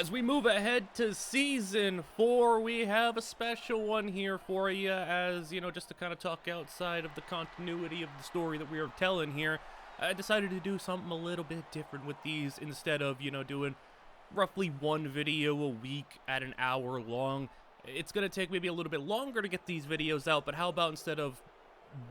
As we move ahead to season 4, we have a special one here for you, as you know, just to kind of talk outside of the continuity of the story that we are telling here. I decided to do something a little bit different with these instead of, doing roughly one video a week at an hour long. It's going to take maybe a little bit longer to get these videos out, but how about instead of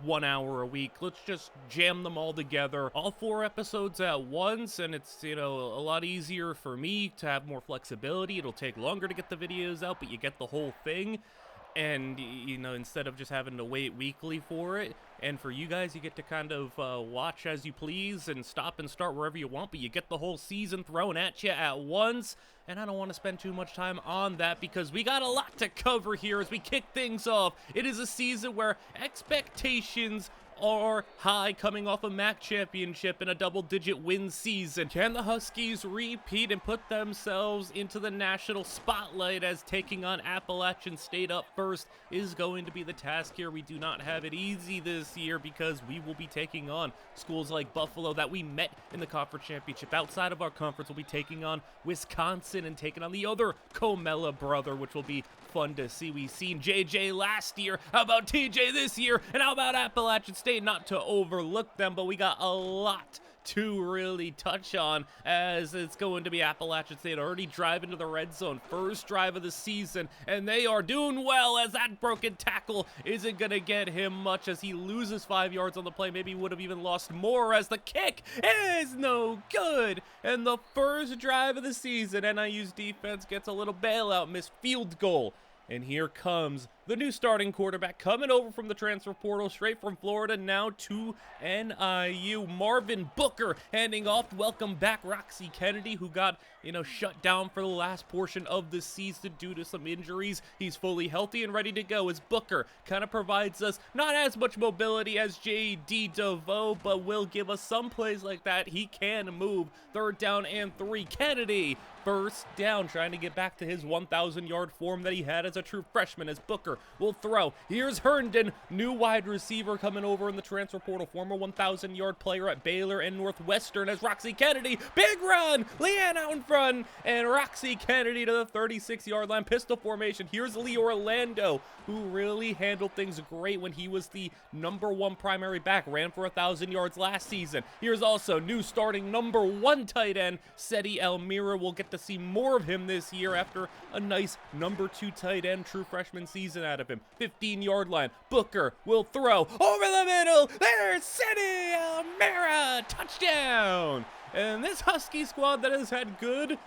1 hour a week, let's just jam them all together, all 4 episodes at once, and it's, a lot easier for me to have more flexibility. It'll take longer to get the videos out, but you get the whole thing. And, instead of just having to wait weekly for it, and for you guys, you get to kind of watch as you please and stop and start wherever you want, but you get the whole season thrown at you at once. And I don't want to spend too much time on that because we got a lot to cover here as we kick things off. It is a season where expectations are high, coming off a MAC championship and a double-digit win season. Can the Huskies repeat and put themselves into the national spotlight, as taking on Appalachian State up first is going to be the task here? We do not have it easy this year because we will be taking on schools like Buffalo that we met in the conference championship. Outside of our conference, we'll be taking on Wisconsin and taking on the other Comella brother, which will be fun to see. We've seen JJ last year. How about TJ this year? And how about Appalachian State? Not to overlook them, but we got a lot to really touch on, as it's going to be Appalachian State already driving to the red zone, first drive of the season, and they are doing well, as that broken tackle isn't going to get him much as he loses 5 yards on the play. Maybe he would have even lost more, as the kick is no good. And the first drive of the season, NIU's defense gets a little bailout, missed field goal. And here comes the new starting quarterback coming over from the transfer portal, straight from Florida, now to NIU. Marvin Booker handing off. Welcome back, Roxy Kennedy, who got, shut down for the last portion of the season due to some injuries. He's fully healthy and ready to go, as Booker kind of provides us not as much mobility as J.D. DeVoe, but will give us some plays like that. He can move. 3rd down and 3. Kennedy, first down, trying to get back to his 1,000-yard form that he had as a true freshman, as Booker will throw. Here's Herndon, new wide receiver coming over in the transfer portal, former 1,000-yard player at Baylor and Northwestern, as Roxy Kennedy, big run, Leanne out in front, and Roxy Kennedy to the 36-yard line, pistol formation. Here's Lee Orlando, who really handled things great when he was the #1 primary back, ran for 1,000 yards last season. Here's also new starting #1 tight end, Seti Elmira. We'll get to see more of him this year after a nice #2 tight end true freshman season out of him. 15-yard line, Booker will throw over the middle. There's Seti Elmira, touchdown. And this Husky squad that has had good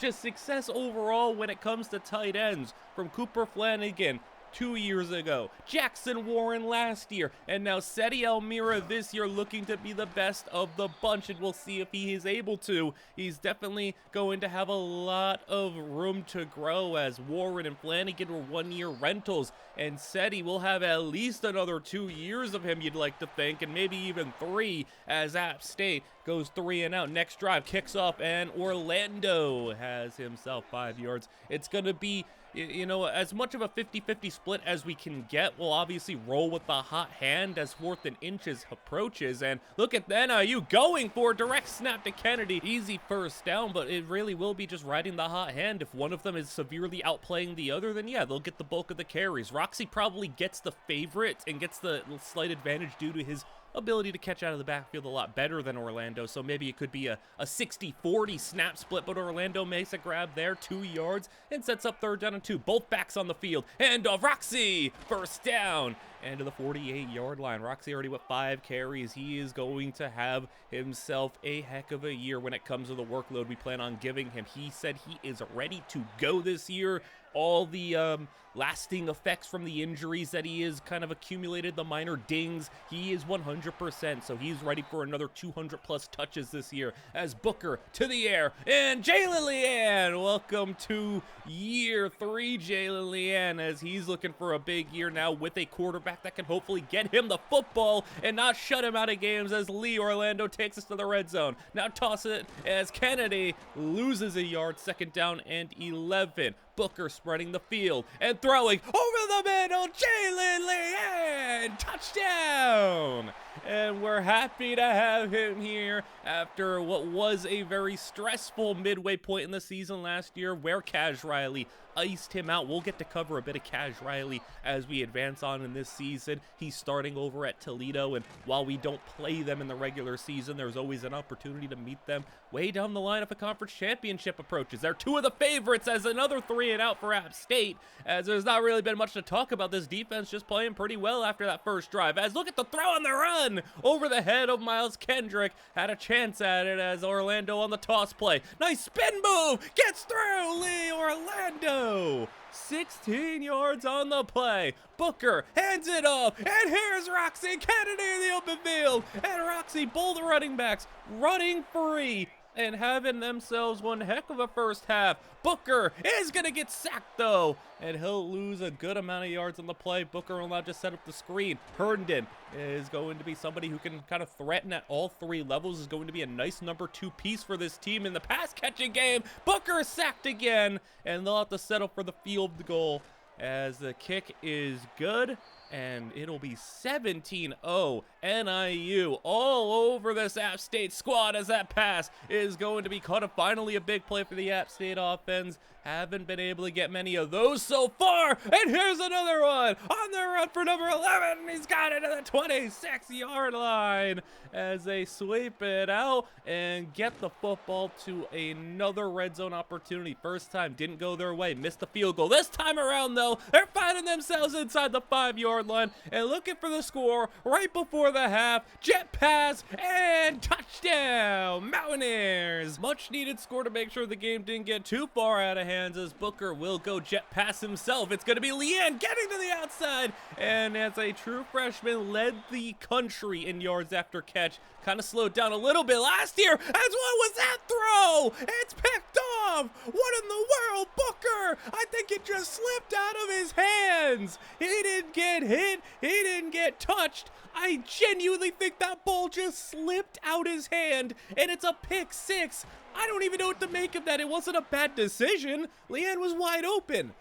success overall when it comes to tight ends, from Cooper Flanagan 2 years ago, Jackson Warren last year, and now Seti Elmira this year, looking to be the best of the bunch, and we'll see if he is able to. He's definitely going to have a lot of room to grow, as Warren and Flanagan were 1-year rentals, and Seti will have at least another 2 years of him, you'd like to think, and maybe even 3, as App State goes 3 and out. Next drive kicks off, and Orlando has himself 5 yards. It's going to be, as much of a 50-50 split as we can get. We'll obviously roll with the hot hand as 4th and inches approaches. And look at the NIU going for a direct snap to Kennedy. Easy first down, but it really will be just riding the hot hand. If one of them is severely outplaying the other, then yeah, they'll get the bulk of the carries. Roxy probably gets the favorite and gets the slight advantage due to his ability to catch out of the backfield a lot better than Orlando, so maybe it could be a 60-40 snap split, but Orlando makes a grab there, 2 yards, and sets up 3rd down and 2. Both backs on the field, and Roxy, first down, and to the 48-yard line. Roxy already with 5 carries. He is going to have himself a heck of a year when it comes to the workload we plan on giving him. He said he is ready to go this year. All the lasting effects from the injuries that he has kind of accumulated, the minor dings, he is 100%, so he's ready for another 200-plus touches this year, as Booker to the air, and Jalen Leanne, welcome to year 3, Jalen Leanne, as he's looking for a big year now with a quarterback that can hopefully get him the football and not shut him out of games, as Lee Orlando takes us to the red zone. Now toss it as Kennedy loses a yard, 2nd down and 11. Booker spreading the field and throwing over the middle. Jalen Leanne, touchdown! And we're happy to have him here after what was a very stressful midway point in the season last year where Cash Riley iced him out. We'll get to cover a bit of Cash Riley as we advance on in this season. He's starting over at Toledo, and while we don't play them in the regular season, there's always an opportunity to meet them way down the line if a conference championship approaches. They're two of the favorites as another 3-and-out for App State, as there's not really been much to talk about. This defense just playing pretty well after that first drive. As look at the throw on the run over the head of Miles Kendrick. Had a chance at it as Orlando on the toss play. Nice spin move, gets through Lee Orlando. 16 yards on the play. Booker hands it up, and here's Roxy Kennedy in the open field. And Roxy, both running backs running free and having themselves one heck of a first half. Booker is going to get sacked, though, and he'll lose a good amount of yards on the play. Booker will now just set up the screen. Herndon is going to be somebody who can kind of threaten at all three levels, is going to be a nice number 2 piece for this team in the pass-catching game. Booker is sacked again, and they'll have to settle for the field goal as the kick is good. And it'll be 17-0 NIU all over this App State squad as that pass is going to be caught up. Finally a big play for the App State offense. Haven't been able to get many of those so far. And here's another one on the run for number 11. He's got it to the 26-yard line as they sweep it out and get the football to another red zone opportunity. First time didn't go their way. Missed the field goal. This time around, though, they're finding themselves inside the 5-yard line and looking for the score right before the half. Jet pass and touchdown, Mountaineers. Much needed score to make sure the game didn't get too far out of hand as Booker will go jet pass himself. It's going to be Leanne getting to the outside, and as a true freshman led the country in yards after catch. Kind of slowed down a little bit last year. As what was that throw? It's picked off. What in the world, Booker? I think it just slipped out of his hands. He didn't get hit. He didn't get touched. I genuinely think that ball just slipped out his hand, and it's a pick 6. I don't even know what to make of that. It wasn't a bad decision. Leanne was wide open.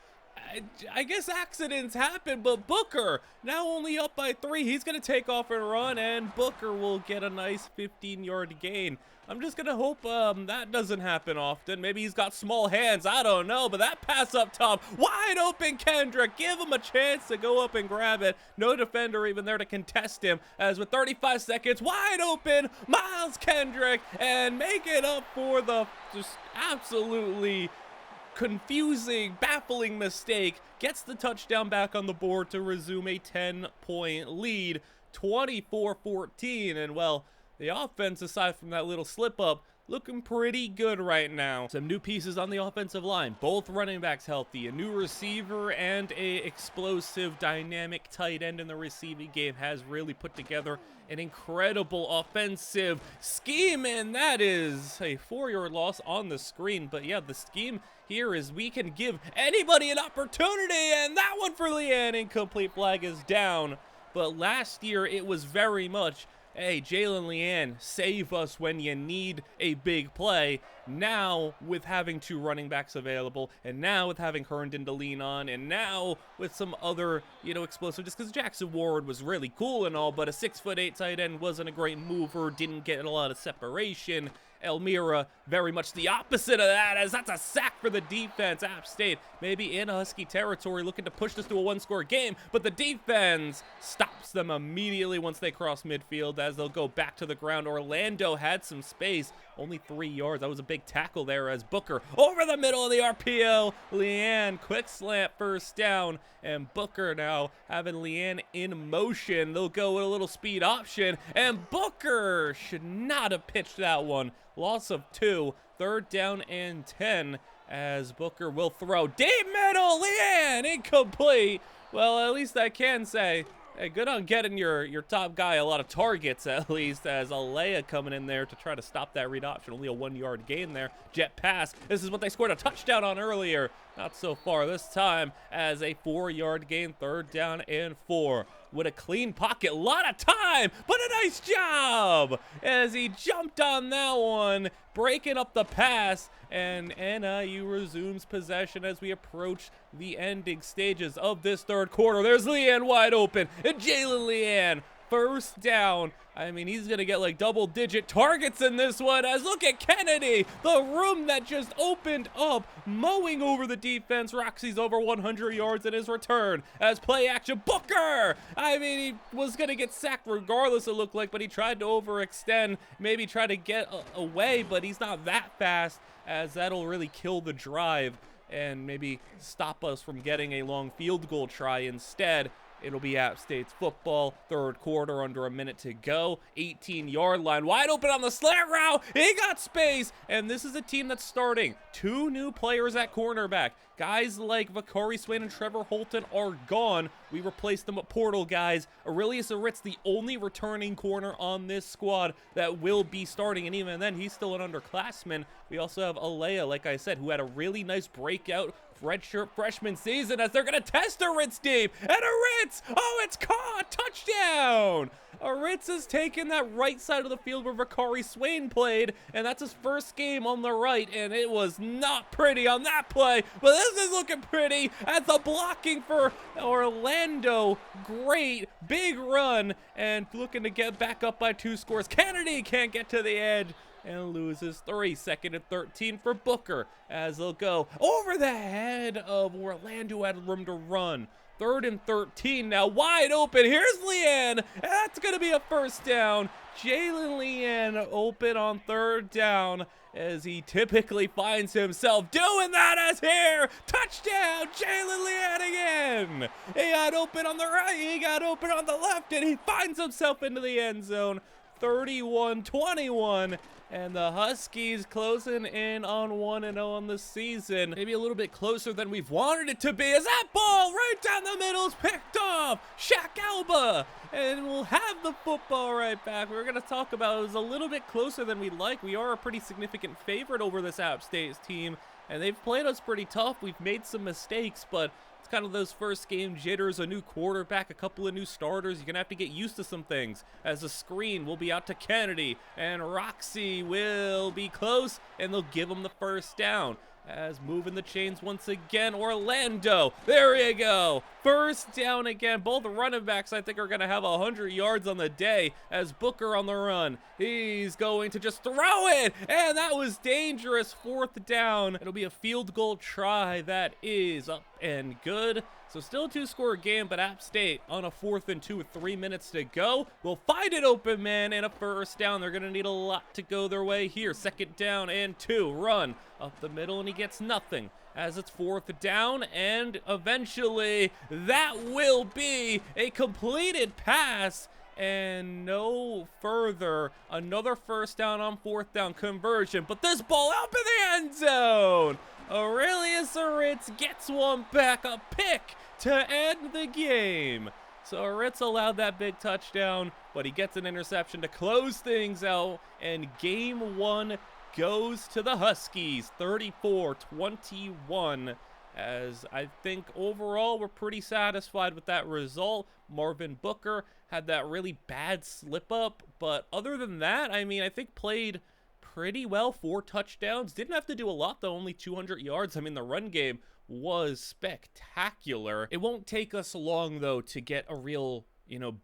I guess accidents happen, but Booker now only up by 3. He's going to take off and run, and Booker will get a nice 15-yard gain. I'm just going to hope that doesn't happen often. Maybe he's got small hands. I don't know, but that pass up top, wide open Kendrick. Give him a chance to go up and grab it. No defender even there to contest him, as with 35 seconds, wide open, Miles Kendrick, and make it up for the just absolutely confusing, baffling mistake. Gets the touchdown back on the board to resume a 10-point lead, 24-14. And, well, the offense, aside from that little slip-up, looking pretty good right now. Some new pieces on the offensive line, both running backs healthy, a new receiver, and a explosive, dynamic tight end in the receiving game has really put together an incredible offensive scheme, and that is a 4-yard loss on the screen. But yeah, the scheme here is we can give anybody an opportunity, and that one for Leanne, incomplete, flag is down. But last year it was very much, hey, Jalen Leanne, save us when you need a big play. Now, with having 2 running backs available, and now with having Herndon to lean on, and now with some other, explosive, just because Jackson Ward was really cool and all, but a 6'8" tight end wasn't a great mover, didn't get a lot of separation. Elmira, very much the opposite of that, as that's a sack for the defense. App State maybe in Husky territory looking to push this to a 1-score game, but the defense stops them immediately once they cross midfield as they'll go back to the ground. Orlando had some space, only 3 yards. That was a big tackle there as Booker over the middle of the RPO. Leanne, quick slant, first down, and Booker now having Leanne in motion. They'll go with a little speed option, and Booker should not have pitched that one. Loss of 2, 3rd down and 10 as Booker will throw deep middle. Leanne, incomplete. Well, at least I can say, hey, good on getting your top guy a lot of targets, at least, as Alea coming in there to try to stop that read option. Only a 1-yard gain there. Jet pass. This is what they scored a touchdown on earlier. Not so far this time as a 4-yard gain, 3rd down and 4. with a clean pocket. A lot of time, but a nice job as he jumped on that one, breaking up the pass, and NIU resumes possession as we approach the ending stages of this third quarter. There's Leanne wide open, and Jalen Leanne, first down. I mean, he's going to get like double-digit targets in this one, as look at Kennedy, the room that just opened up, mowing over the defense. Roxy's over 100 yards in his return as play action. Booker! I mean, he was going to get sacked regardless, it looked like, but he tried to overextend, maybe try to get away, but he's not that fast, as that'll really kill the drive and maybe stop us from getting a long field goal try. Instead, it'll be App State's football, third quarter, under a minute to go. 18-yard line, wide open on the slant route. He got space, and this is a team that's starting 2 new players at cornerback. Guys like Vakari Swain and Trevor Holton are gone. We replaced them with portal guys. Aurelius Aritz, the only returning corner on this squad that will be starting, and even then, he's still an underclassman. We also have Alea, like I said, who had a really nice breakout redshirt freshman season, as they're going to test Aritz deep. And Aritz, oh, it's caught! Touchdown! Aritz has taken that right side of the field where Vakari Swain played, and that's his first game on the right, and it was not pretty on that play, but this is looking pretty as the blocking for Orlando. Great, big run, and looking to get back up by 2 scores. Kennedy can't get to the edge and loses 3. 2nd and 13 for Booker, as they'll go over the head of Orlando, had room to run. 3rd and 13 now, wide open. Here's Leanne. That's going to be a first down. Jalen Leanne open on 3rd down, as he typically finds himself doing that, as here. Touchdown, Jalen Leanne again. He got open on the right, he got open on the left, and he finds himself into the end zone. 31-21. And the Huskies closing in on 1-0 on the season. Maybe a little bit closer than we've wanted it to be, as that ball right down the middle is picked off. Shaq Alba. And we'll have the football right back. We're going to talk about it was a little bit closer than we'd like. We are a pretty significant favorite over this App State team, and they've played us pretty tough. We've made some mistakes, but it's kind of those first game jitters, a new quarterback, a couple of new starters. You're going to have to get used to some things, as the screen will be out to Kennedy, and Roxy will be close, and they'll give him the first down. As moving the chains once again, Orlando. There you go. First down again. Both running backs, I think, are going to have 100 yards on the day, as Booker on the run. He's going to just throw it, and that was dangerous. 4th down. It'll be a field goal try that is up and good. So still a 2-score game, but App State on a 4th and 2 with 3 minutes to go will find it open, man, and a first down. They're going to need a lot to go their way here. 2nd down and 2. Run up the middle, and he gets nothing, as it's 4th down, and eventually that will be a completed pass. And no further, another first down on 4th down conversion, but this ball up in the end zone. Aurelius Aritz gets one back, a pick to end the game. So Aritz allowed that big touchdown, but he gets an interception to close things out, and game 1 goes to the Huskies, 34-21. As I think overall we're pretty satisfied with that result. Marvin Booker had that really bad slip up, but other than that, I mean, I think played pretty well. 4 touchdowns. Didn't have to do a lot though, only 200 yards. I mean, the run game was spectacular. It won't take us long though to get a real,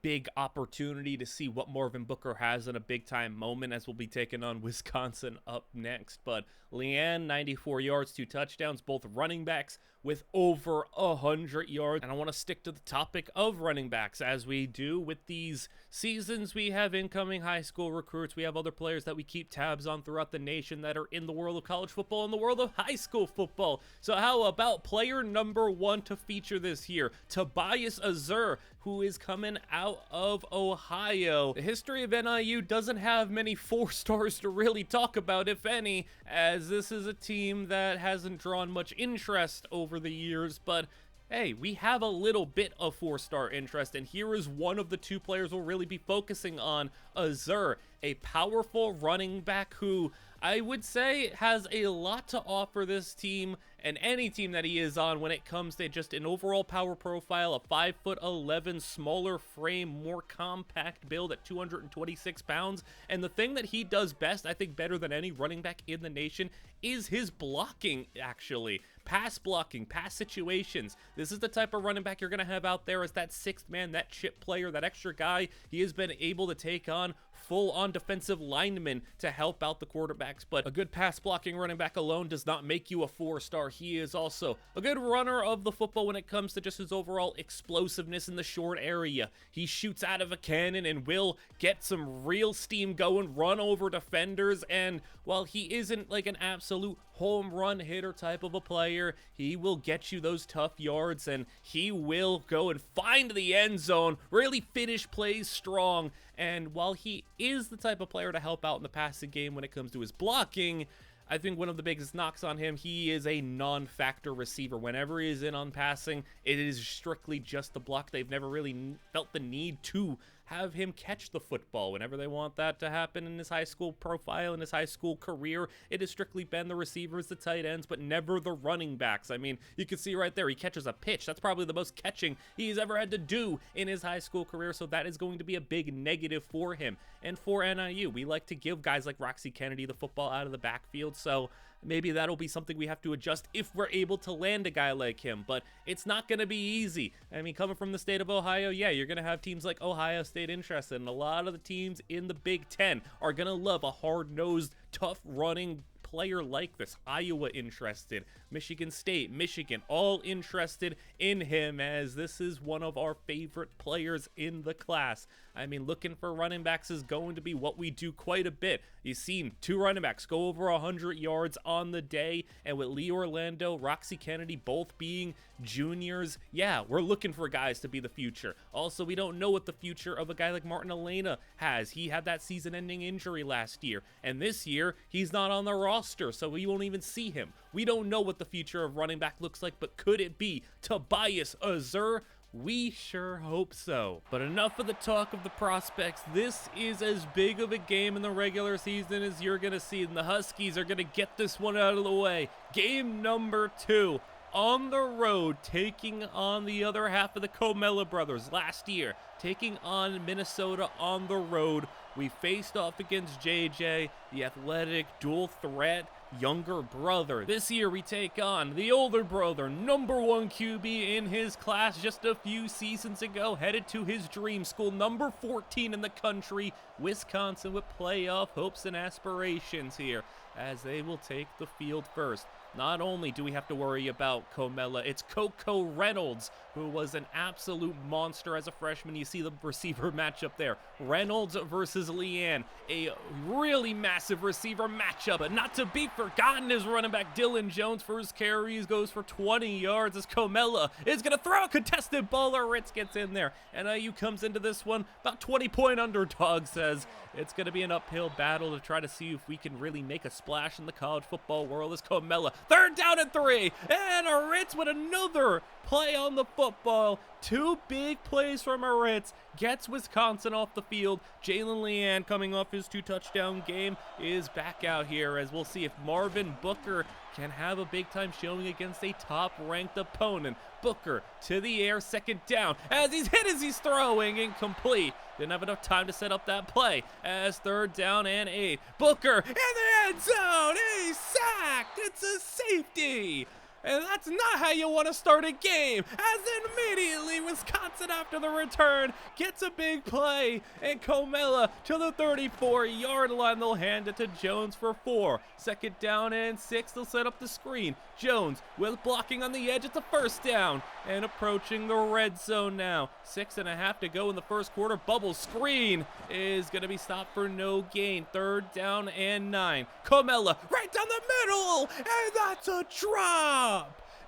big opportunity to see what Marvin Booker has in a big time moment, as we'll be taking on Wisconsin up next. But Leanne, 94 yards, 2 touchdowns, both running backs with over 100 yards. And I want to stick to the topic of running backs, as we do with these seasons. We have incoming high school recruits. We have other players that we keep tabs on throughout the nation that are in the world of college football and the world of high school football. So how about player number 1 to feature this year, Tobias Azur, who is coming out of Ohio. The history of NIU doesn't have many 4-stars to really talk about, if any, as this is a team that hasn't drawn much interest over the years, but hey, we have a little bit of 4-star interest, and here is one of the 2 players we'll really be focusing on. Azur, a powerful running back who I would say has a lot to offer this team, and any team that he is on when it comes to just an overall power profile, a 5'11", smaller frame, more compact build at 226 pounds. And the thing that he does best, I think better than any running back in the nation, is his blocking, actually. Pass blocking, pass situations. This is the type of running back you're going to have out there as that sixth man, that chip player, that extra guy. He has been able to take on full-on defensive linemen to help out the quarterbacks, but a good pass blocking running back alone does not make you a 4-star. He is also a good runner of the football when it comes to just his overall explosiveness in the short area. He shoots out of a cannon and will get some real steam going, run over defenders, and while he isn't like an absolute home run hitter type of a player, he will get you those tough yards, and he will go and find the end zone, really finish plays strong. And while he is the type of player to help out in the passing game when it comes to his blocking, I think one of the biggest knocks on him, he is a non-factor receiver. Whenever he is in on passing, it is strictly just the block. They've never really felt the need to have him catch the football. Whenever they want that to happen in his high school profile, in his high school career, it has strictly been the receivers, the tight ends, but never the running backs. I mean, you can see right there, he catches a pitch. That's probably the most catching he's ever had to do in his high school career, so that is going to be a big negative for him. And for NIU, we like to give guys like Roxy Kennedy the football out of the backfield, so maybe that'll be something we have to adjust if we're able to land a guy like him, but it's not going to be easy. I mean, coming from the state of Ohio, yeah, you're going to have teams like Ohio State interested, and a lot of the teams in the Big Ten are going to love a hard-nosed, tough-running player like this. Iowa interested, Michigan State, Michigan, all interested in him, as this is one of our favorite players in the class. I mean, looking for running backs is going to be what we do quite a bit. You've seen 2 running backs go over 100 yards on the day, and with Lee Orlando, Roxy Kennedy both being juniors, yeah, we're looking for guys to be the future. Also, we don't know what the future of a guy like Martin Elena has. He had that season-ending injury last year, and this year, he's not on the roster, so we won't even see him. We don't know what the future of running back looks like, but could it be Tobias Azur? We sure hope so. But enough of the talk of the prospects. This is as big of a game in the regular season as you're going to see, and the Huskies are going to get this one out of the way. Game number 2. On the road, taking on the other half of the Comella brothers last year, taking on Minnesota on the road. We faced off against JJ, the athletic, dual threat, younger brother. This year we take on the older brother, number 1 QB in his class just a few seasons ago, headed to his dream school, number 14 in the country, Wisconsin, with playoff hopes and aspirations here, as they will take the field first. Not only do we have to worry about Comella, it's Coco Reynolds, who was an absolute monster as a freshman. You see the receiver matchup there. Reynolds versus Leanne, a really massive receiver matchup. But not to be forgotten is running back Dylan Jones. For his carries, goes for 20 yards as Comella is going to throw a contested ball, or Ritz gets in there. NIU comes into this one about 20-point underdog, says it's going to be an uphill battle to try to see if we can really make a splash in the college football world as Comella. 3rd down and 3, and Ritz with another play on the football. 2 big plays from Ritz, gets Wisconsin off the field. Jalen Leanne, coming off his 2-touchdown game, is back out here, as we'll see if Marvin Booker can have a big-time showing against a top-ranked opponent. Booker to the air, 2nd down, as he's hit as he's throwing, incomplete. Didn't have enough time to set up that play, as 3rd down and 8. Booker in the end zone, he's sacked, it's a safety. And that's not how you want to start a game, as immediately Wisconsin, after the return, gets a big play, and Comella to the 34-yard line. They'll hand it to Jones for 4. 2nd down and 6, they'll set up the screen. Jones with blocking on the edge, it's a 1st down, and approaching the red zone now. 6.5 to go in the first quarter. Bubble screen is going to be stopped for no gain. 3rd down and 9. Comella right down the middle, and that's a drop.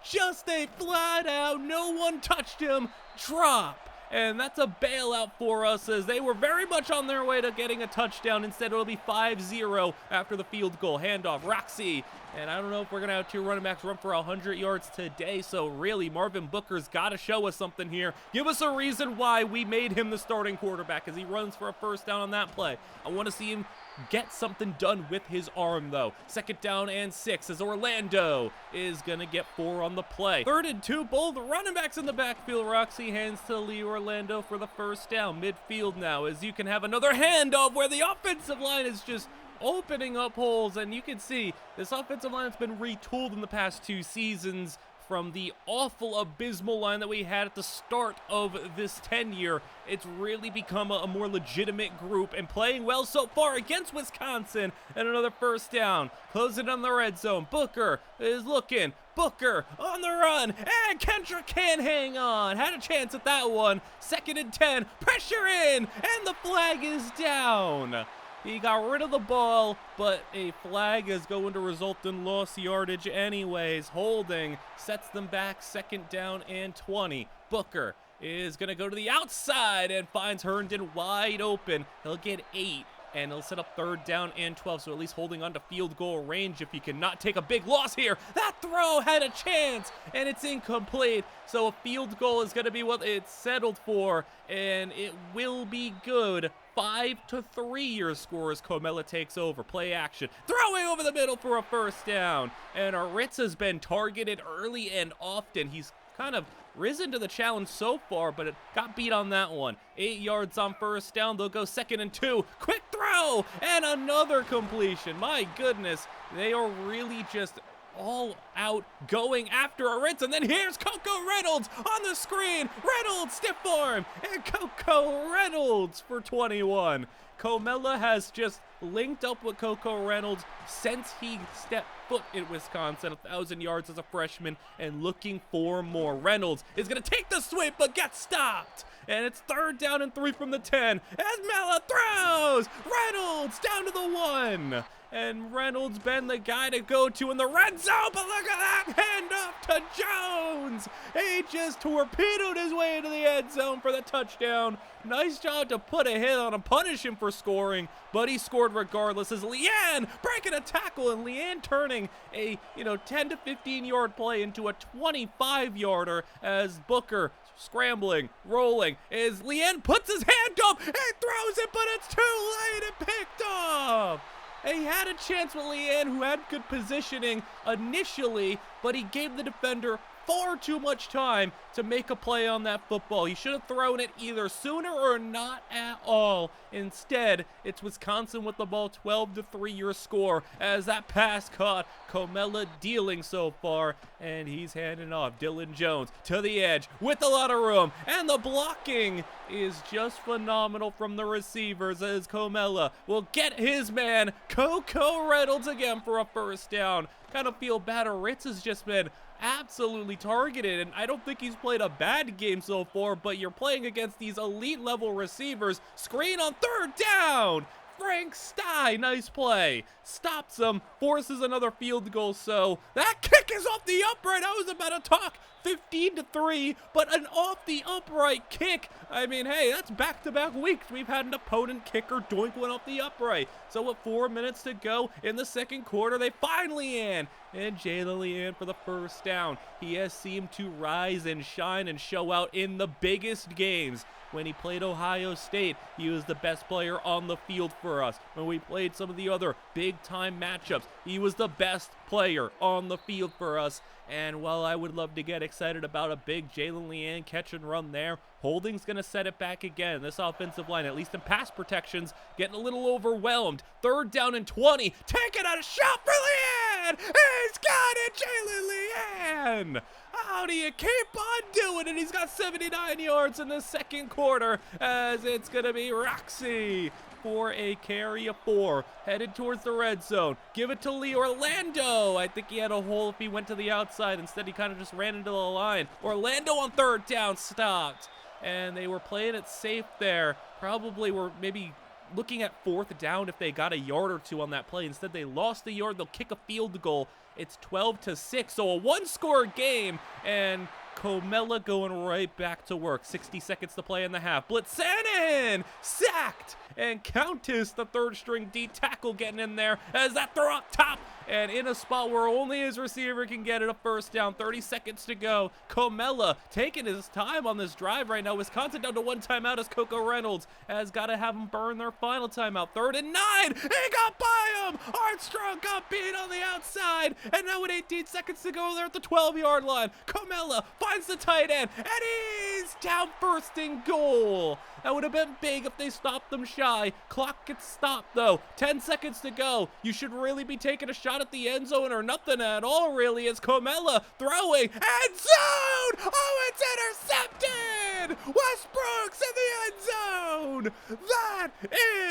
Just a flat out, no one touched him, drop. And that's a bailout for us, as they were very much on their way to getting a touchdown. Instead, it'll be 5-0 after the field goal. Handoff, Roxy. And I don't know if we're going to have 2 running backs run for 100 yards today. So really, Marvin Booker's got to show us something here. Give us a reason why we made him the starting quarterback, as he runs for a 1st down on that play. I want to see him get something done with his arm, though. 2nd down and 6 as Orlando is going to get 4 on the play. 3rd and 2, both running backs in the backfield. Roxy hands to Lee Orlando for the 1st down. Midfield now, as you can have another handoff where the offensive line is just opening up holes, and you can see this offensive line has been retooled in the past 2 seasons from the awful, abysmal line that we had at the start of this tenure. It's really become a more legitimate group and playing well so far against Wisconsin. And another 1st down, closing on the red zone. Booker is looking. Booker on the run, and Kendrick can't hang on. Had a chance at that one. 2nd and 10, pressure in, and the flag is down. He got rid of the ball, but a flag is going to result in lost yardage anyways. Holding sets them back. 2nd down and 20. Booker is going to go to the outside and finds Herndon wide open. He'll get 8, and he'll set up 3rd down and 12, so at least holding on to field goal range if you cannot take a big loss here. That throw had a chance, and it's incomplete, so a field goal is going to be what it's settled for, and it will be good. 5-3 your score as Comella takes over. Play action. Throwing over the middle for a 1st down. And Aritz has been targeted early and often. He's kind of risen to the challenge so far, but it got beat on that one. 8 yards on 1st down. They'll go 2nd and 2. Quick throw! And another completion. My goodness. They are really just all out going after Aritz, and then here's Coco Reynolds on the screen. Reynolds, stiff arm, and Coco Reynolds for 21. Comella has just linked up with Coco Reynolds since he stepped foot in Wisconsin. 1,000 yards as a freshman and looking for more. Reynolds is going to take the sweep but gets stopped. And it's 3rd down and 3 from the 10 as Mella throws. Reynolds down to the 1. And Reynolds been the guy to go to in the red zone, but look at that handoff to Jones. He just torpedoed his way into the end zone for the touchdown. Nice job to put a hit on him, punish him for scoring, but he scored regardless as Leanne breaking a tackle and Leanne turning a 10 to 15 yard play into a 25-yarder as Booker scrambling, rolling, as Leanne puts his hand up and throws it, but it's too late and picked off. And he had a chance with Leanne, who had good positioning initially, but he gave the defender far too much time to make a play on that football. He should have thrown it either sooner or not at all. Instead, it's Wisconsin with the ball. 12-3 your score as that pass caught. Comella dealing so far, and he's handing off. Dylan Jones to the edge with a lot of room, and the blocking is just phenomenal from the receivers as Comella will get his man Coco Reynolds again for a 1st down. Kind of feel bad. Aritz has just been absolutely targeted, and I don't think he's played a bad game so far, but you're playing against these elite level receivers. Screen on 3rd down. Frank Stye, nice play. Stops him, forces another field goal, so that kick is off the upright. I was about to talk 15-3, but an off the upright kick. I mean, hey, that's back-to-back weeks we've had an opponent kicker doink one off the upright. So with 4 minutes to go in the 2nd quarter, they find Leanne, and Jalen Leanne for the 1st down. He has seemed to rise and shine and show out in the biggest games. When he played Ohio State, he was the best player on the field for us. When we played some of the other big-time matchups, he was the best player on the field for us. And while I would love to get excited about a big Jalen Leanne catch and run there, Holding's going to set it back again. This offensive line, at least in pass protections, getting a little overwhelmed. 3rd down and 20. Taking out a shot for Leanne. He's got it, Jalen Leanne. How do you keep on doing it? He's got 79 yards in the 2nd quarter as it's going to be Roxy for a carry of 4. Headed towards the red zone. Give it to Lee Orlando. I think he had a hole if he went to the outside. Instead, he kind of just ran into the line. Orlando on 3rd down stopped. And they were playing it safe there. Probably were maybe looking at 4th down if they got a yard or 2 on that play. Instead, they lost the yard. They'll kick a field goal. It's 12-6, so a 1-score game, and Comella going right back to work. 60 seconds to play in the half. Blitzenin sacked, and Countess, the 3rd string D tackle, getting in there as that throw up top and in a spot where only his receiver can get it, a first down. 30 seconds to go. Comella taking his time on this drive right now. Wisconsin down to 1 timeout as Coco Reynolds has got to have them burn their final timeout. 3rd and 9. He got by him. Armstrong got beat on the outside, and now with 18 seconds to go, they're at the 12-yard line. Comella finds the tight end, and he's down first and goal. That would have been big if they stopped them shy. Clock gets stopped, though. 10 seconds to go. You should really be taking a shot at the end zone or nothing at all, really, as Comella throwing. End zone! Oh, it's intercepted! Westbrook's in the end zone! That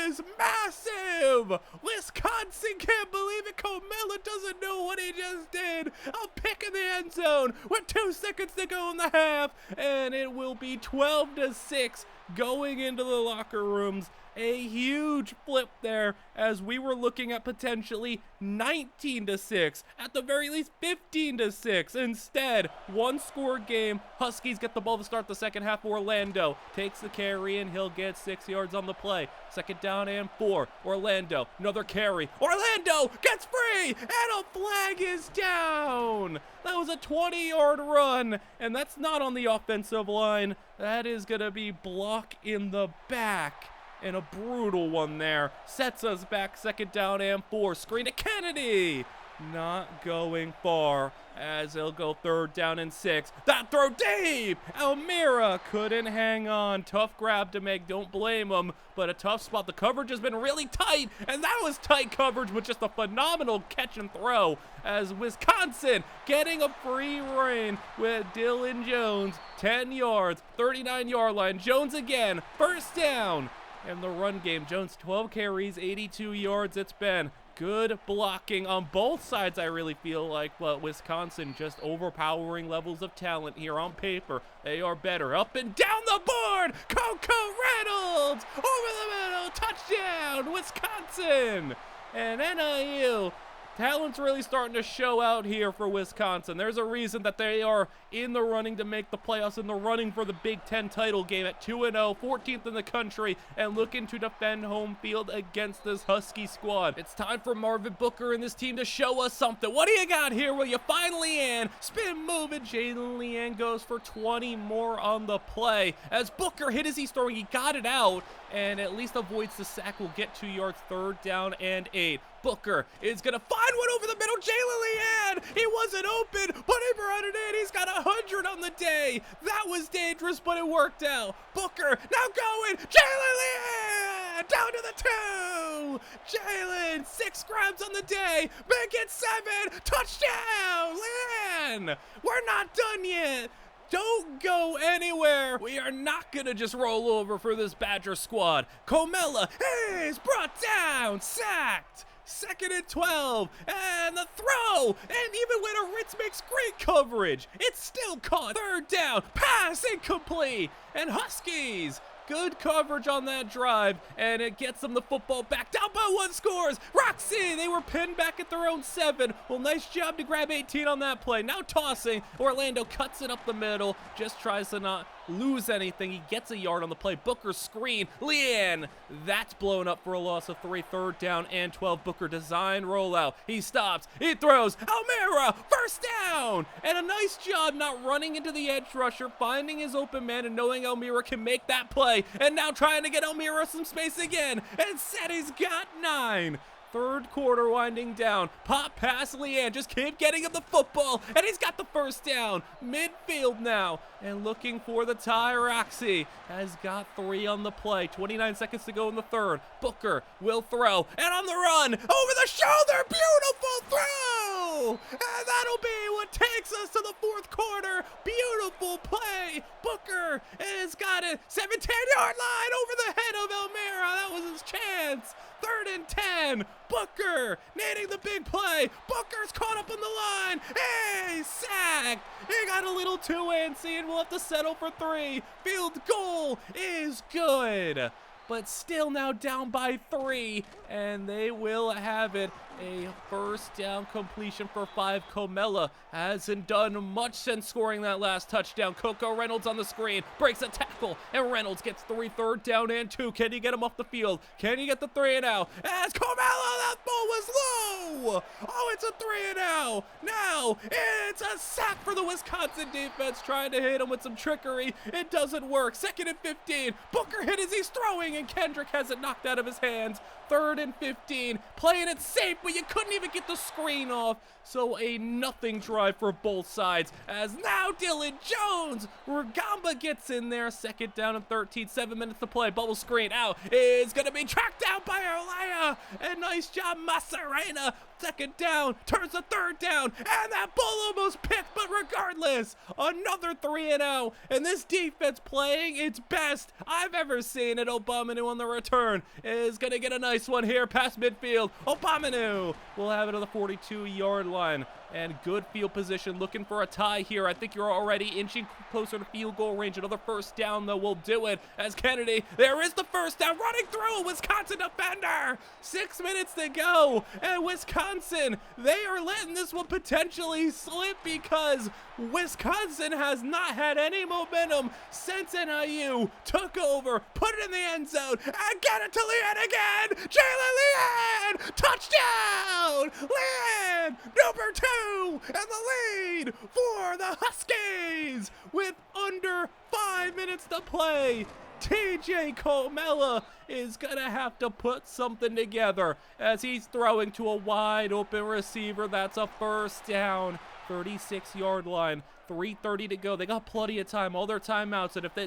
is massive! Wisconsin can't believe it. Comella doesn't know what he just did. A pick in the end zone with 2 seconds to go in the half, and it will be 12-6 going into the locker rooms. A huge flip there, as we were looking at potentially 19-6, at the very least 15-6. Instead, 1-score game. Huskies get the ball to start the second half. Orlando takes the carry, and he'll get 6 yards on the play. 2nd down and 4. Orlando, another carry. Orlando gets free, and a flag is down. That was a 20-yard run, and that's not on the offensive line. That is going to be block in the back. And a brutal one there. Sets us back. 2nd down and 4. Screen to Kennedy. Not going far, as he'll go 3rd down and 6. That throw deep. Almira couldn't hang on. Tough grab to make. Don't blame him. But a tough spot. The coverage has been really tight. And that was tight coverage with just a phenomenal catch and throw, as Wisconsin getting a free rein with Dylan Jones. 10 yards. 39-yard line. Jones again. First down. In the run game, Jones 12 carries, 82 yards. It's been good blocking on both sides, I really feel like, but Wisconsin just overpowering levels of talent here on paper. They are better. Up and down the board, Coco Reynolds over the middle, touchdown, Wisconsin. And NIU, talent's really starting to show out here for Wisconsin. There's a reason that they are in the running to make the playoffs, in the running for the Big Ten title game at 2-0, 14th in the country, and looking to defend home field against this Husky squad. It's time for Marvin Booker and this team to show us something. What do you got here? Will you find Leanne? Spin move, and Jalen Leanne goes for 20 more on the play. As Booker hit as he's throwing, he got it out, and at least avoids the sack. Will get 2 yards, 3rd down and 8. Booker is going to find one over the middle. Jalen Leanne, he wasn't open, but he brought it in. He's got 100 on the day. That was dangerous, but it worked out. Booker now going. Jalen Leanne down to the 2. Jalen, 6 grabs on the day. Make it 7. Touchdown, Leanne. We're not done yet. Don't go anywhere. We are not going to just roll over for this Badger squad. Comella is brought down, sacked. 2nd and 12, and the throw, and even when a Ritz makes great coverage, it's still caught. 3rd down, pass incomplete, and Huskies, good coverage on that drive, and it gets them the football back. Down by 1 scores. Roxy, they were pinned back at their own 7. Well, nice job to grab 18 on that play. Now tossing. Orlando cuts it up the middle. Just tries to not lose anything. He gets a yard on the play. Booker's screen. Leanne, that's blown up for a loss of 3. 3rd down and 12. Booker design rollout. He stops. He throws. Almira, first down. And a nice job not running into the edge rusher, finding his open man and knowing Almira can make that play. And now trying to get Almira some space again. And said he's got 9. 3rd quarter winding down. Pop pass Leanne. Just keep getting him the football. And he's got the first down. Midfield now. And looking for the tie. Roxy has got 3 on the play. 29 seconds to go in the 3rd. Booker will throw. And on the run. Over the shoulder. Beautiful throw. And that'll be what takes us to the 4th quarter. Beautiful play. Booker has got it. 17-yard line over the head of Almira. That was his chance. 3rd and 10. Booker needing the big play. Booker's caught up on the line. Hey, sacked. He got a little too antsy, and we'll have to settle for 3. Field goal is good, but still now down by 3, and they will have it. A first down completion for 5. Comella hasn't done much since scoring that last touchdown. Coco Reynolds on the screen, breaks a tackle, and Reynolds gets 3. 3rd down and 2. Can he get him off the field? Can he get the 3 and out? As Comella, that ball was Oh, it's a 3-and-out. Now it's a sack for the Wisconsin defense, trying to hit him with some trickery. It doesn't work. 2nd and 15. Booker hit as he's throwing, and Kendrick has it knocked out of his hands. 3rd and 15. Playing it safe, but you couldn't even get the screen off. So a nothing drive for both sides, as now Dylan Jones, Rugamba gets in there. 2nd down and 13, 7 minutes to play. Bubble screen out is going to be tracked down by Arlea, and nice job Masarena. 2nd down, turns to 3rd down, and that ball almost picked, but regardless, another 3-and-out, and this defense playing its best I've ever seen. And Obamanu on the return is going to get a nice one here past midfield. Obamanu will have it on the 42-yard line. And good field position, looking for a tie here. I think you're already inching closer to field goal range. Another 1st down, though, will do it. As Kennedy, there is the 1st down, running through a Wisconsin defender. 6 minutes to go, and Wisconsin, they are letting this one potentially slip, because Wisconsin has not had any momentum since NIU took over, put it in the end zone, and get it to Leanne again. Jalen Leanne, touchdown! Leanne, number 2, and the lead for the Huskies with under 5 minutes to play. TJ Comella is going to have to put something together as he's throwing to a wide open receiver. That's a 1st down, 36-yard line, 3:30 to go. They got plenty of time, all their timeouts, and if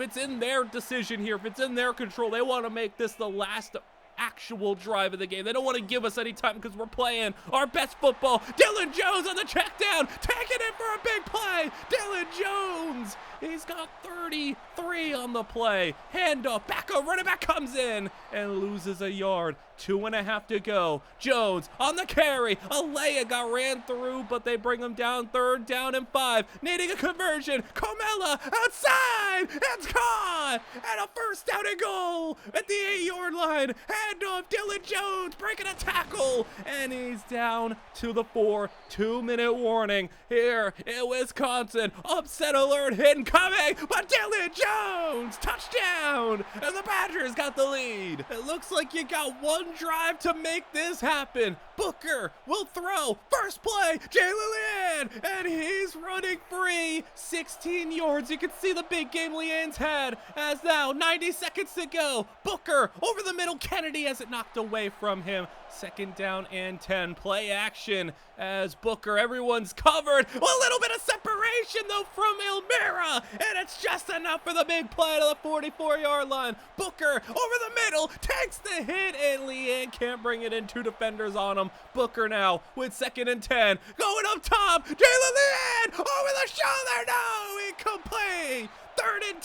it's in their decision here, if it's in their control, they want to make this the last actual drive of the game. They don't want to give us any time because we're playing our best football. Dylan Jones on the check down, taking it for a big play. Dylan Jones, he's got 33 on the play. Handoff, back up, running back comes in and loses a yard. 2.5 to go. Jones on the carry. Alea got ran through, but they bring him down. 3rd down and 5. Needing a conversion. Comella outside. It's caught. And a 1st down and goal at the 8-yard line. Handoff. Dylan Jones breaking a tackle. And he's down to the 4. 2-minute warning here in Wisconsin. Upset alert hidden coming. But Dylan Jones. Touchdown. And the Badgers got the lead. It looks like you got one drive to make this happen. Booker will throw. 1st play, Jalen Leanne, and he's running free. 16 yards. You can see the big game Leanne's had, as now 90 seconds to go. Booker over the middle. Kennedy has it knocked away from him. 2nd down and 10. Play action as Booker. Everyone's covered. A little bit of separation, though, from Elmira, and it's just enough for the big play to the 44-yard line. Booker over the middle, takes the hit, and Leanne can't bring it in. 2 defenders on him. Booker now with 2nd and 10. Going up top. Jalen Leanne over the shoulder. No, incomplete. 3rd and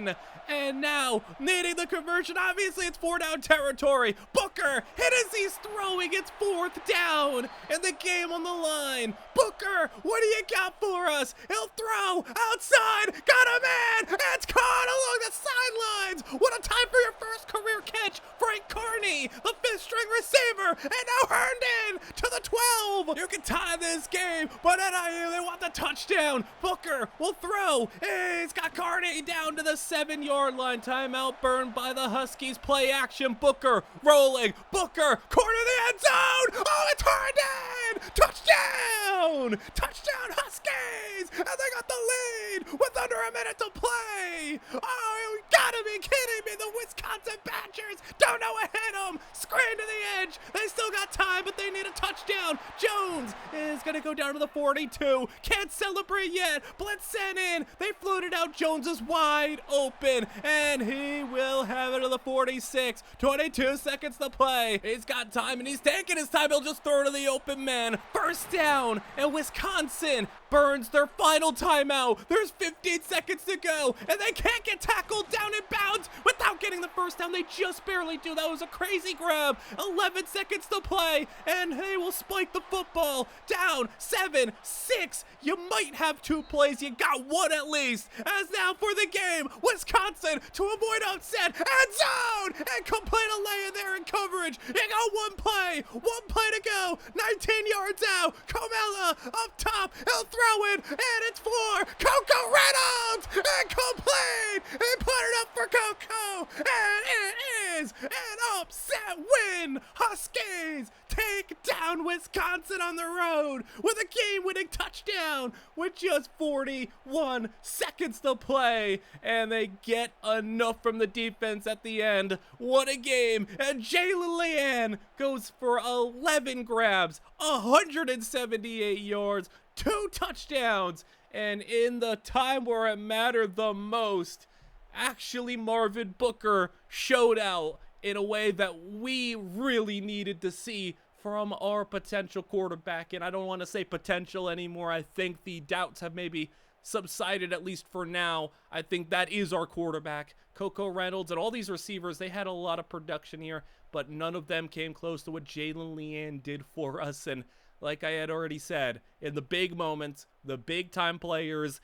10. And now, needing the conversion, obviously it's 4-down territory. Booker hit as he's throwing. It's 4th down, and the game on the line. Booker, what do you got for us? He'll throw outside. Got a man. It's caught along the sidelines. What a time for your 1st career catch, Frank Carney, the 5th-string receiver. And now Herndon to the 12. You can tie this game, but NIU, they want the touchdown. Booker will throw. He's got Carney down to the 7-yard line. Timeout burned by the Huskies. Play action. Booker rolling. Booker, corner of the end zone. Oh, it's Herndon. Touchdown. Touchdown Huskies. And they got the lead with under a minute to play. Oh, you gotta be kidding me. The Wisconsin Badgers don't know what hit them. Screen to the edge. They still got time, but they need a touchdown. Jones is going to go down to the 42. Can't celebrate yet. Blitz sent in. They floated out. Jones is wide open, and he will have it to the 46. 22 seconds to play. He's got time, and he's taking his time. He'll just throw to the open man. 1st down, and Wisconsin burns their final timeout. There's 15 seconds to go, and they can't get tackled down in bounds without getting the 1st down. They just barely do. That was a crazy grab. 11 seconds to play, and they will spike the football. Down 7-6. You might have 2 plays. You got 1 at least. As now for the game, Wisconsin to avoid upset. End zone, and complete a lay in there in coverage. You got 1 play. 1 play to go. 19 yards out. Comella up top. He'll throw it, and it's for Coco Reynolds. Incomplete. He put it up for Coco, and it is an upset win. Huskies take down Wisconsin on the road with a game-winning touchdown with just 41 seconds to play, and they get enough from the defense at the end. What a game. And Jalen Leanne goes for 11 grabs, 178 yards, 2 touchdowns, and in the time where it mattered the most, actually Marvin Booker showed out in a way that we really needed to see from our potential quarterback. And I don't want to say potential anymore. I think the doubts have maybe subsided, at least for now. I think that is our quarterback. Coco Reynolds and all these receivers, they had a lot of production here, but none of them came close to what Jalen Leanne did for us. And like I had already said, in the big moments, the big time players,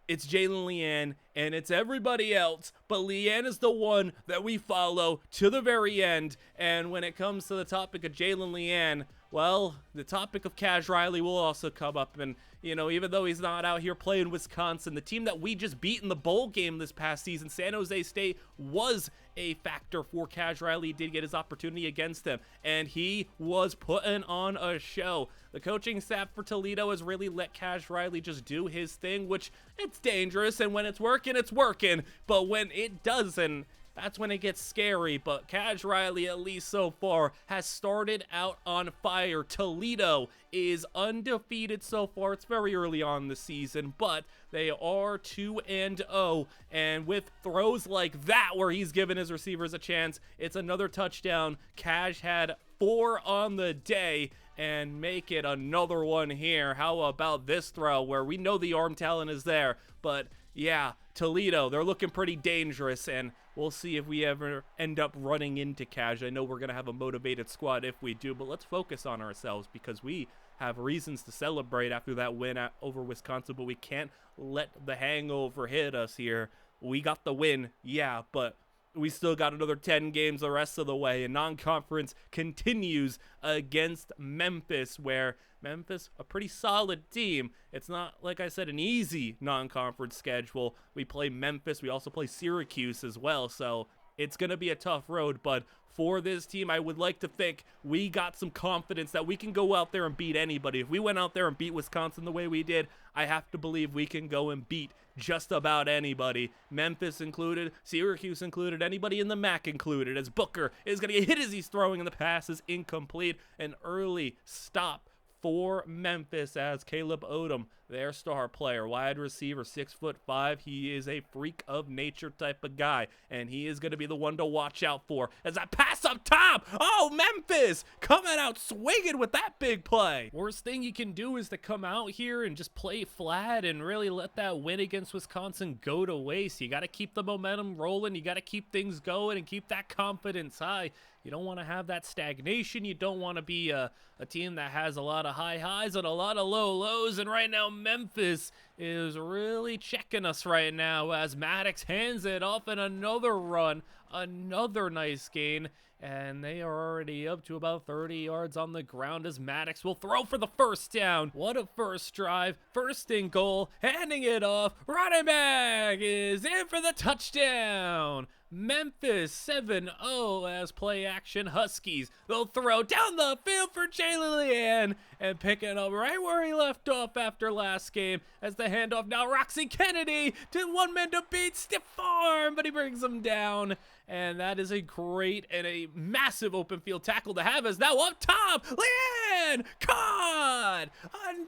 it's Jalen Leanne and it's everybody else, but Leanne is the one that we follow to the very end. And when it comes to the topic of Jalen Leanne, well, the topic of Cash Riley will also come up. And, you know, even though he's not out here playing Wisconsin, the team that we just beat in the bowl game this past season, San Jose State, was a factor for Cash Riley. He did get his opportunity against them, and he was putting on a show. The coaching staff for Toledo has really let Cash Riley just do his thing, which it's dangerous, and when it's working, but when it doesn't, that's when it gets scary. But Cash Riley, at least so far, has started out on fire. Toledo is undefeated so far. It's very early on the season, but they are 2-0. And with throws like that, where he's given his receivers a chance, it's another touchdown. Cash had 4 on the day, and make it another one here. How about this throw where we know the arm talent is there, but yeah, Toledo, they're looking pretty dangerous, and we'll see if we ever end up running into Cash. I know we're going to have a motivated squad if we do, but let's focus on ourselves because we have reasons to celebrate after that win over Wisconsin, but we can't let the hangover hit us here. We got the win, yeah, but we still got another 10 games the rest of the way, and non-conference continues against Memphis, where Memphis, a pretty solid team. It's not, like I said, an easy non-conference schedule. We play Memphis. We also play Syracuse as well, so it's going to be a tough road, but for this team, I would like to think we got some confidence that we can go out there and beat anybody. If we went out there and beat Wisconsin the way we did, I have to believe we can go and beat just about anybody. Memphis included, Syracuse included, anybody in the MAC included, as Booker is going to get hit as he's throwing and the pass is incomplete. An early stop for Memphis as Caleb Odom, their star player, wide receiver, 6'5". He is a freak of nature type of guy, and he is going to be the one to watch out for as I pass up top. Oh, Memphis coming out swinging with that big play. Worst thing you can do is to come out here and just play flat and really let that win against Wisconsin go to waste. You got to keep the momentum rolling. You got to keep things going and keep that confidence high. You don't want to have that stagnation. You don't want to be a team that has a lot of high highs and a lot of low lows. And right now, Memphis is really checking us right now as Maddox hands it off in another run, another nice gain. And they are already up to about 30 yards on the ground as Maddox will throw for the first down. What a first drive. First and goal. Handing it off. Running back is in for the touchdown. Memphis 7-0 as play action Huskies. They'll throw down the field for Jalen Leanne and pick it up right where he left off after last game as the handoff now Roxy Kennedy to one man to beat, stiff arm, but he brings him down. And that is a great and a massive open field tackle to have as now up top, Leanne caught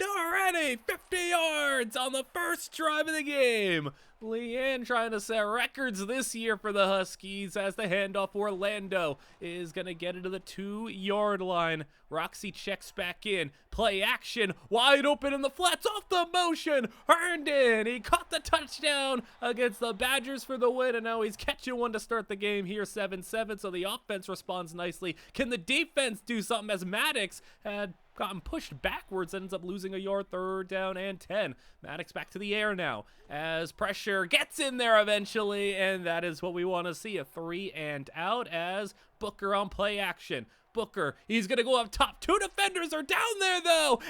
already 50 yards on the first drive of the game. Leanne trying to set records this year for the Huskies as the handoff Orlando is going to get it to the 2-yard line. Roxy checks back in. Play action. Wide open in the flats off the motion. Herndon. He caught the touchdown against the Badgers for the win. And now he's catching one to start the game here. 7-7. So the offense responds nicely. Can the defense do something as Maddox had gotten pushed backwards, ends up losing a yard, 3rd down and 10. Maddox back to the air now as pressure gets in there eventually, and that is what we want to see, a 3 and out as Booker on play action. Booker, he's going to go up top. 2 defenders are down there though.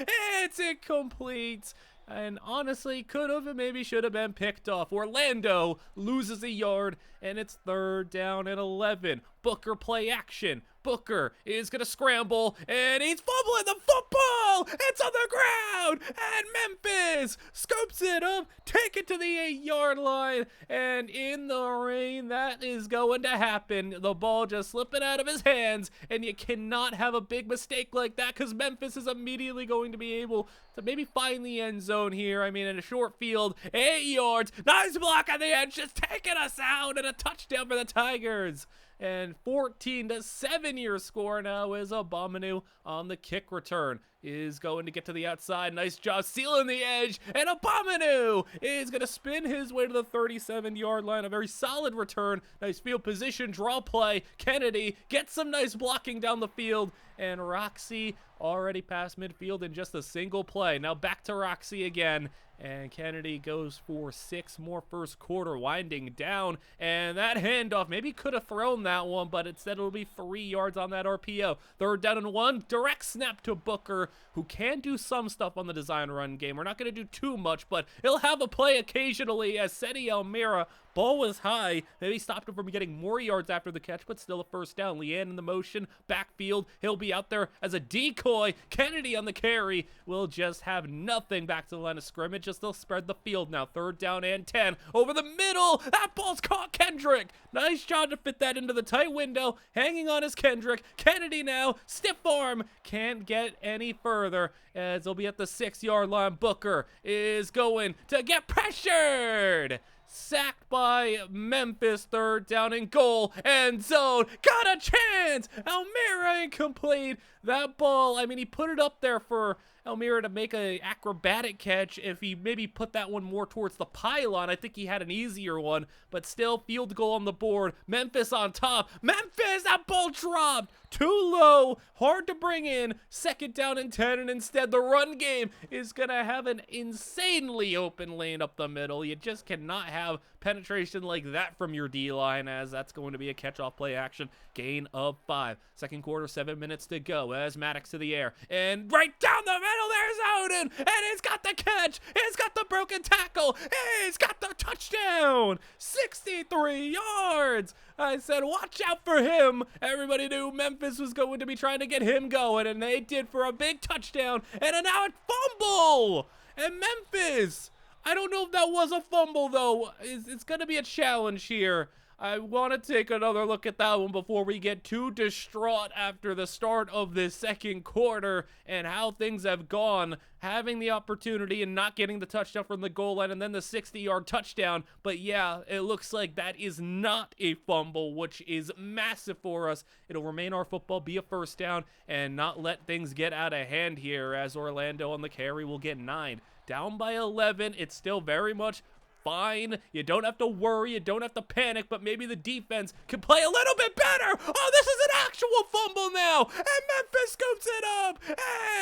It's incomplete. And honestly, could have and maybe should have been picked off. Orlando loses a yard, and it's 3rd down and 11. Booker play action. Booker is going to scramble, and he's fumbling the football. It's on the ground, and Memphis scoops it up, take it to the 8-yard line, and in the rain, that is going to happen. The ball just slipping out of his hands, and you cannot have a big mistake like that because Memphis is immediately going to be able to maybe find the end zone here. I mean, in a short field, 8 yards, nice block on the edge, just taking us out, and a touchdown for the Tigers. And 14-7 your score now is Abominu on the kick return. Is going to get to the outside. Nice job sealing the edge. And Abominu is going to spin his way to the 37-yard line. A very solid return. Nice field position, draw play. Kennedy gets some nice blocking down the field. And Roxy already past midfield in just a single play. Now back to Roxy again. And Kennedy goes for 6 more first quarter, winding down. And that handoff, maybe could have thrown that one, but instead it'll be 3 yards on that RPO. 3rd down and 1, direct snap to Booker, who can do some stuff on the design run game. We're not going to do too much, but he'll have a play occasionally as Seti Almira. Ball was high. Maybe stopped him from getting more yards after the catch, but still a first down. Leanne in the motion, backfield. He'll be out there as a decoy. Kennedy on the carry will just have nothing back to the line of scrimmage. Just they'll spread the field now. 3rd down and 10. Over the middle. That ball's caught Kendrick. Nice job to fit that into the tight window. Hanging on is Kendrick. Kennedy now. Stiff arm. Can't get any further as they'll be at the 6-yard line. Booker is going to get pressured. Sacked by Memphis, 3rd down and goal, end zone, got a chance, Almira incomplete. That ball, I mean, he put it up there for Almira to make an acrobatic catch. If he maybe put that one more towards the pylon, I think he had an easier one, but still field goal on the board. Memphis on top. Memphis, that ball dropped. Too low, hard to bring in. 2nd down and 10, and instead the run game is going to have an insanely open lane up the middle. You just cannot have penetration like that from your D-line, as that's going to be a catch-off play action. Gain of 5. 2nd quarter, 7 minutes to go as Maddox to the air. And right down the middle, there's Odin. And he's got the catch. He's got the broken tackle. He's got the touchdown. 63 yards. I said, watch out for him. Everybody knew Memphis was going to be trying to get him going, and they did for a big touchdown. And now a fumble. And Memphis, I don't know if that was a fumble, though. It's going to be a challenge here. I want to take another look at that one before we get too distraught after the start of this 2nd quarter and how things have gone. Having the opportunity and not getting the touchdown from the goal line and then the 60-yard touchdown. But yeah, it looks like that is not a fumble, which is massive for us. It'll remain our football, be a first down, and not let things get out of hand here as Orlando on the carry will get 9. Down by 11, it's still very much fine. You don't have to worry. You don't have to panic, but maybe the defense can play a little bit better. Oh, this is an actual fumble now. And Memphis scoops it up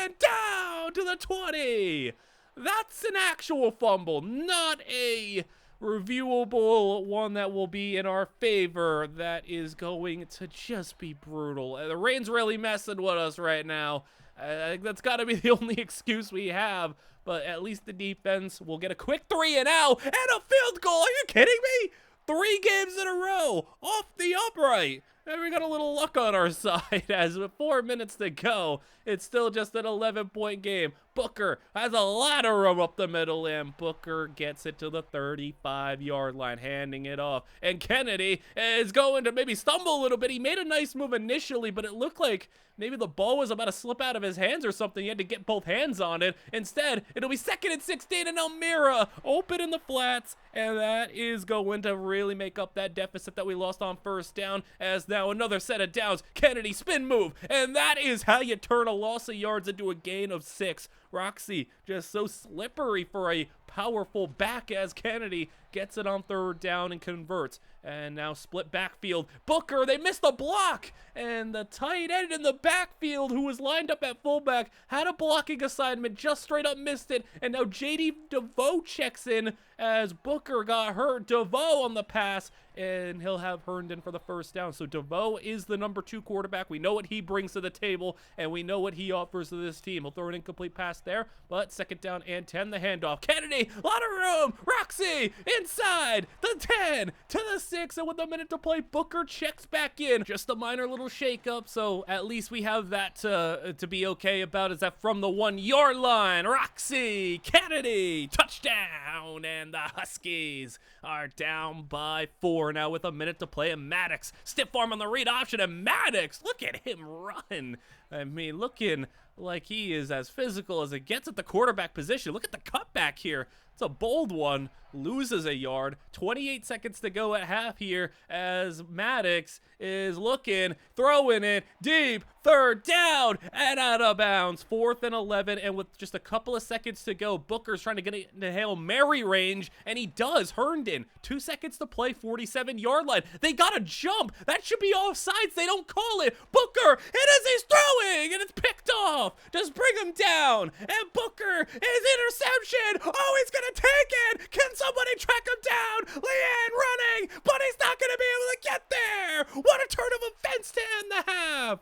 and down to the 20. That's an actual fumble, not a reviewable one that will be in our favor. That is going to just be brutal. The rain's really messing with us right now. I think that's got to be the only excuse we have, but at least the defense will get a quick 3 and out and a field goal. Are you kidding me? 3 games in a row off the upright. And we got a little luck on our side as with 4 minutes to go. It's still just an 11-point game. Booker has a lot of room up the middle, and Booker gets it to the 35-yard line, handing it off. And Kennedy is going to maybe stumble a little bit. He made a nice move initially, but it looked like maybe the ball was about to slip out of his hands or something. He had to get both hands on it. Instead, it'll be 2nd and 16, and Almira open in the flats, and that is going to really make up that deficit that we lost on first down, as now another set of downs. Kennedy spin move, and that is how you turn a loss of yards into a gain of 6. Roxy just so slippery for a powerful back as Kennedy gets it on 3rd down and converts. And now split backfield. Booker, they missed the block. And the tight end in the backfield who was lined up at fullback had a blocking assignment, just straight up missed it. And now J.D. DeVoe checks in as Booker got hurt. DeVoe on the pass, and he'll have Herndon for the first down. So DeVoe is the number 2 quarterback. We know what he brings to the table, and we know what he offers to this team. He'll throw an incomplete pass there, but 2nd down and 10, the handoff. Kennedy Roxy, a lot of room. Roxy inside the 10 to the 6, and with a minute to play, Booker checks back in. Just a minor little shakeup, so at least we have that to be okay about. Is that from the 1-yard line? Roxy Kennedy, touchdown, and the Huskies are down by 4 now with a minute to play. And Maddox, stiff arm on the read option, and Maddox, look at him run. I mean, looking like he is as physical as it gets at the quarterback position. Look at the cutback here. It's a bold one. Loses a yard. 28 seconds to go at half here as Maddox is looking, throwing it deep. 3rd down and out of bounds. 4th and 11, and with just a couple of seconds to go, Booker's trying to get it into Hail Mary range, and he does. Herndon, 2 seconds to play, 47-yard line. They got a jump. That should be offsides. They don't call it. Booker, it is, he's throwing, and it's picked off. Just bring him down, and Booker is interception. Oh, he's gonna take it. Can somebody track him down? Leanne running, but he's not gonna be able to get there. What a turn of events to end the half.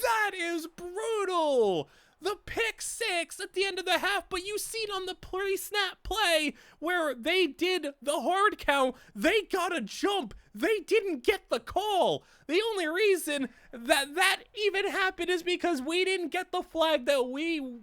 That is brutal. The pick 6 at the end of the half, but you seen on the pre-snap play where they did the hard count, they got a jump. They didn't get the call. The only reason that even happened is because we didn't get the flag that we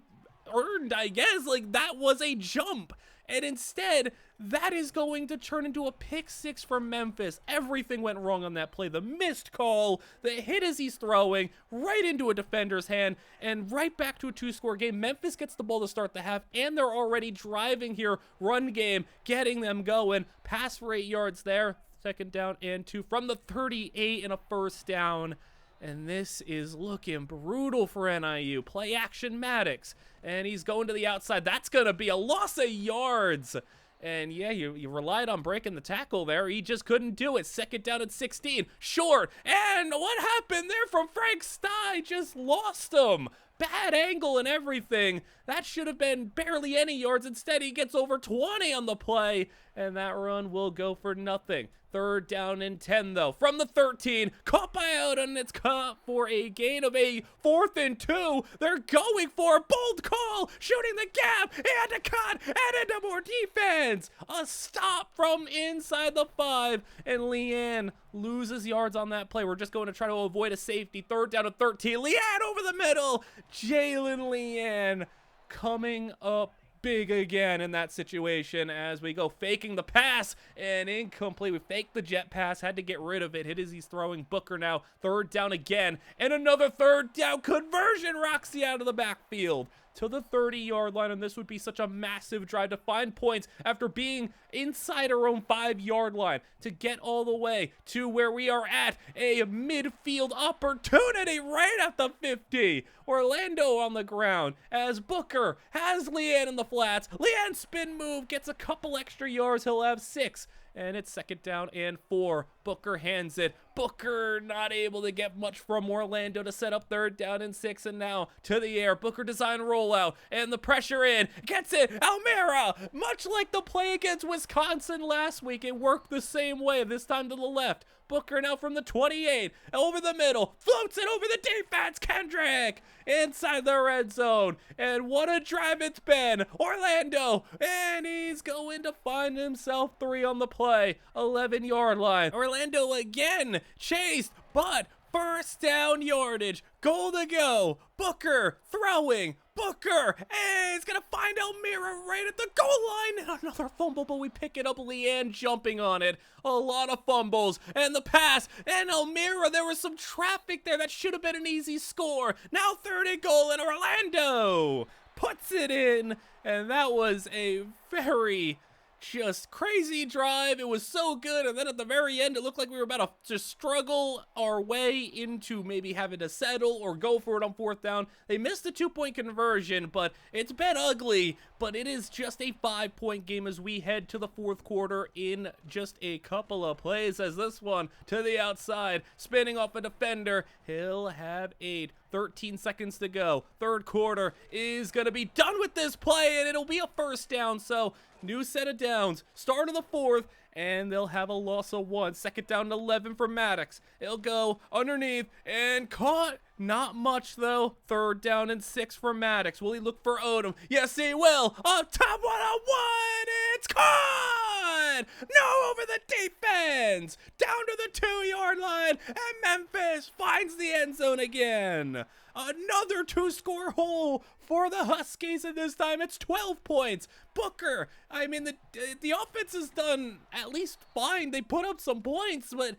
earned, I guess. Like, that was a jump. And instead, that is going to turn into a pick 6 for Memphis. Everything went wrong on that play. The missed call, the hit as he's throwing, right into a defender's hand, and right back to a 2-score game. Memphis gets the ball to start the half, and they're already driving here. Run game, getting them going. Pass for 8 yards there. 2nd down and 2 from the 38 and a 1st down. And this is looking brutal for NIU. Play action Maddox, and he's going to the outside. That's going to be a loss of yards. And yeah, you relied on breaking the tackle there. He just couldn't do it. 2nd down at 16. Short. And what happened there from Frank Stye? Just lost him. Bad angle and everything. That should have been barely any yards. Instead, he gets over 20 on the play, and that run will go for nothing. 3rd down and 10, though. From the 13, caught by out, and it's caught for a gain of a 4th and 2. They're going for a bold call, shooting the gap, and a cut, and into more defense. A stop from inside the 5, and Leanne loses yards on that play. We're just going to try to avoid a safety. 3rd down and 13. Leanne over the middle. Jalen Leanne coming up big again in that situation as we go faking the pass and incomplete. We faked the jet pass, had to get rid of it. Hit as he's throwing. Booker now 3rd down again, and another 3rd down conversion. Roxy out of the backfield to the 30-yard line, and this would be such a massive drive to find points after being inside our own 5-yard line to get all the way to where we are at a midfield opportunity right at the 50. Orlando on the ground as Booker has Leanne in the flats. Leanne spin move, gets a couple extra yards. He'll have 6. And it's 2nd down and 4. Booker hands it. Booker not able to get much from Orlando to set up 3rd down and 6. And now to the air. Booker design rollout. And the pressure in. Gets it. Almira. Much like the play against Wisconsin last week. It worked the same way. This time to the left. Booker now from the 28, over the middle, floats it over the defense. Kendrick inside the red zone, and what a drive it's been. Orlando, and he's going to find himself 3 on the play, 11-yard line. Orlando again chased, but 1st down yardage, goal to go. Booker throwing. Booker, and he's going to find Almira right at the goal line. And another fumble, but we pick it up. Leanne jumping on it. A lot of fumbles. And the pass. And Almira, there was some traffic there. That should have been an easy score. Now 3rd and goal, and Orlando puts it in. And that was a very just crazy drive. It was so good, and then at the very end it looked like we were about to just struggle our way into maybe having to settle or go for it on 4th down. They missed the 2-point conversion, but it's been ugly. But it is just a 5-point game as we head to the 4th quarter in just a couple of plays, as this one to the outside, spinning off a defender. He'll have 8. 13 seconds to go. 3rd quarter is going to be done with this play, and it'll be a 1st down. So New set of downs. Start of the fourth, and they'll have a loss of 1. Second down and 11 for Maddox. It'll go underneath and caught. Not much, though. Third down and 6 for Maddox. Will he look for Odom? Yes, he will. Up top, 1-on-1. It's caught. No, over the defense. Down to the 2-yard line, and Memphis finds the end zone again. Another 2-score hole for the Huskies, and this time it's 12 points. Booker, I mean, the offense has done at least fine. They put up some points, but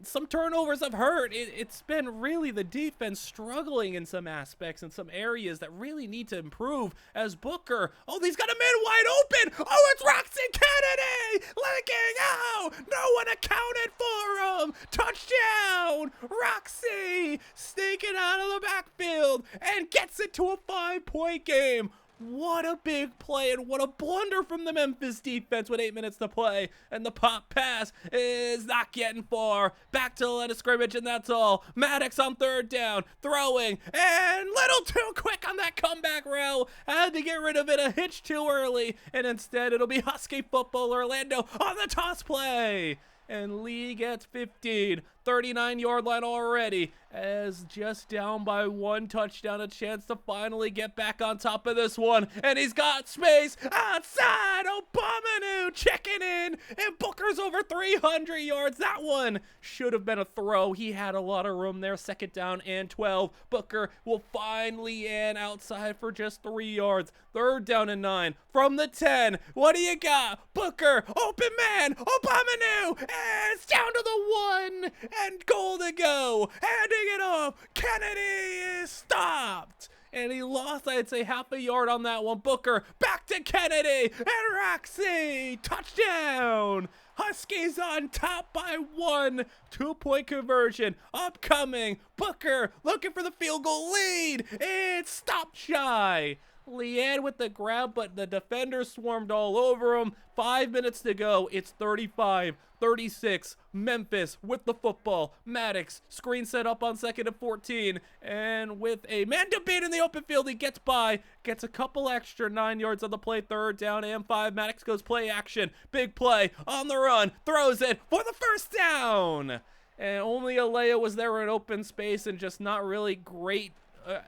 some turnovers have hurt. It's been really the defense struggling in some aspects and some areas that really need to improve as Booker. Oh, he's got a man wide open. Oh, it's Roxy Kennedy linking out. No one accounted for him. Touchdown. Roxy sneaking out of the backfield and gets it to a 5-point game. What a big play and what a blunder from the Memphis defense with 8 minutes to play. And the pop pass is not getting far. Back to the line of scrimmage, and that's all. Maddox on third down, throwing, and little too quick on that comeback route. Had to get rid of it a hitch too early, and instead it'll be Husky football Orlando on the toss play. And Lee gets 15, 39-yard line already, as just down by 1 touchdown, a chance to finally get back on top of this one. And he's got space outside. Obamanu checking in, and Booker's over 300 yards. That one should have been a throw. He had a lot of room there. Second down and 12. Booker will finally in outside for just 3 yards. Third down and 9 from the 10. What do you got? Booker, open man, Obamanu, and it's down to the 1, and goal to go. Handing it off. Kennedy is stopped. And he lost, I'd say, half a yard on that one. Booker back to Kennedy, and Roxy, touchdown. Huskies on top by 1. 2-point conversion upcoming. Booker looking for the field goal lead. It's stopped shy. Leanne with the grab, but the defender swarmed all over him. 5 minutes to go. It's 35-36. Memphis with the football. Maddox, screen set up on 2nd and 14. And with a man to beat in the open field, he gets by. Gets a couple extra 9 yards on the play. Third down and 5. Maddox goes play action. Big play on the run. Throws it for the first down. And only Alea was there in open space, and just not really great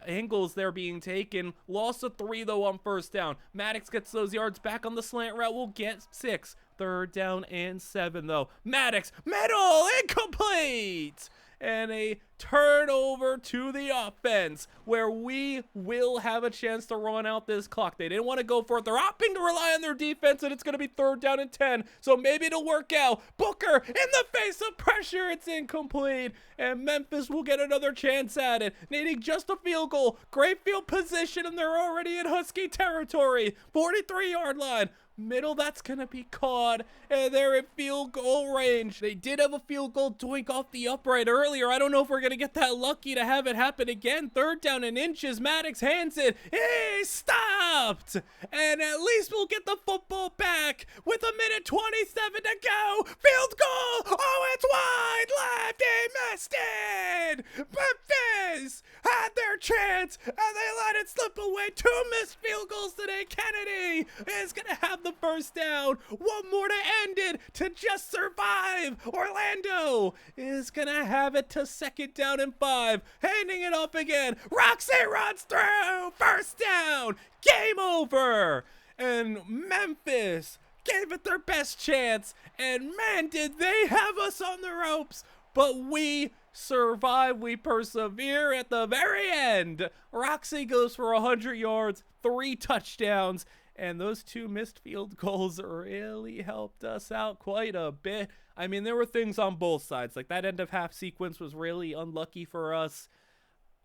angles there being taken. Loss of 3 though on first down. Maddox gets those yards back on the slant route. Will get 6. Third down and 7 though. Maddox, middle, incomplete. And a turnover to the offense, where we will have a chance to run out this clock. They didn't want to go for it. They're opting to rely on their defense, and it's going to be third down and 10. So maybe it'll work out. Booker in the face of pressure. It's incomplete. And Memphis will get another chance at it, needing just a field goal. Great field position, and they're already in Husky territory. 43-yard line. Middle, that's gonna be caught, and they're in field goal range. They did have a field goal doink off the upright earlier. I don't know if we're gonna get that lucky to have it happen again. Third down and inches. Maddox hands it. He's stopped, and at least we'll get the football back with 1:27 to go. Field goal. Oh, it's wide left. He missed it. Memphis had their chance, and they let it slip away. 2 missed field goals today. Kennedy is gonna have the first down. 1 more to end it, to just survive. Orlando is gonna have it to 2nd down and 5. Handing it off again. Roxy runs through. First down. Game over. And Memphis gave it their best chance. And man, did they have us on the ropes. But we survive. We persevere at the very end. Roxy goes for 100 yards, 3 touchdowns. And those 2 missed field goals really helped us out quite a bit. I mean, there were things on both sides. Like, that end of half sequence was really unlucky for us.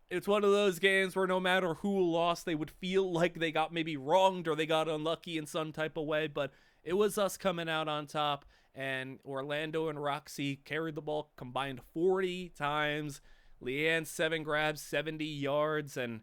It's one of those games where no matter who lost, they would feel like they got maybe wronged or they got unlucky in some type of way. But it was us coming out on top. And Orlando and Roxy carried the ball combined 40 times. Leanne, 7 grabs, 70 yards, and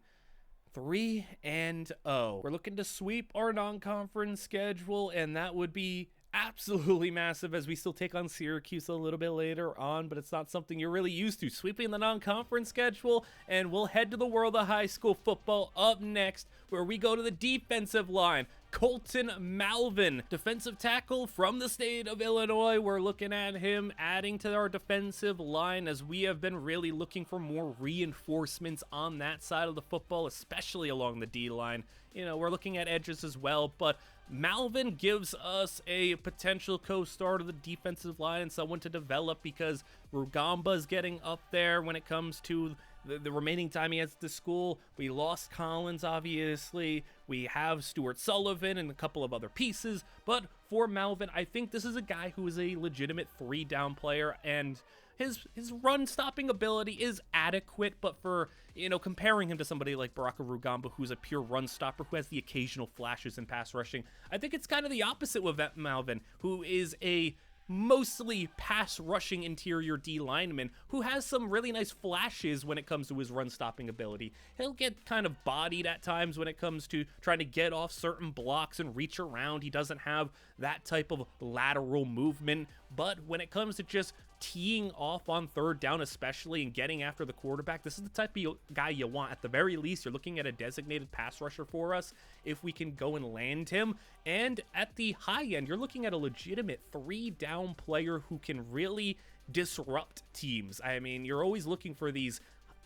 3-0. We're looking to sweep our non-conference schedule, and that would be absolutely massive as we still take on Syracuse a little bit later on, but it's not something you're really used to. Sweeping the non-conference schedule, and we'll head to the world of high school football up next, where we go to the defensive line. Colton Malvin, defensive tackle from the state of Illinois. We're looking at him adding to our defensive line as we have been really looking for more reinforcements on that side of the football, especially along the D-line. You know, we're looking at edges as well, but Malvin gives us a potential co-star to the defensive line and someone to develop because Rugamba's getting up there when it comes to the remaining time he has at the school. We lost Collins, obviously. We have Stuart Sullivan and a couple of other pieces. But for Malvin, I think this is a guy who is a legitimate 3-down player, and his run-stopping ability is adequate, but for, you know, comparing him to somebody like Baraka Rugamba, who's a pure run-stopper, who has the occasional flashes in pass rushing, I think it's kind of the opposite with Malvin, who is a mostly pass-rushing interior D lineman who has some really nice flashes when it comes to his run-stopping ability. He'll get kind of bodied at times when it comes to trying to get off certain blocks and reach around. He doesn't have that type of lateral movement, but when it comes to just teeing off on third down especially and getting after the quarterback, this is the type of guy you want. At the very least, you're looking at a designated pass rusher for us if we can go and land him. And at the high end, you're looking at a legitimate 3-down player who can really disrupt teams. I mean, you're always looking for these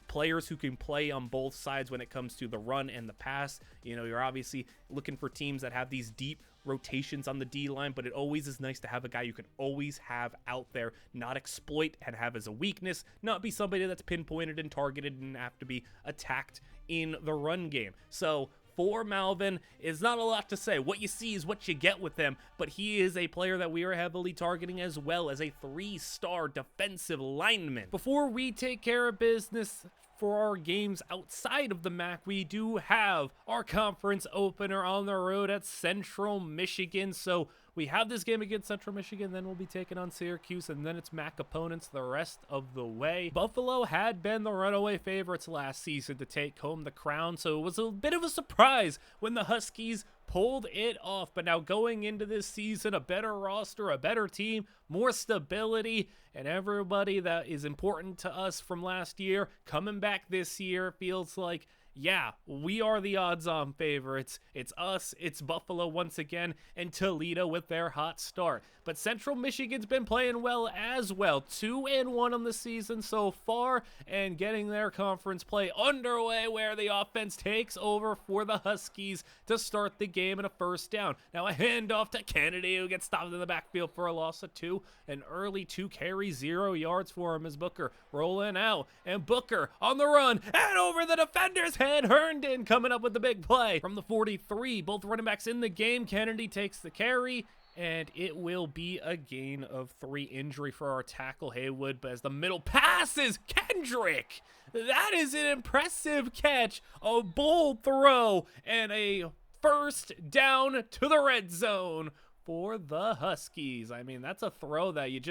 players who can play on both sides when it comes to the run and the pass. You know, you're obviously looking for teams that have these deep rotations on the D-line, but it always is nice to have a guy you can always have out there, not exploit and have as a weakness, not be somebody that's pinpointed and targeted and have to be attacked in the run game. So for Malvin, it's not a lot to say. What you see is what you get with him, but he is a player that we are heavily targeting as well as a 3-star defensive lineman. Before we take care of business for our games outside of the MAC, we do have our conference opener on the road at Central Michigan. So we have this game against Central Michigan, then we'll be taking on Syracuse, and then it's MAC opponents the rest of the way. Buffalo had been the runaway favorites last season to take home the crown, so it was a bit of a surprise when the Huskies pulled it off. But now going into this season, a better roster, a better team, more stability, and everybody that is important to us from last year coming back this year, feels like, yeah, we are the odds-on favorites. It's us, it's Buffalo once again, and Toledo with their hot start. But Central Michigan's been playing well as well. 2-1 on the season so far, and getting their conference play underway where the offense takes over for the Huskies to start the game in a first down. Now a handoff to Kennedy, who gets stopped in the backfield for a loss of 2. An early 2-carry, 0 yards for him as Booker rolling out. And Booker on the run, and over the defender's head, Herndon coming up with the big play from the 43. Both running backs in the game. Kennedy takes the carry, and it will be a gain of 3. Injury for our tackle Haywood, but as the middle passes Kendrick, that is an impressive catch, a bold throw, and a first down to the red zone for the Huskies. I mean, that's a throw that you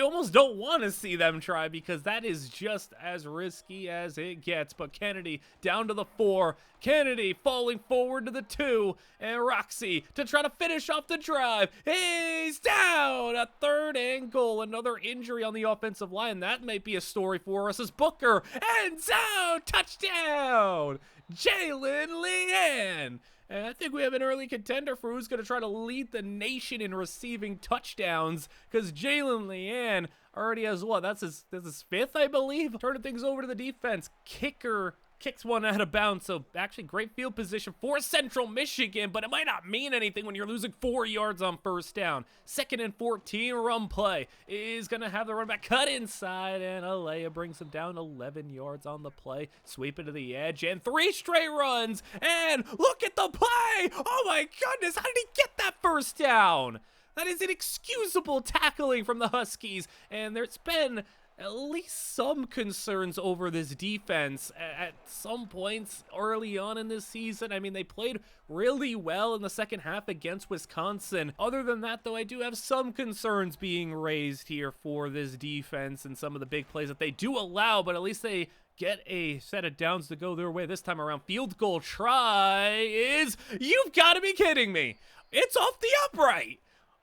almost don't want to see them try, because that is just as risky as it gets. But Kennedy down to the 4. Kennedy falling forward to the 2. And Roxy to try to finish off the drive. He's down. A 3rd and goal. Another injury on the offensive line. That might be a story for us as Booker. End zone. Touchdown. Jalen Leanne. And I think we have an early contender for who's going to try to lead the nation in receiving touchdowns, because Jalen Leanne already has what? That's his 5th, I believe. Turning things over to the defense. Kicker kicks one out of bounds, so actually great field position for Central Michigan, but it might not mean anything when you're losing 4 yards on first down. 2nd and 14, run play is going to have the running back cut inside, and Alea brings him down 11 yards on the play. Sweep it to the edge, and 3 straight runs, and look at the play! Oh my goodness, how did he get that first down? That is inexcusable tackling from the Huskies, and there's been at least some concerns over this defense at some points early on in this season. I mean, they played really well in the second half against Wisconsin. Other than that, though, I do have some concerns being raised here for this defense and some of the big plays that they do allow, but at least they get a set of downs to go their way this time around. Field goal try is, you've got to be kidding me. It's off the upright.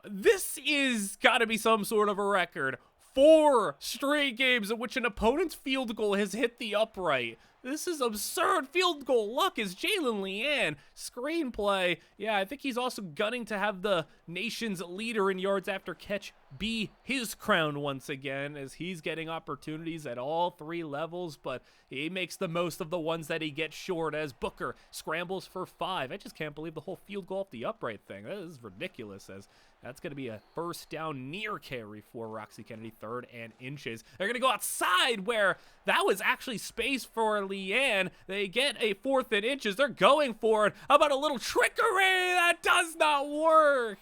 This is gotta be some sort of a record. 4 straight games in which an opponent's field goal has hit the upright. This is absurd. Field goal luck is Jalen Leanne. Screenplay, yeah, I think he's also gunning to have the nation's leader in yards after catch be his crown once again, as he's getting opportunities at all 3 levels, but he makes the most of the ones that he gets short as Booker scrambles for 5. I just can't believe the whole field goal off the upright thing. That is ridiculous, as that's going to be a first down near carry for Roxy Kennedy, 3rd and inches. They're going to go outside where that was actually space for Leanne. They get a 4th and inches. They're going for it. How about a little trickery? That does not work.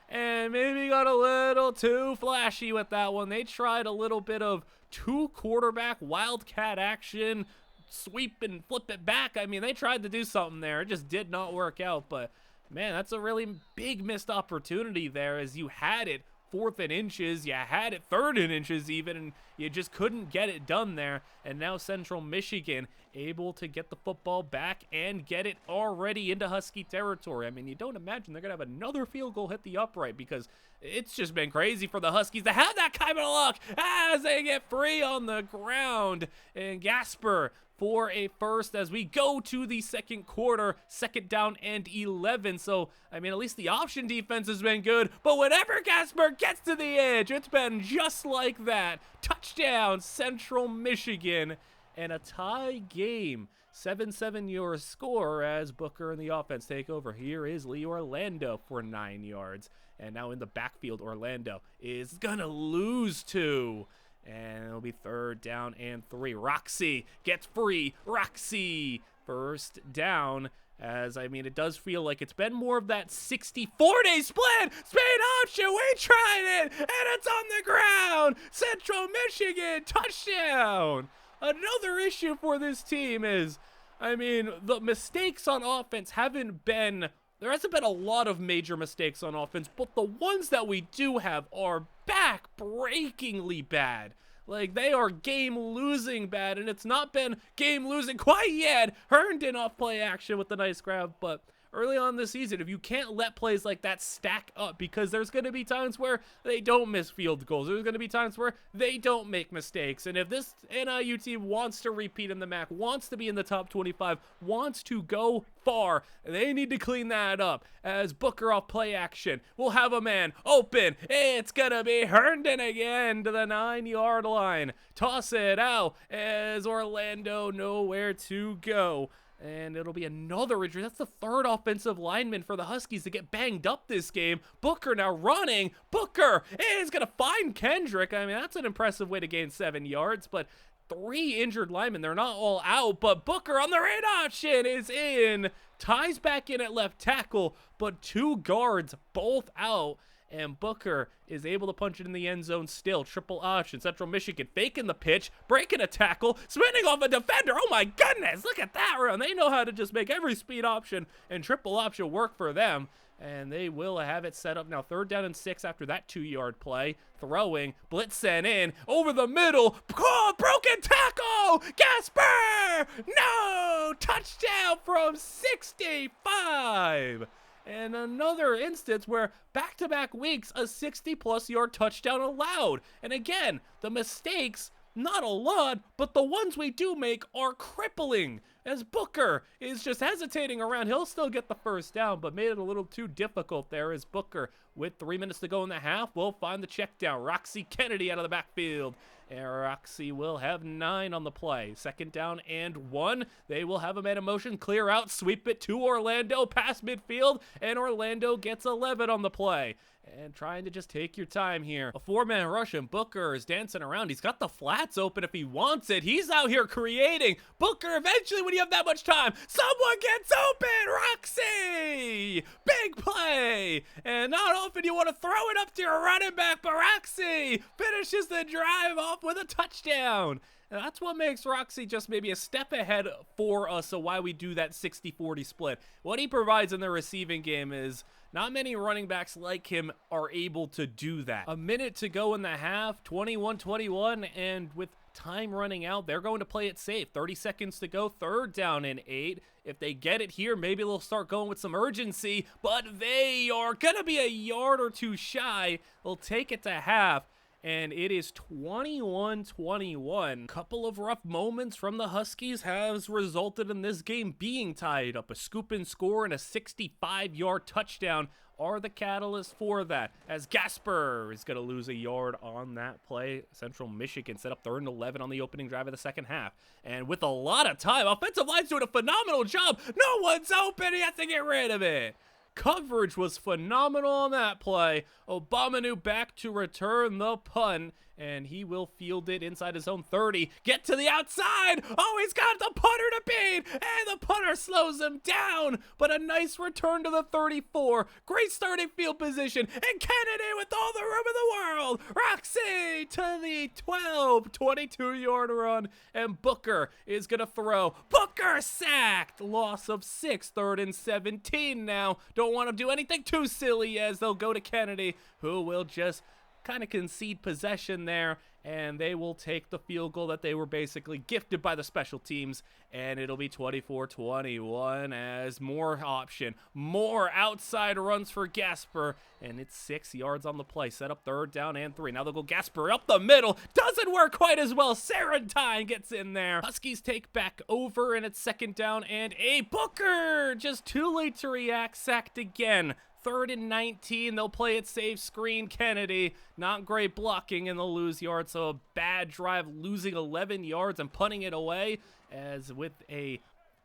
And maybe got a little too flashy with that one. They tried a little bit of 2 quarterback wildcat action, sweep and flip it back. I mean, they tried to do something there. It just did not work out, but man, that's a really big missed opportunity there, as you had it 4th and inches, you had it 3rd and inches even, and you just couldn't get it done there. And now Central Michigan able to get the football back and get it already into Husky territory. I mean, you don't imagine they're going to have another field goal hit the upright, because it's just been crazy for the Huskies to have that kind of luck as they get free on the ground. And Gasper for a first as we go to the second quarter, 2nd down and 11. So, I mean, at least the option defense has been good, but whenever Gasper gets to the edge, it's been just like that. Touchdown, Central Michigan, and a tie game. 7-7 your score as Booker and the offense take over. Here is Lee Orlando for 9 yards. And now in the backfield, Orlando is gonna lose 2. And it'll be 3rd down and 3. Roxy gets free. Roxy, 1st down. As, I mean, it does feel like it's been more of that 60-40 split. Speed option, we tried it, and it's on the ground. Central Michigan, touchdown. Another issue for this team is, I mean, the mistakes on offense haven't been, there hasn't been a lot of major mistakes on offense, but the ones that we do have are back-breakingly bad. Like, they are game-losing bad, and it's not been game-losing quite yet. Herndon off play action with the nice grab, but early on this season, if you can't let plays like that stack up, because there's going to be times where they don't miss field goals. There's going to be times where they don't make mistakes. And if this NIU team wants to repeat in the MAC, wants to be in the top 25, wants to go far, they need to clean that up. As Booker off play action, we'll have a man open. It's going to be Herndon again to the 9-yard line. Toss it out as Orlando nowhere to go. And it'll be another injury. That's the 3rd offensive lineman for the Huskies to get banged up this game. Booker now running. Booker is going to find Kendrick. I mean, that's an impressive way to gain 7 yards, but 3 injured linemen. They're not all out, but Booker on the read option is in. Ties back in at left tackle, but 2 guards both out. And Booker is able to punch it in the end zone still. Triple option. Central Michigan faking the pitch, breaking a tackle, spinning off a defender. Oh my goodness, look at that run. They know how to just make every speed option and triple option work for them. And they will have it set up now. 3rd down and 6 after that 2-yard play. Throwing, blitz sent in, over the middle. Oh, broken tackle! Gasper! No! Touchdown from 65! And another instance where back-to-back weeks, a 60-plus yard touchdown allowed. And again, the mistakes, not a lot, but the ones we do make are crippling. As Booker is just hesitating around. He'll still get the 1st down, but made it a little too difficult there as Booker, with 3 minutes to go in the half, will find the check down. Roxy Kennedy out of the backfield. And Roxy will have 9 on the play. 2nd down and 1. They will have a man in motion, clear out, sweep it to Orlando, past midfield, and Orlando gets 11 on the play. And trying to just take your time here. A 4-man rush, and Booker is dancing around. He's got the flats open if he wants it. He's out here creating. Booker, eventually, when you have that much time, someone gets open. Roxy! Big play! And not often you want to throw it up to your running back, but Roxy finishes the drive off with a touchdown. And that's what makes Roxy just maybe a step ahead for us of why we do that 60-40 split. What he provides in the receiving game is not many running backs like him are able to do that. A minute to go in the half, 21-21, and with time running out, they're going to play it safe. 30 seconds to go, 3rd down and 8. If they get it here, maybe they'll start going with some urgency, but they are going to be a yard or two shy. They'll take it to half, and it is 21-21. Couple of rough moments from the Huskies has resulted in this game being tied up. A scoop and score and a 65-yard touchdown are the catalyst for that, as Gasper is going to lose a yard on that play. Central Michigan set up 3rd and 11 on the opening drive of the second half. And with a lot of time, offensive line's doing a phenomenal job. No one's open. He has to get rid of it. Coverage was phenomenal on that play. Obamanu back to return the punt, and he will field it inside his own 30. Get to the outside. Oh, he's got the punter to beat, and the punter slows him down. But a nice return to the 34. Great starting field position, and Kennedy with all the room in the world. Roxy to the 12, 22-yard run, and Booker is going to throw. Booker sacked. Loss of 6, 3rd and 17 now. Don't want to do anything too silly as they'll go to Kennedy, who will just kind of concede possession there, and they will take the field goal that they were basically gifted by the special teams, and it'll be 24-21 as more option, more outside runs for Gasper, and it's 6 yards on the play. Set up 3rd down and 3. Now they'll go Gasper up the middle. Doesn't work quite as well. Sarantine gets in there. Huskies take back over, and it's 2nd down and 8. Booker just too late to react. Sacked again. 3rd and 19, they'll play it safe, screen Kennedy. Not great blocking, and they'll lose yards. So a bad drive, losing 11 yards and punting it away. As with a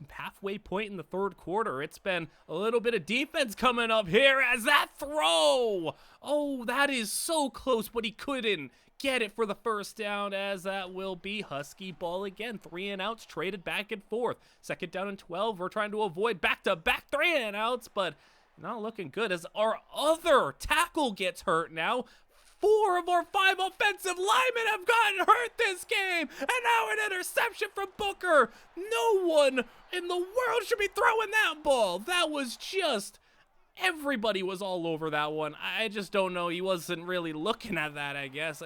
halfway point in the 3rd quarter, it's been a little bit of defense coming up here as that throw. Oh, that is so close, but he couldn't get it for the 1st down, as that will be Husky ball again. 3 and outs traded back and forth. 2nd down and 12. We're trying to avoid back-to-back 3 and outs, but not looking good as our other tackle gets hurt now. 4 of our 5 offensive linemen have gotten hurt this game. And now an interception from Booker. No one in the world should be throwing that ball. That was just, everybody was all over that one. I just don't know. He wasn't really looking at that, I guess.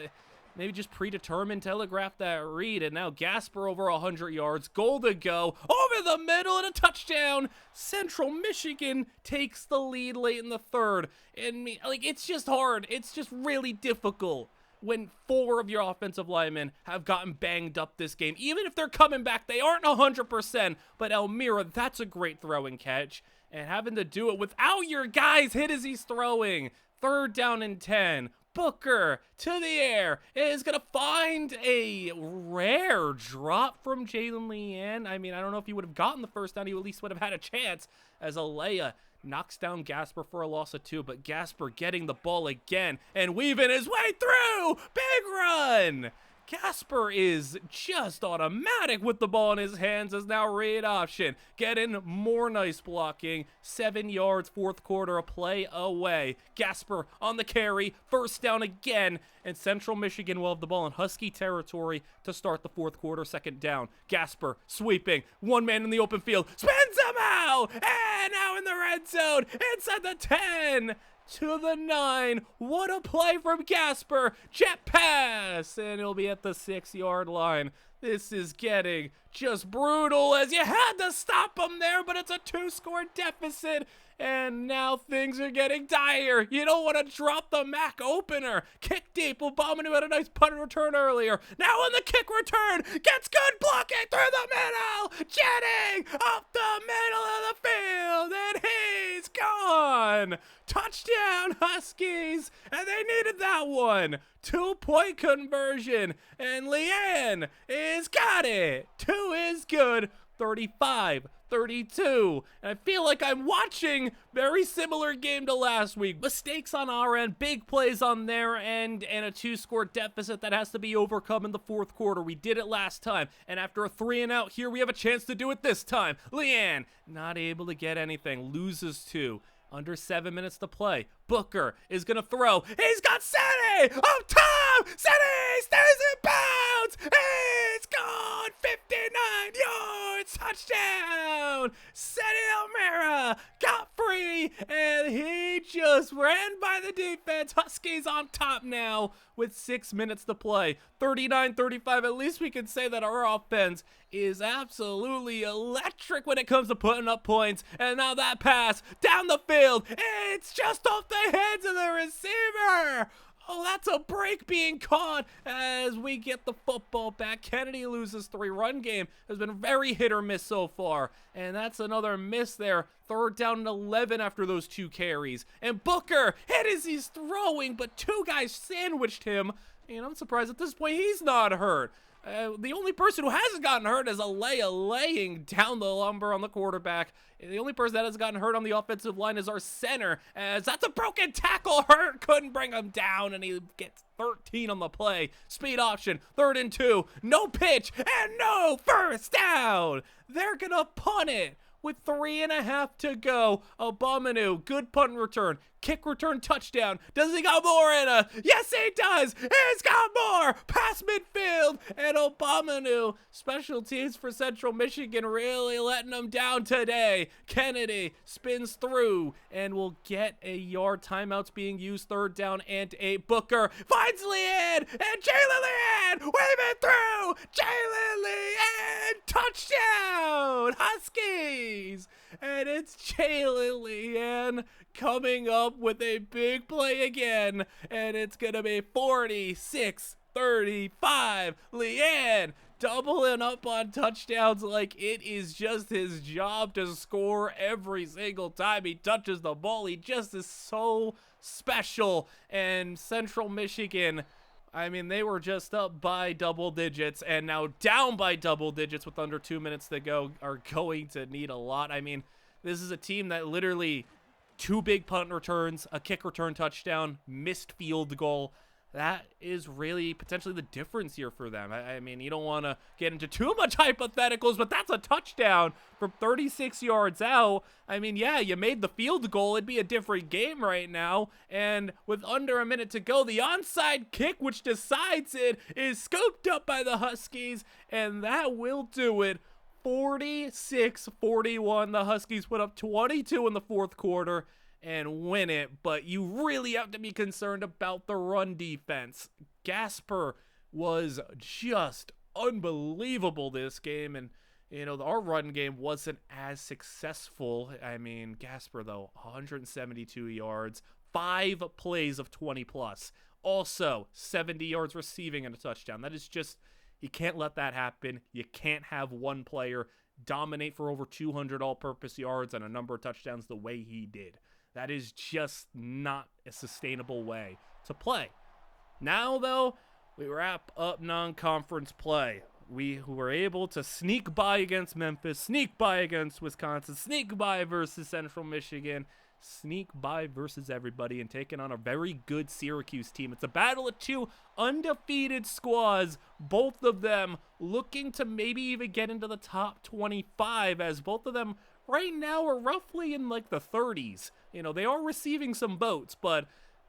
Maybe just predetermined, telegraphed that read, and now Gasper over 100 yards, goal to go, over the middle, and a touchdown. Central Michigan takes the lead late in the 3rd, and it's just hard. It's just really difficult when 4 of your offensive linemen have gotten banged up this game. Even if they're coming back, they aren't 100%, but Elmira, that's a great throw and catch, and having to do it without your guys hit as he's throwing. 3rd down and 10. Booker to the air is going to find a rare drop from Jalen Leanne. I mean, I don't know if he would have gotten the 1st down. He at least would have had a chance as Alea knocks down Gasper for a loss of 2. But Gasper getting the ball again and weaving his way through. Big run. Gasper is just automatic with the ball in his hands as now read option. Getting more nice blocking. 7 yards, 4th quarter, a play away. Gasper on the carry. 1st down again. And Central Michigan will have the ball in Husky territory to start the 4th quarter. 2nd down. Gasper sweeping. 1 man in the open field. Spins him out. And now in the red zone. Inside the 10. To the 9. What a play from Gasper. Jet pass. And he'll be at the 6-yard line. This is getting just brutal as you had to stop him there, but it's a 2-score deficit. And now things are getting dire. You don't want to drop the MAC opener. Kick deep. Obamanu had a nice punt return earlier. Now in the kick return. Gets good blocking through the middle. Jetting up the middle of the field. And he's gone. Touchdown, Huskies. And they needed that one. 2-point conversion. And Leanne is got it. 2 is good. 35-32. And I feel like I'm watching very similar game to last week. Mistakes on our end, big plays on their end, and a 2-score deficit that has to be overcome in the 4th quarter. We did it last time, and after a 3 and out here, we have a chance to do it this time. Leanne, not able to get anything, loses 2. Under 7 minutes to play. Booker is going to throw. He's got City! Up top! City! touchdown! Seti O'Mara got free, and he just ran by the defense. Huskies on top now with 6 minutes to play. 39-35. At least we can say that our offense is absolutely electric when it comes to putting up points. And now that pass down the field, it's just off the hands of the receiver. Oh, that's a break being caught as we get the football back. Kennedy loses 3. Run game has been very hit or miss so far. And that's another miss there. 3rd down and 11 after those 2 carries. And Booker hit as he's throwing, but 2 guys sandwiched him. And I'm surprised at this point he's not hurt. The only person who hasn't gotten hurt is Alea laying down the lumber on the quarterback. The only person that has gotten hurt on the offensive line is our center, as that's a broken tackle. Hurt couldn't bring him down, and he gets 13 on the play. Speed option, 3rd and 2, no pitch, and no first down. They're gonna punt it with 3.5 to go. Abominu, good punt return. Kick return touchdown. Does he got more in a? Yes, he does. He's got more. Past midfield. And Abominu, special teams for Central Michigan, really letting them down today. Kennedy spins through and will get a yard. Timeouts being used. 3rd down and 8. Booker finds Leanne. And Jalen Leanne waving through. Jalen Leanne. Touchdown. Huskies. And it's Jalen Leanne coming up with a big play again, and it's gonna be 46-35. Leanne doubling up on touchdowns like it is just his job to score every single time he touches the ball. He just is so special. And Central Michigan, I mean, they were just up by double digits and now down by double digits with under 2 minutes to go, are going to need a lot. I mean, this is a team that literally 2 big punt returns, a kick return touchdown, missed field goal. That is really potentially the difference here for them. I mean, you don't want to get into too much hypotheticals, but that's a touchdown from 36 yards out. I mean, yeah, you made the field goal. It'd be a different game right now. And with under a minute to go, the onside kick, which decides it, is scooped up by the Huskies, and that will do it. 46-41. The Huskies put up 22 in the 4th quarter and win it, but you really have to be concerned about the run defense. Gasper was just unbelievable this game, and you know, our run game wasn't as successful. I mean, Gasper though, 172 yards, 5 plays of 20 plus, also 70 yards receiving and a touchdown. That is just, you can't let that happen. You can't have one player dominate for over 200 all-purpose yards and a number of touchdowns the way he did. That is just not a sustainable way to play. Now, though, we wrap up non-conference play. We were able to sneak by against Memphis, sneak by against Wisconsin, sneak by versus Central Michigan, sneak by versus everybody, and taking on a very good Syracuse team. It's a battle of 2 undefeated squads, both of them looking to maybe even get into the top 25, as both of them right now are roughly in like the 30s. You know, they are receiving some votes, but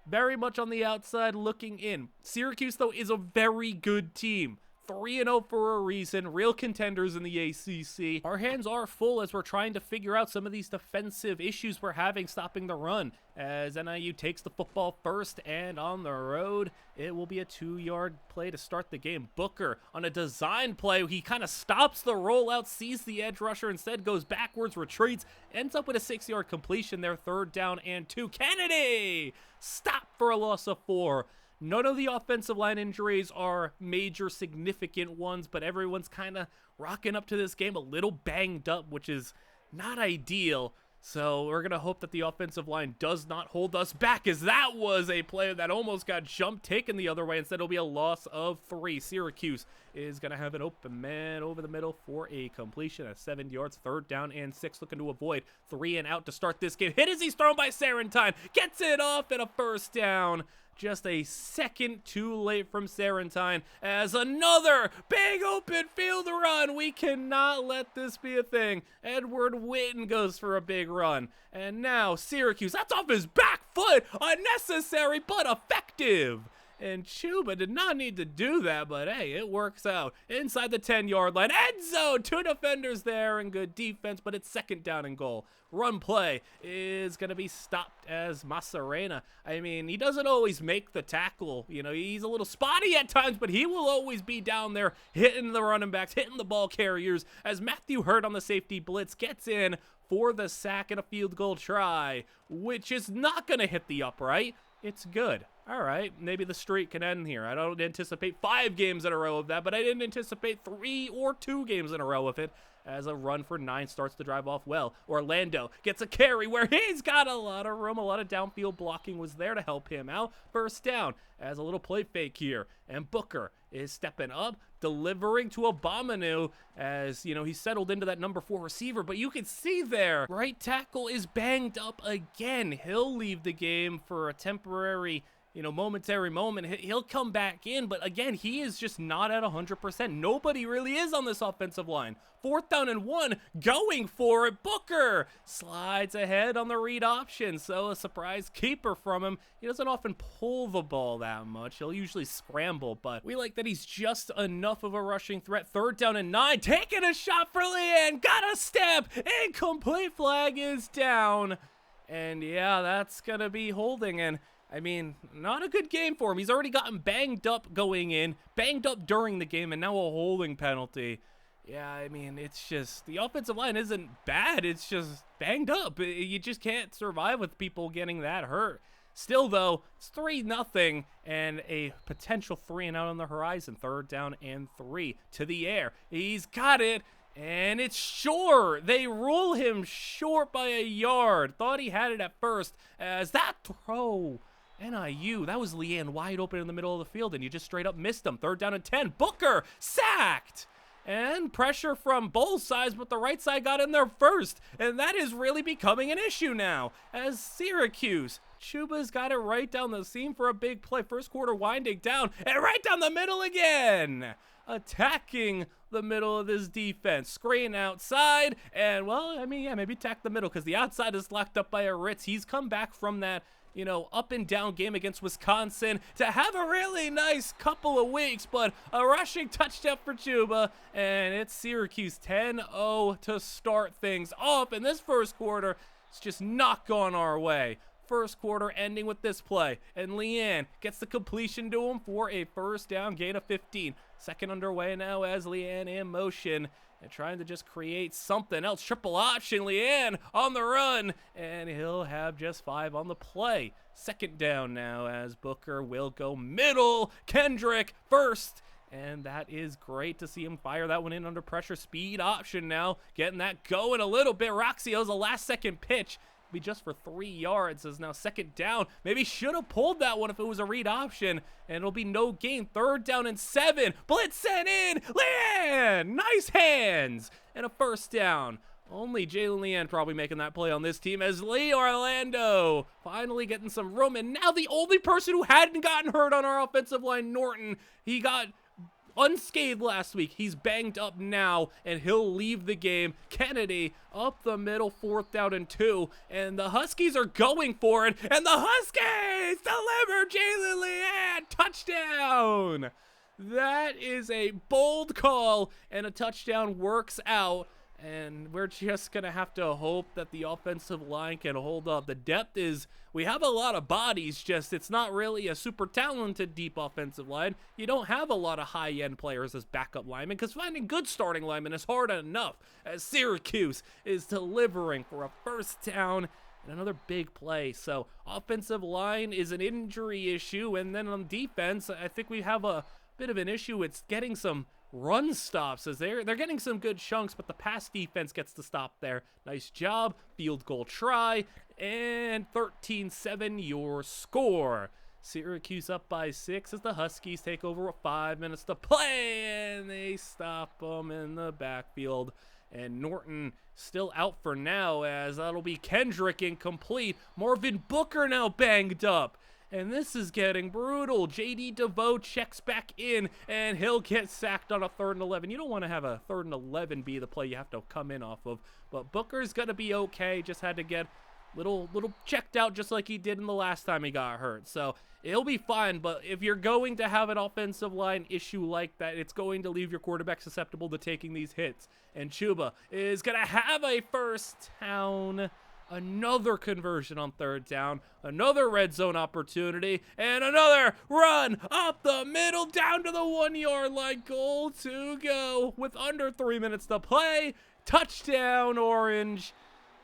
very much on the outside looking in. Syracuse, though, is a very good team. 3-0 for a reason, real contenders in the ACC. Our hands are full as we're trying to figure out some of these defensive issues we're having stopping the run. As NIU takes the football first, and on the road, it will be a 2-yard play to start the game. Booker on a design play, he kind of stops the rollout, sees the edge rusher, instead goes backwards, retreats, ends up with a 6-yard completion there, 3rd down and 2. Kennedy! Stop for a loss of 4. None of the offensive line injuries are major significant ones, but everyone's kind of rocking up to this game a little banged up, which is not ideal. So we're going to hope that the offensive line does not hold us back, as that was a play that almost got jumped, taken the other way. Instead, it'll be a loss of 3. Syracuse is going to have an open man over the middle for a completion at 7 yards, 3rd down and 6, looking to avoid 3 and out to start this game. Hit as he's thrown by Sarentine, gets it off and a 1st down. Just a second too late from Sarentine, as another big open field run. We cannot let this be a thing. Edward Witten goes for a big run. And now Syracuse, that's off his back foot. Unnecessary but effective. And Chuba did not need to do that, but hey, it works out. Inside the 10-yard line, end zone, 2 defenders there and good defense, but it's 2nd down and goal. Run play is going to be stopped as Masarena. I mean, he doesn't always make the tackle. You know, he's a little spotty at times, but he will always be down there hitting the running backs, hitting the ball carriers as Matthew Hurt on the safety blitz gets in for the sack and a field goal try, which is not going to hit the upright. It's good. All right, maybe the streak can end here. I don't anticipate 5 games in a row of that, but I didn't anticipate 3 or 2 games in a row of it as a run for 9 starts to drive off well. Orlando gets a carry where he's got a lot of room. A lot of downfield blocking was there to help him out. 1st down as a little play fake here. And Booker is stepping up, delivering to Abominu as, you know, he settled into that number 4 receiver. But you can see there, right tackle is banged up again. He'll leave the game for a temporary, you know, momentary moment. He'll come back in, but again, he is just not at 100%. Nobody really is on this offensive line. 4th down and 1, going for it. Booker slides ahead on the read option, so a surprise keeper from him. He doesn't often pull the ball that much. He'll usually scramble, but we like that he's just enough of a rushing threat. 3rd down and 9, taking a shot for Leanne. Got a step. Incomplete, flag is down. And yeah, that's going to be holding, and I mean, not a good game for him. He's already gotten banged up going in, banged up during the game, and now a holding penalty. Yeah, I mean, it's just, the offensive line isn't bad. It's just banged up. You just can't survive with people getting that hurt. Still, though, it's 3-0 and a potential 3-and-out on the horizon. 3rd down and 3 to the air. He's got it. And it's short. They rule him short by a yard. Thought he had it at first as that throw. NIU, that was Leanne wide open in the middle of the field, and you just straight up missed him. 3rd down and 10. Booker sacked. And pressure from both sides, but the right side got in there first. And that is really becoming an issue now as Syracuse. Chuba's got it right down the seam for a big play. 1st quarter winding down and right down the middle again. Attacking the middle of this defense. Screen outside. And, well, I mean, yeah, maybe attack the middle because the outside is locked up by a Ritz. He's come back from that, you know, up and down game against Wisconsin to have a really nice couple of weeks, but a rushing touchdown for Chuba, and it's Syracuse 10-0 to start things off, and this 1st quarter, it's just not gone our way. 1st quarter ending with this play, and Leanne gets the completion to him for a 1st down, gain of 15. 2nd underway now as Leanne in motion and trying to just create something else. Triple option, Leanne on the run, and he'll have just 5 on the play. 2nd down now as Booker will go middle. Kendrick 1st. And that is great to see him fire that one in under pressure. Speed option now, getting that going a little bit. Roxio's a last-second pitch. Be just for 3 yards as now 2nd down. Maybe should have pulled that one if it was a read option, and it'll be no gain. 3rd down and 7. Blitz sent in. Leanne, nice hands, and a 1st down. Only Jalen Leanne probably making that play on this team as Lee Orlando finally getting some room, and now the only person who hadn't gotten hurt on our offensive line, Norton, he got unscathed last week. He's banged up now, and he'll leave the game. Kennedy up the middle, 4th down and 2, and the Huskies are going for it, and the Huskies deliver. Jalen Leanne, touchdown. That is a bold call, and a touchdown works out. And we're just going to have to hope that the offensive line can hold up. The depth is, we have a lot of bodies, just it's not really a super talented deep offensive line. You don't have a lot of high-end players as backup linemen because finding good starting linemen is hard enough as Syracuse is delivering for a 1st down and another big play. So offensive line is an injury issue, and then on defense, I think we have a bit of an issue. It's getting some run stops as they're getting some good chunks, but the pass defense gets to stop there. Nice job. Field goal try, and 13-7 your score. Syracuse up by 6 as the Huskies take over with 5 minutes to play, and they stop them in the backfield. And Norton still out for now as that'll be Kendrick incomplete. Marvin Booker now banged up. And this is getting brutal. J.D. DeVoe checks back in, and he'll get sacked on a 3rd and 11. You don't want to have a 3rd and 11 be the play you have to come in off of. But Booker's going to be okay. Just had to get little checked out just like he did in the last time he got hurt. So he'll be fine, but if you're going to have an offensive line issue like that, it's going to leave your quarterback susceptible to taking these hits. And Chuba is going to have a first down. Another conversion on third down, another red zone opportunity, and another run up the middle down to the 1 yard line. Goal to go with under 3 minutes to play. Touchdown, Orange.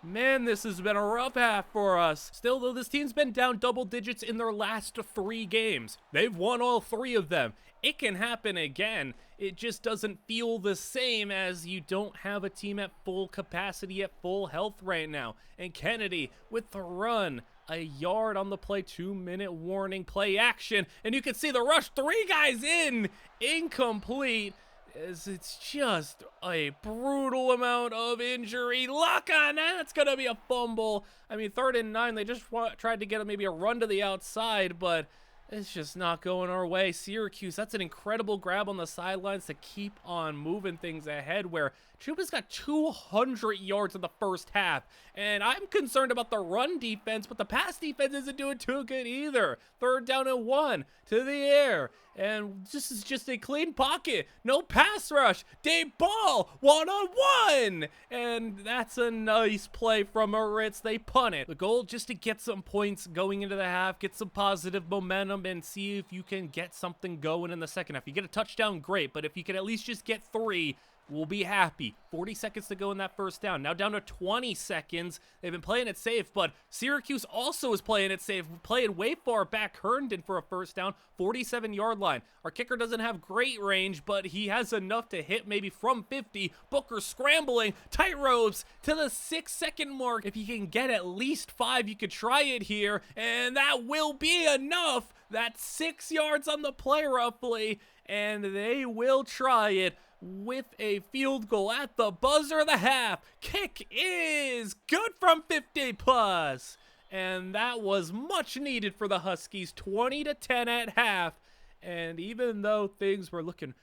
Man, this has been a rough half for us. Still, though, this team's been down double digits in their last 3 games. They've won all 3 of them. It can happen again. It just doesn't feel the same as you don't have a team at full capacity, at full health right now. And Kennedy with the run. A yard on the play, 2-minute warning, play action. And you can see the rush, 3 guys in, incomplete. As it's just a brutal amount of injury. Luck on that. It's going to be a fumble. I mean, 3rd and 9, they just tried to get maybe a run to the outside, but it's just not going our way. Syracuse, that's an incredible grab on the sidelines to keep on moving things ahead, where Chuba's got 200 yards in the first half. And I'm concerned about the run defense, but the pass defense isn't doing too good either. 3rd down and 1 to the air. And this is just a clean pocket. No pass rush. Dave Ball, 1-on-1. And that's a nice play from Moritz. They punt it. The goal just to get some points going into the half, get some positive momentum, and see if you can get something going in the second half. You get a touchdown, great. But if you can at least just get 3, we'll be happy. 40 seconds to go in that first down. Now down to 20 seconds. They've been playing it safe, but Syracuse also is playing it safe, playing way far back. Herndon for a first down, 47-yard line. Our kicker doesn't have great range, but he has enough to hit maybe from 50. Booker scrambling, tight ropes to the 6-second mark. If you can get at least 5, you could try it here, and that will be enough. That's 6 yards on the play roughly, and they will try it with a field goal at the buzzer of the half. Kick is good from 50 plus. And that was much needed for the Huskies. 20-10 at half. And even though things were looking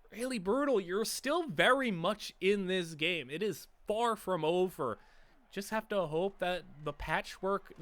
really brutal, you're still very much in this game. It is far from over. Just have to hope that the patchwork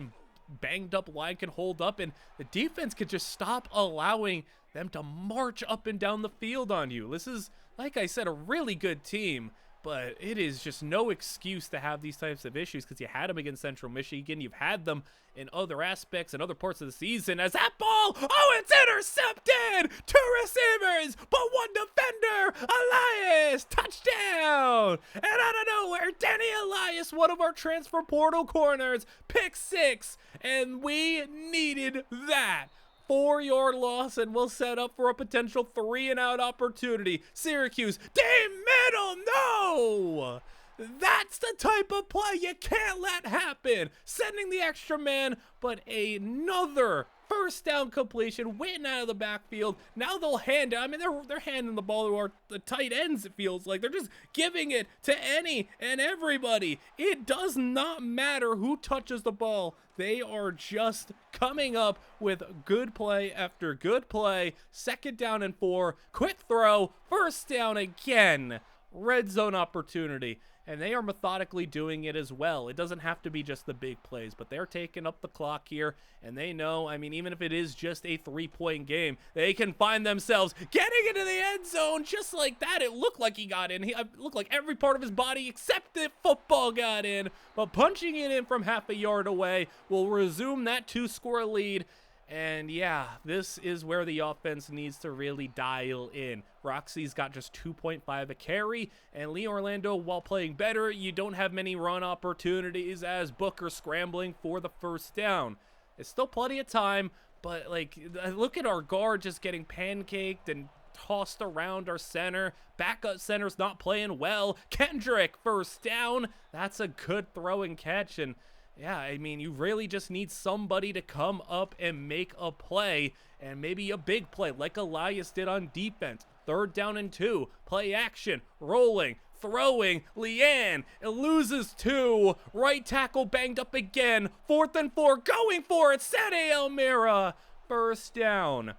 banged up line can hold up and the defense could just stop allowing them to march up and down the field on you. This is, like I said, a really good team, but it is just no excuse to have these types of issues because you had them against Central Michigan. You've had them in other aspects and other parts of the season. As that ball, oh, it's intercepted! 2 receivers, but 1 defender! Elias, touchdown! And out of nowhere, Denny Elias, one of our transfer portal corners, pick 6, and we needed that. 4-yard loss, and we'll set up for a potential 3-and-out opportunity. Syracuse, deep middle, no! That's the type of play you can't let happen. Sending the extra man, but another first down completion, waiting out of the backfield. Now they'll hand it. I mean, they're handing the ball to the tight ends, it feels like. They're just giving it to any and everybody. It does not matter who touches the ball. They are just coming up with good play after good play. 2nd down and 4. Quick throw. First down again. Red zone opportunity. And they are methodically doing it as well. It doesn't have to be just the big plays, but they're taking up the clock here, and they know, I mean, even if it is just a 3-point game, they can find themselves getting into the end zone just like that. It looked like he got in. It looked like every part of his body except the football got in, but punching it in from half a yard away will resume that 2-score lead. And yeah, this is where the offense needs to really dial in. Roxy's got just 2.5 a carry, and Lee Orlando, while playing better, you don't have many run opportunities as Booker scrambling for the first down. It's still plenty of time, but like, look at our guard just getting pancaked and tossed around our center. Backup center's not playing well. Kendrick, first down. That's a good throw and catch, and yeah, I mean, you really just need somebody to come up and make a play, and maybe a big play like Elias did on defense. 3rd down and 2, play action, rolling, throwing, Leanne, it loses 2, right tackle banged up again, 4th and 4, going for it, Sede Elmira, first down.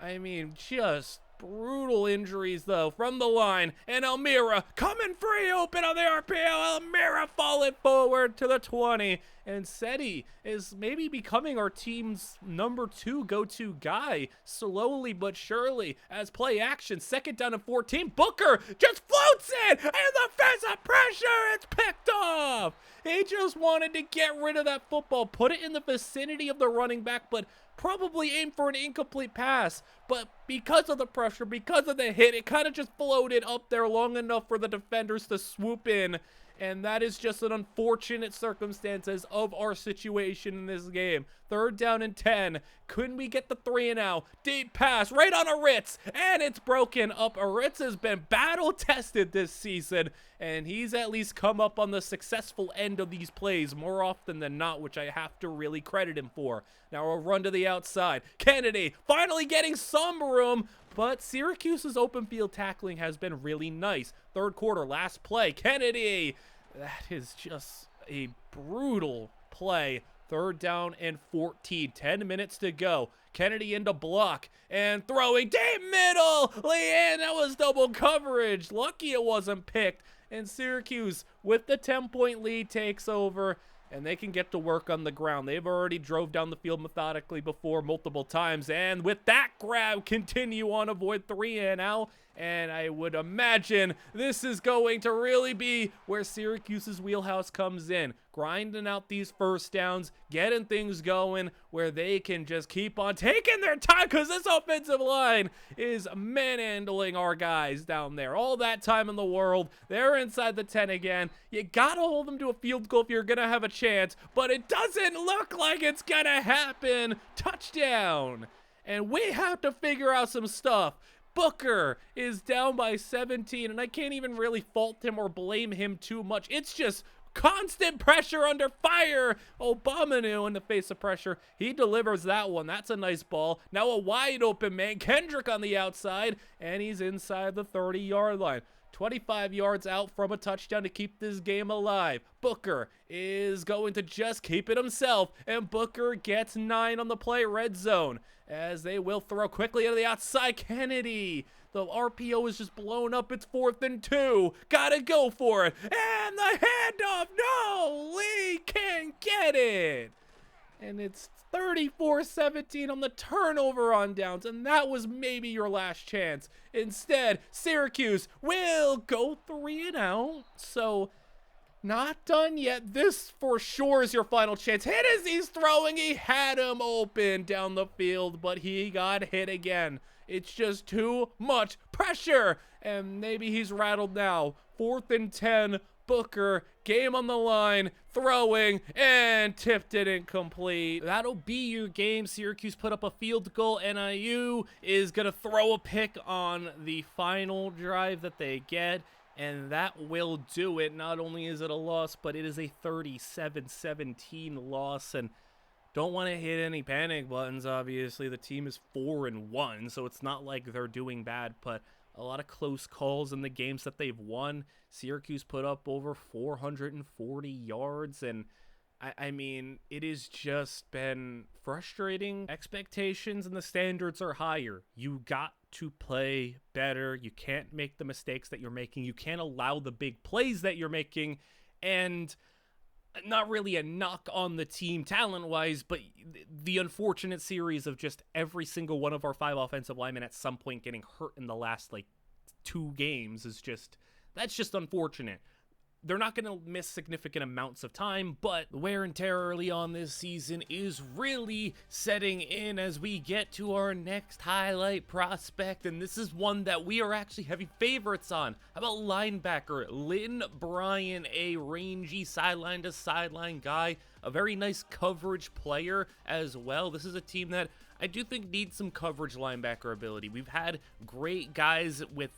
I mean, just Brutal injuries, though, from the line. And Elmira coming free open on the RPO. Elmira falling forward to the 20. And Seti is maybe becoming our team's number 2 go-to guy, slowly but surely, as play action. 2nd down and 14. Booker just floats in, and the defensive pressure, it's picked off. He just wanted to get rid of that football, put it in the vicinity of the running back, but probably aim for an incomplete pass. But because of the pressure, because of the hit, it kind of just floated up there long enough for the defenders to swoop in. And that is just an unfortunate circumstances of our situation in this game. 3rd down and 10. Couldn't we get the 3 and out? Deep pass right on Aritz, and it's broken up. Aritz has been battle tested this season, and he's at least come up on the successful end of these plays more often than not, which I have to really credit him for. Now a run to the outside. Kennedy finally getting some room, but Syracuse's open field tackling has been really nice. 3rd quarter, last play. Kennedy. That is just a brutal play. 3rd down and 14. 10 minutes to go. Kennedy into block and throwing deep middle. Leanne, that was double coverage. Lucky it wasn't picked. And Syracuse, with the 10-point lead, takes over. And they can get to work on the ground. They've already drove down the field methodically before multiple times. And with that grab, continue on, avoid 3 and out. And I would imagine this is going to really be where Syracuse's wheelhouse comes in. Grinding out these first downs, getting things going where they can just keep on taking their time, because this offensive line is manhandling our guys down there. All that time in the world. They're inside the 10 again. You gotta hold them to a field goal if you're gonna have a chance, but it doesn't look like it's gonna happen. Touchdown. And we have to figure out some stuff. Booker is down by 17, and I can't even really fault him or blame him too much. It's just constant pressure under fire. Obamanu in the face of pressure. He delivers that one. That's a nice ball. Now a wide open man. Kendrick on the outside, and he's inside the 30-yard line. 25 yards out from a touchdown to keep this game alive. Booker is going to just keep it himself, and Booker gets 9 on the play. Red zone, as they will throw quickly to the outside. Kennedy, the RPO is just blown up. It's 4th and 2. Gotta go for it. And the handoff. No, Lee can't get it. And it's 34-17 on the turnover on downs, and that was maybe your last chance. Instead, Syracuse will go 3 and out. So, not done yet. This for sure is your final chance. Hit as he's throwing. He had him open down the field, but he got hit again. It's just too much pressure, and maybe he's rattled now. 4th and 10. Booker, game on the line, throwing, and tipped it incomplete. That'll be your game. Syracuse put up a field goal. NIU is going to throw a pick on the final drive that they get, and that will do it. Not only is it a loss, but it is a 37-17 loss, and don't want to hit any panic buttons. Obviously, the team is 4-1, so it's not like they're doing bad, but a lot of close calls in the games that they've won. Syracuse put up over 440 yards, and I mean, it has just been frustrating. Expectations and the standards are higher. You got to play better. You can't make the mistakes that you're making. You can't allow the big plays that you're making, and not really a knock on the team talent-wise, but the unfortunate series of just every single one of our 5 offensive linemen at some point getting hurt in the last, 2 games is just, that's just unfortunate. They're not going to miss significant amounts of time, but the wear and tear early on this season is really setting in as we get to our next highlight prospect, and this is one that we are actually heavy favorites on. How about linebacker Lynn Bryan, a rangy sideline-to-sideline guy, a very nice coverage player as well. This is a team that I do think needs some coverage linebacker ability. We've had great guys with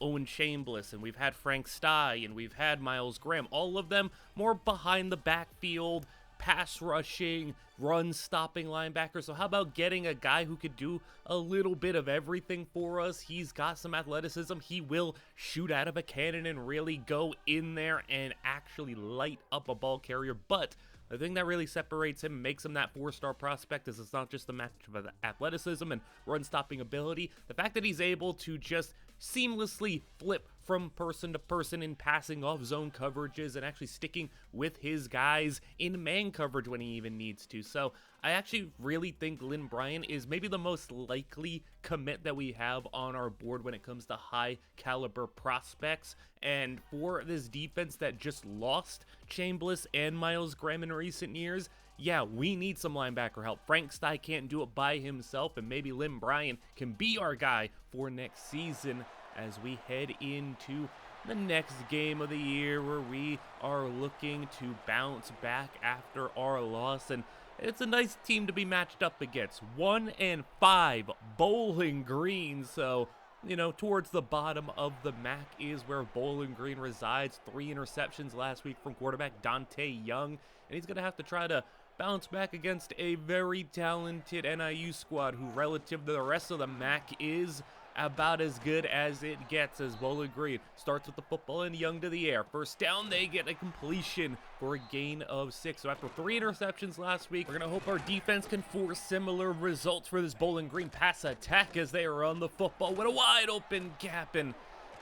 Owen Chambliss, and we've had Frank Stye, and we've had Miles Graham, all of them more behind the backfield, pass rushing, run stopping linebackers. So how about getting a guy who could do a little bit of everything for us? He's got some athleticism. He will shoot out of a cannon and really go in there and actually light up a ball carrier. But The thing that really separates him, makes him that 4-star prospect, is it's not just a match of athleticism and run-stopping ability. The fact that he's able to just seamlessly flip from person to person in passing off zone coverages and actually sticking with his guys in man coverage when he even needs to. So I actually really think Lynn Bryant is maybe the most likely commit that we have on our board when it comes to high caliber prospects. And for this defense that just lost Chambliss and Myles Graham in recent years, yeah, we need some linebacker help. Frank Stye can't do it by himself, and maybe Lynn Bryant can be our guy for next season as we head into the next game of the year where we are looking to bounce back after our loss. And it's a nice team to be matched up against. 1-5 Bowling Green, so you know, towards the bottom of the MAC is where Bowling Green resides. 3 interceptions last week from quarterback Dante Young, and he's going to have to try to bounce back against a very talented NIU squad who, relative to the rest of the MAC, is about as good as it gets, as Bowling Green starts with the football and Young to the air. First down, they get a completion for a gain of 6. So after 3 interceptions last week, we're going to hope our defense can force similar results for this Bowling Green pass attack as they run the football with a wide open gap. And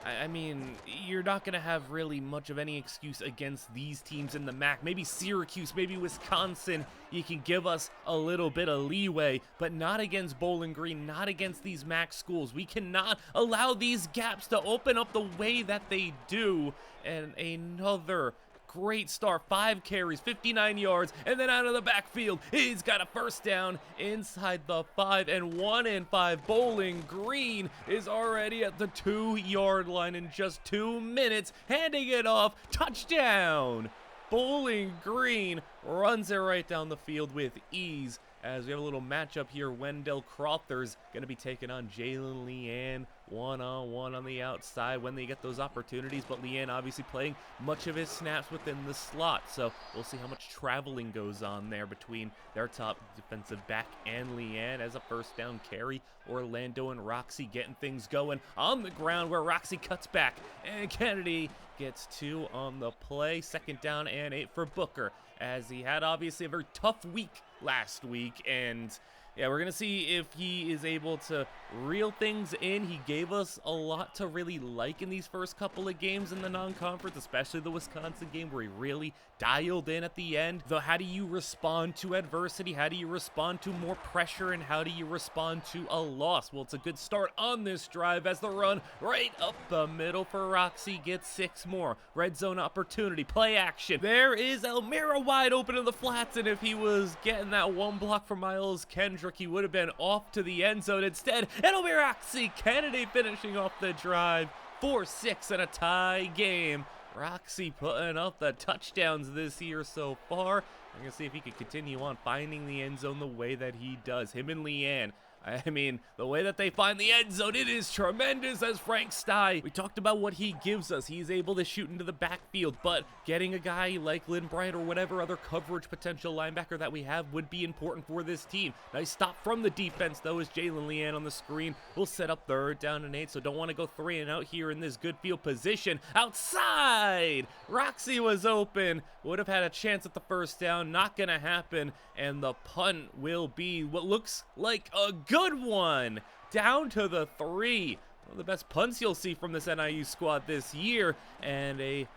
I mean, you're not going to have really much of any excuse against these teams in the MAC. Maybe Syracuse, maybe Wisconsin, you can give us a little bit of leeway, but not against Bowling Green, not against these MAC schools. We cannot allow these gaps to open up the way that they do. And another great start, 5 carries, 59 yards, and then out of the backfield, he's got a first down inside the 5, and 1-5 Bowling Green is already at the 2-yard line in just 2 minutes, handing it off, touchdown! Bowling Green runs it right down the field with ease, as we have a little matchup here. Wendell Crothers going to be taking on Jalen Leanne one-on-one on the outside when they get those opportunities, but Leanne obviously playing much of his snaps within the slot, so we'll see how much traveling goes on there between their top defensive back and Leanne as a first down carry. Orlando and Roxy getting things going on the ground where Roxy cuts back, and Kennedy gets 2 on the play. 2nd down and 8 for Booker, as he had obviously a very tough week last week, and yeah, we're going to see if he is able to reel things in. He gave us a lot to really like in these first couple of games in the non-conference, especially the Wisconsin game where he really dialed in at the end. Though, how do you respond to adversity? How do you respond to more pressure? And how do you respond to a loss? Well, it's a good start on this drive as the run right up the middle for Roxy gets 6 more. Red zone opportunity, play action. There is Elmira wide open in the flats, and if he was getting that one block from Miles Kendrick, he would have been off to the end zone. Instead, it'll be Roxy Kennedy finishing off the drive. 4-6 and a tie game. Roxy putting up the touchdowns this year so far. I'm going to see if he can continue on finding the end zone the way that he does. Him and Leanne. I mean, the way that they find the end zone, it is tremendous as Frank Stye. We talked about what he gives us. He's able to shoot into the backfield, but getting a guy like Lynn Bryant or whatever other coverage potential linebacker that we have would be important for this team. Nice stop from the defense, though, as Jalen Leanne on the screen will set up 3rd down and 8, so don't want to go 3 and out here in this good field position. Outside! Roxy was open. Would have had a chance at the first down. Not going to happen, and the punt will be what looks like a good one, down to the 3. One of the best punts you'll see from this NIU squad this year, and a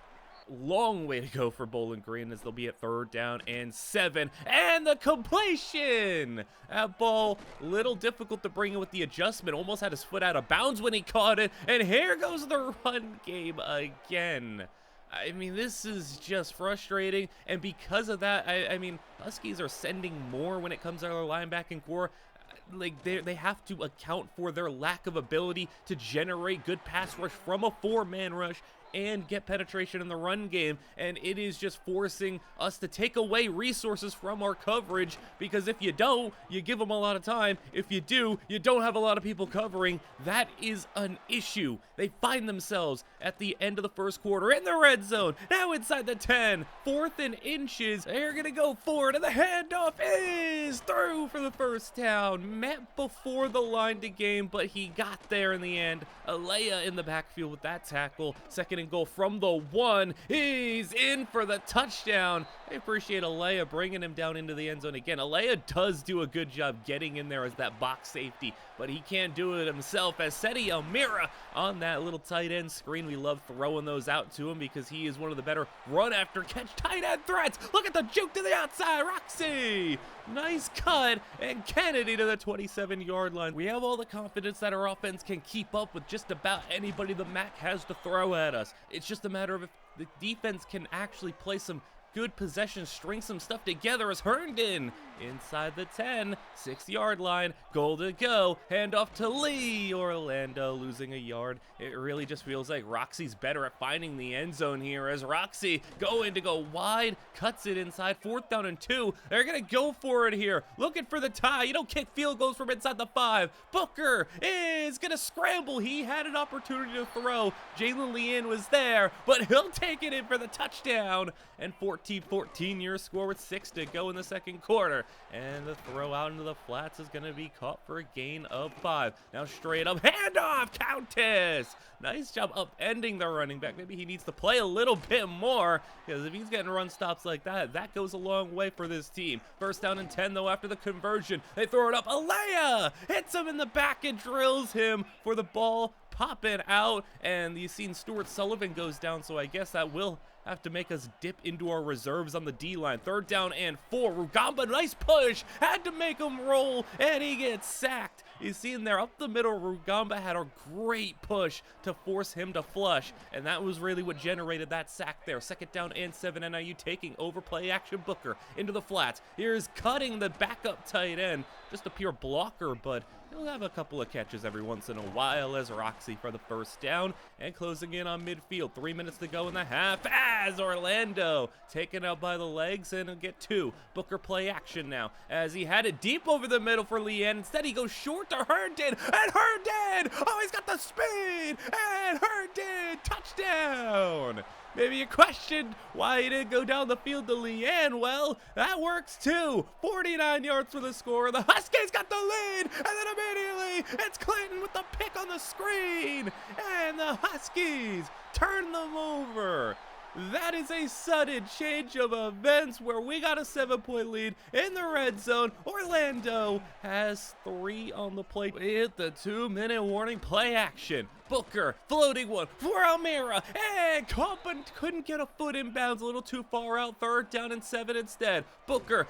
long way to go for Bowling Green as they'll be at 3rd down and 7, and the completion! That ball, little difficult to bring in with the adjustment, almost had his foot out of bounds when he caught it, and here goes the run game again. I mean, this is just frustrating, and because of that, I mean, Huskies are sending more when it comes to their linebacking core. Like, they have to account for their lack of ability to generate good pass rush from a 4-man rush and get penetration in the run game, and it is just forcing us to take away resources from our coverage, because if you don't, you give them a lot of time. If you do, you don't have a lot of people covering. That is an issue. They find themselves at the end of the first quarter in the red zone, now inside the 10, 4th and inches. They're gonna go forward, and the handoff is through for the first down. Met before the line to gain, but he got there in the end. Alea in the backfield with that tackle. 2nd and goal from the 1. He's in for the touchdown. I appreciate Alea bringing him down into the end zone again. Alea does do a good job getting in there as that box safety, but he can't do it himself as Seti Almira on that little tight end screen. We love throwing those out to him because he is one of the better run after catch tight end threats. Look at the juke to the outside. Roxy, nice cut, and Kennedy to the 27-yard line. We have all the confidence that our offense can keep up with just about anybody the MAC has to throw at us. It's just a matter of if the defense can actually play some good possession, string some stuff together as Herndon inside the 10, 6-yard line, goal to go, handoff to Lee. Orlando losing a yard. It really just feels like Roxy's better at finding the end zone here as Roxy going to go wide, cuts it inside, 4th down and 2. They're gonna go for it here, looking for the tie. You don't kick field goals from inside the 5. Booker is gonna scramble. He had an opportunity to throw. Jalen Leanne was there, but he'll take it in for the touchdown. And 14-14 your score with 6 to go in the second quarter. And the throw out into the flats is going to be caught for a gain of 5. Now straight up, handoff, Countess. Nice job upending the running back. Maybe he needs to play a little bit more, because if he's getting run stops like that, that goes a long way for this team. 1st down and 10 though after the conversion. They throw it up. Alea hits him in the back and drills him for the ball popping out. And you've seen Stuart Sullivan goes down, so I guess that will have to make us dip into our reserves on the D-line. 3rd down and 4. Rugamba, nice push. Had to make him roll, and he gets sacked. You see in there up the middle, Rugamba had a great push to force him to flush, and that was really what generated that sack there. 2nd down and 7. NIU taking over play action. Booker into the flats. Here's cutting the backup tight end. Just a pure blocker, but he'll have a couple of catches every once in a while as Roxy for the 1st down and closing in on midfield. 3 minutes to go in the half as Orlando taken out by the legs, and he'll get 2. Booker play action now as he had it deep over the middle for Leanne. Instead he goes short to Herndon, and Herndon, oh, he's got the speed, and Herndon, touchdown. Maybe you questioned why he didn't go down the field to Leanne. Well, that works too. 49 yards for the score. The Huskies got the lead, and then immediately it's Clinton with the pick on the screen, and the Huskies turn them over. That is a sudden change of events where we got a 7-point lead in the red zone. Orlando has 3 on the plate. We hit the 2-minute warning. Play action. Booker floating one for Almira, and Compton couldn't get a foot in bounds, a little too far out. 3rd down and 7 instead. Booker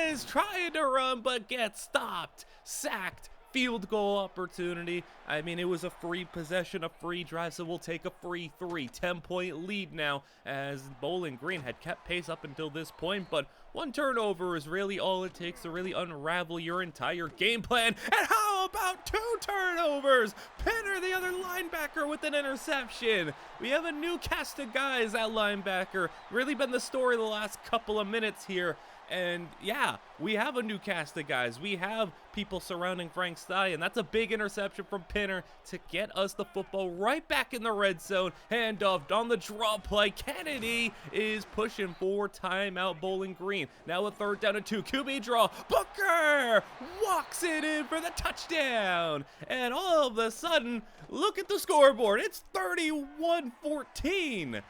is trying to run but gets stopped, sacked. Field goal opportunity. I mean, it was a free possession, a free drive, so we'll take a free 3. 10-point lead now as Bowling Green had kept pace up until this point, but 1 turnover is really all it takes to really unravel your entire game plan. And how about 2 turnovers? Pinner, the other linebacker, with an interception. We have a new cast of guys at linebacker. Really been the story the last couple of minutes here. And yeah, we have a new cast of guys. We have people surrounding Frank Stye, and that's a big interception from Pinner to get us the football right back in the red zone. Handoff on the draw play. Kennedy is pushing for timeout. Bowling Green now a 3rd down and 2. QB draw. Booker walks it in for the touchdown. And all of a sudden, look at the scoreboard. It's 31-14.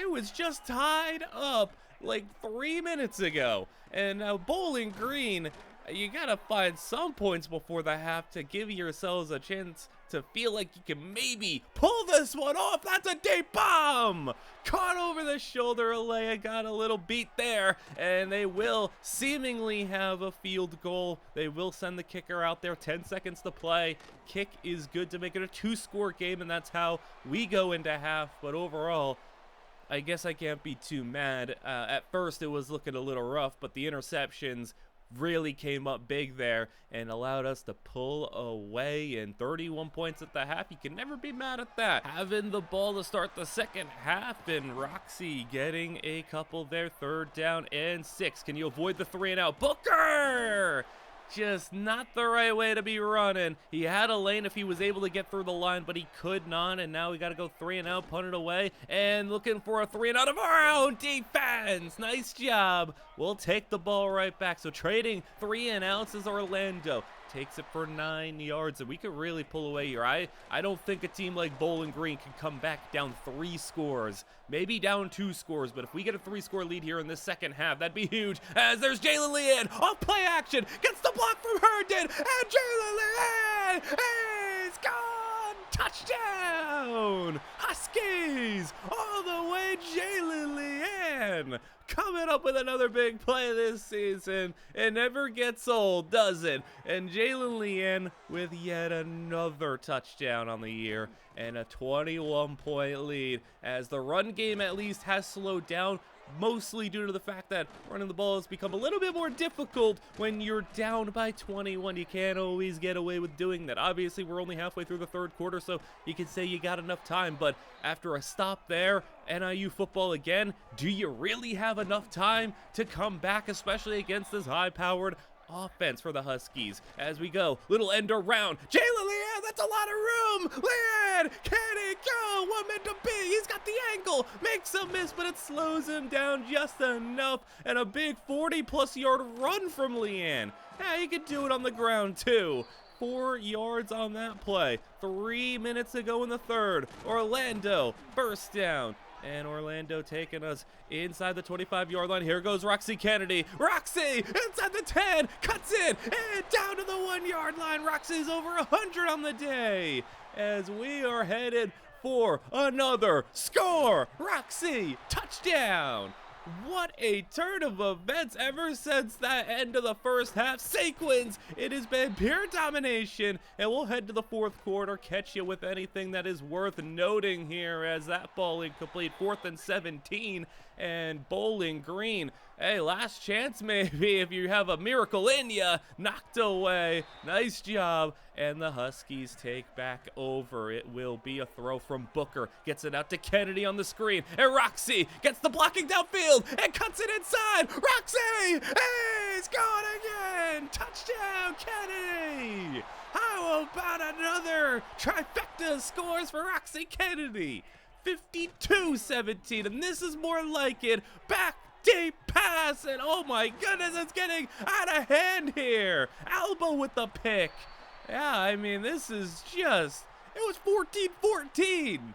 It was just tied up like 3 minutes ago. And now Bowling Green, you gotta find some points before the half to give yourselves a chance to feel like you can maybe pull this one off. That's a deep bomb! Caught over the shoulder. Alea got a little beat there, and they will seemingly have a field goal. They will send the kicker out there. 10 seconds to play. Kick is good to make it a 2-score game, and that's how we go into half. But overall, I guess I can't be too mad. At first, it was looking a little rough, but the interceptions really came up big there and allowed us to pull away. And 31 points at the half, you can never be mad at that. Having the ball to start the second half, and Roxy getting a couple there. 3rd down and 6. Can you avoid the 3-and-out? Booker! Just not the right way to be running. He had a lane if he was able to get through the line, but he could not, and now we got to go 3-and-out, punt it away, and looking for a 3-and-out of our own defense. Nice job. We'll take the ball right back. So trading 3-and-outs is Orlando. takes it for 9 yards, and we could really pull away here. I don't think a team like Bowling Green can come back down 3 scores, maybe down 2 scores, but if we get a 3-score lead here in the second half, that'd be huge, as there's Jalen Leanne off play action, gets the block from Herndon, and Jalen Leanne is gone! Touchdown! Huskies! All the way, Jalen Leanne! Coming up with another big play this season. It never gets old, does it? And Jalen Leanne with yet another touchdown on the year and a 21-point lead, as the run game at least has slowed down, mostly due to the fact that running the ball has become a little bit more difficult when you're down by 21. You can't always get away with doing that. Obviously, we're only halfway through the third quarter, so you can say you got enough time, but after a stop there, NIU football again, do you really have enough time to come back, especially against this high-powered offense for the Huskies? As we go, little end around, Jalen Leanne, that's a lot of room! Leanne, can he go? One meant to be, he's got the angle, makes a miss, but it slows him down just enough, and a big 40-plus yard run from Leanne. Yeah, he could do it on the ground too. 4 yards on that play. 3 minutes to go in the third. Orlando bursts down. And Orlando taking us inside the 25-yard line. Here goes Roxy Kennedy. Roxy inside the 10, cuts it, and down to the 1-yard line. Roxy's over 100 on the day as we are headed for another score. Roxy, touchdown. What a turn of events ever since that end of the first half sequence. It has been pure domination, and we'll head to the fourth quarter, catch you with anything that is worth noting here as that ball incomplete. 4th and 17, and Bowling Green, hey, last chance maybe if you have a miracle in ya, knocked away. Nice job, and the Huskies take back over. It will be a throw from Booker, gets it out to Kennedy on the screen, and Roxy gets the blocking downfield and cuts it inside. Roxy, hey, he's gone again. Touchdown, Kennedy. How about another trifecta scores for Roxy Kennedy? 52-17, and this is more like it. Back deep pass, and oh my goodness, it's getting out of hand here. Alba with the pick. Yeah, I mean, this is just, it was 14-14.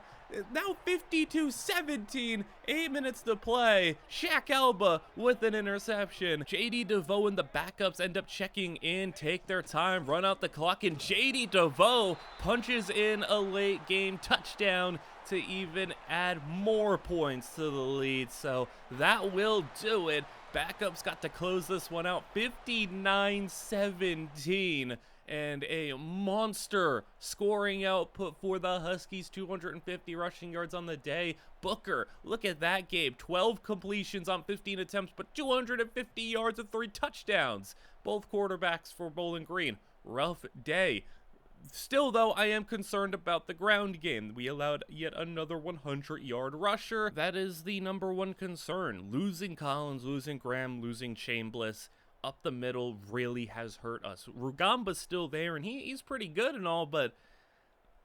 Now 52-17, 8 minutes to play. Shaq Alba with an interception. JD DeVoe and the backups end up checking in, take their time, run out the clock, and JD DeVoe punches in a late game touchdown to even add more points to the lead. So that will do it. Backups got to close this one out, 59-17. And a monster scoring output for the Huskies, 250 rushing yards on the day. Booker, look at that game, 12 completions on 15 attempts, but 250 yards and 3 touchdowns. Both quarterbacks for Bowling Green. Rough day. Still, though, I am concerned about the ground game. We allowed yet another 100-yard rusher. That is the number one concern. Losing Collins, losing Graham, losing Chambliss up the middle really has hurt us. Rugamba's still there, and he's pretty good and all, but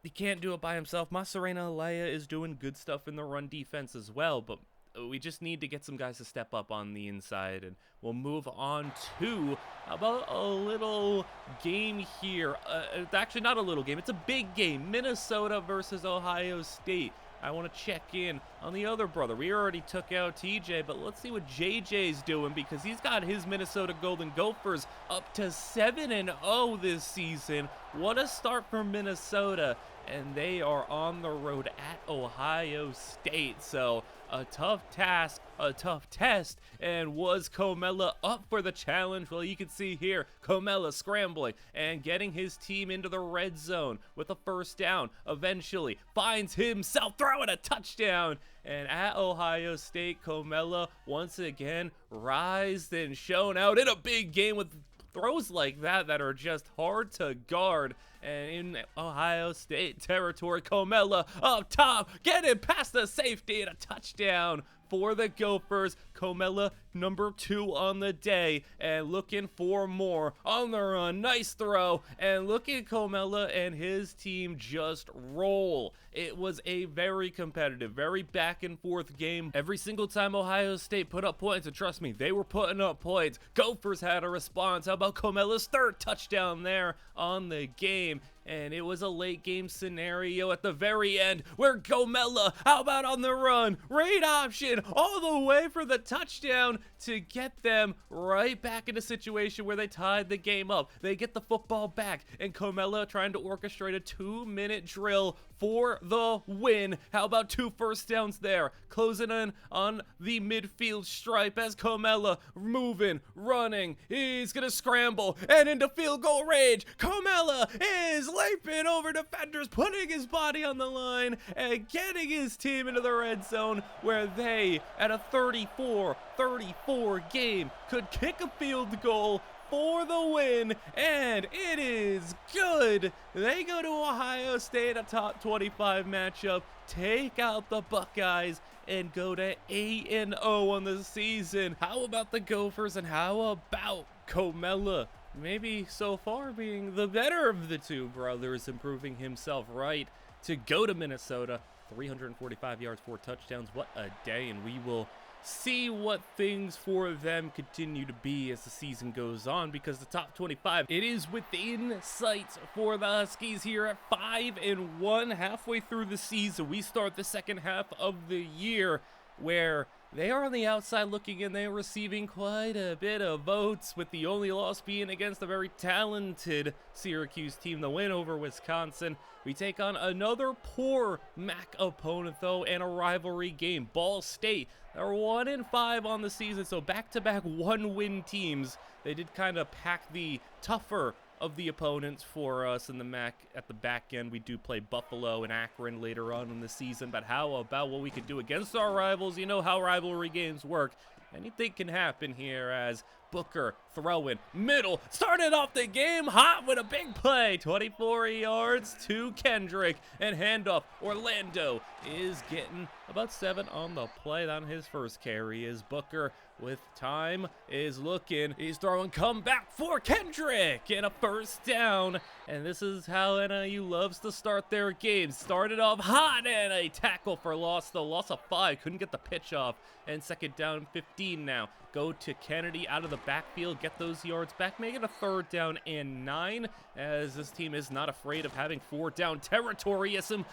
he can't do it by himself. Masarena Alea is doing good stuff in the run defense as well, but we just need to get some guys to step up on the inside, and we'll move on to about a little game here. It's actually not a little game. It's a big game. Minnesota versus Ohio State. I want to check in on the other brother. We already took out TJ, but let's see what JJ's doing, because he's got his Minnesota Golden Gophers up to 7-0 this season. What a start for Minnesota, and they are on the road at Ohio State. So a tough task, a tough test, and was Comella up for the challenge? Well, you can see here, Comella scrambling and getting his team into the red zone with a first down. Eventually finds himself throwing a touchdown, and at Ohio State, Comella once again rised and shown out in a big game with throws like that are just hard to guard. And in Ohio State territory, Comella up top, getting past the safety, and a touchdown for the Gophers. Comella number 2 on the day, and looking for more on the run. Nice throw, and look at Comella and his team just roll. It was a very competitive, very back and forth game. Every single time Ohio State put up points, and trust me, they were putting up points, Gophers had a response. How about Comella's 3rd touchdown there on the game? And it was a late game scenario at the very end where Comella, how about on the run, read option all the way for the touchdown to get them right back in a situation where they tied the game up. They get the football back, and Comella trying to orchestrate a 2-minute drill for the win. How about 2 first downs there? Closing in on the midfield stripe as Comella moving, running. He's gonna scramble and into field goal range. Comella is leaping over defenders, putting his body on the line and getting his team into the red zone where they, at a 34-34 game, could kick a field goal for the win, and it is good. They go to Ohio State, a top 25 matchup, take out the Buckeyes, and go to 8-0 on the season. How about the Gophers, and how about Comella? Maybe so far being the better of the two brothers, improving himself right to go to Minnesota. 345 yards, 4 touchdowns. What a day, and we will see what things for them continue to be as the season goes on, because the top 25, it is within sight for the Huskies here at 5-1 halfway through the season. We start the second half of the year where they are on the outside looking in. They are receiving quite a bit of votes, with the only loss being against a very talented Syracuse team, the win over Wisconsin. We take on another poor MAC opponent, though, and a rivalry game, Ball State. They're 1-5 on the season, so back-to-back one-win teams. They did kind of pack the tougher of the opponents for us in the MAC at the back end. We do play Buffalo and Akron later on in the season, but how about what we could do against our rivals? You know how rivalry games work. Anything can happen here as Booker throwing middle, started off the game hot with a big play, 24 yards to Kendrick, and handoff. Orlando is getting about 7 on the play on his first carry as Booker with time is looking. He's throwing comeback for Kendrick and a first down. And this is how NIU loves to start their games. Started off hot and a tackle for loss, though loss of 5. Couldn't get the pitch off. And second down 15 now. Go to Kennedy out of the backfield, get those yards back, make it a 3rd down and 9, as this team is not afraid of having 4th down territory. Some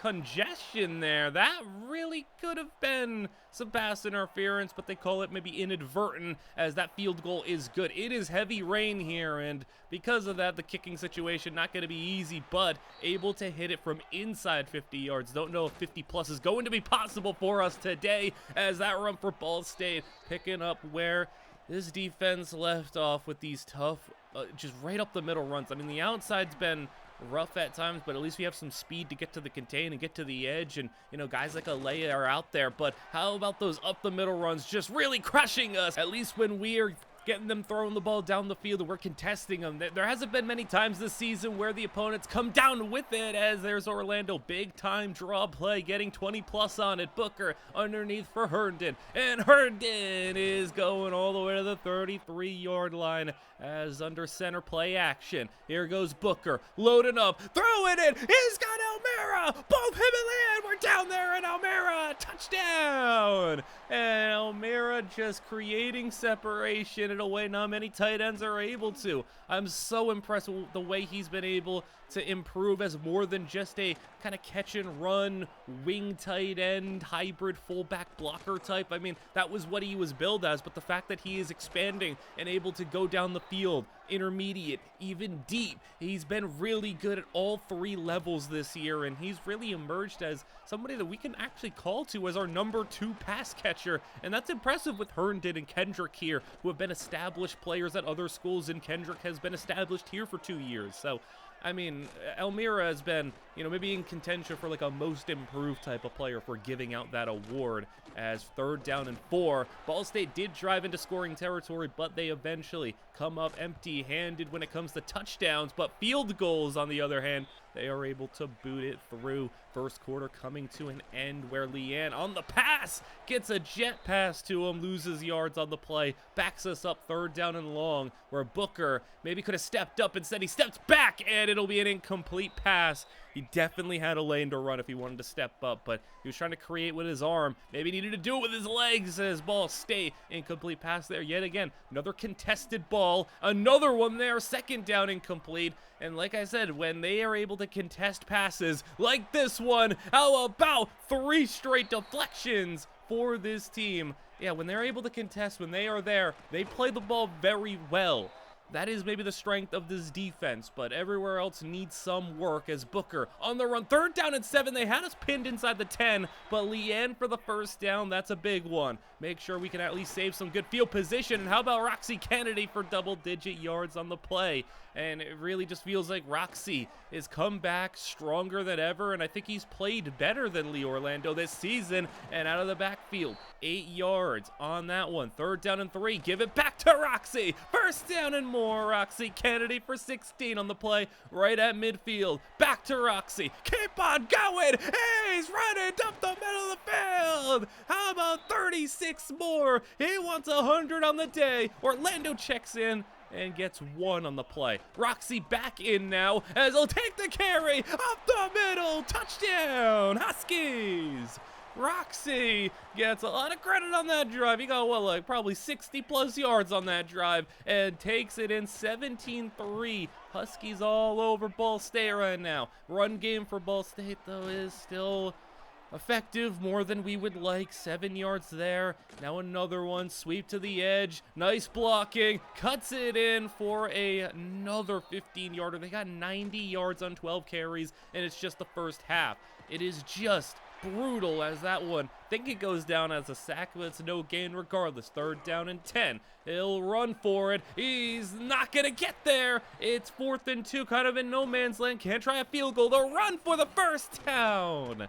congestion there. That really could have been some pass interference, but they call it maybe inadvertent, as that field goal is good. It is heavy rain here, and because of that, the kicking situation not going to be easy, but able to hit it from inside 50 yards. Don't know if 50 plus is going to be possible for us today, as that run for Ball State picking up where this defense left off with these tough, just right up the middle runs. I mean, the outside's been rough at times, but at least we have some speed to get to the contain and get to the edge, and you know, guys like Alea are out there. But how about those up the middle runs just really crushing us, at least when we are getting them throwing the ball down the field and we're contesting them? There hasn't been many times this season where the opponents come down with it, as there's Orlando, big time draw play, getting 20 plus on it. Booker underneath for Herndon, and Herndon is going all the way to the 33-yard line as under center play action. Here goes Booker, loading up, throwing it, he's got Elmira, both him and Land, we're down there, and Elmira, touchdown! And Elmira just creating separation in a way not many tight ends are able to. I'm so impressed with the way he's been able to improve as more than just a kind of catch and run wing tight end hybrid fullback blocker type. I mean, that was what he was billed as, but the fact that he is expanding and able to go down the field, intermediate, even deep, he's been really good at all 3 levels this year, and he's really emerged as somebody that we can actually call to as our number 2 pass catcher, and that's impressive with Herndon and Kendrick here, who have been established players at other schools, and Kendrick has been established here for 2 years. So I mean, Elmira has been maybe in contention for like a most improved type of player for giving out that award. As 3rd down and 4, Ball State did drive into scoring territory, but they eventually come up empty-handed when it comes to touchdowns. But field goals, on the other hand, they are able to boot it through. First quarter coming to an end where Leanne on the pass gets a jet pass to him, loses yards on the play, backs us up 3rd down and long, where Booker maybe could have stepped up. Instead, he steps back, and it'll be an incomplete pass. He definitely had a lane to run if he wanted to step up, but he was trying to create with his arm. Maybe needed to do it with his legs as Ball State. Incomplete pass there yet again. Another contested ball. Another one there. 2nd down, incomplete. And like I said, when they are able to contest passes like this one, how about 3 straight deflections for this team? Yeah, when they're able to contest, when they are there, they play the ball very well. That is maybe the strength of this defense, but everywhere else needs some work as Booker on the run. 3rd down and 7. They had us pinned inside the 10, but Leanne for the 1st down. That's a big one. Make sure we can at least save some good field position. And how about Roxy Kennedy for double-digit yards on the play? And it really just feels like Roxy is come back stronger than ever, and I think he's played better than Lee Orlando this season. And out of the backfield, 8 yards on that one. 3rd down and 3. Give it back to Roxy. 1st down and more. Roxy Kennedy for 16 on the play, right at midfield. Back to Roxy. Keep on going. He's running up the middle of the field. How about 36 more? He wants 100 on the day. Orlando checks in and gets 1 on the play. Roxy back in now as he'll take the carry up the middle. Touchdown, Huskies. Roxy gets a lot of credit on that drive. He got, like probably 60 plus yards on that drive and takes it in 17-3. Huskies all over Ball State right now. Run game for Ball State, though, is still effective, more than we would like. 7 yards there. Now another one. Sweep to the edge. Nice blocking. Cuts it in for another 15-yarder. They got 90 yards on 12 carries, and it's just the first half. It is just brutal as that one. Think it goes down as a sack, but it's no gain regardless. 3rd down and 10. He'll run for it. He's not going to get there. It's 4th and 2, kind of in no man's land. Can't try a field goal. They'll run for the 1st down.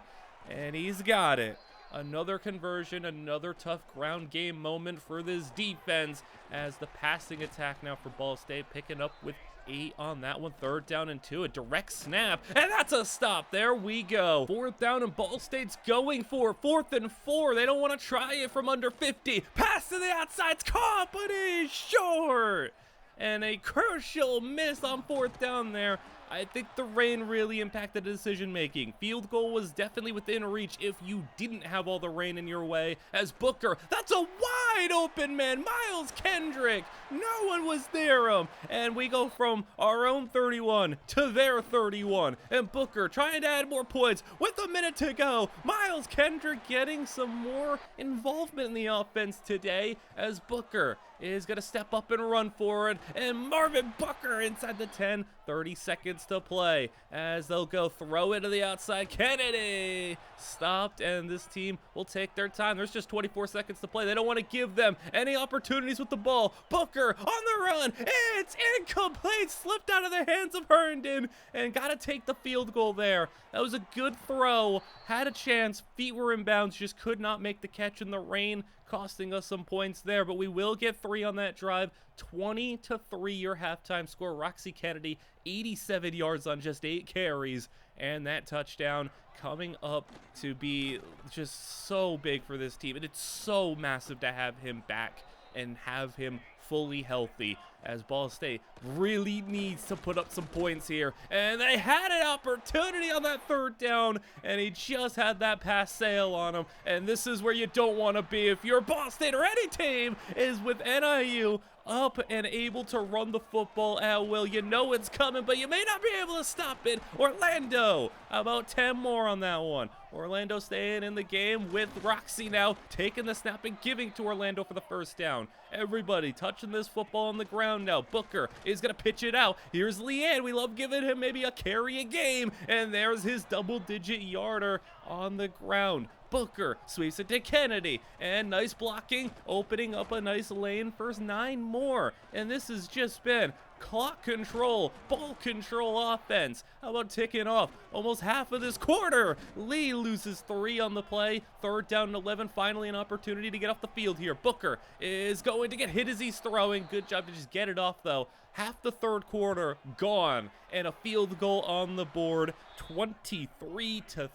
And he's got it. Another conversion, another tough ground game moment for this defense as the passing attack now for Ball State, picking up with 8 on that one. 3rd down and 2, a direct snap, and that's a stop. There we go. 4th down, and Ball State's going for 4th and 4. They don't want to try it from under 50. Pass to the outside, it's caught, but he's short. And a crucial miss on 4th down there. I think the rain really impacted the decision-making. Field goal was definitely within reach if you didn't have all the rain in your way. As Booker, that's a wide open man. Miles Kendrick, no one was near him. And we go from our own 31 to their 31. And Booker trying to add more points with a minute to go. Miles Kendrick getting some more involvement in the offense today as Booker is going to step up and run for it. And Marvin Booker inside the 10. 30 seconds to play as they'll go throw it to the outside. Kennedy stopped, and this team will take their time. There's just 24 seconds to play. They don't want to give them any opportunities with the ball. Booker on the run. It's incomplete. Slipped out of the hands of Herndon and got to take the field goal there. That was a good throw. Had a chance. Feet were in bounds. Just could not make the catch in the rain, costing us some points there, but we will get 3 on that drive. 20-3 your halftime score. Roxy Kennedy, 87 yards on just 8 carries, and that touchdown coming up to be just so big for this team. And it's so massive to have him back and have him fully healthy, as Ball State really needs to put up some points here. And they had an opportunity on that 3rd down, and he just had that pass sail on him. And this is where you don't want to be if you're Ball State or any team is with NIU up and able to run the football at will. You know it's coming, but you may not be able to stop it. Orlando, about 10 more on that one. Orlando staying in the game with Roxy now taking the snap and giving to Orlando for the 1st down. Everybody touching this football on the ground now. Booker is going to pitch it out. Here's Leanne. We love giving him maybe a carry a game. And there's his double-digit yarder on the ground. Booker sweeps it to Kennedy, and nice blocking, opening up a nice lane for 9 more. And this has just been clock control, ball control offense. How about ticking off almost half of this quarter? Lee loses 3 on the play. 3rd down and 11. Finally an opportunity to get off the field here. Booker is going to get hit as he's throwing. Good job to just get it off, though. Half the 3rd quarter gone, and a field goal on the board. 23-3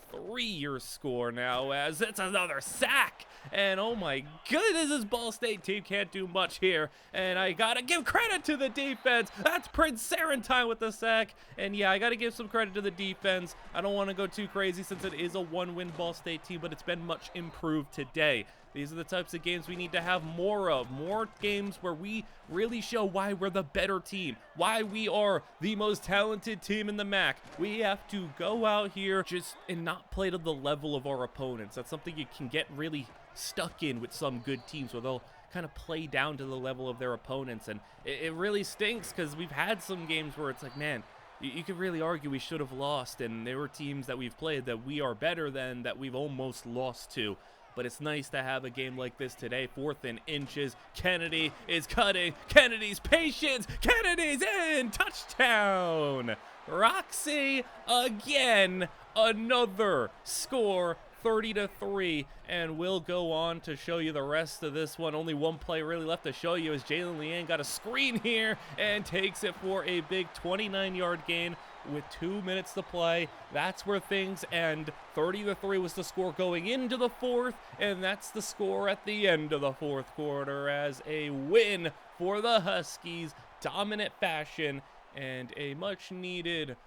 your score now, as it's another sack. And oh my goodness, this Ball State team can't do much here. And I gotta give credit to the defense. That's Prince Serentine with the sack. And yeah, I gotta give some credit to the defense. I don't want to go too crazy since it is a 1-win Ball State team, but it's been much improved today. These are the types of games we need to have more of. More games where we really show why we're the better team, why we are the most talented team in the MAC. We have to go out here and not play to the level of our opponents. That's something you can get really stuck in with some good teams, where they'll kind of play down to the level of their opponents. And it really stinks, because we've had some games where it's like, man, you could really argue we should have lost, and there were teams that we've played that we are better than that we've almost lost to. But it's nice to have a game like this today. 4th and inches. Kennedy is cutting. Kennedy's patience. Kennedy's in. Touchdown. Roxy again. Another score. 30-3, and we'll go on to show you the rest of this one. Only one play really left to show you, as Jalen Leanne got a screen here and takes it for a big 29-yard gain with 2 minutes to play. That's where things end. 30-3 was the score going into the 4th, and that's the score at the end of the 4th quarter, as a win for the Huskies. Dominant fashion, and a much needed,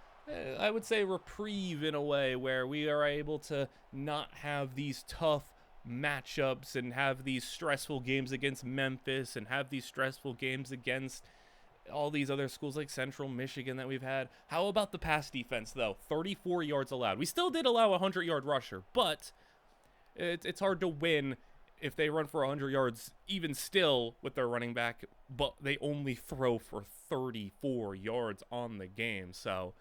I would say, reprieve in a way, where we are able to not have these tough matchups and have these stressful games against Memphis and have these stressful games against all these other schools like Central Michigan that we've had. How about the pass defense, though? 34 yards allowed. We still did allow a 100-yard rusher, but it's hard to win if they run for 100 yards, even still with their running back, but they only throw for 34 yards on the game. So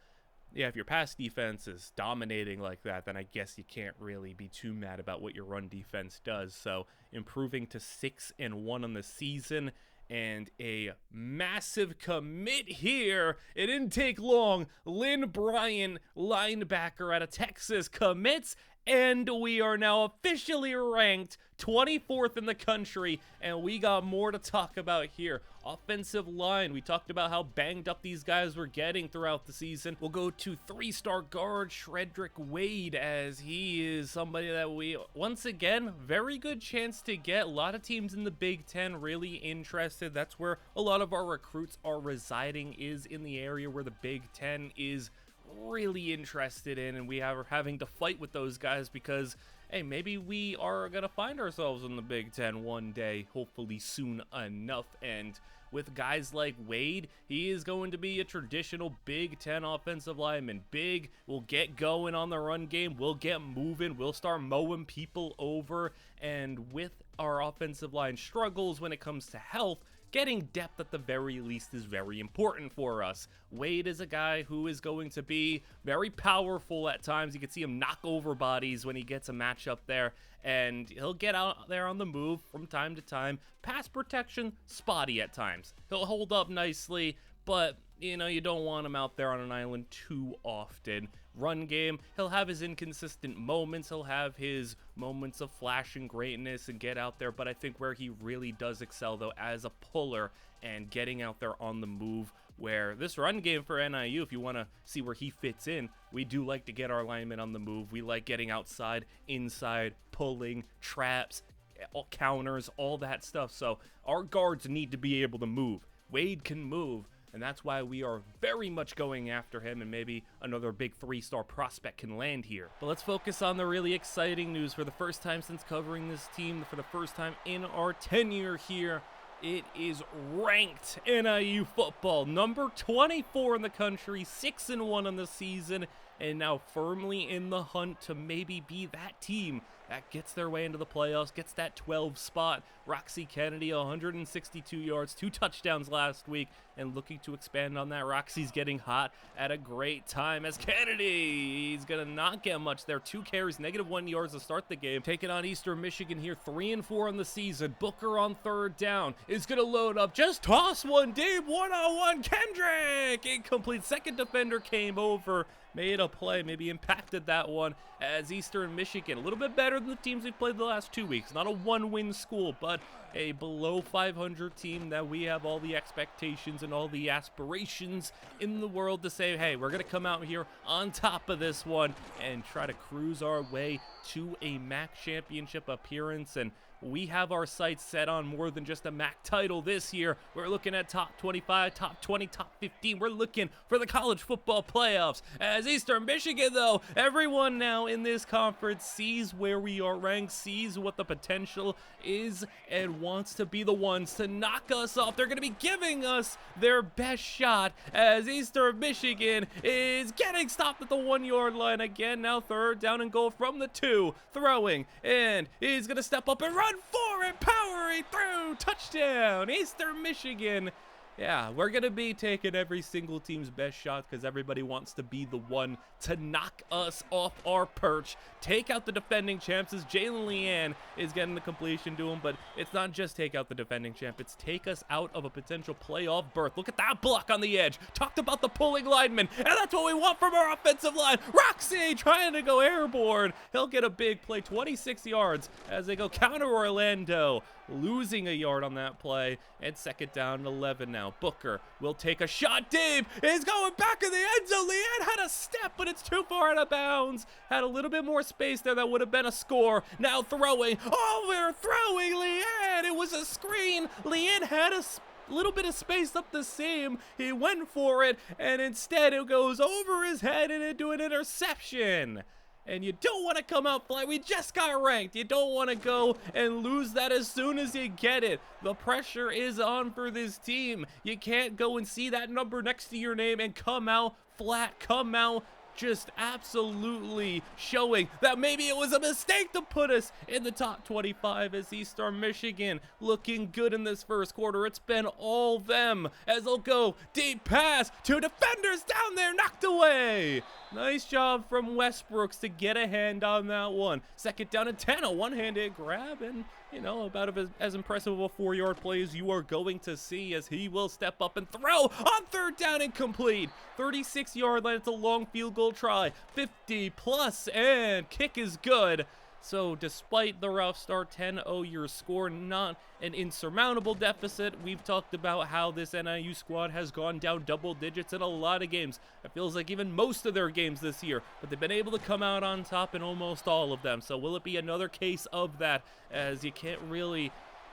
yeah, if your pass defense is dominating like that, then I guess you can't really be too mad about what your run defense does. So improving to 6-1 on the season, and a massive commit here. It didn't take long. Lynn Bryant, linebacker out of Texas, commits, and we are now officially ranked 24th in the country, and we got more to talk about here. Offensive line, we talked about how banged up these guys were getting throughout the season. We'll go to 3-star guard Shredrick Wade, as he is somebody that we, once again, very good chance to get. A lot of teams in the Big Ten really interested. That's where a lot of our recruits are residing, is in the area where the Big Ten is really interested in, and we are having to fight with those guys because, hey, maybe we are going to find ourselves in the Big Ten one day, hopefully soon enough. And with guys like Wade, he is going to be a traditional Big Ten offensive lineman. Big, we'll get going on the run game, we'll get moving, we'll start mowing people over. And with our offensive line struggles when it comes to health, getting depth at the very least is very important for us. Wade is a guy who is going to be very powerful at times. You can see him knock over bodies when he gets a matchup there, and he'll get out there on the move from time to time. Pass protection, spotty at times. He'll hold up nicely, but you know, you don't want him out there on an island too often. Run game, he'll have his inconsistent moments, he'll have his moments of flash and greatness and get out there, but I think where he really does excel, though, as a puller and getting out there on the move, where this run game for NIU, if you want to see where he fits in, we do like to get our linemen on the move. We like getting outside, inside, pulling, traps, counters, all that stuff. So our guards need to be able to move. Wade can move, and that's why we are very much going after him, and maybe another big 3-star prospect can land here. But let's focus on the really exciting news. For the first time since covering this team, for the first time in our tenure here, it is ranked NIU football, number 24 in the country, 6-1 on the season, and now firmly in the hunt to maybe be that team that gets their way into the playoffs, gets that 12 spot. Roxy Kennedy, 162 yards, 2 touchdowns last week, and looking to expand on that. Roxy's getting hot at a great time as Kennedy, he's going to not get much there. 2 carries, -1 yards to start the game. Taking on Eastern Michigan here, 3-4 on the season. Booker on 3rd down is going to load up. Just toss one deep, one-on-one, Kendrick! Incomplete. Second defender came over, made a play, maybe impacted that one, as Eastern Michigan, a little bit better than the teams we've played the last 2 weeks. Not a 1-win school, but a below 500 team that we have all the expectations and all the aspirations in the world to say, hey, we're going to come out here on top of this one and try to cruise our way to a MAC championship appearance. And we have our sights set on more than just a MAC title this year. We're looking at top 25, top 20, top 15. We're looking for the college football playoffs. As Eastern Michigan, though, everyone now in this conference sees where we are ranked, sees what the potential is, and wants to be the ones to knock us off. They're going to be giving us their best shot as Eastern Michigan is getting stopped at the 1-yard line again. Now 3rd down and goal from the 2, throwing, and he's going to step up and run for it, powering through, touchdown, Eastern Michigan. Yeah, we're going to be taking every single team's best shot because everybody wants to be the one to knock us off our perch. Take out the defending champs as Jalen Leanne is getting the completion to him, but it's not just take out the defending champ. It's take us out of a potential playoff berth. Look at that block on the edge. Talked about the pulling lineman, and that's what we want from our offensive line. Roxy trying to go airborne. He'll get a big play, 26 yards as they go counter Orlando. Losing a yard on that play, and 2nd down and 11 now. Booker will take a shot deep. Is going back in the end zone. Leanne had a step, but it's too far out of bounds. Had a little bit more space there. That would have been a score. Now throwing. Overthrowing Leanne. It was a screen. Leanne had a little bit of space up the seam. He went for it, and instead it goes over his head and into an interception. And you don't want to come out flat. We just got ranked. You don't want to go and lose that as soon as you get it. The pressure is on for this team. You can't go and see that number next to your name and come out flat, come out just absolutely showing that maybe it was a mistake to put us in the top 25 as Eastern Michigan looking good in this first quarter. It's been all them as they'll go deep pass. 2 defenders down there, knocked away. Nice job from Westbrooks to get a hand on that one. 2nd down and 10, a one-handed grab, and you know, about as impressive of a 4-yard play as you are going to see as he will step up and throw on 3rd down and complete. 36-yard line, it's a long field goal try. 50 plus, and kick is good. So despite the rough start, 10-0 your score, not an insurmountable deficit. We've talked about how this NIU squad has gone down double digits in a lot of games. It feels like even most of their games this year, but they've been able to come out on top in almost all of them. So will it be another case of that, as you can't really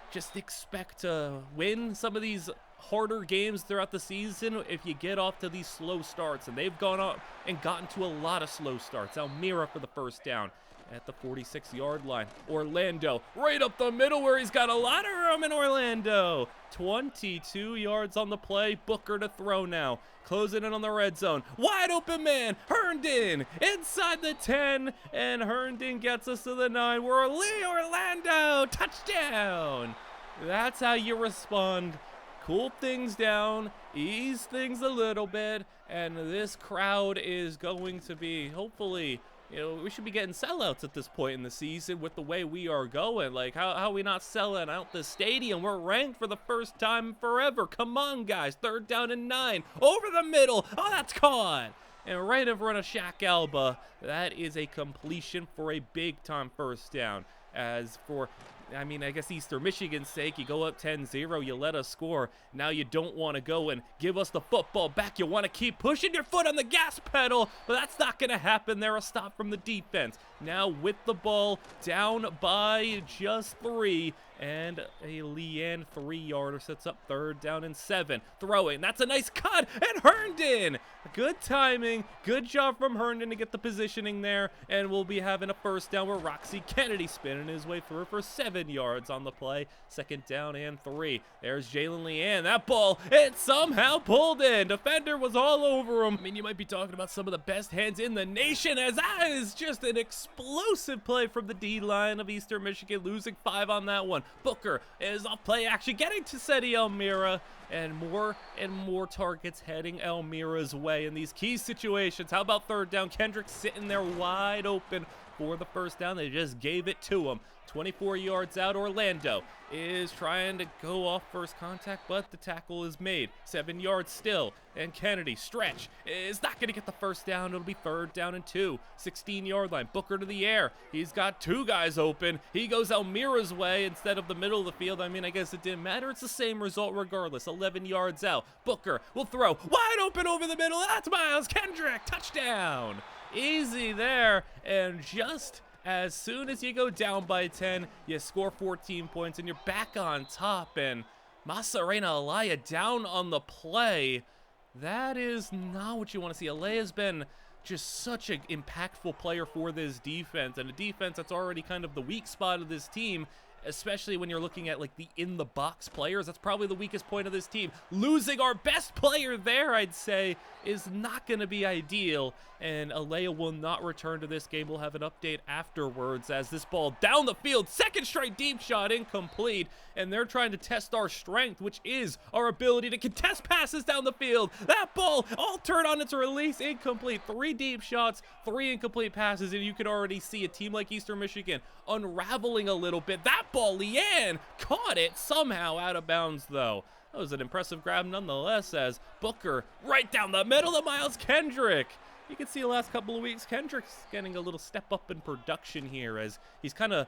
just expect to win some of these harder games throughout the season if you get off to these slow starts, and they've gone up and gotten to a lot of slow starts. Almira for the 1st down at the 46-yard line. Orlando right up the middle where he's got a lot of room in Orlando. 22 yards on the play. Booker to throw now. Closing in on the red zone. Wide open man. Herndon inside the 10. And Herndon gets us to the 9. We're Orlando. Touchdown. That's how you respond. Cool things down. Ease things a little bit. And this crowd is going to be, hopefully, you know, we should be getting sellouts at this point in the season with the way we are going. Like, how are we not selling out the stadium? We're ranked for the first time forever. Come on, guys. 3rd down and 9. Over the middle. Oh, that's caught. And right in front of Shaq Alba. That is a completion for a big-time 1st down. As for, I mean, I guess Eastern Michigan's sake, you go up 10-0, you let us score. Now you don't want to go and give us the football back. You want to keep pushing your foot on the gas pedal, but that's not going to happen. There, a stop from the defense. Now with the ball, down by just 3, and a Leanne 3-yarder sets up 3rd down and 7. Throwing, that's a nice cut, and Herndon! Good timing, good job from Herndon to get the positioning there, and we'll be having a 1st down where Roxy Kennedy spinning his way through for 7 7 yards on the play. 2nd down and 3. There's Jalen Leanne. That ball, it somehow pulled in. Defender was all over him. I mean, you might be talking about some of the best hands in the nation, as that is just an explosive play from the D-line of Eastern Michigan, losing 5 on that one. Booker is off play action, getting to Seti Elmira, and more targets heading Elmira's way in these key situations. How about 3rd down? Kendrick sitting there wide open for the 1st down. They just gave it to him. 24 yards out. Orlando is trying to go off first contact, but the tackle is made. 7 yards still, and Kennedy stretch is not going to get the 1st down. It'll be 3rd down and 2. 16-yard line. Booker to the air. He's got 2 guys open. He goes Elmira's way instead of the middle of the field. I mean, I guess it didn't matter. It's the same result regardless. 11 yards out. Booker will throw wide open over the middle. That's Miles Kendrick. Touchdown. Easy there, and just as soon as you go down by 10, you score 14 points, and you're back on top, and Masarena Alaya down on the play. That is not what you want to see. Alaya's been just such an impactful player for this defense, and a defense that's already kind of the weak spot of this team, especially when you're looking at like the in-the-box players. That's probably the weakest point of this team. Losing our best player there, I'd say, is not going to be ideal, and Alea will not return to this game. We'll have an update afterwards as this ball down the field, 2nd straight deep shot, incomplete, and they're trying to test our strength, which is our ability to contest passes down the field. That ball all turned on its release, incomplete. 3 deep shots, 3 incomplete passes, and you can already see a team like Eastern Michigan unraveling a little bit. That ball, Leanne caught it somehow out of bounds, though. That was an impressive grab nonetheless, as Booker right down the middle of Miles Kendrick. You can see the last couple of weeks, Kendrick's getting a little step up in production here, as he's kind of,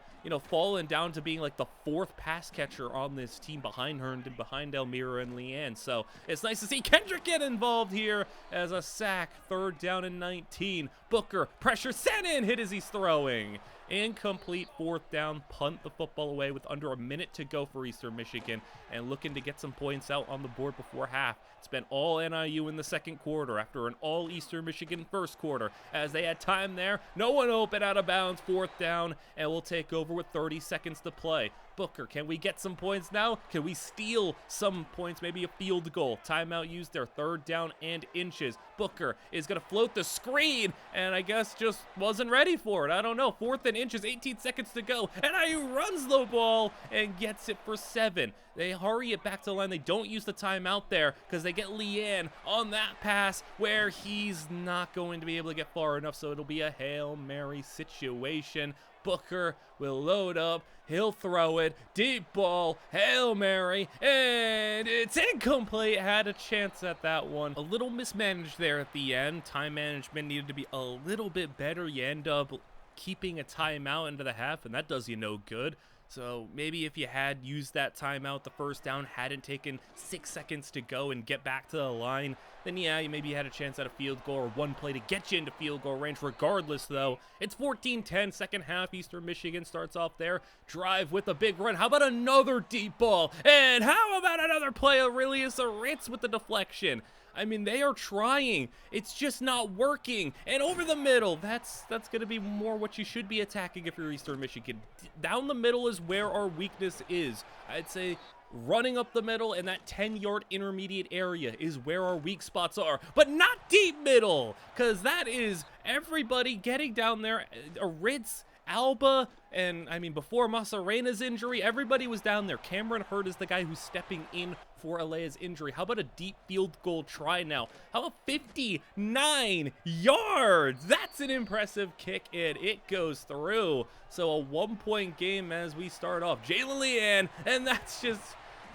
fallen down to being like the 4th pass catcher on this team behind Herndon, behind Elmira and Leanne. So it's nice to see Kendrick get involved here as a sack. 3rd down and 19. Booker, pressure sent in, hit as he's throwing. Incomplete. 4th down, punt the football away with under a minute to go for Eastern Michigan, and looking to get some points out on the board before half. It's been all NIU in the 2nd quarter after an all Eastern Michigan 1st quarter, as they had time there. No one open, out of bounds. 4th down, and we'll take over with 30 seconds to play. Booker, can we get some points now? Can we steal some points? Maybe a field goal. Timeout used there. 3rd down and inches. Booker is going to float the screen, and I guess just wasn't ready for it. I don't know. 4th and inches, 18 seconds to go. NIU runs the ball and gets it for 7. They hurry it back to the line. They don't use the timeout there because they get Leanne on that pass where he's not going to be able to get far enough, so it'll be a Hail Mary situation. Booker will load up, he'll throw it, deep ball, Hail Mary, and it's incomplete. Had a chance at that one. A little mismanaged there at the end. Time management needed to be a little bit better. You end up keeping a timeout into the half, and that does you no good. So maybe if you had used that timeout, the 1st down, hadn't taken 6 seconds to go and get back to the line, then yeah, you maybe had a chance at a field goal or one play to get you into field goal range. Regardless, though, it's 14-10, 2nd half. Eastern Michigan starts off their drive with a big run. How about another deep ball? And how about another play? Aurelius Ritz with the deflection. I mean, they are trying. It's just not working. And over the middle, that's going to be more what you should be attacking if you're Eastern Michigan. Down the middle is where our weakness is. I'd say running up the middle and that 10-yard intermediate area is where our weak spots are. But not deep middle, because that is everybody getting down there. Ritz, Alba, and I mean, before Masarena's injury, everybody was down there. Cameron Hurd is the guy who's stepping in for Alea's injury. How about a deep field goal try now? How about 59 yards? That's an impressive kick, and it goes through. So a 1-point game as we start off. Jalen Leanne, and that's just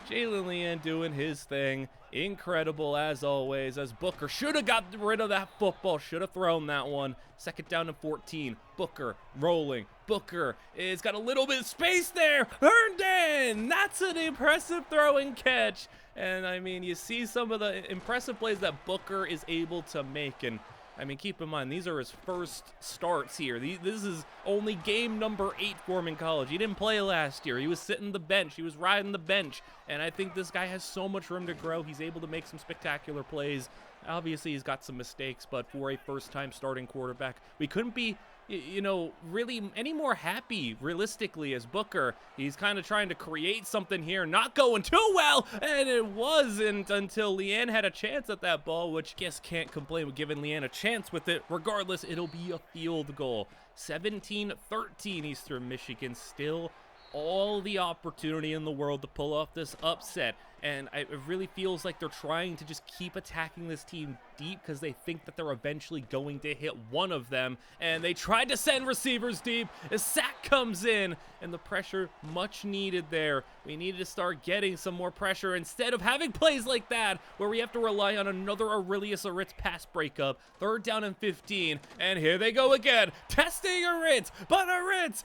Jalen Leanne doing his thing. Incredible as always, as Booker should have got rid of that football, should have thrown that one. 2nd down and 14. Booker rolling. Booker is got a little bit of space there. Herndon! That's an impressive throw and catch. And I mean, you see some of the impressive plays that Booker is able to make. And I mean, keep in mind, these are his first starts here. This is only game number 8 for him in college. He didn't play last year. He was sitting the bench. He was riding the bench. And I think this guy has so much room to grow. He's able to make some spectacular plays. Obviously, he's got some mistakes, but for a first-time starting quarterback, we couldn't be you know, really any more happy realistically as Booker. He's kind of trying to create something here, not going too well, and it wasn't until Leanne had a chance at that ball, which guess can't complain with giving Leanne a chance with it. Regardless, it'll be a field goal. 17-13 Eastern Michigan, still all the opportunity in the world to pull off this upset. And it really feels like they're trying to just keep attacking this team deep because they think that they're eventually going to hit one of them. And they tried to send receivers deep. A sack comes in, and the pressure much needed there. We needed to start getting some more pressure instead of having plays like that where we have to rely on another Aurelius Aritz pass breakup. 3rd down and 15, and here they go again. Testing Aritz, but Aritz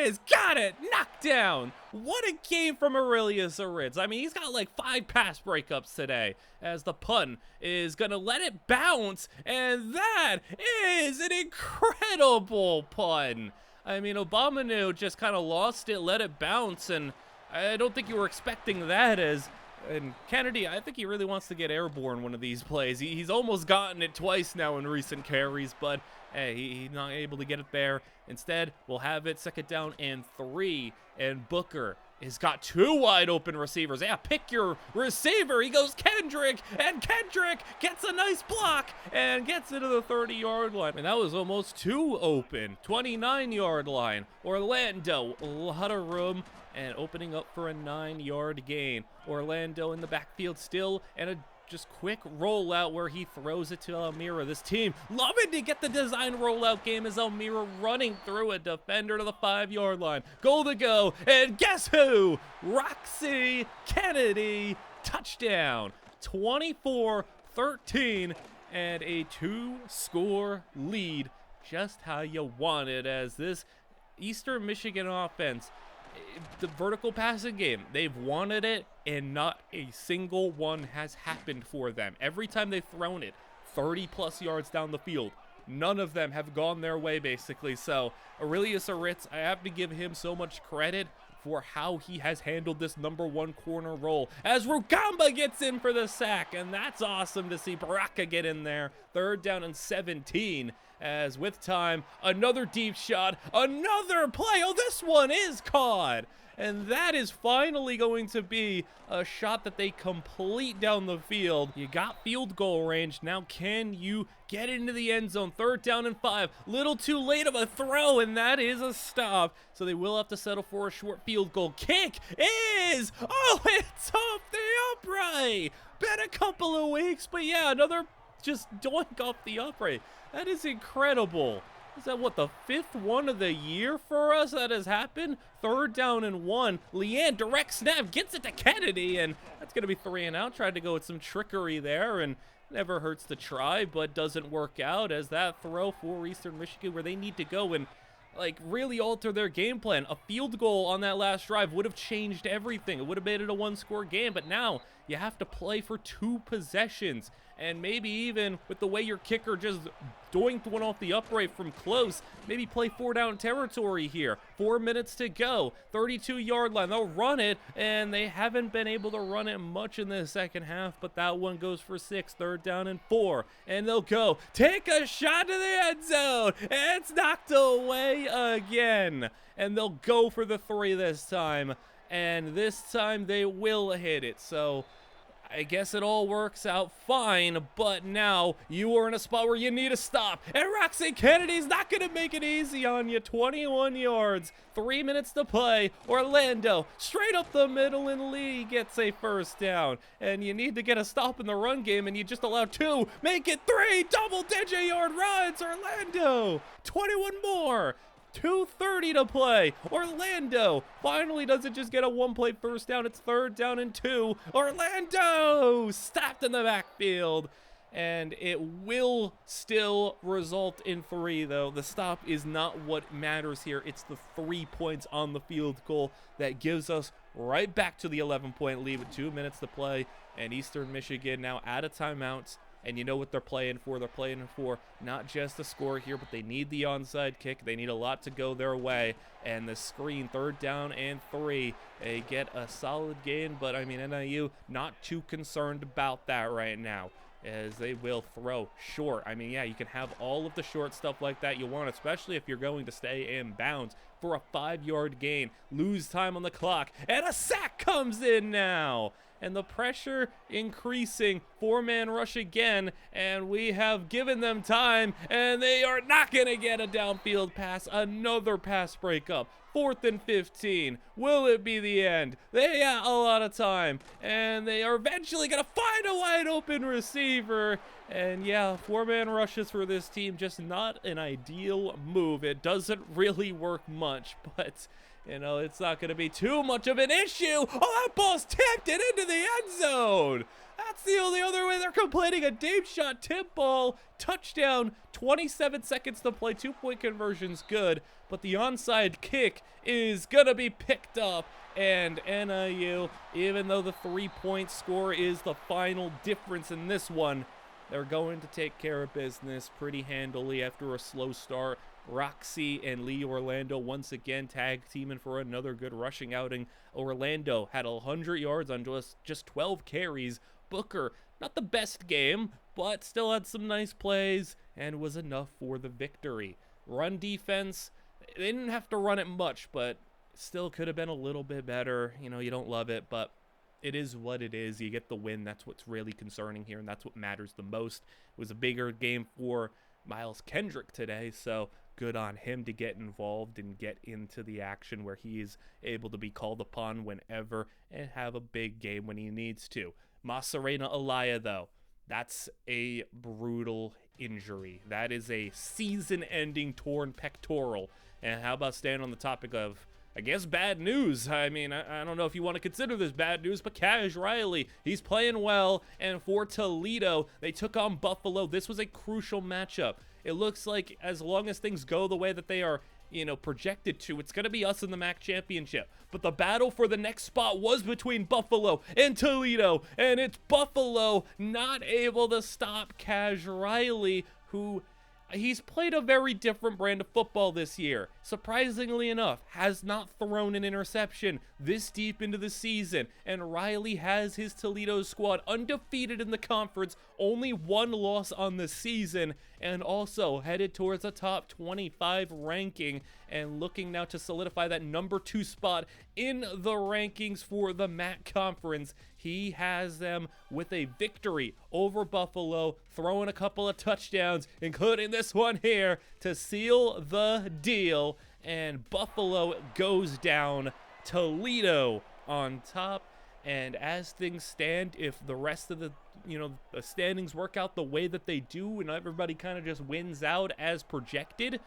is got it, knocked down. What a game from Aurelius Aritz. I mean, he's got like 5 pass breakups today as the pun is going to let it bounce, and that is an incredible pun. I mean, Obamanu just kind of lost it, let it bounce, and I don't think you were expecting that and Kennedy, I think he really wants to get airborne one of these plays. He's almost gotten it twice now in recent carries, but hey, he's not able to get it there. Instead, we'll have it 2nd down and 3, and Booker has got 2 wide open receivers. Yeah, pick your receiver. He goes Kendrick, and Kendrick gets a nice block and gets it to the 30-yard line. And that was almost 2 open. 29-yard line. Orlando, a lot of room and opening up for a 9-yard gain. Orlando in the backfield still, and a just quick rollout where he throws it to Almira. This team loving to get the design rollout game as Almira running through a defender to the 5-yard line. Goal to go, and guess who? Roxy Kennedy, touchdown. 24-13, and a 2-score lead. Just how you want it, as this Eastern Michigan offense, the vertical passing game, they've wanted it, and not a single one has happened for them. Every time they've thrown it 30+ yards down the field, none of them have gone their way, basically. So Aurelius Aritz, I have to give him so much credit for how he has handled this #1 corner role, as Rugamba gets in for the sack, and that's awesome to see Baraka get in there. 3rd down and 17, as with time, another deep shot, another play. Oh, this one is caught, and that is finally going to be a shot that they complete down the field. You got field goal range. Now can you get into the end zone? 3rd down and 5. Little too late of a throw, and that is a stop. So they will have to settle for a short field goal. Kick is, oh, it's off the upright. Been a couple of weeks, but yeah, another just doink off the upright. That is incredible. Is that what, the 5th one of the year for us that has happened? 3rd down and 1. Leanne, direct snap, gets it to Kennedy, and that's going to be 3 and out. Tried to go with some trickery there, and never hurts to try, but doesn't work out, as that throw for Eastern Michigan where they need to go and like really alter their game plan. A field goal on that last drive would have changed everything. It would have made it a 1-score game, but now you have to play for 2 possessions. And maybe even with the way your kicker just doinked one off the upright from close, maybe play 4-down territory here. 4 minutes to go, 32-yard line. They'll run it, and they haven't been able to run it much in the second half, but that one goes for 6, 3rd down and 4. And they'll go, take a shot to the end zone, and it's knocked away again. And they'll go for the 3 this time, and this time they will hit it. So I guess it all works out fine, but now you are in a spot where you need to stop. And Roxy Kennedy's not going to make it easy on you. 21 yards, 3 minutes to play. Orlando straight up the middle, and Lee gets a 1st down. And you need to get a stop in the run game, and you just allow 2. Make it 3 double-digit yard runs. Orlando, 21 more. 2:30 to play. Orlando finally doesn't just get a 1-play 1st down. It's 3rd down and 2. Orlando stopped in the backfield, and it will still result in 3, though. The stop is not what matters here. It's the 3 points on the field goal that gives us right back to the 11-point lead with 2 minutes to play, and Eastern Michigan now out of timeouts. And you know what they're playing for. They're playing for not just a score here, but they need the onside kick. They need a lot to go their way. And the screen, 3rd down and 3. They get a solid gain, but I mean, NIU not too concerned about that right now. as they will throw short. I mean, yeah, you can have all of the short stuff like that you want, especially if you're going to stay in bounds for a 5-yard gain. Lose time on the clock, and a sack comes in now. And the pressure increasing, 4-man rush again, and we have given them time, and they are not going to get a downfield pass. Another pass breakup. 4th and 15. Will it be the end? They got a lot of time, and they are eventually going to find a wide open receiver. And yeah, 4-man rushes for this team, just not an ideal move. It doesn't really work much, but you know, it's not going to be too much of an issue. Oh, that ball's tipped it into the end zone. That's the only other way they're complaining. A deep shot tip ball, touchdown, 27 seconds to play, 2-point conversion's good, but the onside kick is going to be picked up. And NIU, even though the 3-point score is the final difference in this one, they're going to take care of business pretty handily after a slow start. Roxy and Lee Orlando once again tag teaming for another good rushing outing. Orlando had 100 yards on just 12 carries. Booker, not the best game, but still had some nice plays and was enough for the victory. Run defense, they didn't have to run it much, but still could have been a little bit better. You know, you don't love it, but it is what it is. You get the win. That's what's really concerning here, and that's what matters the most. It was a bigger game for Miles Kendrick today, so good on him to get involved and get into the action where he is able to be called upon whenever and have a big game when he needs to. Masarena Alaya, though, that's a brutal injury. That is a season-ending torn pectoral. And how about staying on the topic of, I guess, bad news? I mean, I don't know if you want to consider this bad news, but Cash Riley, he's playing well. And for Toledo, they took on Buffalo. This was a crucial matchup. It looks like as long as things go the way that they are, you know, projected to, it's going to be us in the MAC championship. But the battle for the next spot was between Buffalo and Toledo. And it's Buffalo not able to stop Cash Riley, who he's played a very different brand of football this year. Surprisingly enough, has not thrown an interception this deep into the season. And Riley has his Toledo squad undefeated in the conference, only 1 loss on the season, and also headed towards a top 25 ranking and looking now to solidify that number 2 spot in the rankings for the MAC conference. He has them with a victory over Buffalo, throwing a couple of touchdowns, including this one here, to seal the deal. And Buffalo goes down, Toledo on top. And as things stand, if the rest of the the standings work out the way that they do and everybody kind of just wins out as projected,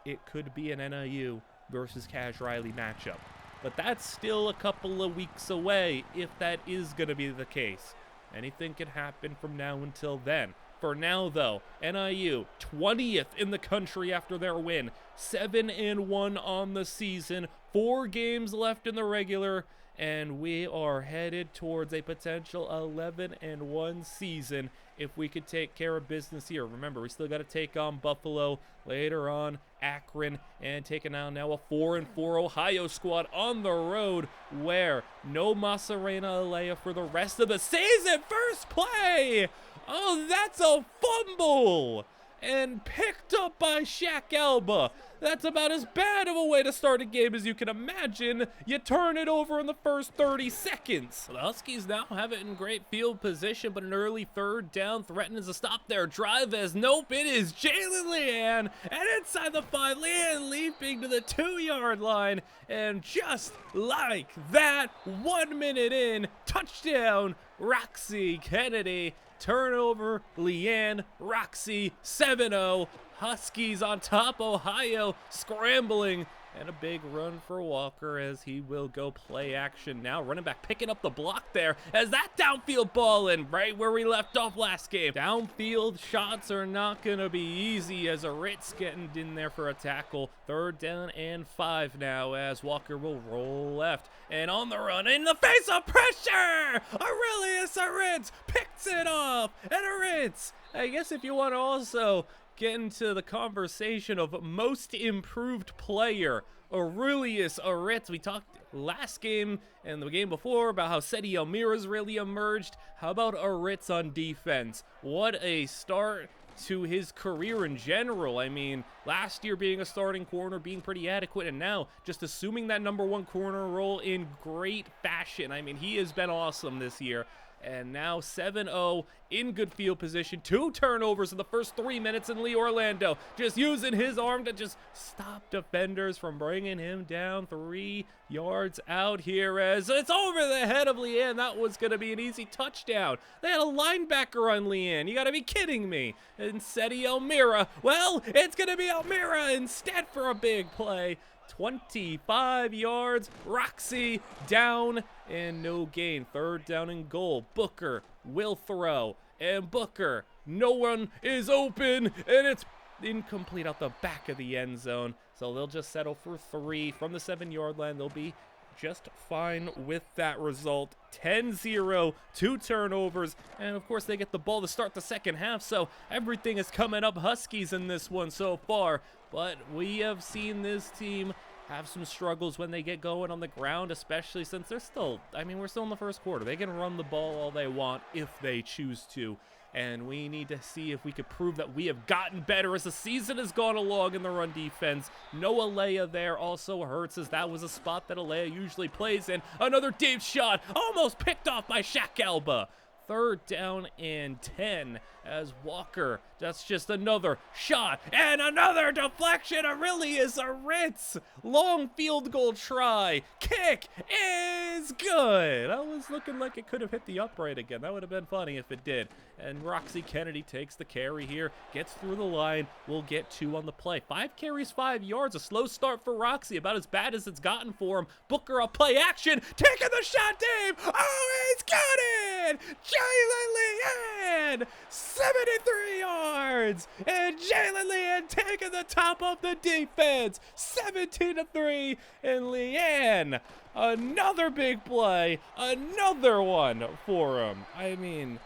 it could be an NIU versus Cash Riley matchup. But that's still a couple of weeks away if that is going to be the case. Anything can happen from now until then. For now, though, NIU 20th in the country after their win, 7-1 on the season, 4 games left in the regular, and we are headed towards a potential 11-1 season if we could take care of business here. Remember, we still got to take on Buffalo, later on Akron, and taking on now a 4-4 Ohio squad on the road, where no Masarena Alea for the rest of the season. First play! Oh, that's a fumble! And picked up by Shaq Alba. That's about as bad of a way to start a game as you can imagine. You turn it over in the first 30 seconds. The Huskies now have it in great field position, but an early 3rd down threatens to stop their drive as nope, it is Jalen Leanne. And inside the 5, Leanne leaping to the 2-yard line. And just like that, 1 minute in, touchdown, Roxy Kennedy. Turnover, Leanne, Roxy, 7-0. Huskies on top, Ohio scrambling. And a big run for Walker as he will go play action now. Running back picking up the block there as that downfield ball in right where we left off last game. Downfield shots are not going to be easy as a Ritz getting in there for a tackle. 3rd down and 5 now as Walker will roll left. And on the run in the face of pressure, Aurelius Aritz picks it off. And Aritz, I guess if you want to also get into the conversation of most improved player, Aurelius Aritz. We talked last game and the game before about how Seti Almira's really emerged. How about Aritz on defense? What a start to his career in general. I mean, last year being a starting corner, being pretty adequate, and now just assuming that #1 corner role in great fashion. I mean, he has been awesome this year. And now 7-0 in good field position. 2 turnovers in the first 3 minutes, and Lee Orlando just using his arm to just stop defenders from bringing him down 3 yards out here as it's over the head of Leanne. That was going to be an easy touchdown. They had a linebacker on Leanne. You got to be kidding me. And Seti Almira, well, it's going to be Almira instead for a big play. 25 yards, Roxy down and no gain. 3rd down and goal. Booker will throw, and Booker, no one is open, and it's incomplete out the back of the end zone. So they'll just settle for 3 from the 7-yard line. They'll be just fine with that result. 10-0, 2 turnovers, and of course they get the ball to start the second half, so everything is coming up Huskies in this one so far. But we have seen this team have some struggles when they get going on the ground, especially since they're still, I mean, we're still in the first quarter. They can run the ball all they want if they choose to. And we need to see if we could prove that we have gotten better as the season has gone along in the run defense. No Alea there also hurts, as that was a spot that Alea usually plays in. Another deep shot, almost picked off by Shaq Alba. 3rd down and 10 as Walker, that's just another shot and another deflection. It really is a Ritz. Long field goal try. Kick is good. That was looking like it could have hit the upright again. That would have been funny if it did. And Roxy Kennedy takes the carry here, gets through the line. We'll get 2 on the play. 5 carries, 5 yards. A slow start for Roxy, about as bad as it's gotten for him. Booker up play action, taking the shot, Dave. Oh, he's got it. Jalen Leanne, 73 yards, and Jalen Leanne taking the top of the defense. 17-3, and Leanne, another big play, another one for him. I mean,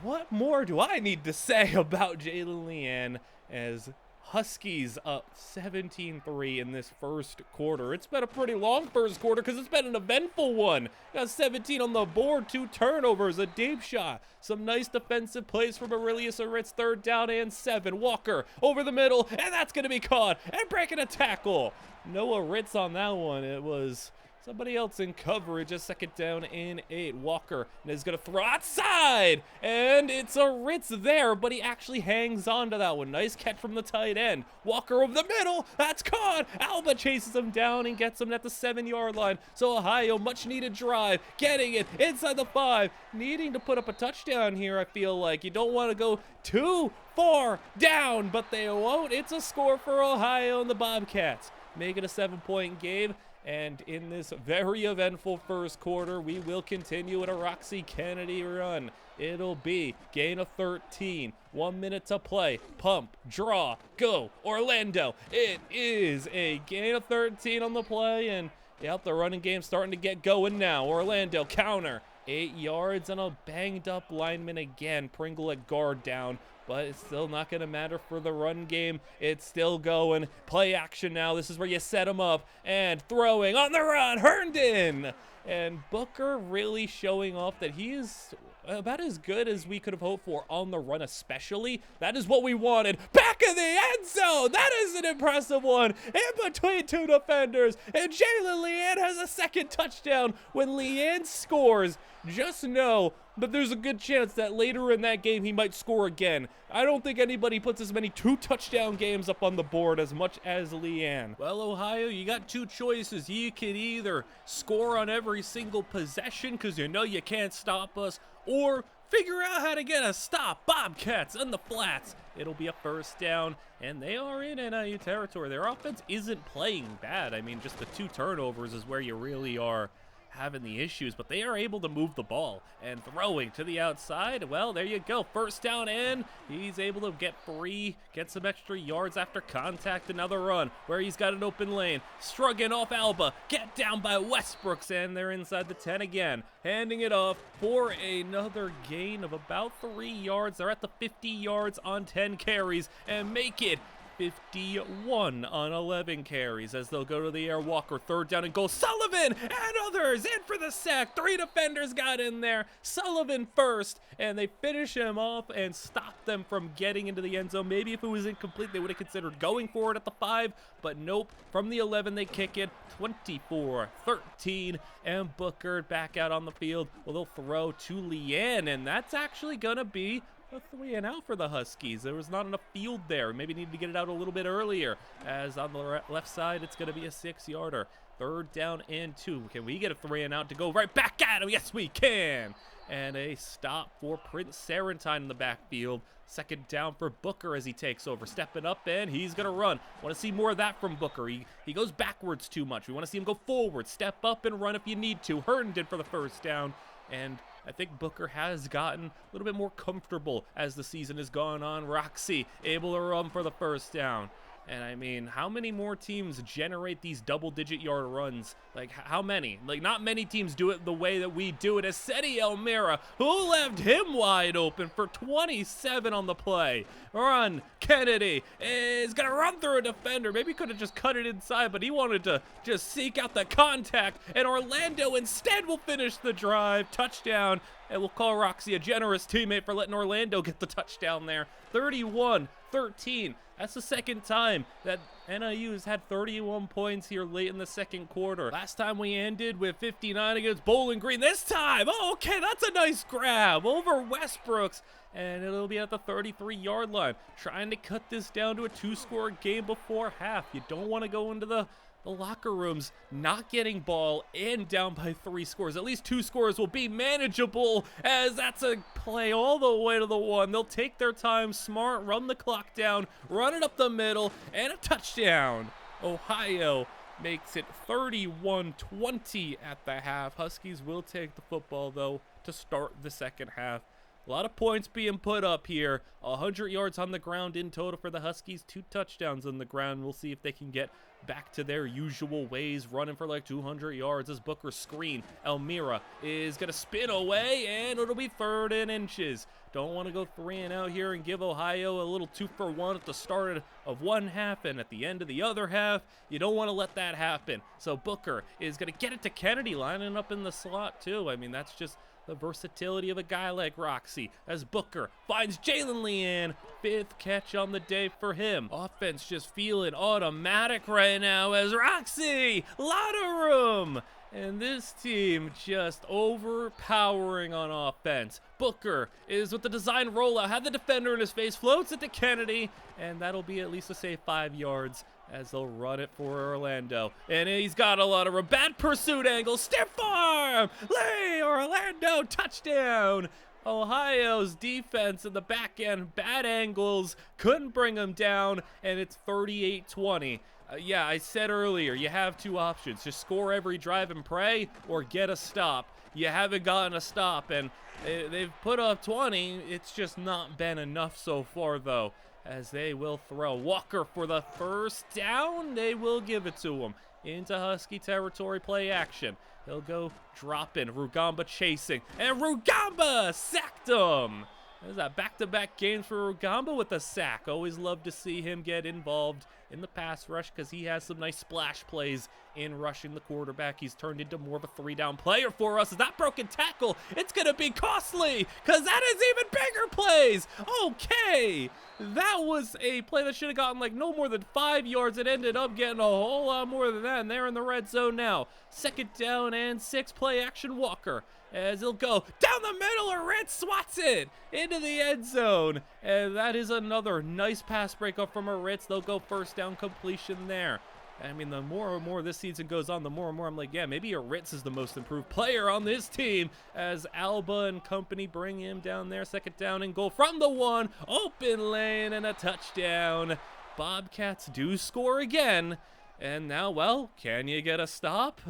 what more do I need to say about Jalen Leanne as Huskies up 17-3 in this first quarter? It's been a pretty long first quarter because it's been an eventful one. Got 17 on the board, 2 turnovers, a deep shot, some nice defensive plays from Aurelius Aritz. 3rd down and 7. Walker over the middle, and that's going to be caught and breaking a tackle. Noah Ritz on that one. It was somebody else in coverage. A 2nd down and 8. Walker is going to throw outside, and it's a Ritz there, but he actually hangs on to that one. Nice catch from the tight end. Walker over the middle. That's caught. Alba chases him down and gets him at the 7-yard line. So Ohio, much needed drive, getting it inside the 5, needing to put up a touchdown here. I feel like you don't want to go too far down, but they won't. It's a score for Ohio and the Bobcats. Make it a 7-point game. And in this very eventful first quarter, we will continue with a Roxy Kennedy run. It'll be gain of 13, 1 minute to play, pump, draw, go, Orlando. It is a gain of 13 on the play, and yep, the running game's starting to get going now. Orlando counter, 8 yards, and a banged up lineman again. Pringle at guard down, but it's still not going to matter for the run game. It's still going. Play action now. This is where you set him up, and throwing on the run, Herndon. And Booker really showing off that he is about as good as we could have hoped for on the run, especially. That is what we wanted. Back of the end zone. That is an impressive one in between 2 defenders. And Jalen Leanne has a 2nd touchdown. When Leanne scores, just know but there's a good chance that later in that game he might score again. I don't think anybody puts as many 2-touchdown games up on the board as much as Leanne. Well, Ohio, you got 2 choices. You could either score on every single possession because you know you can't stop us, or figure out how to get a stop. Bobcats in the flats. It'll be a 1st down, and they are in NIU territory. Their offense isn't playing bad. I mean, just the 2 turnovers is where you really are having the issues, but they are able to move the ball and throwing to the outside. Well, there you go. 1st down, and he's able to get free, get some extra yards after contact. Another run where he's got an open lane, shrugging off Alba, get down by Westbrooks, and they're inside the 10 again, handing it off for another gain of about 3 yards. They're at the 50 yards on 10 carries and make it 51 on 11 carries as they'll go to the air. Walker, third down and goal. Sullivan and others in for the sack. 3 defenders got in there. Sullivan first, and they finish him off and stop them from getting into the end zone. Maybe if it was incomplete, they would have considered going for it at the 5, but nope. From the 11, they kick it. 24-13, and Booker back out on the field. Well, they'll throw to Leanne, and that's actually going to be a 3 and out for the Huskies. There was not enough field there. Maybe needed to get it out a little bit earlier, as on the left side, it's going to be a 6-yarder. Third down and 2. Can we get a 3 and out to go right back at him? Yes, we can. And a stop for Prince Serentine in the backfield. Second down for Booker as he takes over, stepping up, and he's going to run. Want to see more of that from Booker. He goes backwards too much. We want to see him go forward, step up and run if you need to. Herndon for the first down, and I think Booker has gotten a little bit more comfortable as the season has gone on. Roxy able to run for the first down. And I mean, how many more teams generate these double-digit yard runs? Like, how many? Like, not many teams do it the way that we do it. As Seti Elmira, who left him wide open for 27 on the play. Run. Kennedy is going to run through a defender. Maybe could have just cut it inside, but he wanted to just seek out the contact. And Orlando instead will finish the drive. Touchdown. And we'll call Roxy a generous teammate for letting Orlando get the touchdown there. 31-13. That's the second time that NIU has had 31 points here late in the second quarter. Last time we ended with 59 against Bowling Green. This time, oh, okay, that's a nice grab over Westbrooks. And it'll be at the 33-yard line. Trying to cut this down to a 2-score game before half. You don't want to go into the locker rooms not getting ball and down by 3 scores. At least 2 scores will be manageable, as that's a play all the way to the 1. They'll take their time, smart, run the clock down, run it up the middle, and a touchdown. Ohio makes it 31-20 at the half. Huskies will take the football, though, to start the second half. A lot of points being put up here. 100 yards on the ground in total for the Huskies. 2 touchdowns on the ground. We'll see if they can get back to their usual ways, running for like 200 yards as Booker screen. Elmira is going to spin away, and it'll be 3rd and inches. Don't want to go 3 and out here and give Ohio a little 2-for-1 at the start of one half and at the end of the other half. You don't want to let that happen. So Booker is going to get it to Kennedy, lining up in the slot too. I mean, that's just the versatility of a guy like Roxy, as Booker finds Jalen Leanne. 5th catch on the day for him. Offense just feeling automatic right now as Roxy, lot of room. And this team just overpowering on offense. Booker is with the design rollout, had the defender in his face, floats it to Kennedy, and that'll be at least a safe 5 yards as they'll run it for Orlando. And he's got a lot of bad pursuit angle, stiff arm, lay Orlando, touchdown. Ohio's defense in the back end, bad angles, couldn't bring him down, and it's 38-20. Yeah, I said earlier, you have 2 options. Just score every drive and pray, or get a stop. You haven't gotten a stop, and they've put up 20. It's just not been enough so far, though, as they will throw. Walker for the first down. They will give it to him. Into Husky territory, play action. He'll go dropping. Rugamba chasing, and Rugamba sacked him. There's that back-to-back games for Rugamba with a sack. Always love to see him get involved in the pass rush because he has some nice splash plays in rushing the quarterback. He's turned into more of a 3-down player for us. Is that broken tackle? It's going to be costly because that is even bigger plays. Okay, that was a play that should have gotten like no more than 5 yards. It ended up getting a whole lot more than that, and they're in the red zone now. 2nd down and 6, play action Walker. As he'll go down the middle, and Ritz swats it into the end zone. And that is another nice pass breakup from a Ritz. They'll go first down completion there. I mean, the more and more this season goes on, the more and more I'm like, yeah, maybe a Ritz is the most improved player on this team, as Alba and company bring him down there. 2nd down and goal from the 1. Open lane and a touchdown. Bobcats do score again. And now, well, can you get a stop?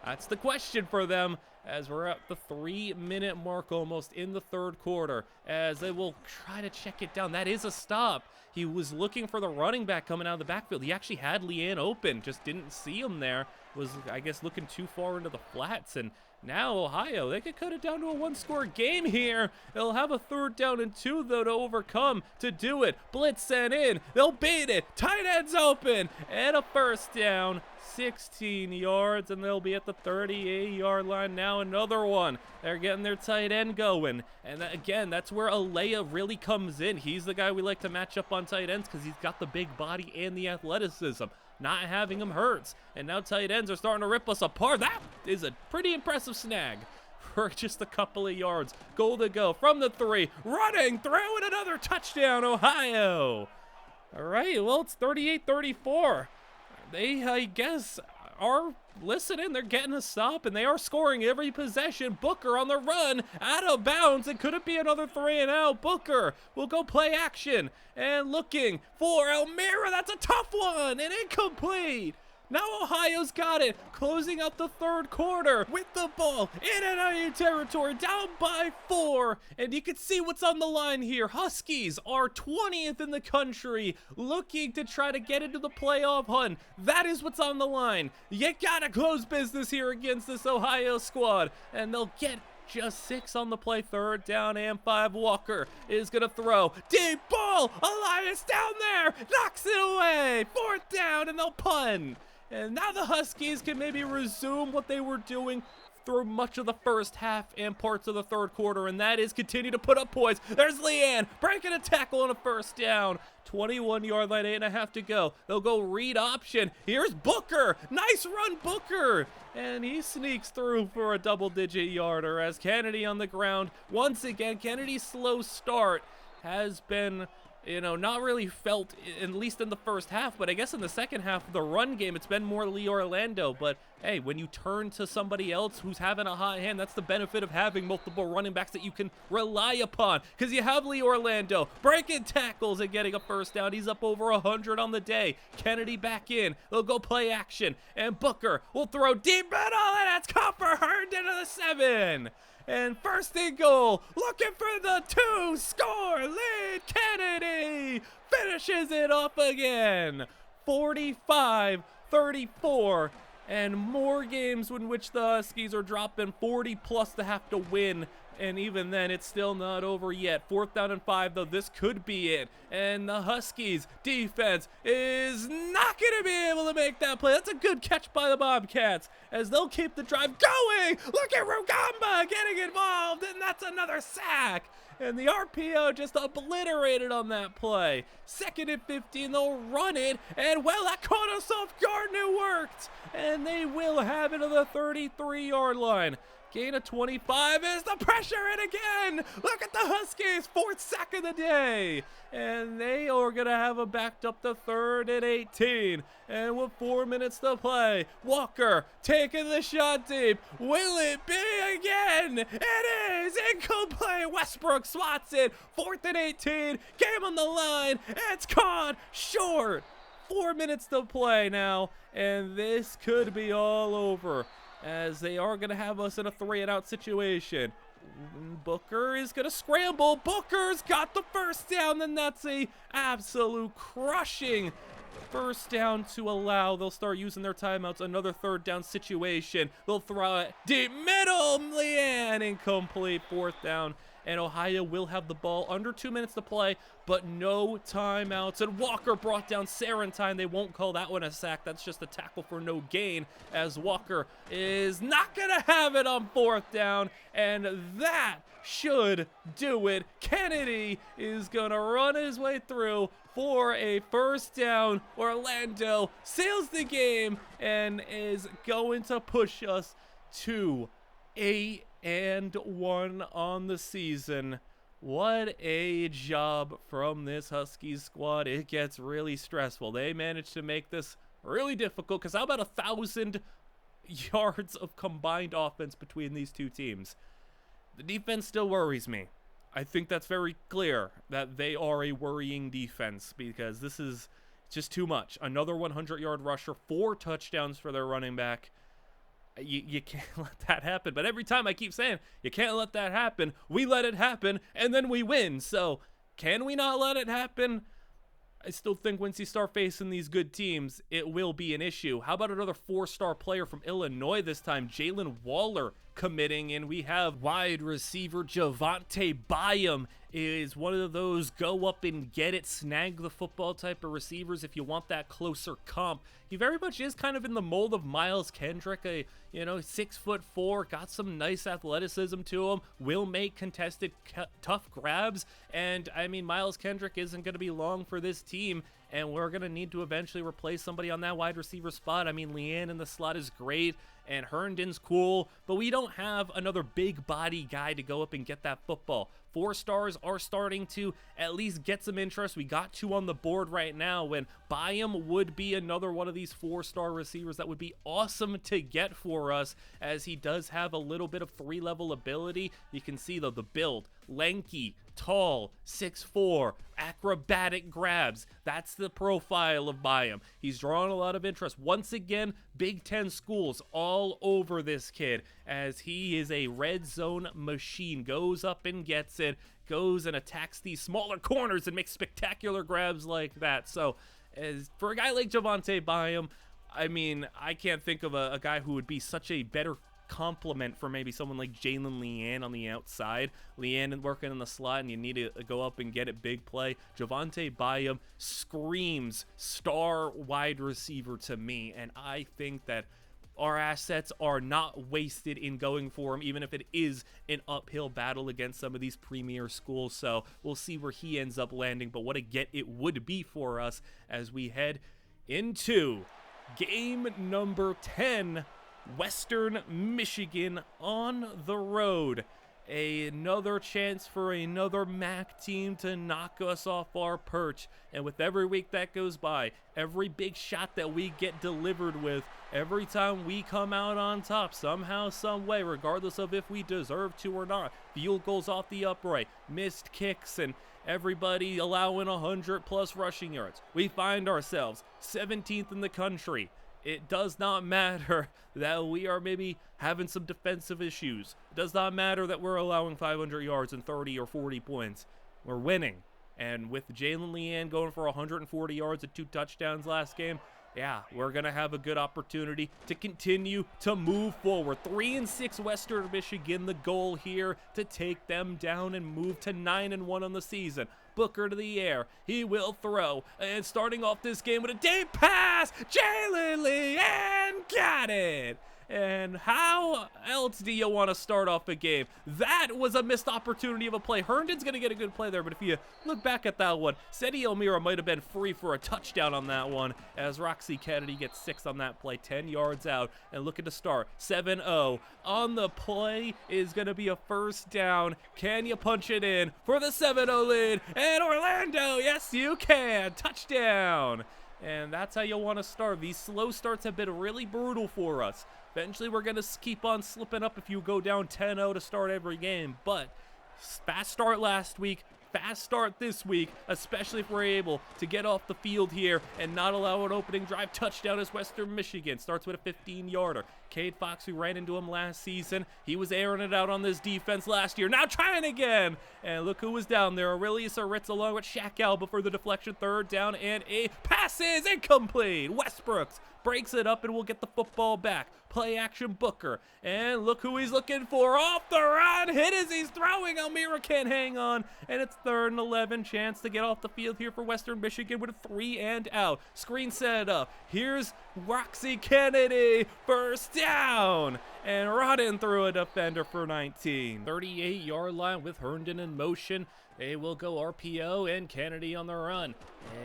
That's the question for them, as we're at the 3-minute mark almost in the 3rd quarter, as they will try to check it down. That is a stop. He was looking for the running back coming out of the backfield. He actually had Leanne open, just didn't see him there. Was, I guess, looking too far into the flats, and Now Ohio, they could cut it down to a one-score game here. They'll have a 3rd down and 2, though, to overcome. To do it, blitz sent in. They'll beat it. Tight end's open. And a 1st down, 16 yards, and they'll be at the 38-yard line now. Another one. They're getting their tight end going. And again, that's where Alea really comes in. He's the guy we like to match up on tight ends because he's got the big body and the athleticism. Not having him hurts. And now tight ends are starting to rip us apart. That is a pretty impressive snag for just a couple of yards. Goal to go from the 3. Running through and another touchdown, Ohio. All right, well, it's 38-34. They, I guess, are listening. They're getting a stop, and they are scoring every possession. Booker on the run, out of bounds. And could it be another 3 and out? Booker will go play action and looking for Elmira. That's a tough one and incomplete. Now Ohio's got it, closing out the 3rd quarter with the ball in NIU territory, down by 4. And you can see what's on the line here. Huskies are 20th in the country, looking to try to get into the playoff hunt. That is what's on the line. You gotta close business here against this Ohio squad, and they'll get just 6 on the play. 3rd down and 5. Walker is gonna throw. Deep ball. Elias down there. Knocks it away. 4th down, and they'll punt. And now the Huskies can maybe resume what they were doing through much of the first half and parts of the 3rd quarter, and that is continue to put up points. There's Leanne breaking a tackle on a 1st down. 21-yard line, 8.5 to go. They'll go read option. Here's Booker. Nice run, Booker. And he sneaks through for a double-digit yarder as Kennedy on the ground. Once again, Kennedy's slow start has been, not really felt, at least in the first half, but I guess in the second half of the run game, it's been more Lee Orlando. But hey, when you turn to somebody else who's having a hot hand, that's the benefit of having multiple running backs that you can rely upon. Because you have Lee Orlando breaking tackles and getting a 1st down. He's up over 100 on the day. Kennedy back in. They'll go play action. And Booker will throw deep middle, and that's Copper Hearned into the 7. And 1st and goal, looking for the 2, score, lead, Kennedy finishes it up again. 45-34, and more games in which the Huskies are dropping 40 plus to have to win. And even then, it's still not over yet. 4th down and 5, though. This could be it. And the Huskies defense is not going to be able to make that play. That's a good catch by the Bobcats as they'll keep the drive going. Look at Rugamba getting involved, and that's another sack. And the RPO just obliterated on that play. 2nd and 15, they'll run it. And, well, that caught us off guard and it worked. And they will have it to the 33-yard line. Gain of 25 is the pressure, and again, look at the Huskies, 4th sack of the day. And they are going to have a backed up to 3rd and 18. And with 4 minutes to play, Walker taking the shot deep. Will it be again? It is incomplete. Westbrook swats it. 4th and 18, game on the line. It's caught short. 4 minutes to play now, and this could be all over, as they are going to have us in a 3 and out situation. Booker is going to scramble. Booker's got the 1st down, and that's a absolute crushing 1st down to allow. They'll start using their timeouts. Another 3rd down situation. They'll throw it deep middle. Leanne incomplete. 4th down. And Ohio will have the ball. Under 2 minutes to play, but no timeouts. And Walker brought down Sarentine. They won't call that one a sack. That's just a tackle for no gain, as Walker is not going to have it on 4th down. And that should do it. Kennedy is going to run his way through for a 1st down. Orlando seals the game and is going to push us to 8-1 on the season. What a job from this Huskies squad. It gets really stressful. They managed to make this really difficult, because how about 1,000 yards of combined offense between these two teams? The defense still worries me. I think that's very clear that they are a worrying defense, because this is just too much. Another 100-yard rusher, 4 touchdowns for their running back. You can't let that happen. But every time I keep saying, you can't let that happen. We let it happen, and then we win. So can we not let it happen? I still think once you start facing these good teams, it will be an issue. How about another 4-star player from Illinois this time, Jalen Waller, committing, and we have wide receiver Javante Byam is one of those go up and get it, snag the football type of receivers if you want that closer comp. He very much is kind of in the mold of Miles Kendrick, 6'4", got some nice athleticism to him, will make contested tough grabs, and I mean Miles Kendrick isn't going to be long for this team, and we're going to need to eventually replace somebody on that wide receiver spot. I mean, Leanne in the slot is great, and Herndon's cool, but we don't have another big body guy to go up and get that football. 4 stars are starting to at least get some interest. We got 2 on the board right now, when Byam would be another one of these 4-star receivers that would be awesome to get for us, as he does have a little bit of 3-level ability. You can see though the build, lanky, tall, 6'4", acrobatic grabs. That's the profile of Byam. He's drawn a lot of interest. Once again, Big Ten schools all over this kid, as he is a red zone machine. Goes up and gets it, goes and attacks these smaller corners and makes spectacular grabs like that. So as for a guy like Javante Byam, I mean, I can't think of a guy who would be such a better complement for maybe someone like Jalen Leanne on the outside. Leanne working in the slot, and you need to go up and get it, big play. Javante Byam screams star wide receiver to me, and I think that our assets are not wasted in going for him, even if it is an uphill battle against some of these premier schools. So we'll see where he ends up landing, but what a get it would be for us as we head into game number 10, Western Michigan on the road. Another chance for another MAC team to knock us off our perch, and with every week that goes by, every big shot that we get delivered with, every time we come out on top somehow, some way, regardless of if we deserve to or not, field goals off the upright, missed kicks, and everybody allowing 100+ rushing yards, we find ourselves 17th in the country. It does not matter that we are maybe having some defensive issues. It does not matter that we're allowing 500 yards and 30 or 40 points. We're winning. And with Jalen Leanne going for 140 yards and 2 touchdowns last game, yeah, we're going to have a good opportunity to continue to move forward. 3-6 Western Michigan, the goal here to take them down and move to 9-1 on the season. Booker to the air, he will throw, and starting off this game with a deep pass, Jalen Leanne got it. And how else do you want to start off a game? That was a missed opportunity of a play. Herndon's going to get a good play there, but if you look back at that one, Seti O'Meara might have been free for a touchdown on that one, as Roxy Kennedy gets 6 on that play, 10 yards out, and looking to start 7-0. On the play is going to be a first down. Can you punch it in for the 7-0 lead? And Orlando, yes you can, touchdown. And that's how you'll want to start. These slow starts have been really brutal for us. Eventually, we're going to keep on slipping up if you go down 10-0 to start every game. But fast start last week, fast start this week, especially if we're able to get off the field here and not allow an opening drive touchdown as Western Michigan starts with a 15-yarder. Cade Fox, who ran into him last season, he was airing it out on this defense last year. Now trying again. And look who was down there. Aurelius Aritz along with Shaq Alba for the deflection. 3rd down, and a pass is incomplete. Westbrooks breaks it up and we'll get the football back. Play action Booker. And look who he's looking for. Off the run. Hit as he's throwing. O'Meara can't hang on. And it's 3rd and 11. Chance to get off the field here for Western Michigan with a 3 and out. Screen set up. Here's Roxy Kennedy. First down. And running through a defender for 19. 38-yard line with Herndon in motion. They will go RPO, and Kennedy on the run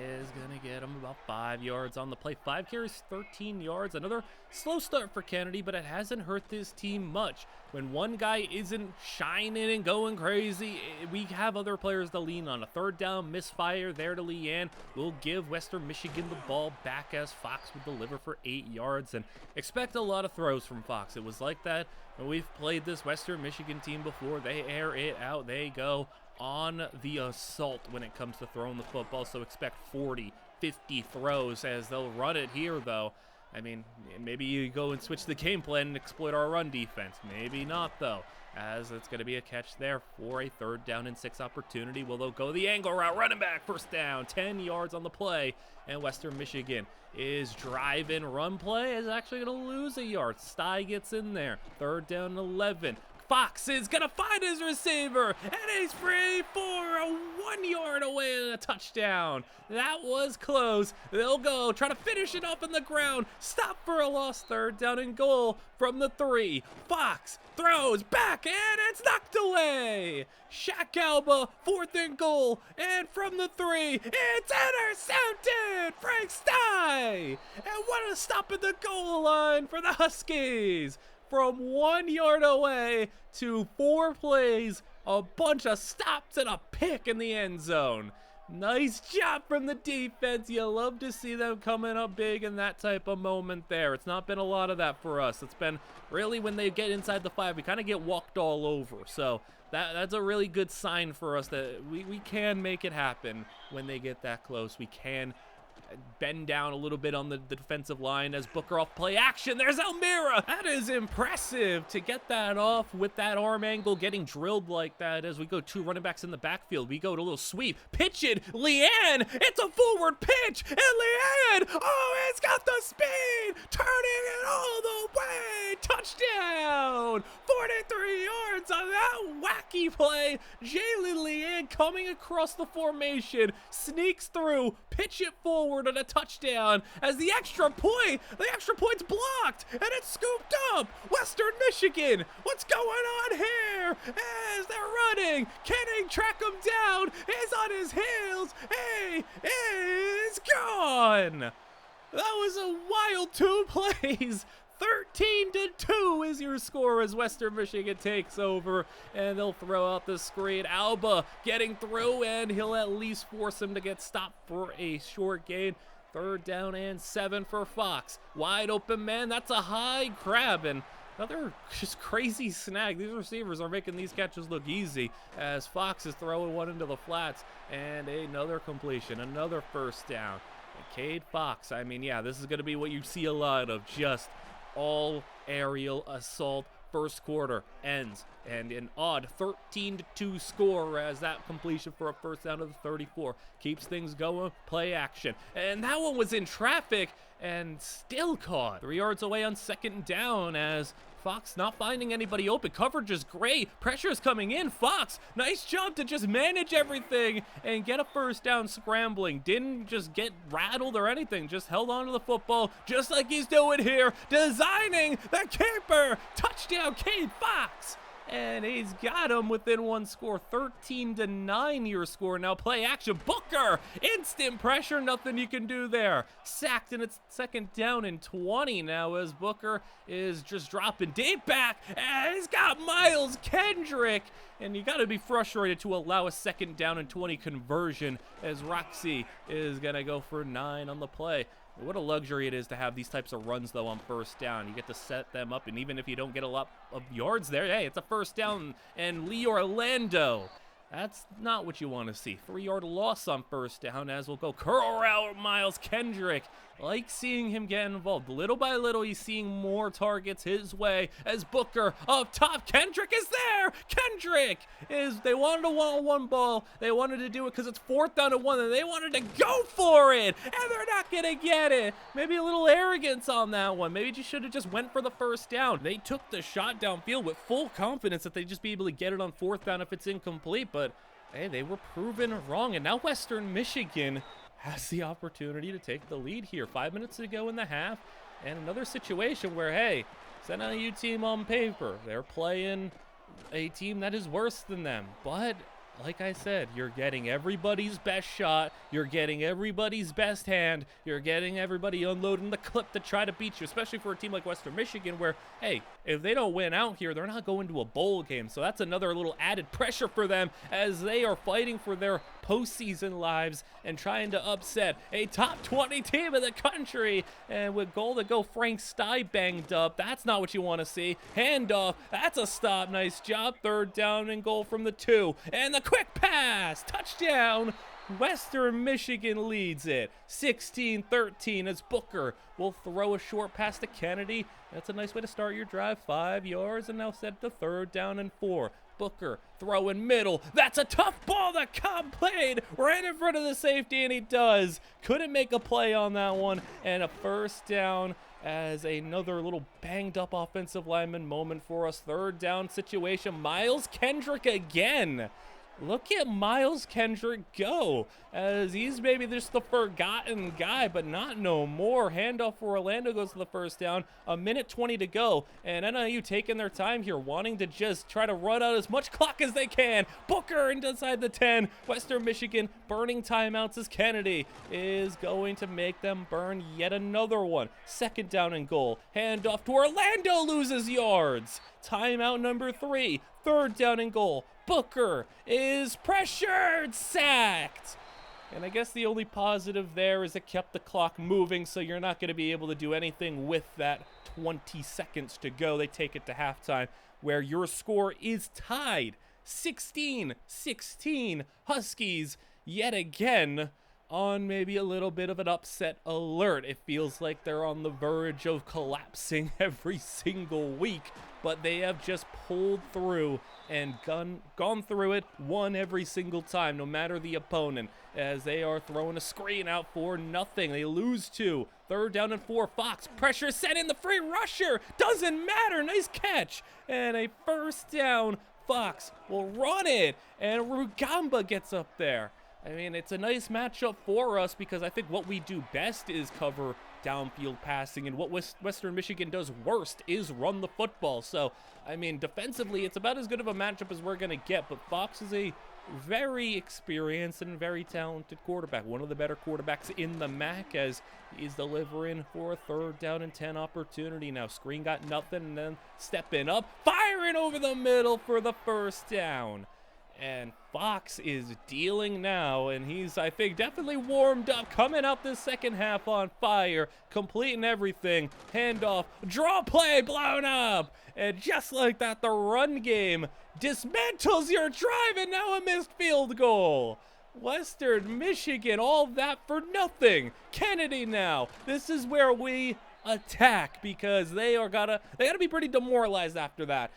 is going to get him about 5 yards on the play. 5 carries, 13 yards. Another slow start for Kennedy, but it hasn't hurt this team much. When one guy isn't shining and going crazy, we have other players to lean on. A 3rd down misfire there to Leanne will give Western Michigan the ball back as Fox would deliver for 8 yards. And expect a lot of throws from Fox. It was like that when we've played this Western Michigan team before. They air it out. They go on the assault when it comes to throwing the football, so expect 40, 50 throws as they'll run it here, though. I mean, maybe you go and switch the game plan and exploit our run defense. Maybe not, though, as it's going to be a catch there for a 3rd down and 6 opportunity. Will they go the angle route? Running back, first down, 10 yards on the play. And Western Michigan is driving. Run play is actually going to lose a yard. Sty gets in there. 3rd down and 11. Fox is going to find his receiver, and he's free for a 1 yard away and a touchdown. That was close. They'll go, try to finish it up in the ground. Stop for a loss, 3rd down and goal from the 3. Fox throws back, and it's knocked away. Shaq Alba, 4th and goal, and from the 3, it's intercepted. Frank Sty, and what a stop at the goal line for the Huskies. From 1 yard away to 4 plays, a bunch of stops and a pick in the end zone. Nice job from the defense. You love to see them coming up big in that type of moment there. It's not been a lot of that for us. It's been really when they get inside the 5, we kind of get walked all over. So that's a really good sign for us that we can make it happen when they get that close. We can bend down a little bit on the defensive line as Booker off play action. There's Almira. That is impressive to get that off with that arm angle, getting drilled like that as we go 2 running backs in the backfield. We go to a little sweep. Pitch it. Leanne. It's a forward pitch. And Leanne. Oh, it's got the speed. Turning it all the way. Touchdown. 43 yards on that wacky play. Jalen Leanne coming across the formation. Sneaks through. Pitch it forward on a touchdown as the extra point's blocked and it's scooped up. Western Michigan, what's going on here? As they're running, Kenning track him down, is on his heels, he is gone. That was a wild 2 plays. 13-2 is your score as Western Michigan takes over, and they'll throw out the screen. Alba getting through, and he'll at least force him to get stopped for a short gain. 3rd down and 7 for Fox. Wide open man, that's a high grab, and another just crazy snag. These receivers are making these catches look easy as Fox is throwing one into the flats, and another completion, another 1st down. And Cade Fox, I mean, yeah, this is going to be what you see a lot of, just all aerial assault. 1st quarter ends and an odd 13-2 score as that completion for a 1st down to the 34 keeps things going. Play action, and that one was in traffic and still caught. 3 yards away on 2nd down as Fox not finding anybody open. Coverage is great. Pressure is coming in. Fox, nice job to just manage everything and get a 1st down scrambling. Didn't just get rattled or anything. Just held on to the football just like he's doing here. Designing the keeper. Touchdown, Cade Fox. And he's got him within 1 score. 13-9 your score. Now play action. Booker. Instant pressure. Nothing you can do there. Sacked, and it's 2nd down and 20 now as Booker is just dropping deep back. And he's got Miles Kendrick. And you got to be frustrated to allow a 2nd down and 20 conversion as Roxy is going to go for 9 on the play. What a luxury it is to have these types of runs, though, on 1st down. You get to set them up, and even if you don't get a lot of yards there, hey, it's a 1st down, and Lee Orlando. That's not what you want to see. 3-yard loss on 1st down as we'll go curl route. Miles Kendrick. Like seeing him get involved. Little by little, he's seeing more targets his way as Booker up top. Kendrick is there. Kendrick is, they wanted a one-on-one ball. They wanted to do it because it's 4th down and 1, and they wanted to go for it, and they're not going to get it. Maybe a little arrogance on that one. Maybe you should have just went for the 1st down. They took the shot downfield with full confidence that they'd just be able to get it on 4th down if it's incomplete, but hey, they were proven wrong, and now Western Michigan has the opportunity to take the lead here. 5 minutes to go in the half, and another situation where, hey, it's an NIU team on paper. They're playing a team that is worse than them, but like I said, you're getting everybody's best shot. You're getting everybody's best hand. You're getting everybody unloading the clip to try to beat you, especially for a team like Western Michigan where, hey, if they don't win out here, they're not going to a bowl game. So that's another little added pressure for them as they are fighting for their postseason lives and trying to upset a top 20 team in the country. And with goal to go, Frank Sty banged up. That's not what you want to see. Handoff. That's a stop. Nice job. 3rd down and goal from the 2. And the quick pass. Touchdown. Western Michigan leads it 16-13 as Booker will throw a short pass to Kennedy. That's a nice way to start your drive, 5 yards, and now set to 3rd down and 4. Booker throwing middle. That's a tough ball that Cobb played right in front of the safety, and he does. Couldn't make a play on that one, and a 1st down as another little banged up offensive lineman moment for us. 3rd down situation. Miles Kendrick again. Look at Miles Kendrick go, as he's maybe just the forgotten guy, but not no more. Handoff for Orlando goes to the 1st down, 1:20 to go, and NIU taking their time here, wanting to just try to run out as much clock as they can. Booker inside the 10, Western Michigan burning timeouts as Kennedy is going to make them burn yet another one. 2nd down and goal, handoff to Orlando, loses yards. Timeout number 3, 3rd down and goal. Booker is pressured, sacked. And I guess the only positive there is it kept the clock moving, so you're not going to be able to do anything with that 20 seconds to go. They take it to halftime, where your score is tied 16-16. Huskies yet again on maybe a little bit of an upset alert. It feels like they're on the verge of collapsing every single week, but they have just pulled through and gone through it, won every single time, no matter the opponent, as they are throwing a screen out for nothing. They lose 2. 3rd down and 4. Fox, pressure set in, the free rusher, doesn't matter, nice catch, and a 1st down. Fox will run it, and Rugamba gets up there. I mean, it's a nice matchup for us because I think what we do best is cover downfield passing, and what Western Michigan does worst is run the football. So, I mean, defensively, it's about as good of a matchup as we're going to get, but Fox is a very experienced and very talented quarterback, one of the better quarterbacks in the MAC, as he's delivering for a 3rd down and 10 opportunity. Now, screen got nothing, and then stepping up, firing over the middle for the 1st down. And Fox is dealing now, and he's, I think, definitely warmed up, coming out this 2nd half on fire, completing everything. Handoff, draw play, blown up. And just like that, the run game dismantles your drive, and now a missed field goal. Western Michigan, all that for nothing. Kennedy now. This is where we attack, because they gotta be pretty demoralized after that.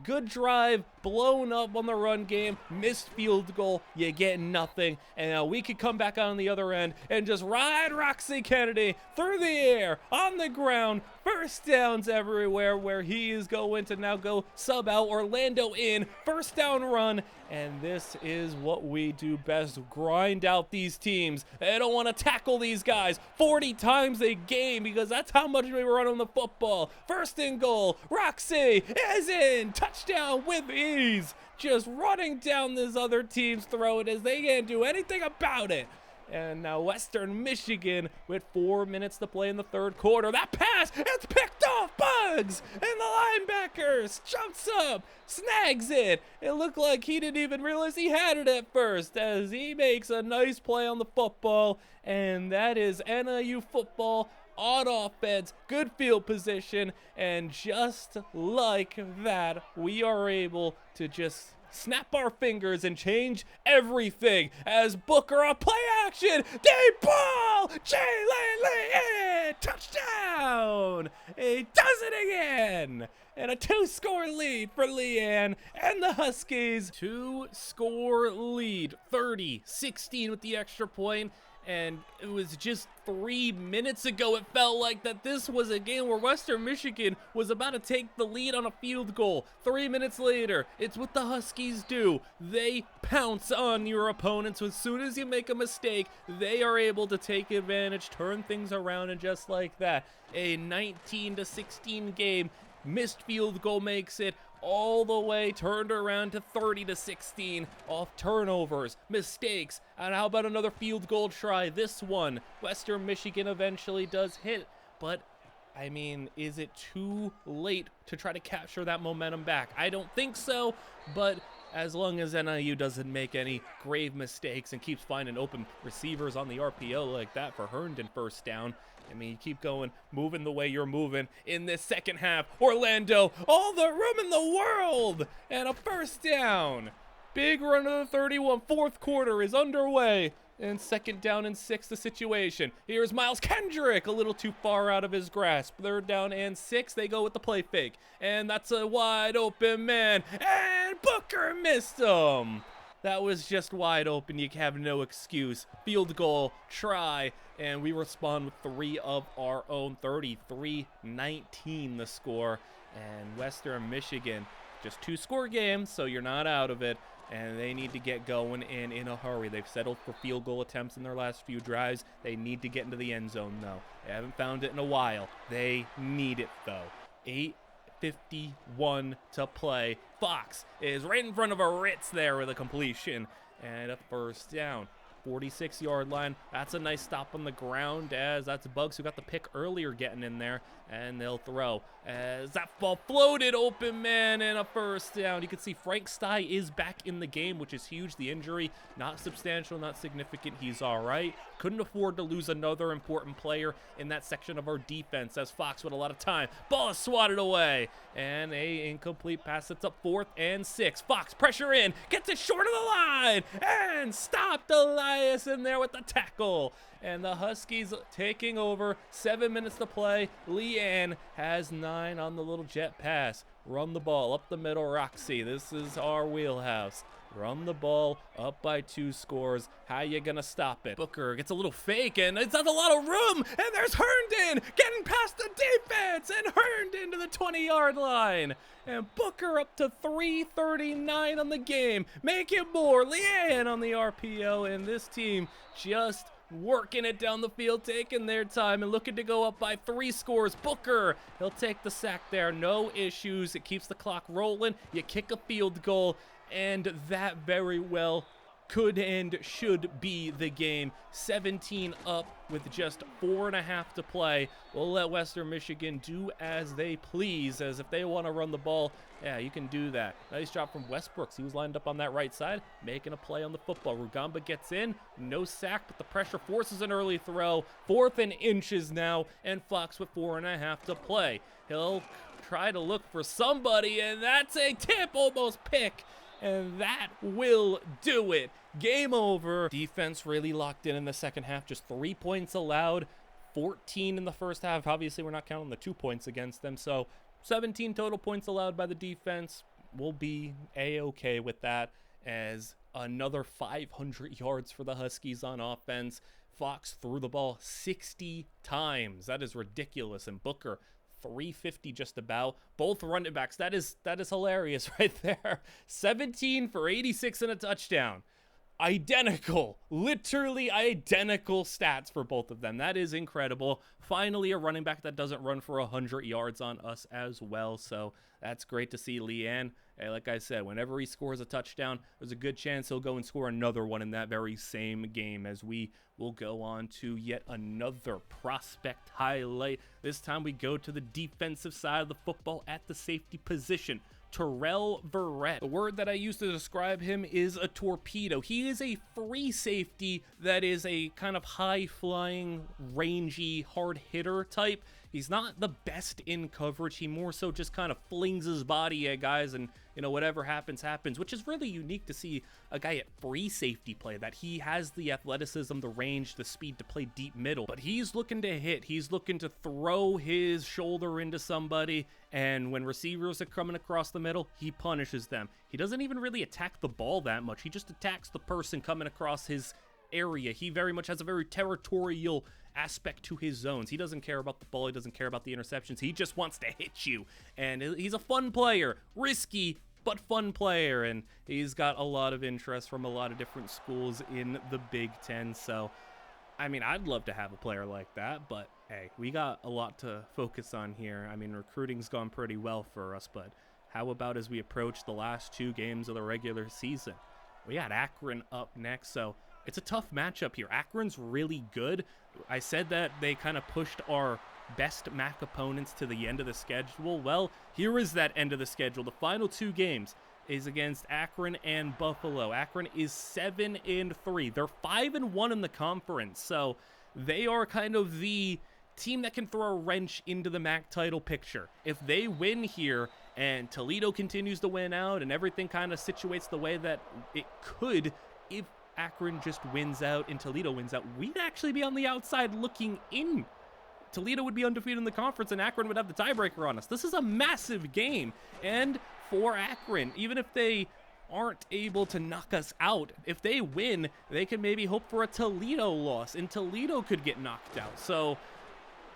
Good drive, blown up on the run game, missed field goal, you get nothing, and we could come back on the other end and just ride Roxy Kennedy through the air, on the ground, 1st downs everywhere, where he is going to now go sub out Orlando in, 1st down run, and this is what we do best, grind out these teams. They don't want to tackle these guys 40 times a game, because that's how much we run on the football. 1st and goal, Roxy is in, touchdown with ease, just running down this other team's throat as they can't do anything about it. And now Western Michigan with 4 minutes to play in the 3rd quarter. That pass, it's picked off. Bugs, and the linebackers jumps up, snags it. It looked like he didn't even realize he had it at first, as he makes a nice play on the football. And that is NIU football on offense, good field position, and just like that, we are able to just snap our fingers and change everything as Booker on play action, deep ball, Jalen Lee, touchdown! He does it again! And a 2-score lead for Leanne and the Huskies. 2-score lead, 30-16 with the extra point. And it was just 3 minutes ago, it felt like that this was a game where Western Michigan was about to take the lead on a field goal. 3 minutes later, it's what the Huskies do. They pounce on your opponents. As soon as you make a mistake, they are able to take advantage, turn things around, and just like that, a 19-16 game. Missed field goal makes it all the way turned around to 30-16 off turnovers, mistakes, and how about another field goal try? This one, Western Michigan eventually does hit, but I mean, is it too late to try to capture that momentum back? I don't think so, but as long as NIU doesn't make any grave mistakes and keeps finding open receivers on the RPO like that for Herndon 1st down, I mean, you keep going, moving the way you're moving in this 2nd half. Orlando, all the room in the world, and a 1st down. Big run of the 31. 4th quarter is underway. And 2nd down and 6, the situation. Here's Miles Kendrick, a little too far out of his grasp. 3rd down and 6, they go with the play fake. And that's a wide open man. And Booker missed him. That was just wide open. You have no excuse. Field goal, try, and we respond with 3 of our own. 33-19 the score. And Western Michigan, just 2-score games, so you're not out of it. And they need to get going and in a hurry. They've settled for field goal attempts in their last few drives. They need to get into the end zone, though. They haven't found it in a while. They need it, though. 8:51 to play. Fox is right in front of a Ritz there with a completion. And a 1st down. 46-yard line. That's a nice stop on the ground, as that's Bugs who got the pick earlier getting in there, and they'll throw as that ball floated open man and a 1st down. You can see Frank Stye is back in the game, which is huge. The injury, not substantial, not significant. He's all right. Couldn't afford to lose another important player in that section of our defense, as Fox with a lot of time. Ball is swatted away, and a incomplete pass. It's up 4th and 6. Fox pressure in, gets it short of the line, and stopped Elias in there with the tackle. And the Huskies taking over. 7 minutes to play. Leanne has 9 on the little jet pass. Run the ball up the middle, Roxy. This is our wheelhouse. Run the ball up by 2 scores. How you gonna stop it? Booker gets a little fake, and it's not a lot of room. And there's Herndon getting past the defense, and Herndon to the 20-yard line. And Booker up to 3:39 on the game. Make it more. Leanne on the RPO, and this team just working it down the field, taking their time and looking to go up by 3 scores. Booker, he'll take the sack there. No issues. It keeps the clock rolling. You kick a field goal, and that very well could and should be the game. 17 up with just 4.5 to play. We'll let Western Michigan do as they please, as if they want to run the ball, yeah, you can do that. Nice job from Westbrooks. He was lined up on that right side, making a play on the football. Rugamba gets in, no sack, but the pressure forces an early throw. 4th and inches now, and Fox with 4.5 to play. He'll try to look for somebody, and that's a tip, almost pick. And that will do it. Game over. Defense really locked in the 2nd half. Just 3 points allowed. 14 in the 1st half. Obviously, we're not counting the 2 points against them. So 17 total points allowed by the defense. We'll be A-okay with that, as another 500 yards for the Huskies on offense. Fox threw the ball 60 times. That is ridiculous. And Booker, 350 just about. Both running backs, that is hilarious right there. 17 for 86 and a touchdown. Identical, literally identical stats for both of them. That is incredible. Finally, a running back that doesn't run for 100 yards on us as well. So that's great to see. Leanne, hey, like I said, whenever he scores a touchdown, there's a good chance he'll go and score another one in that very same game, as we will go on to yet another prospect highlight. This time we go to the defensive side of the football at the safety position. Terrell Verrett. The word that I use to describe him is a torpedo. He is a free safety that is a kind of high-flying, rangy, hard hitter type. He's not the best in coverage. He more so just kind of flings his body at guys, and whatever happens, happens, which is really unique to see a guy at free safety play, that he has the athleticism, the range, the speed to play deep middle. But he's looking to hit. He's looking to throw his shoulder into somebody, and when receivers are coming across the middle, he punishes them. He doesn't even really attack the ball that much. He just attacks the person coming across his area. He very much has a very territorial aspect to his zones. He doesn't care about the ball. He doesn't care about the interceptions. He just wants to hit you. And he's a fun player. Risky, but fun player. And he's got a lot of interest from a lot of different schools in the Big Ten. So, I mean, I'd love to have a player like that. But, hey, we got a lot to focus on here. I mean, recruiting's gone pretty well for us. But how about as we approach the last 2 games of the regular season? We got Akron up next. So it's a tough matchup here. Akron's really good. I said that they kind of pushed our best MAC opponents to the end of the schedule. Well, here is that end of the schedule. The final 2 games is against Akron and Buffalo. Akron is 7-3. They're 5-1 in the conference. So they are kind of the team that can throw a wrench into the MAC title picture. If they win here and Toledo continues to win out and everything kind of situates the way that it could, if Akron just wins out and Toledo wins out, we'd actually be on the outside looking in. Toledo would be undefeated in the conference and Akron would have the tiebreaker on us. This is a massive game. And for Akron, even if they aren't able to knock us out, if they win, they can maybe hope for a Toledo loss, and Toledo could get knocked out. So,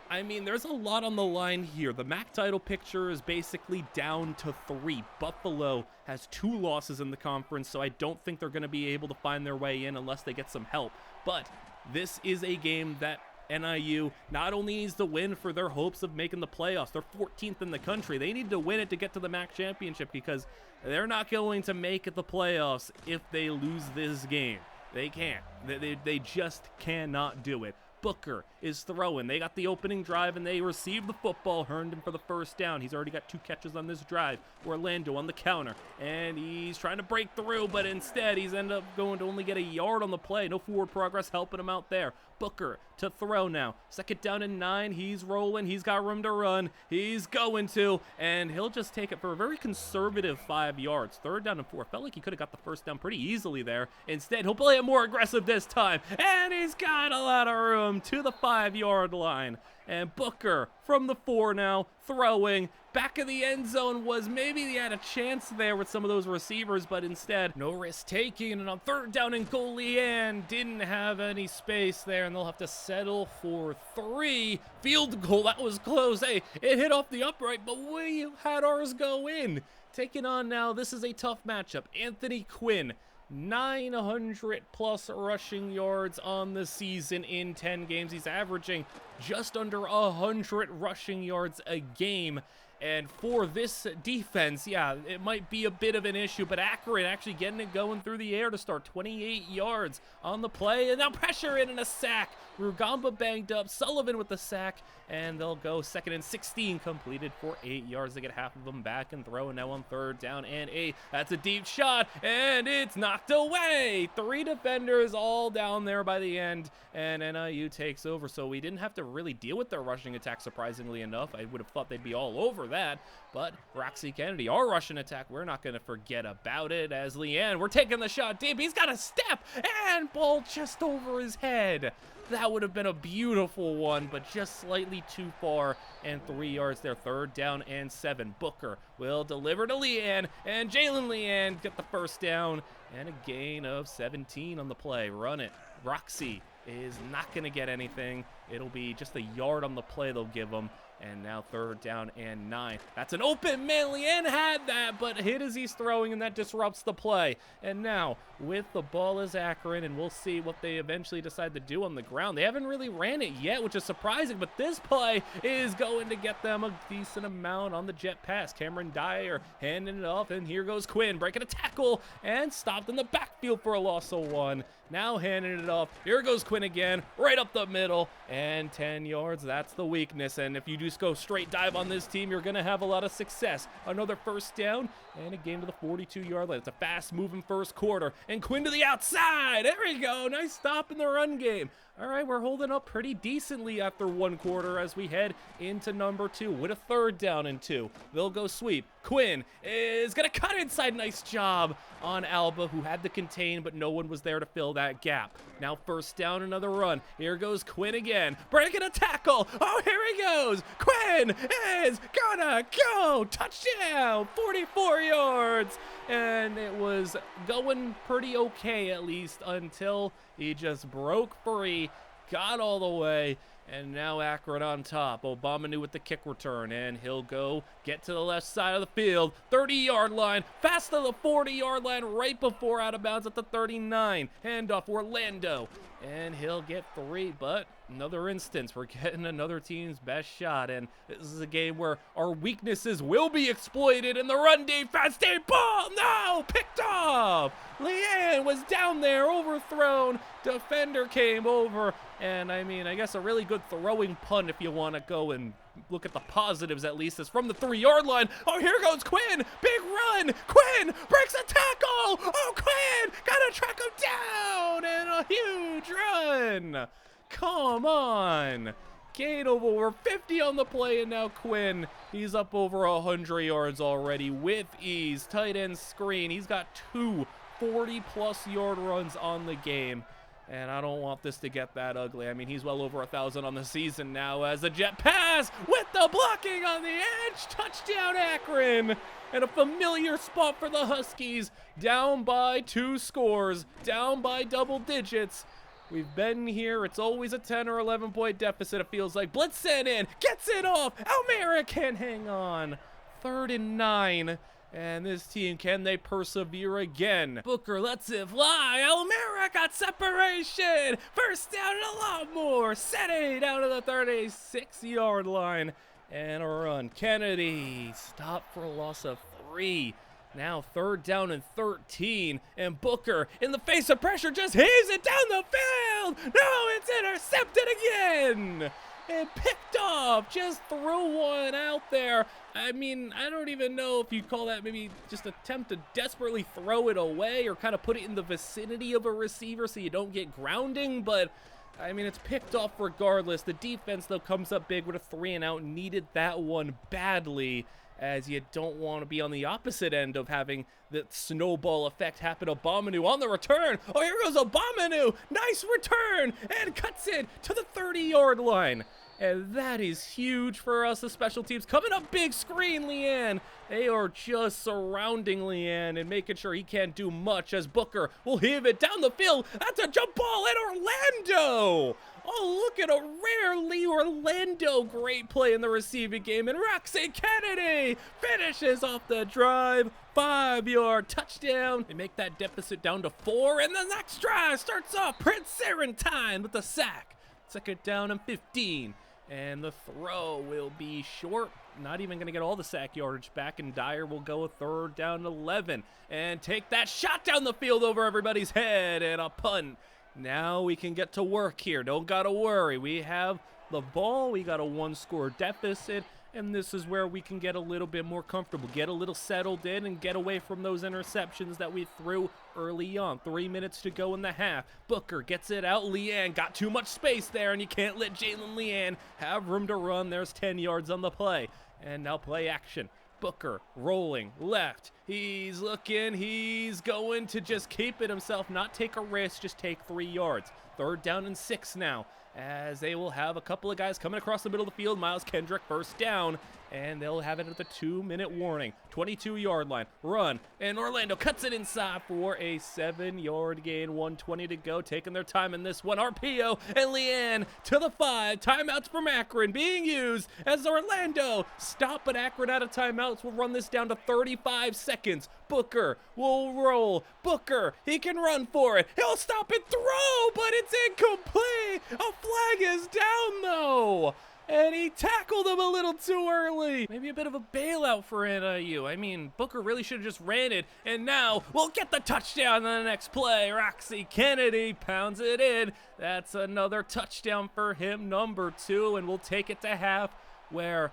I mean, there's a lot on the line here. The MAC title picture is basically down to 3. Buffalo has 2 losses in the conference, so I don't think they're going to be able to find their way in unless they get some help. But this is a game that NIU not only needs to win for their hopes of making the playoffs. They're 14th in the country. They need to win it to get to the MAC championship because they're not going to make it the playoffs if they lose this game. They can't. They just cannot do it. Booker is throwing. They got the opening drive and they received the football. Herndon for the first down. He's already got 2 catches on this drive. Orlando on the counter and he's trying to break through, but instead he's ended up going to only get a yard on the play. No forward progress helping him out there. Booker to throw now. 2nd down and 9. He's rolling. He's got room to run. He's going to, and he'll just take it for a very conservative 5 yards. 3rd down and 4. Felt like he could have got the first down pretty easily there. Instead, he'll play it more aggressive this time, and he's got a lot of room to the 5-yard line. And Booker from the 4 now, throwing. Back of the end zone was maybe he had a chance there with some of those receivers, but instead, no risk taking. And on 3rd down and goal, Leanne didn't have any space there, and they'll have to settle for 3. Field goal, that was close. Hey, it hit off the upright, but we had ours go in. Taking on now, this is a tough matchup. Anthony Quinn. 900 plus rushing yards on the season in 10 games. He's averaging just under 100 rushing yards a game. And for this defense, yeah, it might be a bit of an issue, but Akron actually getting it going through the air to start. 28 yards on the play, and now pressure in and a sack. Rugamba banged up, Sullivan with the sack, and they'll go 2nd and 16, completed for 8 yards. They get half of them back and throw, and now on 3rd down and 8. That's a deep shot, and it's knocked away. 3 defenders all down there by the end, and NIU takes over. So we didn't have to really deal with their rushing attack, surprisingly enough. I would have thought they'd be all over that, but Roxy Kennedy, our Russian attack, we're not going to forget about it. As Leanne, we're taking the shot deep. He's got a step and ball just over his head. That would have been a beautiful one, but just slightly too far, and 3 yards there. 3rd down and 7. Booker will deliver to Leanne, and Jalen Leanne get the first down, and a gain of 17 on the play. Run it. Roxy is not going to get anything. It'll be just a yard on the play they'll give him. And now 3rd down and 9. That's an open man. Leanne had that, but hit as he's throwing, and that disrupts the play. And now, with the ball is Akron, and we'll see what they eventually decide to do on the ground. They haven't really ran it yet, which is surprising, but this play is going to get them a decent amount on the jet pass. Cameron Dyer handing it off, and here goes Quinn, breaking a tackle, and stopped in the backfield for a loss of 1. Now handing it off. Here goes Quinn again, right up the middle, and 10 yards. That's the weakness, and if you just go straight dive on this team, you're going to have a lot of success. Another first down, and a gain to the 42-yard line. It's a fast-moving first quarter, and Quinn to the outside. There we go. Nice stop in the run game. All right, we're holding up pretty decently after 1 quarter as we head into number 2 with a 3rd down and 2. They'll go sweep. Quinn is going to cut inside. Nice job on Alba, who had to contain, but no one was there to fill that gap. Now 1st down, another run. Here goes Quinn again, breaking a tackle. Oh, here he goes. Quinn is gonna go. Touchdown, 44 yards. And it was going pretty okay, at least, until he just broke free, got all the way, and now Akron on top. Obama knew with the kick return, and he'll go get to the left side of the field. 30-yard line, fast to the 40-yard line, right before out of bounds at the 39. Handoff Orlando, and he'll get 3, but another instance, we're getting another team's best shot, and this is a game where our weaknesses will be exploited in the run defense. Deep ball, no, picked off. Leanne was down there, overthrown. Defender came over, and I mean, I guess a really good throwing punt if you want to go and look at the positives at least is from the 3-yard line. Oh, here goes Quinn, big run. Quinn breaks a tackle. Oh, Quinn, gotta track him down, and a huge run. Come on. Gain of over 50 on the play, and now Quinn, he's up over 100 yards already with ease. Tight end screen. He's got 2 40-plus yard runs on the game. And I don't want this to get that ugly. I mean, he's well over 1,000 on the season now as a jet pass with the blocking on the edge. Touchdown, Akron. And a familiar spot for the Huskies. Down by 2 scores, down by double digits. We've been here. It's always a 10 or 11 point deficit, it feels like. Blitz sent in, gets it off. Almera can't hang on. 3rd and 9. And this team, can they persevere again? Booker lets it fly. Almera got separation. First down and a lot more. Sene down to the 36-yard line. And a run. Kennedy stopped for a loss of 3. Now 3rd down and 13. And Booker, in the face of pressure, just heaves it down the field. No, it's intercepted again. And picked off, just threw one out there. I mean, I don't even know if you call that maybe just attempt to desperately throw it away or kind of put it in the vicinity of a receiver so you don't get grounding, but I mean, it's picked off regardless. The defense, though, comes up big with a 3 and out, needed that one badly, as you don't want to be on the opposite end of having the snowball effect happen. Obamanu on the return. Oh, here goes Obamanu. Nice return, and cuts it to the 30-yard line. And that is huge for us, the special teams. Coming up big screen, Leanne. They are just surrounding Leanne and making sure he can't do much as Booker will heave it down the field. That's a jump ball in Orlando. Oh, look at a rarely Orlando great play in the receiving game. And Roxy Kennedy finishes off the drive. 5-yard touchdown. They make that deficit down to 4. And the next drive starts off Prince Serentine with the sack. 2nd down and 15. And the throw will be short. Not even going to get all the sack yardage back. And Dyer will go a 3rd down and 11. And take that shot down the field over everybody's head. And a punt. Now we can get to work here. Don't got to worry. We have the ball. We got a 1-score deficit. And this is where we can get a little bit more comfortable, get a little settled in, and get away from those interceptions that we threw early on. 3 minutes to go in the half. Booker gets it out. Leanne got too much space there, and you can't let Jalen Leanne have room to run. There's 10 yards on the play. And now play action. Booker rolling left. He's looking. He's going to just keep it himself, not take a risk, just take 3 yards. 3rd down and 6 now, as they will have a couple of guys coming across the middle of the field. Miles Kendrick, 1st down, and they'll have it at the 2-minute warning. 22-yard line, run, and Orlando cuts it inside for a 7-yard gain. 1:20 to go, taking their time in this one. RPO, and Leanne to the 5. Timeouts from Akron being used as Orlando stop, but Akron out of timeouts will run this down to 35 seconds. Booker will roll. Booker, he can run for it. He'll stop and throw, but it's incomplete. A flag is down, though. And he tackled him a little too early. Maybe a bit of a bailout for NIU. I mean, Booker really should have just ran it. And now we'll get the touchdown on the next play. Roxy Kennedy pounds it in. That's another touchdown for him, number 2. And we'll take it to half, where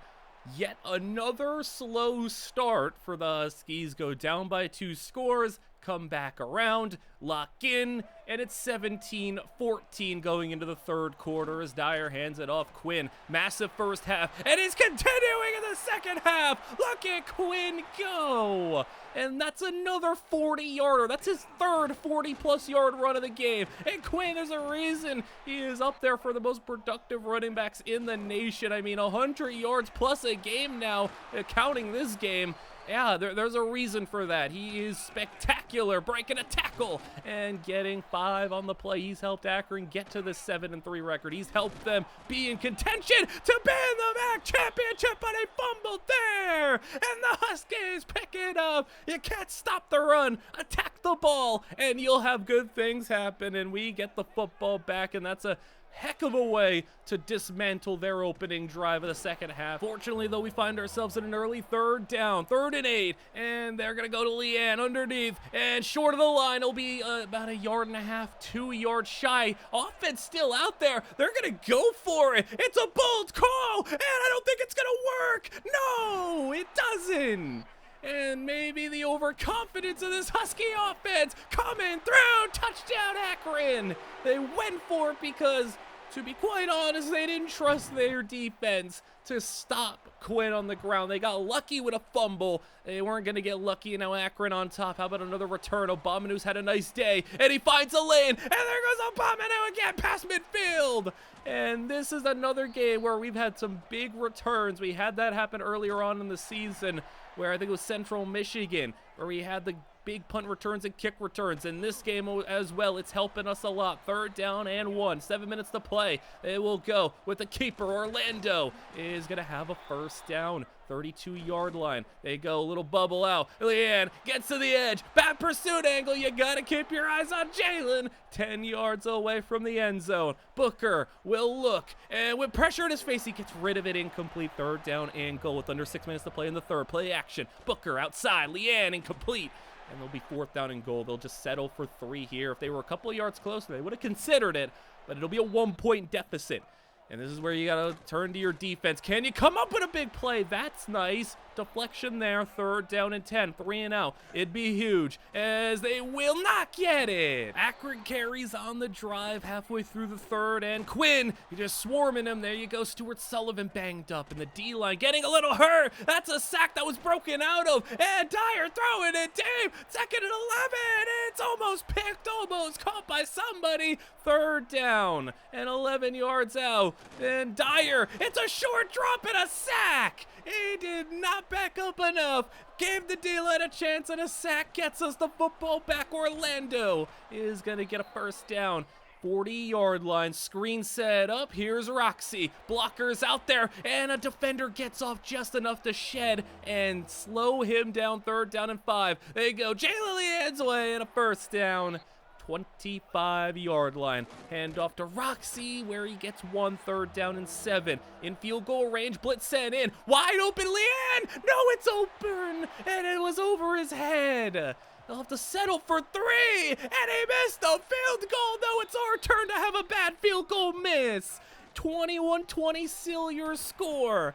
yet another slow start for the Huskies. Go down by 2 scores. Come back around, lock in, and it's 17-14 going into the 3rd quarter as Dyer hands it off. Quinn, massive first half, and he's continuing in the 2nd half. Look at Quinn go. And that's another 40-yarder. That's his 3rd 40-plus yard run of the game. And Quinn, there's a reason he is up there for the most productive running backs in the nation. I mean, 100 yards plus a game now, counting this game. Yeah, there's a reason for that. He is spectacular, breaking a tackle and getting 5 on the play. He's helped Akron get to the 7-3 record. He's helped them be in contention to ban the MAC championship, but they fumbled there. And the Huskies pick it up. You can't stop the run. Attack the ball, and you'll have good things happen. And we get the football back, and that's a heck of a way to dismantle their opening drive of the 2nd half. Fortunately, though, we find ourselves in an early 3rd down, 3rd and 8, and they're going to go to Leanne underneath, and short of the line. It'll be about 1.5 yards, 2 yards shy. Offense still out there. They're going to go for it. It's a bold call, and I don't think it's going to work. No, it doesn't. And maybe the overconfidence of this Husky offense coming through. Touchdown, Akron. They went for it because To be quite honest, they didn't trust their defense to stop Quinn on the ground. They got lucky with a fumble. They weren't going to get lucky. Now Akron on top. How about another return? Obamanu's had a nice day, and he finds a lane, and there goes Obamanu again past midfield. And this is another game where we've had some big returns. We had that happen earlier on in the season where I think it was Central Michigan, where we had the big punt returns and kick returns. In this game as well, it's helping us a lot. 3rd down and 1. 7 minutes to play. It will go with the keeper. Orlando is going to have a 1st down. 32-yard line. They go a little bubble out. Leanne gets to the edge. Bad pursuit angle. You got to keep your eyes on Jalen. 10 yards away from the end zone. Booker will look. And with pressure in his face, he gets rid of it. Incomplete. 3rd down and goal with under 6 minutes to play in the 3rd. Play action. Booker outside. Leanne incomplete. And they'll be 4th down and goal. They'll just settle for 3 here. If they were a couple of yards closer, they would have considered it. But it'll be a 1-point deficit. And this is where you got to turn to your defense. Can you come up with a big play? That's nice. Deflection there. 3rd down and 10. 3 and out. It'd be huge as they will not get it. Akron carries on the drive halfway through the 3rd. And Quinn, you're just swarming him. There you go. Stuart Sullivan banged up. And the D-line getting a little hurt. That's a sack that was broken out of. And Dyer throwing it deep. 2nd and 11. It's almost picked. Almost caught by somebody. 3rd down and 11 yards out. And Dyer, it's a short drop and a sack. He did not back up enough. Gave the D-line a chance, and a sack gets us the football back. Orlando is going to get a 1st down. 40-yard line, screen set up. Here's Roxy. Blockers out there, and a defender gets off just enough to shed and slow him down. 3rd down and 5. There you go. Jalen Leanne's away, and a 1st down. 25-yard line. Hand off to Roxy, where he gets 1. 3rd down and 7. In field goal range, blitz sent in. Wide open, Leanne! No, it's open! And it was over his head. They'll have to settle for 3, and he missed the field goal. No, it's our turn to have a bad field goal miss. 21-20 still your score.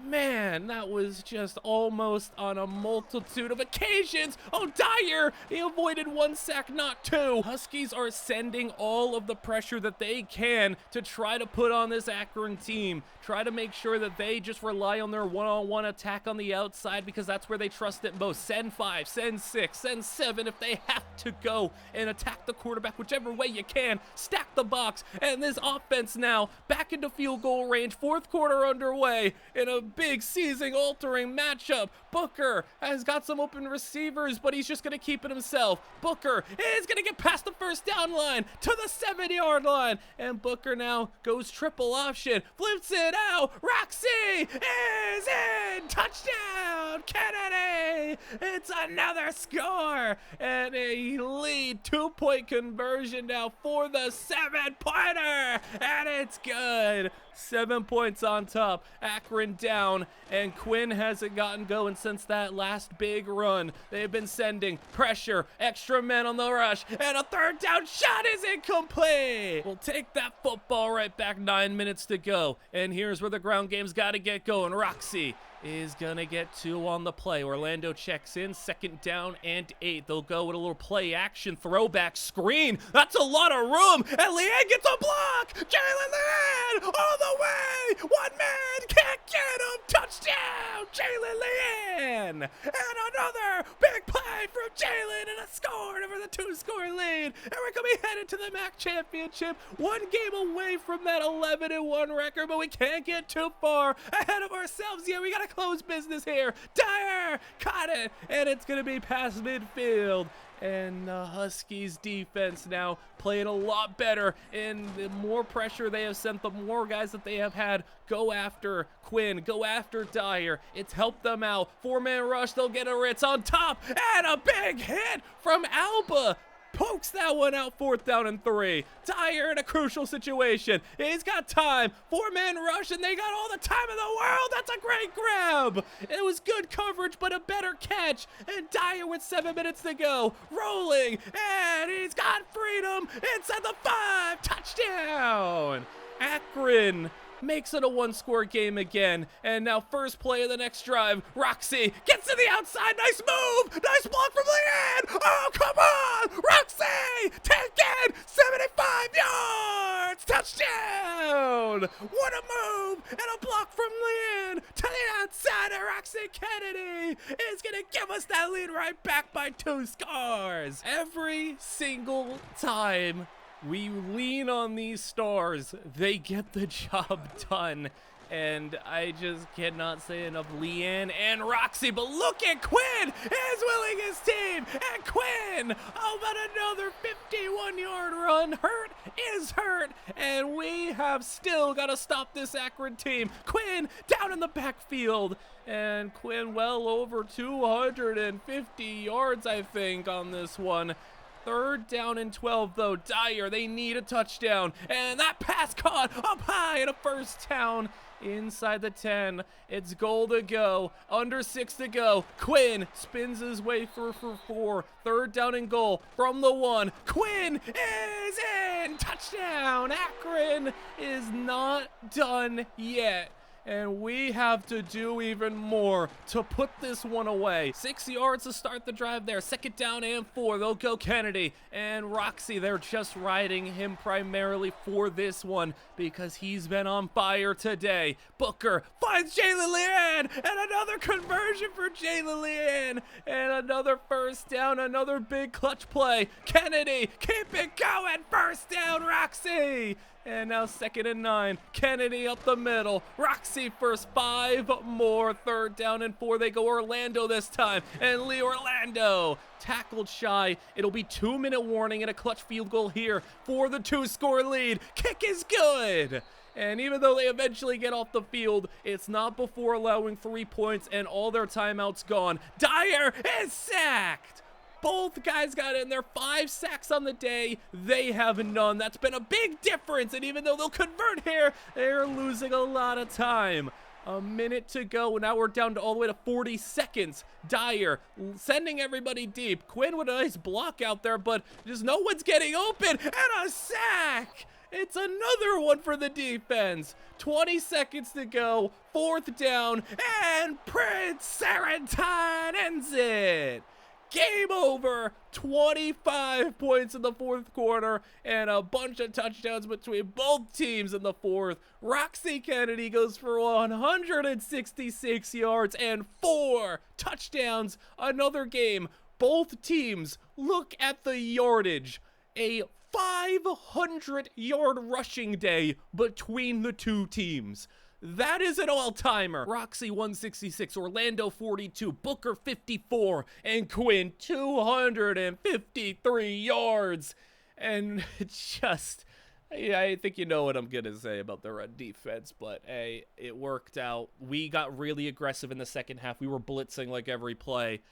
Man, that was just almost on a multitude of occasions. Oh, Dyer, he avoided 1 sack, not 2. Huskies are sending all of the pressure that they can to try to put on this Akron team. Try to make sure that they just rely on their one-on-one attack on the outside because that's where they trust it most. Send 5, send 6, send 7 if they have to go and attack the quarterback whichever way you can. Stack the box, and this offense now back into field goal range. 4th quarter underway in a big season-altering matchup. Booker has got some open receivers, but he's just going to keep it himself. Booker is going to get past the 1st down line to the 7-yard line, and Booker now goes triple option, flips it out. Roxy is in. Touchdown, Kennedy. It's another score and a lead. 2-point conversion now for the 7-pointer, and it's good. 7 points on top. Akron down, and Quinn hasn't gotten going since that last big run. They've been sending pressure, extra men on the rush, and a 3rd down shot is incomplete. We'll take that football right back. 9 minutes to go, and here's where the ground game's got to get going. Roxy is gonna get 2 on the play. Orlando checks in. 2nd down and 8. They'll go with a little play action throwback screen. That's a lot of room, and Leanne gets a block. Jalen Leanne all the way. 1 man can't get him. Touchdown, Jalen Leanne. And another big play from Jalen, and a score over the 2-score lead. And we're gonna be headed to the MAC championship. 1 game away from that 11-1 record, but we can't get too far ahead of ourselves. Yeah, we gotta close business here. Dyer caught it, and it's going to be past midfield. And the Huskies defense now playing a lot better. And the more pressure they have sent, the more guys that they have had go after Quinn, go after Dyer. It's helped them out. 4-man rush, they'll get a Ritz on top, and a big hit from Alba. Pokes that one out. 4th down and 3. Dyer in a crucial situation. He's got time. 4-man rush, and they got all the time in the world. That's a great grab. It was good coverage, but a better catch. And Dyer with 7 minutes to go. Rolling, and he's got freedom inside the 5. Touchdown. Akron makes it a 1-score game again. And now 1st play of the next drive. Roxy gets to the outside. Nice move. Nice block from Leanne. Oh, come on. Roxy taken 75 yards to touchdown! What a move! And a block from Leanne to the outside of Roxy Kennedy is going to give us that lead right back by 2 scores. Every single time we lean on these stars, they get the job done. And I just cannot say enough. Leanne and Roxy, but look at Quinn is willing his team. And Quinn, how about another 51-yard run? Hurt is hurt. And we have still got to stop this Akron team. Quinn down in the backfield. And Quinn well over 250 yards, I think, on this one. 3rd down and 12, though. Dyer, they need a touchdown. And that pass caught up high and a 1st down inside the 10. It's goal to go. Under 6 to go. Quinn spins his way through for 4. 3rd down and goal from the 1. Quinn is in. Touchdown. Akron is not done yet. And we have to do even more to put this one away. 6 yards to start the drive there. 2nd down and 4. They'll go Kennedy and Roxy. They're just riding him primarily for this one because he's been on fire today. Booker finds Jaylen Leanne and another conversion for Jaylen Leanne. And another 1st down, another big clutch play. Kennedy, keep it going. 1st down, Roxy. And now 2nd and 9. Kennedy up the middle. Roxy first, 5 more. 3rd down and 4. They go Orlando this time. And Lee Orlando tackled shy. It'll be 2-minute warning and a clutch field goal here for the 2-score lead. Kick is good. And even though they eventually get off the field, it's not before allowing 3 points and all their timeouts gone. Dyer is sacked. Both guys got in there. 5 sacks on the day. They have none. That's been a big difference. And even though they'll convert here, they're losing a lot of time. A minute to go. Now we're down to all the way to 40 seconds. Dyer sending everybody deep. Quinn with a nice block out there, but just no one's getting open. And a sack. It's another one for the defense. 20 seconds to go. 4th down. And Prince Sarantine ends it. Game over. 25 points in the 4th quarter and a bunch of touchdowns between both teams in the 4th. Roxy Kennedy goes for 166 yards and 4 touchdowns. Another game. Both teams, look at the yardage. A 500-yard rushing day between the 2 teams. That is an all-timer. Roxy 166, Orlando 42, Booker 54, and Quinn 253 yards. And just, I think you know what I'm going to say about the run defense, but hey, it worked out. We got really aggressive in the 2nd half. We were blitzing like every play.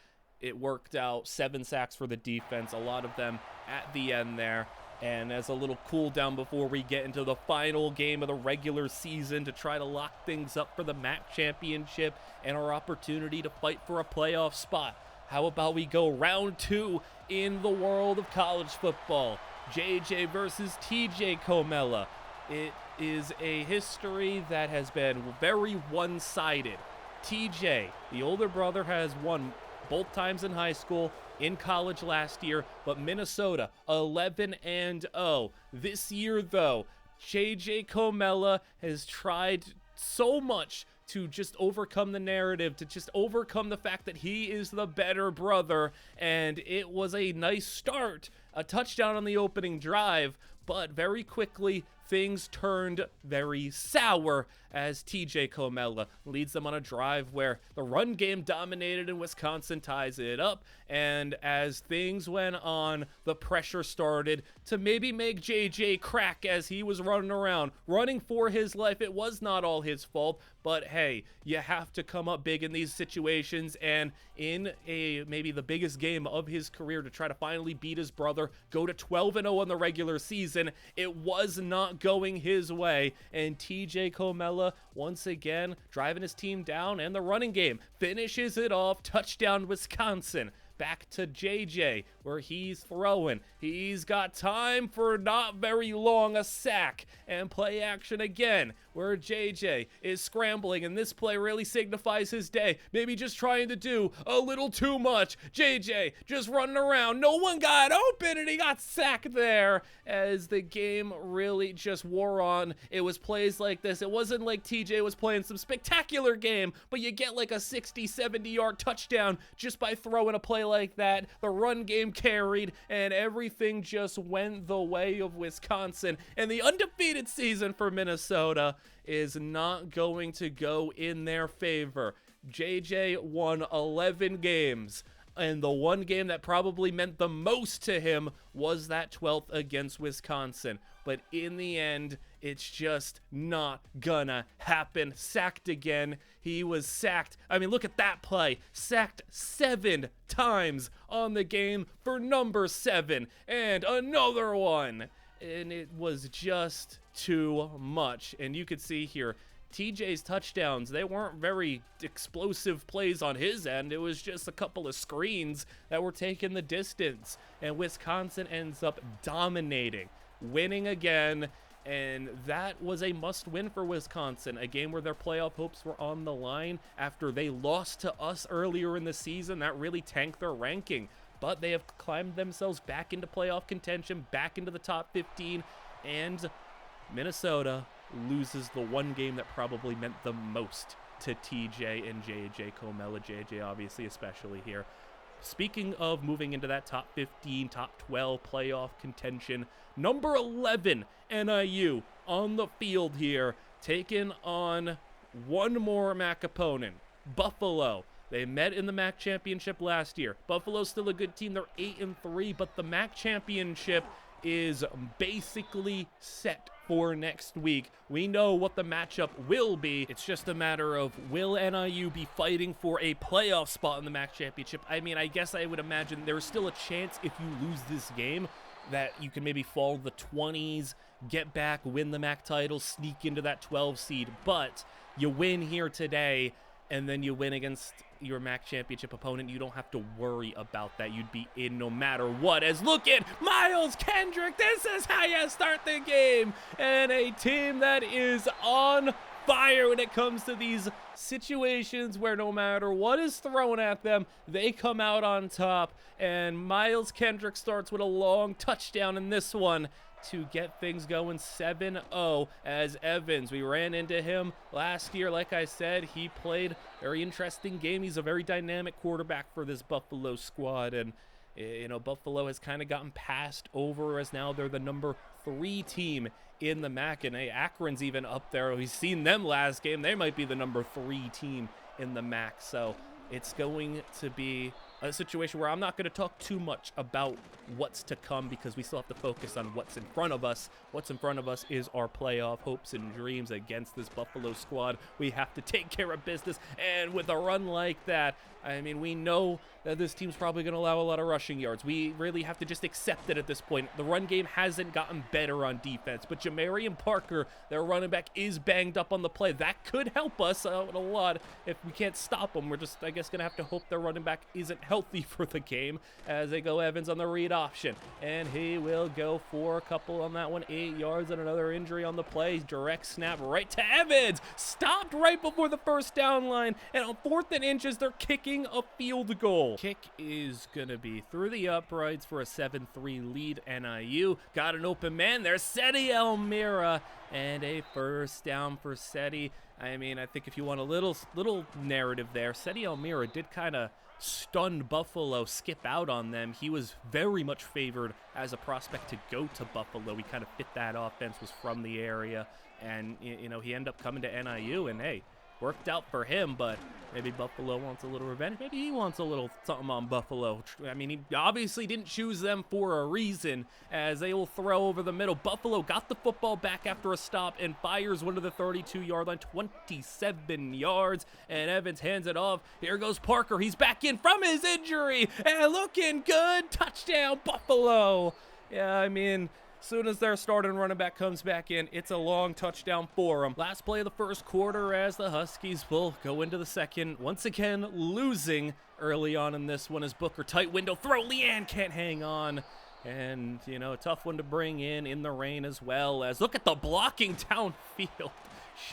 It worked out. 7 sacks for the defense, a lot of them at the end there. And as a little cool down before we get into the final game of the regular season to try to lock things up for the MAC championship and our opportunity to fight for a playoff spot, how about we go round 2 in the world of college football? JJ versus TJ Comella. It is a history that has been very one-sided. TJ, the older brother, has won both times in high school, in college last year, but Minnesota 11-0. This year, though, JJ Comella has tried so much to just overcome the narrative, to just overcome the fact that he is the better brother, and it was a nice start, a touchdown on the opening drive, but very quickly things turned very sour as TJ Comella leads them on a drive where the run game dominated and Wisconsin ties it up. And as things went on, the pressure started to maybe make JJ crack as he was running around, running for his life. It was not all his fault, but hey, you have to come up big in these situations. And in maybe the biggest game of his career to try to finally beat his brother, go to 12-0 in the regular season, it was not going his way. And TJ Comella once again driving his team down, and the running game finishes it off. Touchdown Wisconsin. back to JJ, where he's throwing. He's got time for not very long, a sack, and play action again, where JJ is scrambling, and this play really signifies his day. Maybe just trying to do a little too much. JJ just running around. No one got open, and he got sacked there as the game really just wore on. It was plays like this. It wasn't like TJ was playing some spectacular game, but you get like a 60, 70-yard touchdown just by throwing a play like that. The run game carried, and everything just went the way of Wisconsin. And the undefeated season for Minnesota is not going to go in their favor. JJ won 11 games, and the one game that probably meant the most to him was that 12th against Wisconsin. But in the end, it's just not gonna happen. Sacked again. He was sacked. I mean, look at that play. Sacked 7 times on the game for number 7. And another one. And it was just too much. And you could see here, TJ's touchdowns, they weren't very explosive plays on his end. It was just a couple of screens that were taking the distance. And Wisconsin ends up dominating, winning again. And that was a must-win for Wisconsin, a game where their playoff hopes were on the line after they lost to us earlier in the season. That really tanked their ranking. But they have climbed themselves back into playoff contention, back into the top 15, and Minnesota loses the one game that probably meant the most to TJ and JJ Comella. JJ obviously especially here. Speaking of moving into that top 15, top 12 playoff contention, number 11 NIU on the field here, taking on one more MAC opponent, Buffalo. They met in the MAC championship last year. Buffalo's still a good team. They're 8-3, but the MAC championship is basically set for next week. We know what the matchup will be. It's just a matter of, will NIU be fighting for a playoff spot in the MAC championship? I mean, I guess I would imagine there's still a chance if you lose this game that you can maybe fall the 20s, get back, win the MAC title, sneak into that 12 seed. But you win here today, and then you win against your MAC championship opponent, you don't have to worry about that. You'd be in no matter what. As look at Miles Kendrick. This is how you start the game. And a team that is on fire when it comes to these situations where no matter what is thrown at them, they come out on top. And Miles Kendrick starts with a long touchdown in this one to get things going 7-0 as Evans. We ran into him last year. Like I said, he played a very interesting game. He's a very dynamic quarterback for this Buffalo squad. And, you know, Buffalo has kind of gotten passed over as now they're the number 3 team in the MAC. And Akron's even up there. We've seen them last game. They might be the number 3 team in the MAC. So it's going to be a situation where I'm not going to talk too much about what's to come because we still have to focus on what's in front of us. What's in front of us is our playoff hopes and dreams against this Buffalo squad. We have to take care of business, and with a run like that, I mean, we know that this team's probably going to allow a lot of rushing yards. We really have to just accept it at this point. The run game hasn't gotten better on defense, but Jamarian Parker, their running back, is banged up on the play. That could help us out a lot if we can't stop them. We're just, I guess, going to have to hope their running back isn't healthy for the game as they go Evans on the read option. And he will go for a couple on that one. 8 yards and another injury on the play. Direct snap right to Evans. Stopped right before the first down line. And on 4th and inches, they're kicking a field goal. Kick is going to be through the uprights for a 7-3 lead. NIU got an open man there. Seti Elmira, and a first down for Seti. I mean, I think if you want a little narrative there, Seti Elmira did kind of stun Buffalo, skip out on them. He was very much favored as a prospect to go to Buffalo. He kind of fit that offense, was from the area, and, you know, he ended up coming to NIU, and hey, worked out for him, but maybe Buffalo wants a little revenge. Maybe he wants a little something on Buffalo. I mean, he obviously didn't choose them for a reason, as they will throw over the middle. Buffalo got the football back after a stop and fires one to the 32-yard line, 27 yards, and Evans hands it off. Here goes Parker. He's back in from his injury, and looking good. Touchdown, Buffalo. Yeah, I mean, Soon as their starting running back comes back in, it's a long touchdown for them. Last play of the first quarter as the Huskies will go into the second, once again losing early on in this one as Booker, tight window throw, Leanne can't hang on. And, you know, a tough one to bring in the rain as well as, look at the blocking downfield.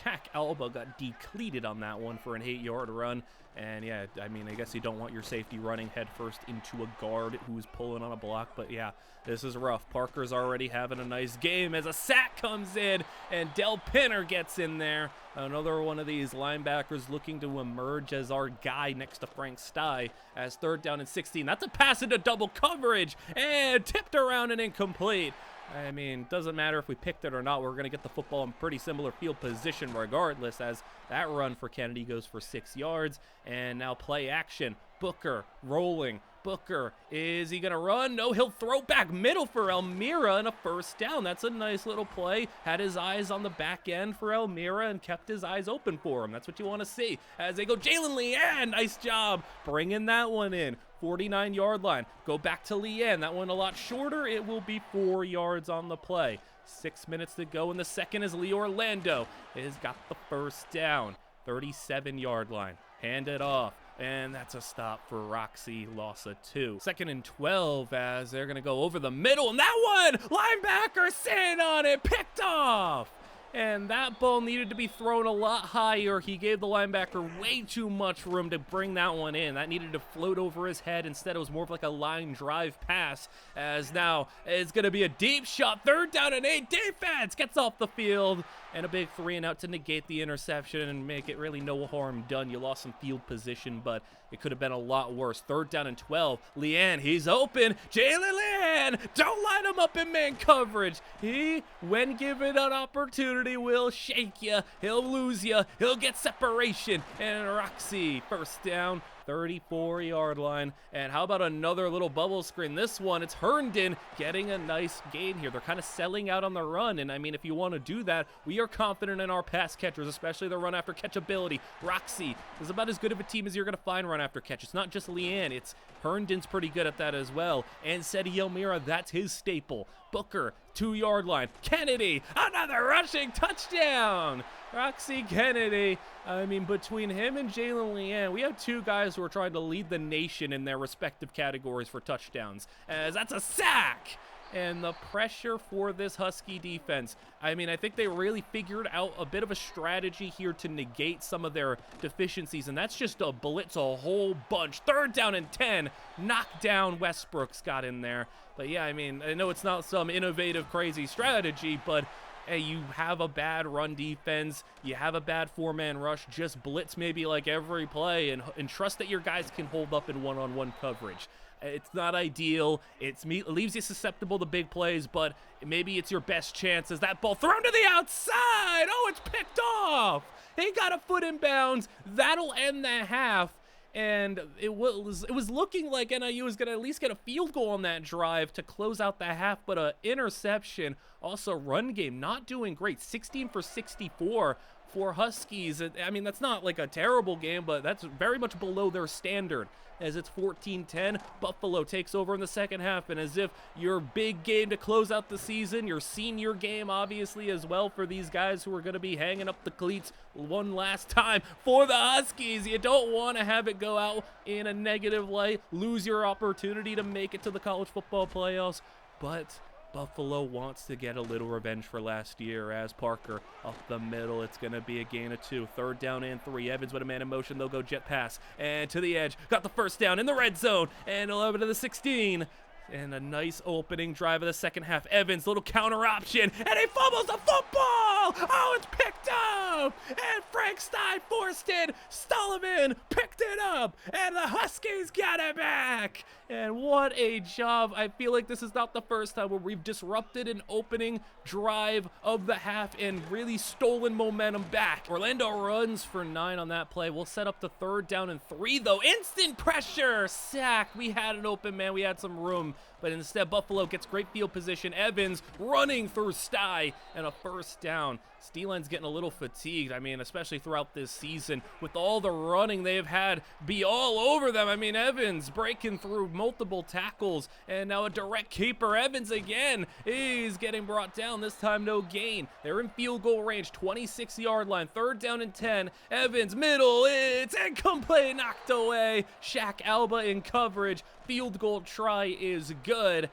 Shaq Alba got decleated on that one for an 8-yard run. And yeah, I mean, I guess you don't want your safety running headfirst into a guard who's pulling on a block, but yeah, this is rough. Parker's already having a nice game as a sack comes in and Del Pinner gets in there. Another one of these linebackers looking to emerge as our guy next to Frank Stye as 3rd down and 16. That's a pass into double coverage and tipped around and incomplete. I mean, doesn't matter if we picked it or not. We're going to get the football in pretty similar field position regardless, as that run for Kennedy goes for 6 yards. And now play action. Booker rolling. Booker, is he going to run? No, he'll throw back middle for Elmira and a 1st down. That's a nice little play. Had his eyes on the back end for Elmira and kept his eyes open for him. That's what you want to see. As they go, Jalen Leanne, nice job bringing that one in. 49-yard line. Go back to Leanne. That one a lot shorter. It will be 4 yards on the play. 6 minutes to go in the second as Lee Orlando has got the 1st down. 37-yard line. Hand it off. And that's a stop for Roxy, loss of 2. 2nd and 12 as they're going to go over the middle. And that one, linebacker sitting on it, picked off. And that ball needed to be thrown a lot higher. He gave the linebacker way too much room to bring that one in. That needed to float over his head. Instead, it was more of like a line drive pass. As now it's going to be a deep shot. 3rd down and 8. Defense gets off the field. And a big 3-and-out to negate the interception and make it really no harm done. You lost some field position, but it could have been a lot worse. 3rd down and 12. Leanne, he's open. Jalen Leanne, don't line him up in man coverage. He, when given an opportunity, will shake you. He'll lose you. He'll get separation. And Roxy, 1st down. 34-yard line. And how about another little bubble screen? This one, it's Herndon getting a nice gain here. They're kind of selling out on the run. And I mean, if you want to do that, we are confident in our pass catchers, especially the run after catch ability. Roxy is about as good of a team as you're going to find run after catch. It's not just Leanne. It's Herndon's pretty good at that as well. And Seti Elmira, that's his staple. Booker, 2-yard line. Kennedy, another rushing touchdown. Roxy Kennedy. I mean, between him and Jalen Leanne, we have 2 guys who are trying to lead the nation in their respective categories for touchdowns, as that's a sack. And the pressure for this Husky defense, I mean, I think they really figured out a bit of a strategy here to negate some of their deficiencies, and that's just a blitz a whole bunch. 3rd down and 10, knockdown. Westbrook's got in there. But yeah, I mean, I know it's not some innovative, crazy strategy, but hey, you have a bad run defense, you have a bad 4-man rush, just blitz maybe like every play and trust that your guys can hold up in one-on-one coverage. It's not ideal. It leaves you susceptible to big plays, but maybe it's your best chance as that ball thrown to the outside. Oh, it's picked off. He got a foot in bounds. That'll end the half. And it was looking like NIU was going to at least get a field goal on that drive to close out the half, but an interception. Also, run game not doing great. 16 for 64 for Huskies. I mean, that's not like a terrible game, but that's very much below their standard. As it's 14-10, Buffalo takes over in the second half, and as if your big game to close out the season, your senior game obviously as well for these guys who are going to be hanging up the cleats one last time for the Huskies. You don't want to have it go out in a negative light, lose your opportunity to make it to the college football playoffs, but Buffalo wants to get a little revenge for last year as Parker up the middle. It's going to be a gain of 2. 3rd down and 3. Evans with a man in motion. They'll go jet pass. And to the edge. Got the 1st down in the red zone. And 11 to the 16. And a nice opening drive of the second half. Evans, little counter option. And he fumbles the football. Oh, it's picked up. And Frank Stein forced it. Sullivan picked it up. And the Huskies got it back. And what a job. I feel like this is not the first time where we've disrupted an opening drive of the half and really stolen momentum back. Orlando runs for 9 on that play. We'll set up the 3rd down and 3, though. Instant pressure. Sack. We had an open man. We had some room. But instead, Buffalo gets great field position. Evans running through Stye and a 1st down. Steelan's getting a little fatigued. I mean, especially throughout this season with all the running they've had had be all over them. I mean, Evans breaking through multiple tackles, and now a direct keeper. Evans again, he's getting brought down, this time no gain. They're in field goal range, 26-yard line, 3rd down and 10. Evans, middle, it's incomplete, knocked away. Shaq Alba in coverage. Field goal try is good.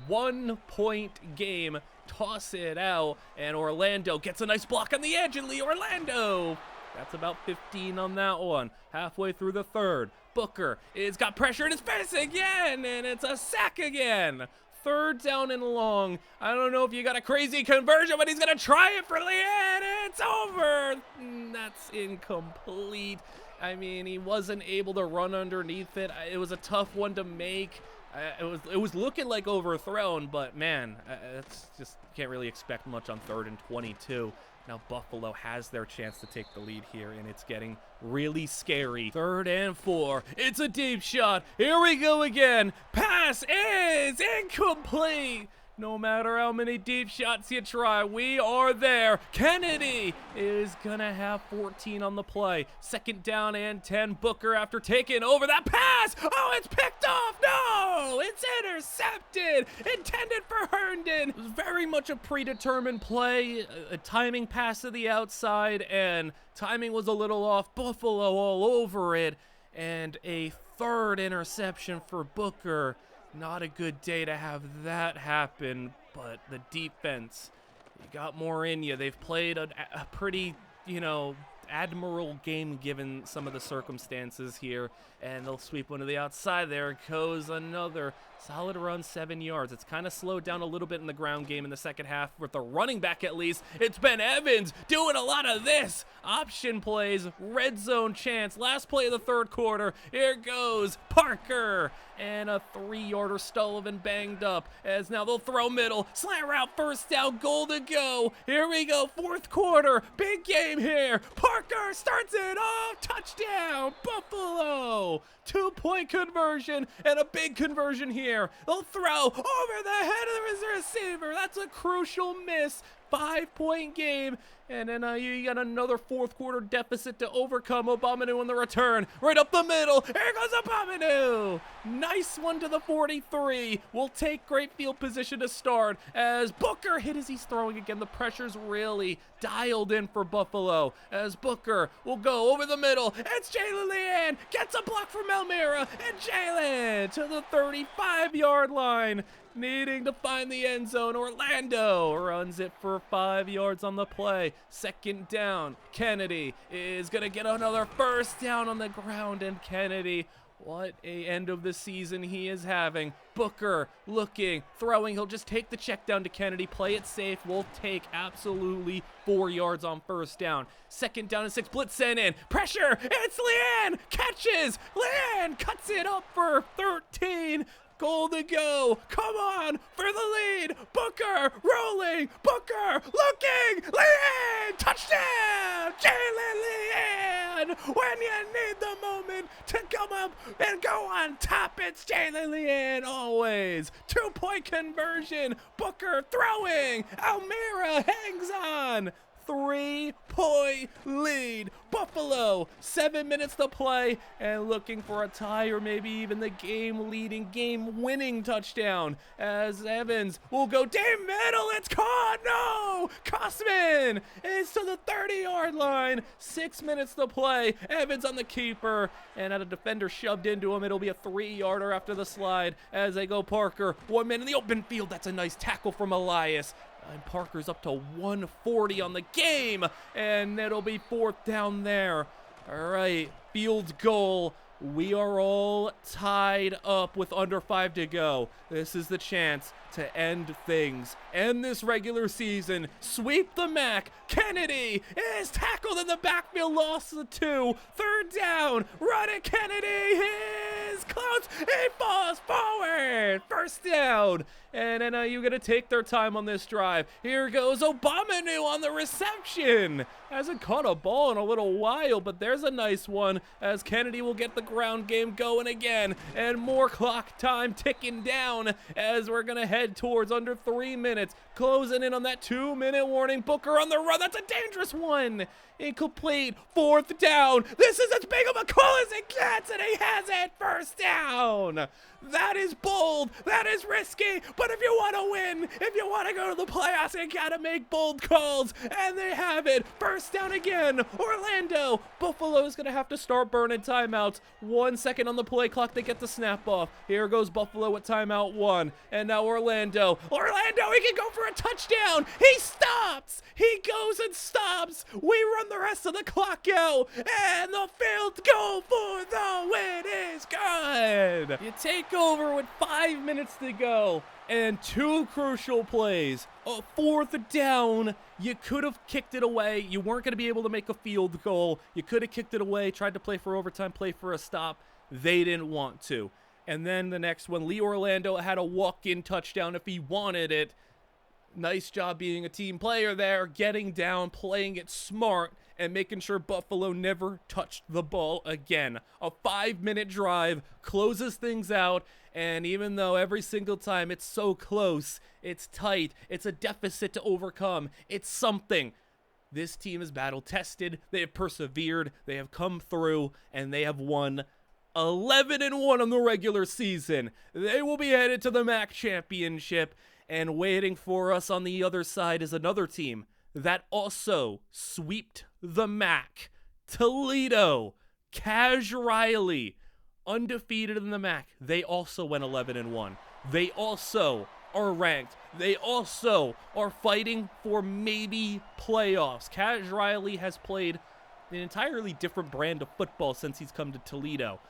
1-point game. Toss it out, and Orlando gets a nice block on the edge, and Lee Orlando. That's about 15 on that one. Halfway through the 3rd, Booker is got pressure in his face again, and it's a sack again. 3rd down and long. I don't know if you got a crazy conversion, but he's gonna try it for Lee, and it's over. That's incomplete. I mean, he wasn't able to run underneath it. It was a tough one to make. It was looking like overthrown, but man, it's just can't really expect much on 3rd and 22. Now Buffalo has their chance to take the lead here, and it's getting really scary. 3rd and 4. It's a deep shot. Here we go again. Pass is incomplete. No matter how many deep shots you try, we are there. Kennedy is gonna have 14 on the play. 2nd down and 10. Booker after taking over that pass. Oh, it's picked off. No, it's intercepted. Intended for Herndon. It was very much a predetermined play. A timing pass to the outside, and timing was a little off. Buffalo all over it, and a 3rd interception for Booker. Not a good day to have that happen, but the defense, you got more in you. They've played a pretty, admirable game given some of the circumstances here, and they'll sweep one to the outside. There goes another solid run, 7 yards. It's kind of slowed down a little bit in the ground game in the second half with the running back at least. It's Ben Evans doing a lot of this. Option plays, red zone chance. Last play of the 3rd quarter. Here goes Parker. And a 3-yarder. Sullivan banged up as now they'll throw middle. Slant route, 1st down, goal to go. Here we go, 4th quarter. Big game here. Parker starts it off. Touchdown, Buffalo. 2-point conversion and a big conversion here. They'll throw over the head of the receiver. That's a crucial miss. 5-point game, and NIU, you got another 4th quarter deficit to overcome. Obamanu on the return, right up the middle. Here goes Obamanu. Nice one to the 43. We'll take great field position to start as Booker hit as he's throwing again. The pressure's really dialed in for Buffalo as Booker will go over the middle. It's Jalen Leanne, gets a block from Elmira, and Jalen to the 35-yard line. Needing to find the end zone. Orlando runs it for 5 yards on the play. 2nd down. Kennedy is going to get another 1st down on the ground, and Kennedy, what a end of the season he is having. Booker looking, throwing. He'll just take the check down to Kennedy, play it safe. We'll take absolutely 4 yards on 1st down. 2nd down and 6, blitz sent in. Pressure, it's Leanne, catches. Leanne cuts it up for 13. Goal to go. Come on for the lead. Booker rolling. Booker looking. Leanne. Touchdown. Jalen Leanne. When you need the moment to come up and go on top, it's Jalen Leanne always. 2-point conversion. Booker throwing. Elmira hangs on. 3-point lead. Buffalo, 7 minutes to play, and looking for a tie or maybe even the game-leading, game-winning touchdown as Evans will go down middle. It's caught. No! Kosman is to the 30-yard line. 6 minutes to play. Evans on the keeper, and had a defender shoved into him. It'll be a 3-yarder after the slide as they go Parker. 1 minute in the open field. That's a nice tackle from Elias. And Parker's up to 140 on the game, and it'll be 4th down there. All right, field goal. We are all tied up with under 5 to go. This is the chance to end things. End this regular season. Sweep the MAC. Kennedy is tackled in the backfield. Lost the 2. 3rd down. Run it, Kennedy. He is close. He falls forward. again. First down. And NIU going to take their time on this drive. Here goes Obamanu on the reception. Hasn't caught a ball in a little while, but there's a nice one as Kennedy will get the ground game going again. And more clock time ticking down as we're going to head towards under 3 minutes. Closing in on that 2-minute warning. Booker on the run. That's a dangerous one. Incomplete. Fourth down. This is as big of a call as it gets, and he has it. First down. That is bold. That is risky. But if you want to win, if you want to go to the playoffs, you got to make bold calls. And they have it. First down again. Orlando. Buffalo's going to have to start burning timeouts. 1 second on the play clock. They get the snap off. Here goes Buffalo with timeout 1. And now Orlando. Orlando, he can go for a touchdown. He stops. He goes and stops. We run the rest of the clock out. And the field goal for the win is good. You take over with 5 minutes to go and 2 crucial plays. A fourth down. You could have kicked it away. You weren't going to be able to make a field goal. You could have kicked it away, tried to play for overtime, play for a stop. They didn't want to. And then the next one, Lee Orlando had a walk-in touchdown if he wanted it. Nice job being a team player there, getting down, playing it smart, and making sure Buffalo never touched the ball again. A 5-minute drive closes things out, and even though every single time it's so close, it's tight, it's a deficit to overcome, it's something. This team is battle-tested, they have persevered, they have come through, and they have won 11-1 on the regular season. They will be headed to the MAC championship, and waiting for us on the other side is another team that also sweeped the MAC. Toledo, Cash Riley, undefeated in the MAC. They also went 11-1. They also are ranked. They also are fighting for maybe playoffs. Cash Riley has played an entirely different brand of football since he's come to Toledo.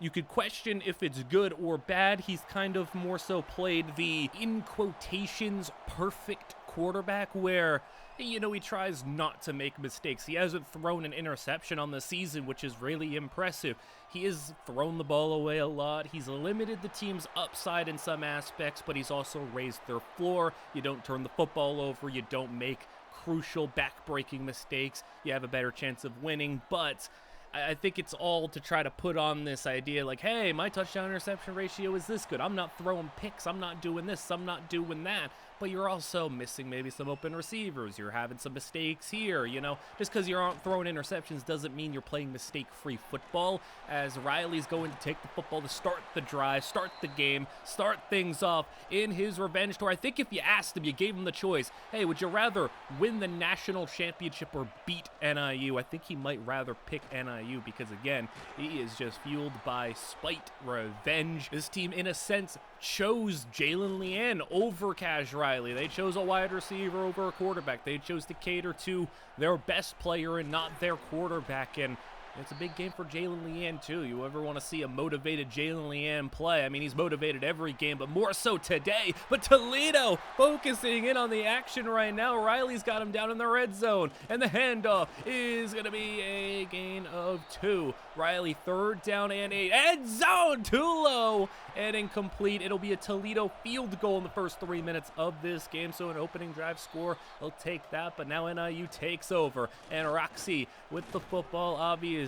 You could question if it's good or bad. He's kind of more so played the, in quotations, perfect quarterback where, you know, he tries not to make mistakes. He hasn't thrown an interception on the season, which is really impressive. He has thrown the ball away a lot. He's limited the team's upside in some aspects, but he's also raised their floor. You don't turn the football over. You don't make crucial back-breaking mistakes. You have a better chance of winning, but I think it's all to try to put on this idea like, hey, my touchdown interception ratio is this good. I'm not throwing picks. I'm not doing this. I'm not doing that. But you're also missing maybe some open receivers. You're having some mistakes here, you know. Just because you aren't throwing interceptions doesn't mean you're playing mistake-free football, as Riley's going to take the football to start the drive, start the game, start things off in his revenge tour. I think if you asked him, you gave him the choice, hey, would you rather win the national championship or beat NIU? I think he might rather pick NIU because, again, he is just fueled by spite, revenge. This team, in a sense, chose Jalen Leanne over Cash Riley. They chose a wide receiver over a quarterback. They chose to cater to their best player and not their quarterback. And it's a big game for Jalen Leanne, too. You ever want to see a motivated Jalen Leanne play? I mean, he's motivated every game, but more so today. But Toledo focusing in on the action right now. Riley's got him down in the red zone, and the handoff is going to be a gain of 2. Riley, 3rd down and 8. End zone, too low and incomplete. It'll be a Toledo field goal in the first 3 minutes of this game, so an opening drive score, they'll take that, but now NIU takes over, and Roxy with the football, obviously.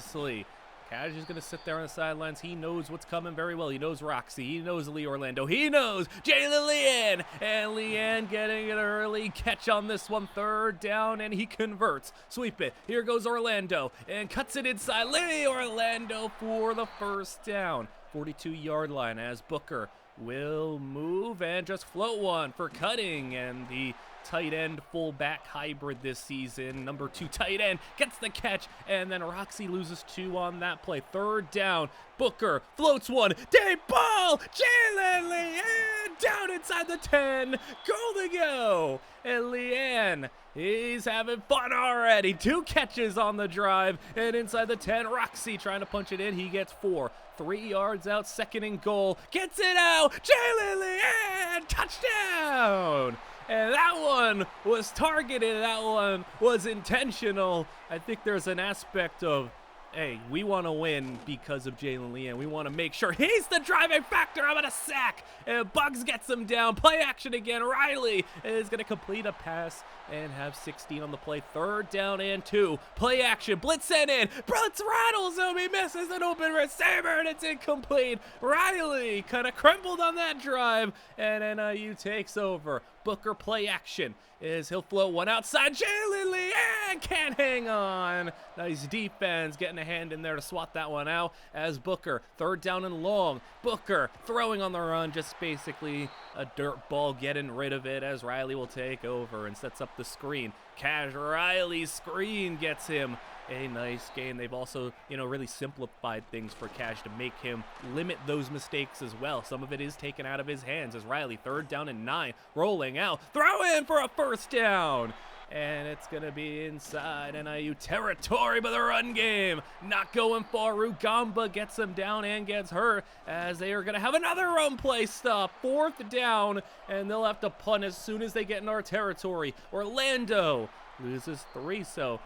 Cash is going to sit there on the sidelines. He knows what's coming very well. He knows Roxy. He knows Lee Orlando. He knows Jalen Leanne. And Leanne getting an early catch on this one. 3rd down, and he converts. Sweep it. Here goes Orlando. And cuts it inside. Lee Orlando for the first down. 42-yard line as Booker will move and just float one for cutting. And the tight end fullback hybrid this season, number 2 tight end, gets the catch, and then Roxy loses 2 on that play. 3rd down, Booker floats one, deep ball, Jalen Leanne down inside the 10, goal to go, and Leanne, he's having fun already. 2 catches on the drive, and inside the 10, Roxy trying to punch it in, he gets 4. 3 yards out, 2nd and goal, gets it out, Jalen Leanne, touchdown! And that one was targeted. That one was intentional. I think there's an aspect of hey, we want to win because of Jalen Leanne. We want to make sure he's the driving factor. I'm going to sack. And Bugs gets him down. Play action again. Riley is going to complete a pass and have 16 on the play. 3rd down and 2. Play action. Blitz sent in. Blitz rattles him. He misses an open receiver, and it's incomplete. Riley kind of crumbled on that drive, and NIU takes over. Booker play action is he'll float one outside. Jalen Leanne can't hang on. Nice defense, getting a hand in there to swat that one out as Booker, 3rd down and long. Booker throwing on the run, just basically a dirt ball, getting rid of it as Riley will take over and sets up the screen. Cash Riley's screen gets him a nice gain. They've also, really simplified things for Cash to make him limit those mistakes as well. Some of it is taken out of his hands as Riley, 3rd down and 9, rolling out, throw in for a 1st down. And it's going to be inside NIU territory, but the run game not going far. Rugamba gets him down and gets hurt as they are going to have another run play stop. 4th down, and they'll have to punt as soon as they get in our territory. Orlando loses 3, so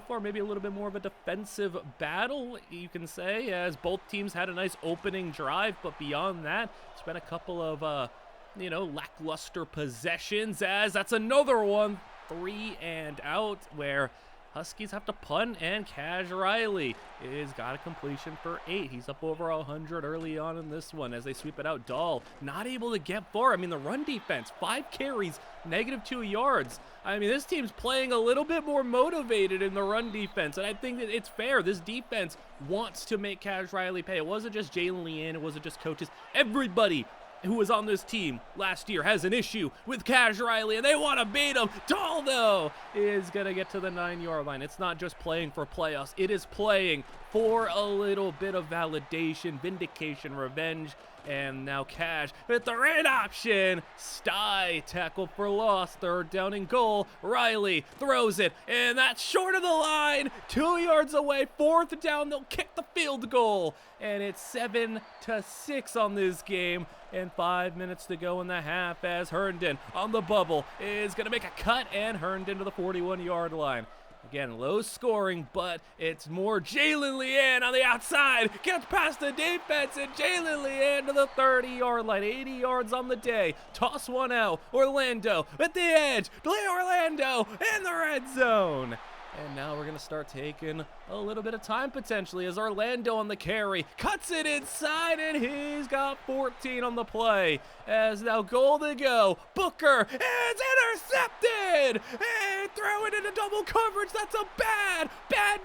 far maybe a little bit more of a defensive battle, you can say, as both teams had a nice opening drive, but beyond that, it's been a couple of, lackluster possessions, as that's another one, 3 and out, where Huskies have to punt, and Cash Riley is got a completion for 8. He's up over 100 early on in this one as they sweep it out. Dahl not able to get far. I mean, the run defense, 5 carries, -2 yards. I mean, this team's playing a little bit more motivated in the run defense, and I think that it's fair. This defense wants to make Cash Riley pay. It wasn't just Jalen Leanne. It wasn't just coaches. Everybody who was on this team last year has an issue with Cash Riley, and they want to beat him. Dahl, though, is going to get to the 9-yard line. It's not just playing for playoffs. It is playing for a little bit of validation, vindication, revenge. And now Cash with the read option. Sty tackle for loss. 3rd down and goal. Riley throws it, and that's short of the line. 2 yards away. 4th down. They'll kick the field goal. And it's 7-6 on this game. And 5 minutes to go in the half as Herndon on the bubble is going to make a cut, and Herndon to the 41-yard line. Again, low scoring, but it's more Jalen Leanne on the outside. Gets past the defense, and Jalen Leanne to the 30-yard line. 80 yards on the day. Toss one out. Orlando at the edge. Orlando in the red zone. And now we're going to start taking a little bit of time potentially as Orlando on the carry. Cuts it inside, and he's got 14 on the play. As now goal to go. Booker is intercepted. And throw it into double coverage. That's a bad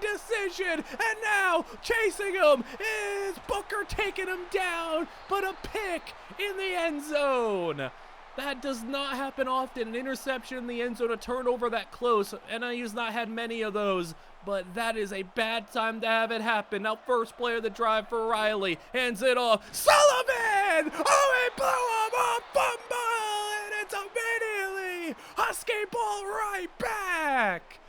decision. And now chasing him is Booker, taking him down. But a pick in the end zone. That does not happen often. An interception in the end zone, a turnover that close. NIU's not had many of those, but that is a bad time to have it happen. Now first play of the drive for Riley. Hands it off. Sullivan! Oh, he blew him up! Fumble! And it's immediately Husky ball right back!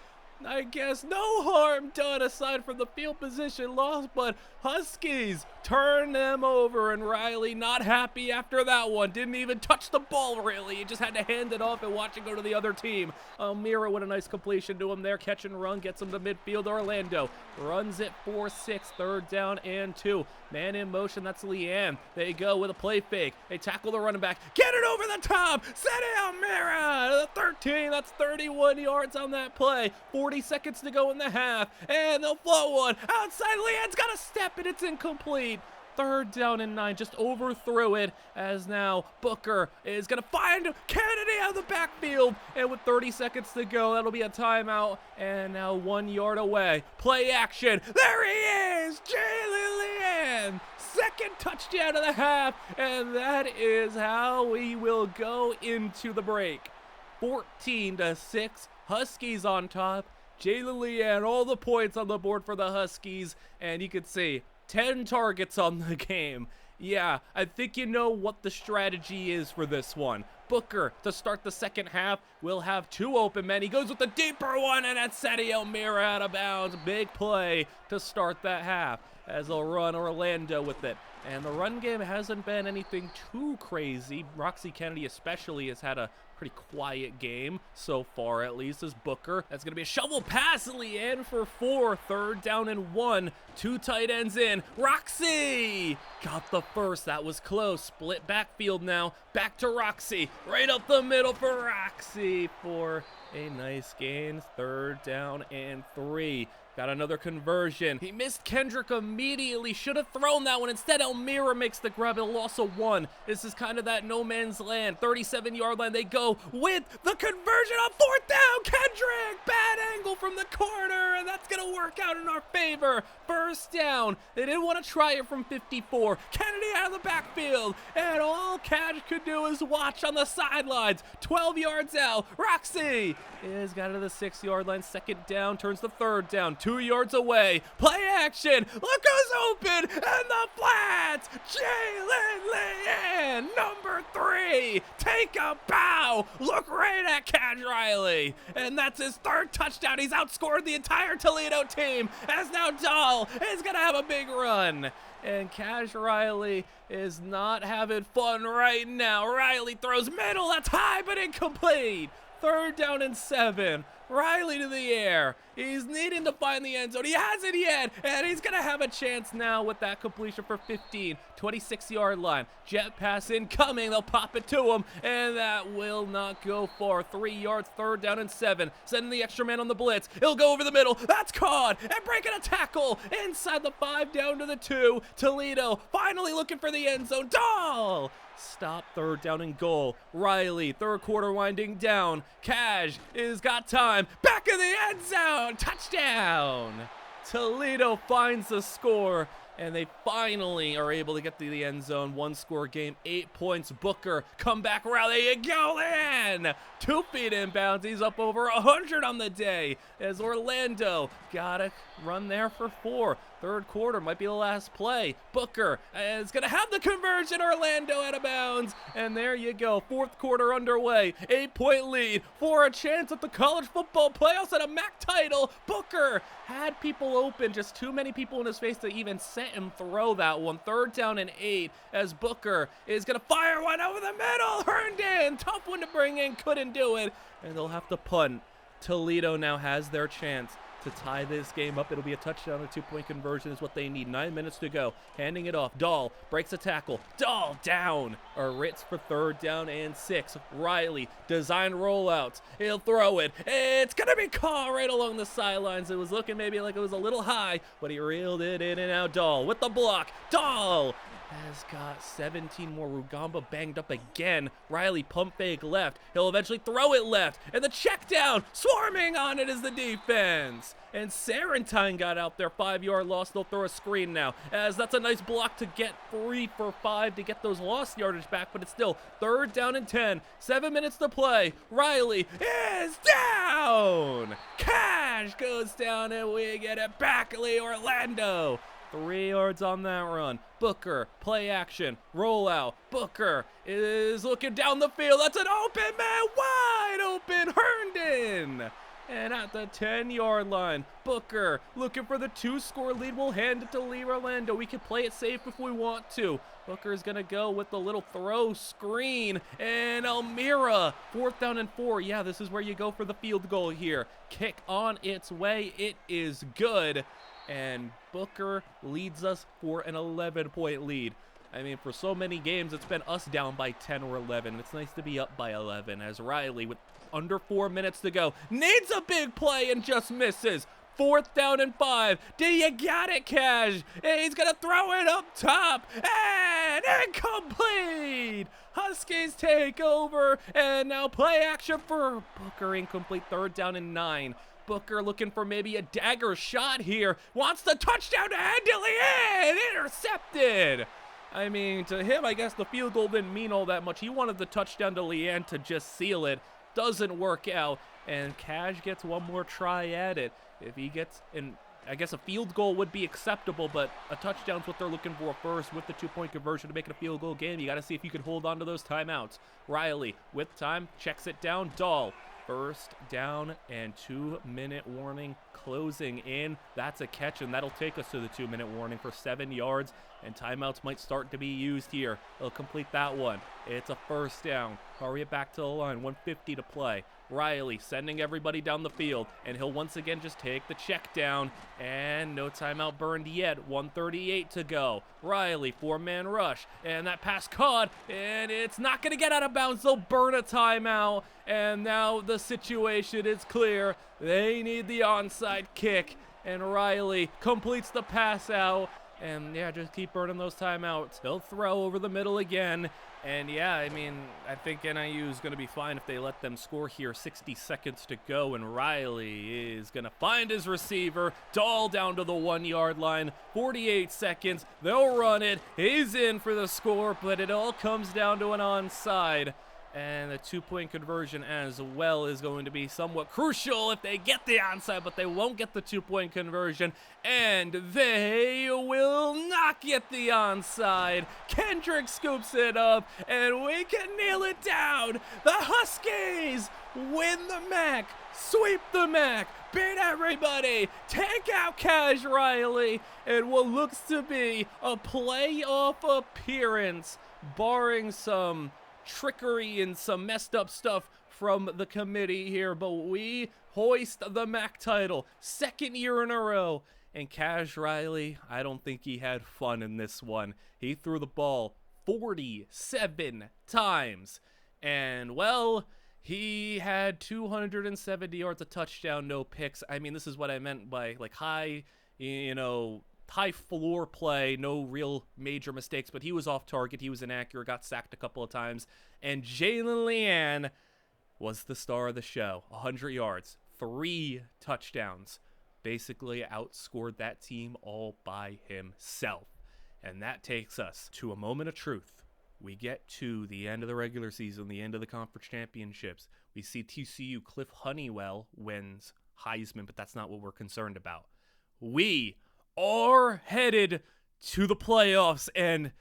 I guess no harm done aside from the field position loss, but Huskies turn them over, and Riley not happy after that one. Didn't even touch the ball, really. He just had to hand it off and watch it go to the other team. Almira with a nice completion to him there. Catch and run, gets him to midfield. Orlando runs it 4-6, 3rd down and 2. Man in motion, that's Leanne. They go with a play fake. They tackle the running back. Get it over the top. Set it, Almira to the 13. That's 31 yards on that play. 40 seconds to go in the half, and they'll float one outside. Leanne's got a step, and it's incomplete. 3rd down and 9, just overthrew it, as now Booker is going to find Kennedy out of the backfield, and with 30 seconds to go, that'll be a timeout, and now 1 yard away. Play action. There he is, Jalen Leanne. 2nd touchdown of the half, and that is how we will go into the break. 14-6, Huskies on top. Jalen Leanne, all the points on the board for the Huskies, and you can see 10 targets on the game. Yeah, I think you know what the strategy is for this one. Booker, to start the second half, will have 2 open men. He goes with the deeper one, and that's Seti Almira out of bounds. Big play to start that half as they'll run Orlando with it. And the run game hasn't been anything too crazy. Roxy Kennedy especially has had a pretty quiet game so far, at least, as Booker. That's going to be a shovel pass, Leanne for 4. 3rd down and 1. 2 tight ends in. Roxy got the first. That was close. Split backfield now. Back to Roxy. Right up the middle for Roxy for a nice gain. 3rd down and 3. Got another conversion. He missed Kendrick immediately. Should have thrown that one. Instead, Elmira makes the grab. It'll also 1. This is kind of that no man's land. 37-yard line. They go with the conversion on 4th down. Kendrick! Bad angle from the corner, and that's going to work out in our favor. 1st down. They didn't want to try it from 54. Kennedy out of the backfield, and all Cash could do is watch on the sidelines. 12 yards out. Roxy is got to the 6-yard line. 2nd down. Turns to 3rd down. 2 yards away. Play action. Look who's open in the flats. Jalen Leanne, number 3. Take a bow. Look right at Cash Riley. And that's his 3rd touchdown. He's outscored the entire Toledo team. As now Dahl is going to have a big run. And Cash Riley is not having fun right now. Riley throws middle. That's high but incomplete. 3rd down and 7. Riley to the air. He's needing to find the end zone. He hasn't yet, and he's going to have a chance now with that completion for 15. 26-yard line. Jet pass incoming. They'll pop it to him, and that will not go far. 3 yards, 3rd down and 7. Sending the extra man on the blitz. He'll go over the middle. That's caught, and breaking a tackle inside the 5 down to the 2. Toledo finally looking for the end zone. Dahl! Stop, 3rd down and goal. Riley, 3rd quarter winding down. Cash is got time. Back in the end zone. Touchdown. Toledo finds the score, and they finally are able to get to the end zone. 1-score game, 8 points. Booker, comeback rally. There you go, in. 2 feet inbounds. He's up over 100 on the day as Orlando got a run there for 4. 3rd quarter might be the last play. Booker is going to have the conversion. Orlando out of bounds. And there you go. 4th quarter underway. 8-point lead for a chance at the college football playoffs and a MAC title. Booker had people open. Just too many people in his face to even set him throw that one. 3rd down and 8 as Booker is going to fire one over the middle. Herndon, tough one to bring in. Couldn't do it. And they'll have to punt. Toledo now has their chance to tie this game up. It'll be a touchdown. A 2-point conversion is what they need. 9 minutes to go. Handing it off. Dahl breaks a tackle. Dahl down. A Ritz for 3rd down and 6. Riley, design rollouts. He'll throw it. It's going to be caught right along the sidelines. It was looking maybe like it was a little high, but he reeled it in and out. Dahl with the block. Dahl has got 17 more. Rugamba banged up again. Riley pump fake left. He'll eventually throw it left. And the check down. Swarming on it is the defense. And Sarantine got out there. 5-yard loss. They'll throw a screen now, as that's a nice block to get 3 for 5 to get those lost yardage back, but it's still 3rd down and 10. 7 minutes to play. Riley is down. Cash goes down, and we get it back. Lee Orlando. 3 yards on that run. Booker, play action, roll out. Booker is looking down the field. That's an open man, wide open, Herndon. And at the 10-yard line, Booker looking for the 2-score lead. We'll hand it to Lee Orlando. We can play it safe if we want to. Booker is going to go with the little throw screen. And Elmira, 4th down and 4. Yeah, this is where you go for the field goal here. Kick on its way. It is good. And Booker leads us for an 11-point lead. I mean, for so many games, it's been us down by 10 or 11. It's nice to be up by 11 as Riley, with under 4 minutes to go, needs a big play and just misses. 4th down and 5. Do you got it, Cash? And he's going to throw it up top. And incomplete. Huskies take over. And now play action for Booker. Incomplete. 3rd down and 9. Booker looking for maybe a dagger shot here. Wants the touchdown to Andy in. Intercepted. I mean, to him, I guess the field goal didn't mean all that much. He wanted the touchdown to Leanne to just seal it. Doesn't work out. And Cash gets one more try at it. If he gets, and I guess a field goal would be acceptable, but a touchdown's what they're looking for first with the 2-point conversion to make it a field goal game. You got to see if you can hold on to those timeouts. Riley, with time, checks it down. Dahl. 1st down and 2-minute warning closing in. That's a catch, and that'll take us to the 2-minute warning for 7 yards. And timeouts might start to be used here. They'll complete that one. It's a first down. Hurry it back to the line. 1:50 to play. Riley sending everybody down the field, and he'll once again just take the check down, and no timeout burned yet. 1:38 to go. Riley, 4-man rush, and that pass caught, and it's not going to get out of bounds. They'll burn a timeout, and now the situation is clear. They need the onside kick, and Riley completes the pass out. And yeah, just keep burning those timeouts. They'll throw over the middle again. And yeah, I mean, I think NIU is going to be fine if they let them score here. 60 seconds to go, and Riley is going to find his receiver. Dahl down to the 1-yard line. 48 seconds. They'll run it. He's in for the score, but it all comes down to an onside. And the 2-point conversion as well is going to be somewhat crucial if they get the onside, but they won't get the 2-point conversion, and they will not get the onside. Kendrick scoops it up, and we can kneel it down. The Huskies win the MAC, sweep the MAC, beat everybody, take out Cash Riley, and what looks to be a playoff appearance, barring some trickery and some messed up stuff from the committee here, but we hoist the MAC title, 2nd year in a row. And Cash Riley, I don't think he had fun in this one. He threw the ball 47 times, and well, he had 270 yards, a touchdown, no picks. I mean, this is what I meant by like high floor play, no real major mistakes, but he was off target, he was inaccurate, got sacked a couple of times, and Jalen Leanne was the star of the show. 100 yards, 3 touchdowns, basically outscored that team all by himself. And that takes us to a moment of truth. We get to the end of the regular season, the end of the conference championships. We see TCU, Cliff Honeywell wins Heisman, but that's not what we're concerned about. We are headed to the playoffs, and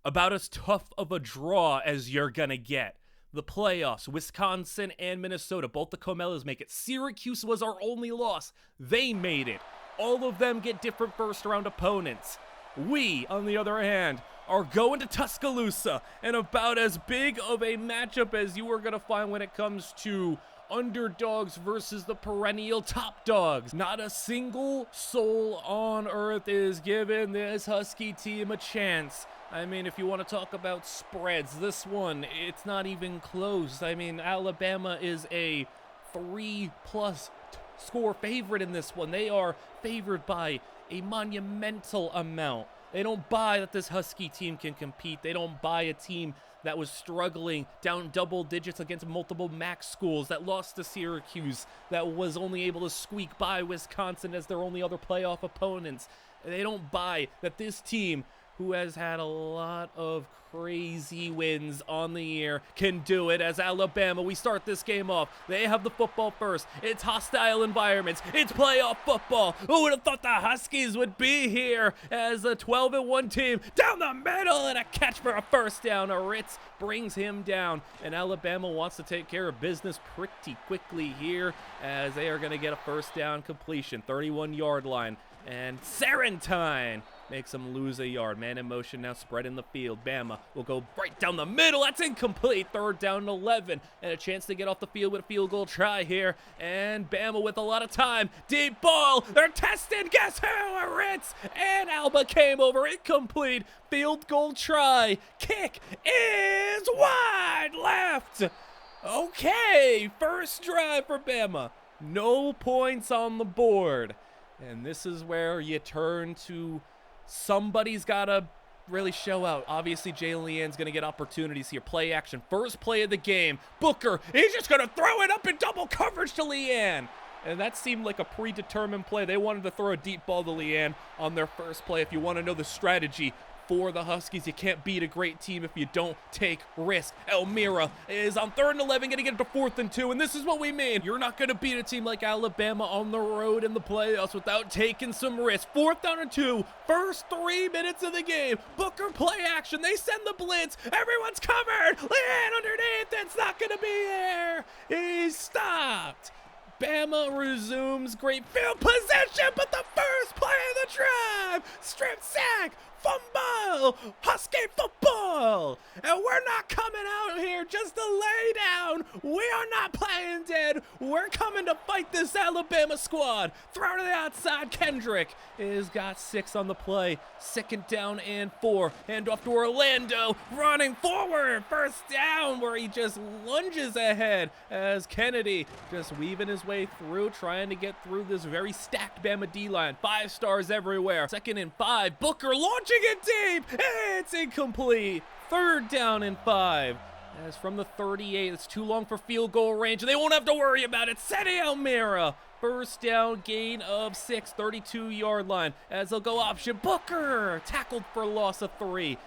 about as tough of a draw as you're gonna get. The playoffs, Wisconsin and Minnesota, both the Comellas make it. Syracuse was our only loss. They made it. All of them get different first-round opponents. We, on the other hand, are going to Tuscaloosa, and about as big of a matchup as you are gonna find when it comes to underdogs versus the perennial top dogs. Not a single soul on earth is giving this Husky team a chance. I mean, if you want to talk about spreads, this one, it's not even close. I mean, Alabama is a 3+ score favorite in this one. They are favored by a monumental amount. They don't buy that this Husky team can compete. They don't buy a team that was struggling down double digits against multiple MAC schools, that lost to Syracuse, that was only able to squeak by Wisconsin as their only other playoff opponents. They don't buy that this team, who has had a lot of crazy wins on the year, can do it. As Alabama, we start this game off. They have the football first. It's hostile environments. It's playoff football. Who would have thought the Huskies would be here as a 12-1 team down the middle, and a catch for a first down. Ritz brings him down, and Alabama wants to take care of business pretty quickly here as they are going to get a first down completion, 31-yard line, and Serentine makes them lose a yard. Man in motion now, spread in the field. Bama will go right down the middle. That's incomplete. 3rd down and 11. And a chance to get off the field with a field goal try here. And Bama with a lot of time. Deep ball. They're tested. Guess who? Ritz and Alba came over. Incomplete. Field goal try. Kick is wide left. Okay. First drive for Bama. No points on the board. And this is where you turn to somebody's got to really show out. Obviously, Jalen Leanne's going to get opportunities here. Play action. First play of the game. Booker, he's just going to throw it up in double coverage to Leanne. And that seemed like a predetermined play. They wanted to throw a deep ball to Leanne on their first play. If you want to know the strategy for the Huskies, you can't beat a great team if you don't take risks. Elmira is on 3rd and 11, going to get it to 4th and 2, and this is what we mean. You're not going to beat a team like Alabama on the road in the playoffs without taking some risks. 4th down and 2, first 3 minutes of the game. Booker play action. They send the blitz. Everyone's covered. Leanne underneath. It's not going to be there. He's stopped. Bama resumes great field position, but the first play of the drive, strip sack, fumble! Husky football! And we're not coming out here just to lay down. We are not playing dead. We're coming to fight this Alabama squad. Throw to the outside. Kendrick has got 6 on the play. 2nd down and 4. Hand off to Orlando. Running forward. 1st down where he just lunges ahead as Kennedy just weaving his way through, trying to get through this very stacked Bama D-line. 5 stars everywhere. 2nd and 5. Booker launching it deep. It's incomplete. 3rd down and 5. As from the 38, it's too long for field goal range. They won't have to worry about it. Seti Almira. 1st down, gain of 6, 32-yard line. As they'll go option. Booker tackled for loss of 3.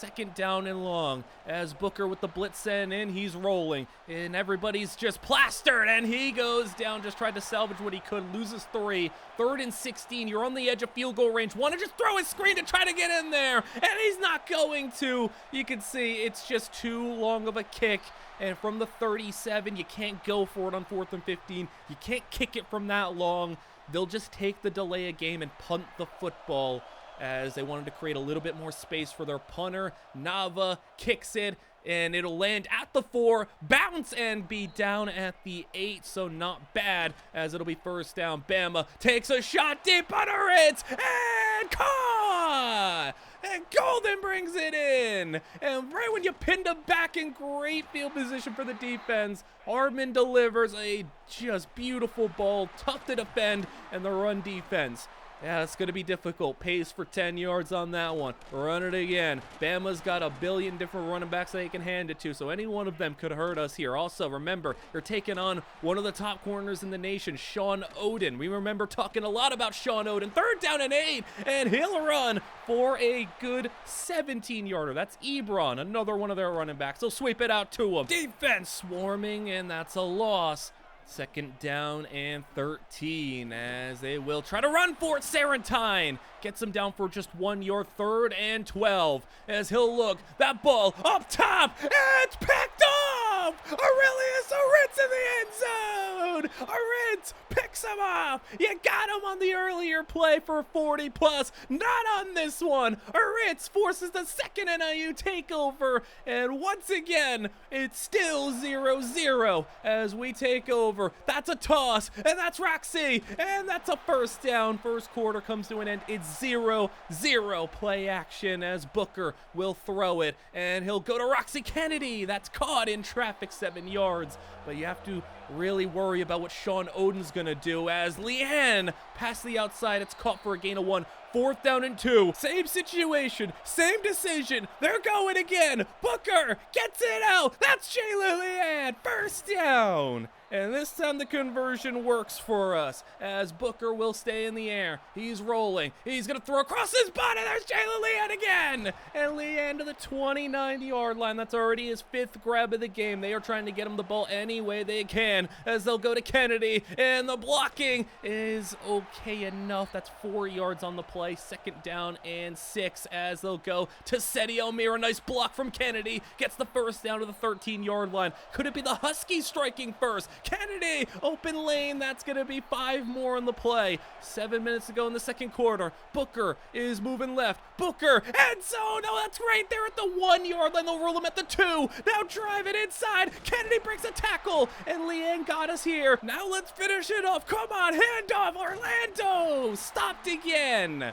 2nd down and long as Booker with the blitz sent in. He's rolling and everybody's just plastered and he goes down. Just tried to salvage what he could. Loses 3. 3rd and 16. You're on the edge of field goal range. Want to just throw his screen to try to get in there and he's not going to. You can see it's just too long of a kick. And from the 37, you can't go for it on 4th and 15. You can't kick it from that long. They'll just take the delay of game and punt the football, as they wanted to create a little bit more space for their punter. Nava kicks it, and it'll land at the 4, bounce, and be down at the 8, so not bad, as it'll be 1st down. Bama takes a shot deep under it, and caught! And Golden brings it in. And right when you pinned him back in great field position for the defense, Hardman delivers a just beautiful ball, tough to defend, and the run defense. Yeah, it's going to be difficult. Pays for 10 yards on that one. Run it again. Bama's got a billion different running backs they can hand it to, so any one of them could hurt us here. Also, remember, you're taking on one of the top corners in the nation, Sean Oden. We remember talking a lot about Sean Oden. 3rd down and 8, and he'll run for a good 17-yarder. That's Ebron, another one of their running backs. They'll sweep it out to him. Defense swarming, and that's a loss. 2nd down and 13 as they will try to run for it. Sarantine gets him down for just 1 yard. 3rd and 12 as he'll look. That ball up top. It's picked off. Aurelius Aritz in the end zone. Aritz picks him off. You got him on the earlier play for 40 plus. Not on this one. Aritz forces the 2nd NIU takeover. And once again, it's still 0-0 as we take over. That's a toss, and that's Roxy, and that's a 1st down. 1st quarter comes to an end. It's 0-0 play action as Booker will throw it, and he'll go to Roxy Kennedy. That's caught in traffic, 7 yards. But you have to really worry about what Sean Oden's going to do as Leanne past the outside. It's caught for a gain of 1. 4th down and 2. Same situation, same decision. They're going again. Booker gets it out. That's Jaylen Leanne. 1st down. And this time the conversion works for us as Booker will stay in the air. He's rolling. He's going to throw across his body. There's Jaylen Leanne again. And Leanne to the 29-yard line. That's already his 5th grab of the game. They are trying to get him the ball any way they can as they'll go to Kennedy. And the blocking is okay enough. That's 4 yards on the play. 2nd down and 6 as they'll go to Seti Almira. Nice block from Kennedy. Gets the 1st down to the 13-yard line. Could it be the Huskies striking first? Kennedy, open lane. That's going to be 5 more on the play. 7 minutes to go in the 2nd quarter. Booker is moving left. Booker, end zone. Oh, that's right there at the 1-yard line. They'll roll him at the 2. Now drive it inside. Kennedy breaks a tackle, and Leanne got us here. Now let's finish it off. Come on, handoff. Orlando stopped again.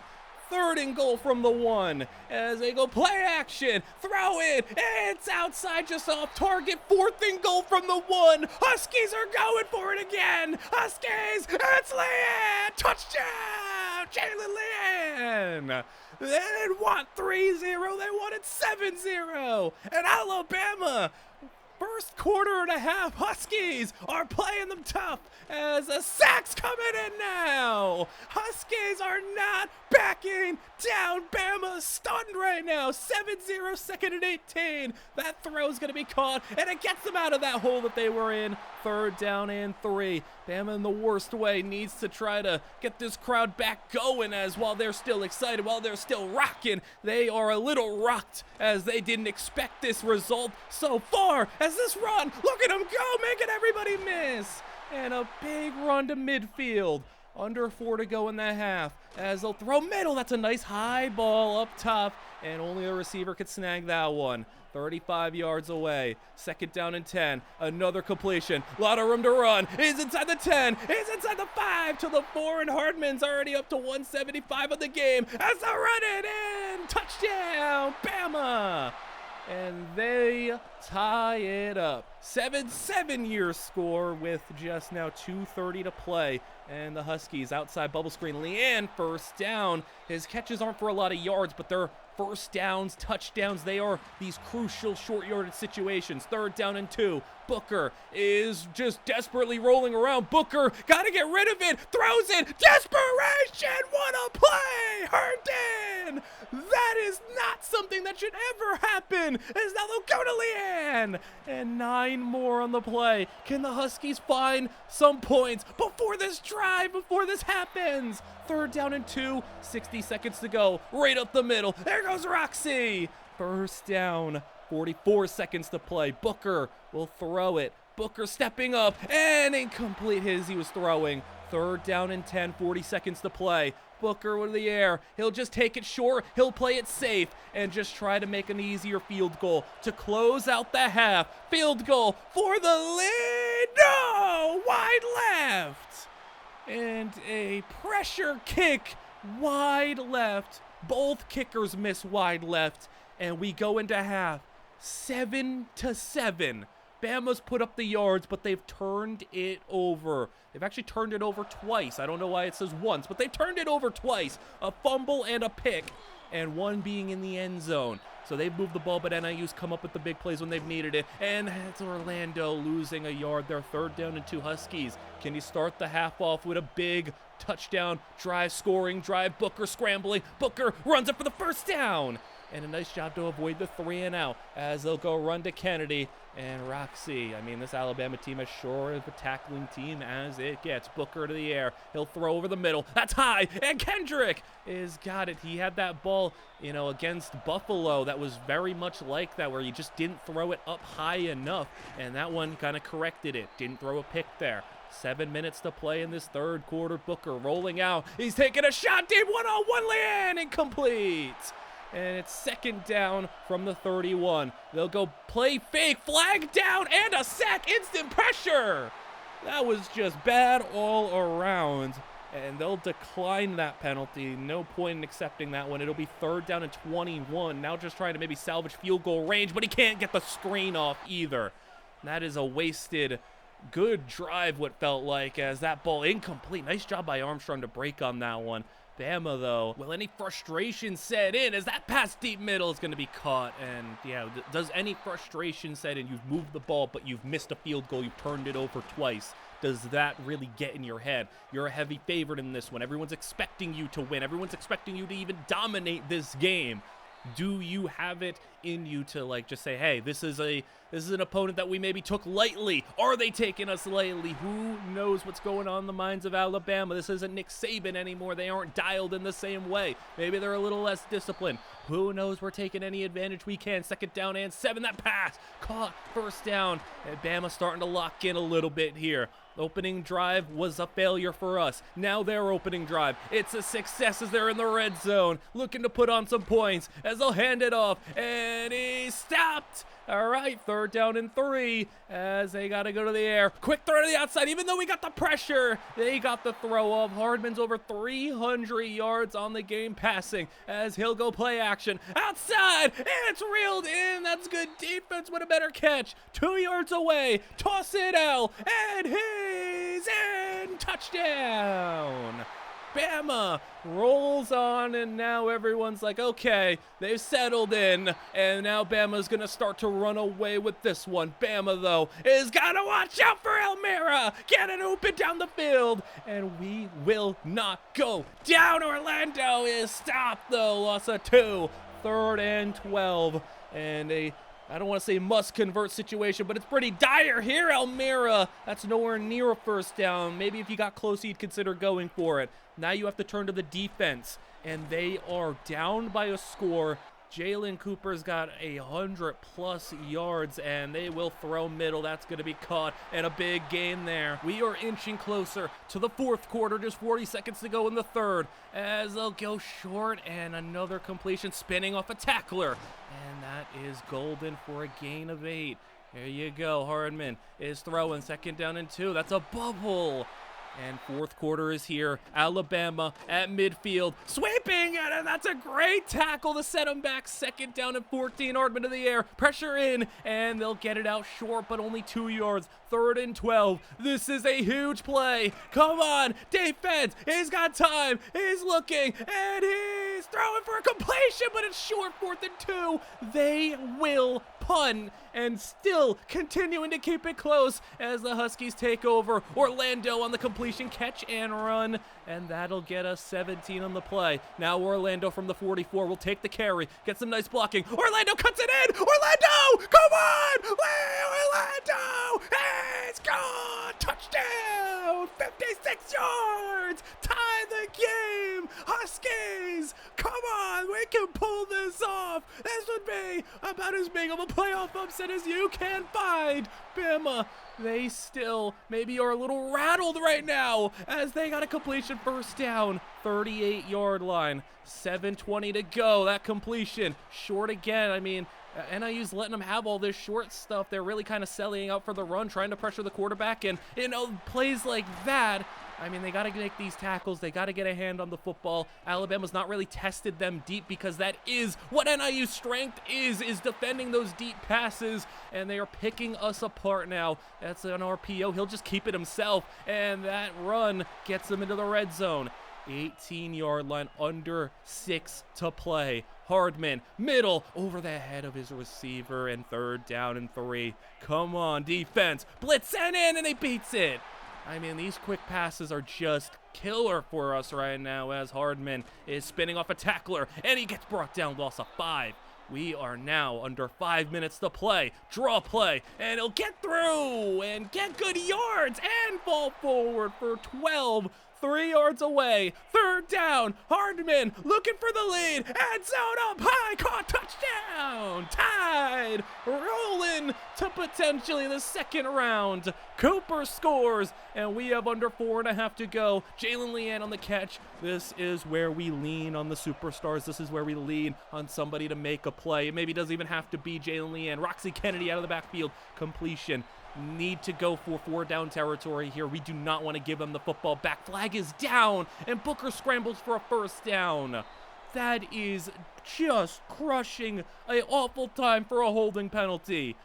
3rd and goal from the 1 as they go play action. Throw it. It's outside, just off target. 4th and goal from the 1. Huskies are going for it again. Huskies. It's Leanne. Touchdown. Jaylen Leanne. They didn't want 3-0. They wanted 7-0. And Alabama, 1st quarter and a half, Huskies are playing them tough as a sack's coming in now. Huskies are not backing down. Bama stunned right now. 7-0, 2nd and 18. That throw's going to be caught, and it gets them out of that hole that they were in. 3rd down and 3. Bama in the worst way needs to try to get this crowd back going as while they're still excited, while they're still rocking, they are a little rocked as they didn't expect this result so far. As this run, look at him go, making everybody miss. And a big run to midfield. Under 4 to go in the half as they'll throw middle. That's a nice high ball up top, and only the receiver could snag that one. 35 yards away. Second down and 10. Another completion. A lot of room to run. He's inside the 10. He's inside the 5 to the 4, and Hardman's already up to 175 of the game as they run it in. Touchdown, Bama! And they tie it up. 7-7 your score with just now 2:30 to play. And the Huskies outside bubble screen. Leanne first down. His catches aren't for a lot of yards, but they're first downs, touchdowns. They are these crucial short yardage situations. 3rd down and 2. Booker is just desperately rolling around. Booker got to get rid of it. Throws it. Desperation. What a play. Herndon. That is not something that should ever happen. As now they'll go to Leanne. And 9 more on the play. Can the Huskies find some points before this drive, before this happens? 3rd down and 2. 60 seconds to go. Right up the middle. There goes Roxy. First down. 44 seconds to play. Booker will throw it. Booker stepping up and incomplete as he was throwing. 3rd down and 10, 40 seconds to play. Booker with the air. He'll just take it short. He'll play it safe and just try to make an easier field goal to close out the half. Field goal for the lead. No! Wide left. And a pressure kick wide left. Both kickers miss wide left. And we go into half 7-7. Bama's put up the yards, but they've turned it over. They've actually turned it over twice. I don't know why it says once, but they turned it over twice. A fumble and a pick, and one being in the end zone. So they've moved the ball, but NIU's come up with the big plays when they've needed it. And it's Orlando losing a yard. Their 3rd down and 2 Huskies. Can you start the half off with a big touchdown drive, scoring drive? Booker scrambling. Booker runs up for the first down. And a nice job to avoid the 3 and out as they'll go run to Kennedy and Roxy. I mean, this Alabama team is sure of a tackling team as it gets. Booker to the air. He'll throw over the middle. That's high. And Kendrick is got it. He had that ball, against Buffalo that was very much like that, where you just didn't throw it up high enough. And that one kind of corrected it. Didn't throw a pick there. 7 minutes to play in this 3rd quarter. Booker rolling out. He's taking a shot deep. 1-on-1 Leanne. Incomplete. And it's 2nd down from the 31. They'll go play fake, flag down, and a sack, instant pressure. That was just bad all around, and they'll decline that penalty. No point in accepting that one. It'll be 3rd down and 21. Now just trying to maybe salvage field goal range, but he can't get the screen off either. That is a wasted good drive, what felt like, as that ball incomplete. Nice job by Armstrong to break on that one. Bama, though, will any frustration set in as that pass deep middle is going to be caught? And, yeah, does any frustration set in? You've moved the ball, but you've missed a field goal. You've turned it over twice. Does that really get in your head? You're a heavy favorite in this one. Everyone's expecting you to win. Everyone's expecting you to even dominate this game. Do you have it in you to just say, hey, this is an opponent that we maybe took lightly? Are they taking us lightly? Who knows what's going on in the minds of Alabama? This isn't Nick Saban anymore. They aren't dialed in the same way. Maybe they're a little less disciplined. Who knows? We're taking any advantage we can. 2nd down and 7. That pass caught. 1st down. And Bama starting to lock in a little bit here. Opening drive was a failure for us. Now their opening drive, it's a success as they're in the red zone, looking to put on some points as they'll hand it off, and he stopped. All right, 3rd down and 3 as they got to go to the air. Quick throw to the outside, even though we got the pressure. They got the throw off. Hardman's over 300 yards on the game passing as he'll go play action. Outside, and it's reeled in. That's good defense with a better catch. 2 yards away, toss it out, and he's in. Touchdown. Bama rolls on, and now everyone's like, okay, they've settled in, and now Bama's going to start to run away with this one. Bama, though, is got to watch out for Elmira. Get it open down the field, and we will not go down. Orlando is stopped, though. Loss of 2. 3rd and 12, and I don't want to say must-convert situation, but it's pretty dire here, Elmira. That's nowhere near a 1st down. Maybe if you got close, you'd consider going for it. Now you have to turn to the defense, and they are down by a score Jalen Cooper's got 100+ yards, and they will throw middle. That's going to be caught, and a big gain there. We are inching closer to the fourth quarter, just 40 seconds to go in the third, as they'll go short, and another completion spinning off a tackler, and that is golden for a gain of 8. There you go. Hardman is throwing, 2nd down and 2. That's a bubble. And fourth quarter is here. Alabama at midfield, sweeping, and that's a great tackle to set him back. 2nd down and 14. Hardman to the air, pressure in, and they'll get it out short, but only 2 yards. 3rd and 12. This is a huge play. Come on, defense. He's got time. He's looking, and he's throwing for a completion, but it's short. 4th and 2. They will punt, and still continuing to keep it close as the Huskies take over. Orlando on the completion, catch and run, and that'll get us 17 on the play. Now Orlando from the 44 will take the carry, get some nice blocking. Orlando cuts it in. Orlando, come on, Orlando, it's gone. Touchdown, 56 yards, tie the game. Huskies, come on, we can pull this off. This would be about as big of a playoff upset as you can find. Bama, they still maybe are a little rattled right now as they got a completion, 1st down, 38-yard line, 7:20 to go. That completion short again. I mean, NIU's letting them have all this short stuff. They're really kind of selling out for the run, trying to pressure the quarterback, and plays like that, I mean, they got to make these tackles. They got to get a hand on the football. Alabama's not really tested them deep because that is what NIU's strength is defending those deep passes, and they are picking us apart now. That's an RPO. He'll just keep it himself, and that run gets them into the red zone. 18-yard line, under 6 to play. Hardman, middle, over the head of his receiver, and 3rd down and 3. Come on, defense. Blitz in, and he beats it. I mean, these quick passes are just killer for us right now as Hardman is spinning off a tackler, and he gets brought down, loss of 5. We are now under 5 minutes to play. Draw play, and he'll get through and get good yards and fall forward for 12. 3 yards away, 3rd down. Hardman looking for the lead. End zone up high, caught, touchdown. Tied, rolling to potentially the 2nd round. Cooper scores, and we have under 4.5 to go. Jalen Leanne on the catch. This is where we lean on the superstars. This is where we lean on somebody to make a play. It maybe doesn't even have to be Jalen Leanne. Roxy Kennedy out of the backfield, completion. Need to go for 4 down territory here. We do not want to give them the football back. Flag is down, and Booker scrambles for a 1st down. That is just crushing. An awful time for a holding penalty.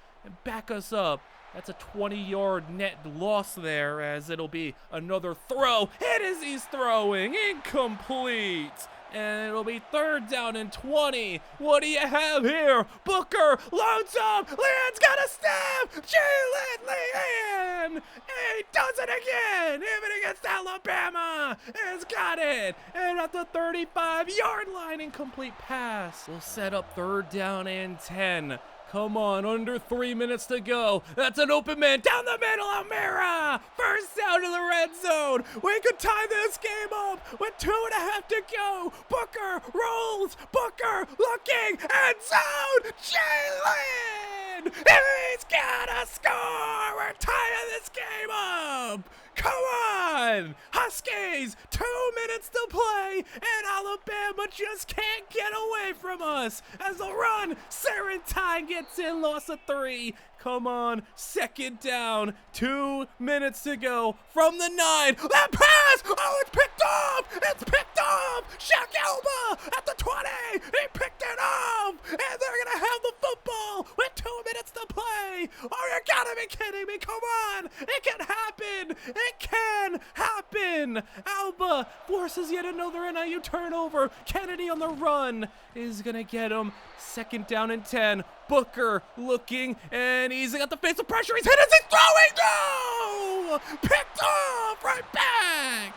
Back us up. That's a 20-yard net loss there, as it'll be another throw. It is he's throwing. Incomplete. And it'll be 3rd down and 20. What do you have here? Booker loads up. Leanne's got a step. Jalen Leanne. He does it again. Even against Alabama. He's got it. And at the 35-yard line, incomplete pass. We'll set up 3rd down and 10. Come on, under 3 minutes to go. That's an open man down the middle. O'Mara, 1st down to the red zone. We could tie this game up with 2.5 to go. Booker rolls. Booker looking. End zone. Jalen. He's got to score. We're tying this game up. Come on! Huskies, 2 minutes to play, and Alabama just can't get away from us. As the run, Serentine gets in, loss of 3. Come on, 2nd down, 2 minutes to go from the 9. That pass! Oh, it's picked off! It's picked off! Shaq Elba at the 20! He picked it off! And they're gonna have the football with 2 minutes to play! Oh, you gotta be kidding me! Come on! It can happen! It can happen! Alba forces yet another NIU turnover. Kennedy on the run is gonna get him. 2nd down and 10. Booker looking, and he's got the face of pressure. He's hit as he's throwing. No! Picked off right back.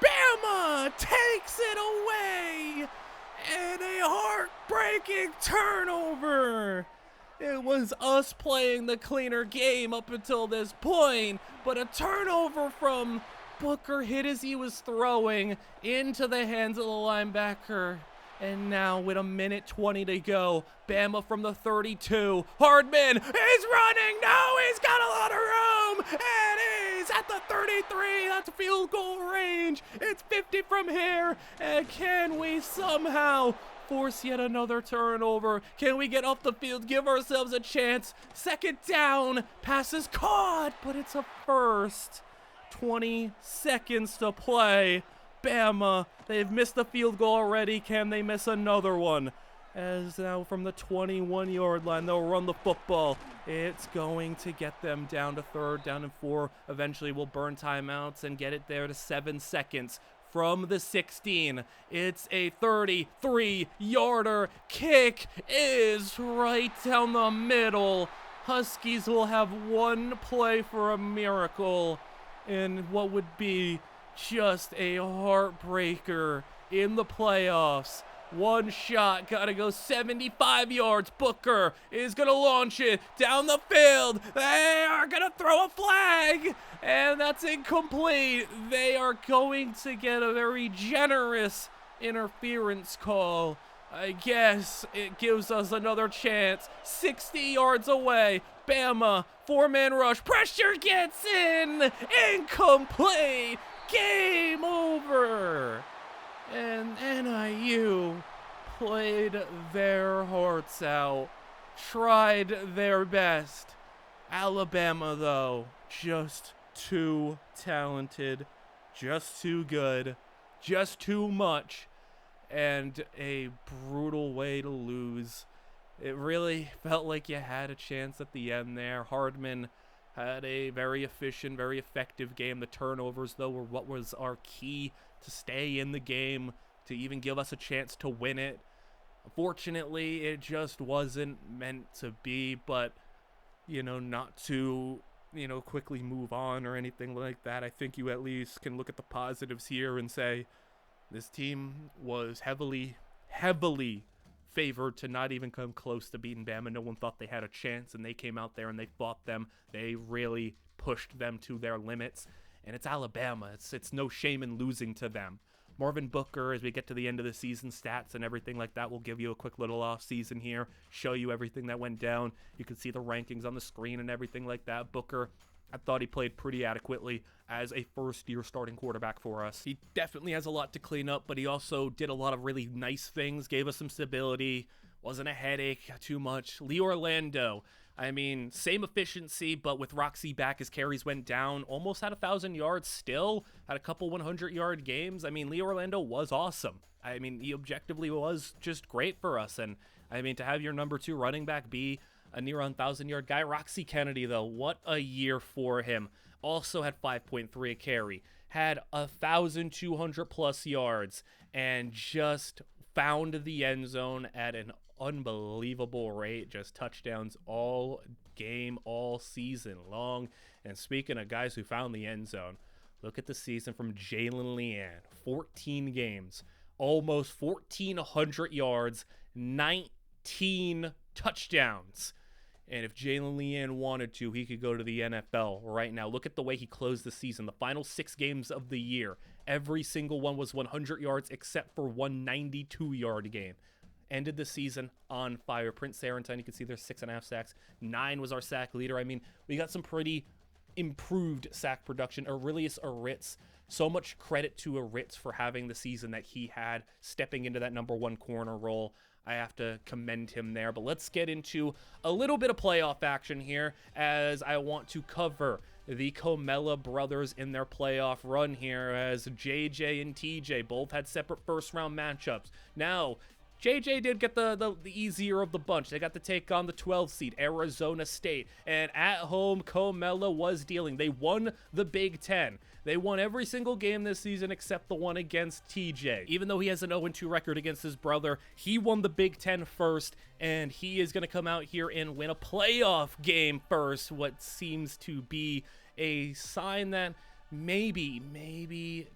Bama takes it away. And a heartbreaking turnover. It was us playing the cleaner game up until this point, but a turnover from Booker hit as he was throwing into the hands of the linebacker. And now with a minute 20 to go, Bama from the 32. Hardman is running. No, he's got a lot of room. And he's at the 33. That's field goal range. It's 50 from here. And can we somehow force yet another turnover? Can we get off the field, give ourselves a chance? Second down, pass is caught, but it's a first. 20 seconds to play. Bama, they've missed the field goal already. Can they miss another one? As now from the 21-yard line, they'll run the football. It's going to get them down to third, down and 4. Eventually, we'll burn timeouts and get it there to 7 seconds. From the 16, it's a 33-yarder. Kick is right down the middle. Huskies will have one play for a miracle in what would be just a heartbreaker in the playoffs. One shot, gotta go 75 yards. Booker is gonna launch it down the field. They are gonna throw a flag, and that's incomplete. They are going to get a very generous interference call. I guess it gives us another chance. 60 yards away. Bama, 4-man rush. Pressure gets in. Incomplete. Game over. And NIU played their hearts out, tried their best. Alabama, though, just too talented, just too good, just too much, and a brutal way to lose. It really felt like you had a chance at the end there. Hardman had a very efficient, very effective game. The turnovers, though, were what was our key to stay in the game, to even give us a chance to win it. Unfortunately, it just wasn't meant to be, but, not to, quickly move on or anything like that. I think you at least can look at the positives here and say this team was heavily favored to not even come close to beating Bama. No one thought they had a chance, and they came out there and they fought them. They really pushed them to their limits. And it's Alabama. It's no shame in losing to them. Marvin Booker, as we get to the end of the season, stats and everything like that, will give you a quick little off season here, show you everything that went down. You can see the rankings on the screen and everything like that. Booker, I thought he played pretty adequately as a first-year starting quarterback for us. He definitely has a lot to clean up, but he also did a lot of really nice things, gave us some stability, wasn't a headache too much. Lee Orlando, same efficiency, but with Roxy back, his carries went down, almost had 1,000 yards still, had a couple 100-yard games. Lee Orlando was awesome. He objectively was just great for us, and, to have your number 2 running back be a near 1,000-yard guy. Roxy Kennedy, though, what a year for him. Also had 5.3 a carry, had 1,200-plus yards, and just found the end zone at an unbelievable rate. Just touchdowns all game, all season long. And speaking of guys who found the end zone, look at the season from Jalen Leanne. 14 games, almost 1,400 yards, 19 touchdowns. And if Jalen Leanne wanted to, he could go to the NFL right now. Look at the way he closed the season. The final 6 games of the year, every single one was 100 yards except for one 92-yard game. Ended the season on fire. Prince Sarentine, you can see there's 6.5 sacks. 9 was our sack leader. We got some pretty improved sack production. Aurelius Aritz, so much credit to Aritz for having the season that he had, stepping into that number 1 corner role. I have to commend him there. But let's get into a little bit of playoff action here, as I want to cover the Comella brothers in their playoff run here, as JJ and TJ both had separate first-round matchups. Now, JJ did get the easier of the bunch. They got to take on the 12th seed, Arizona State. And at home, Comella was dealing. They won the Big Ten. They won every single game this season except the one against TJ. Even though he has an 0-2 record against his brother, he won the Big Ten first, and he is going to come out here and win a playoff game first, what seems to be a sign that maybe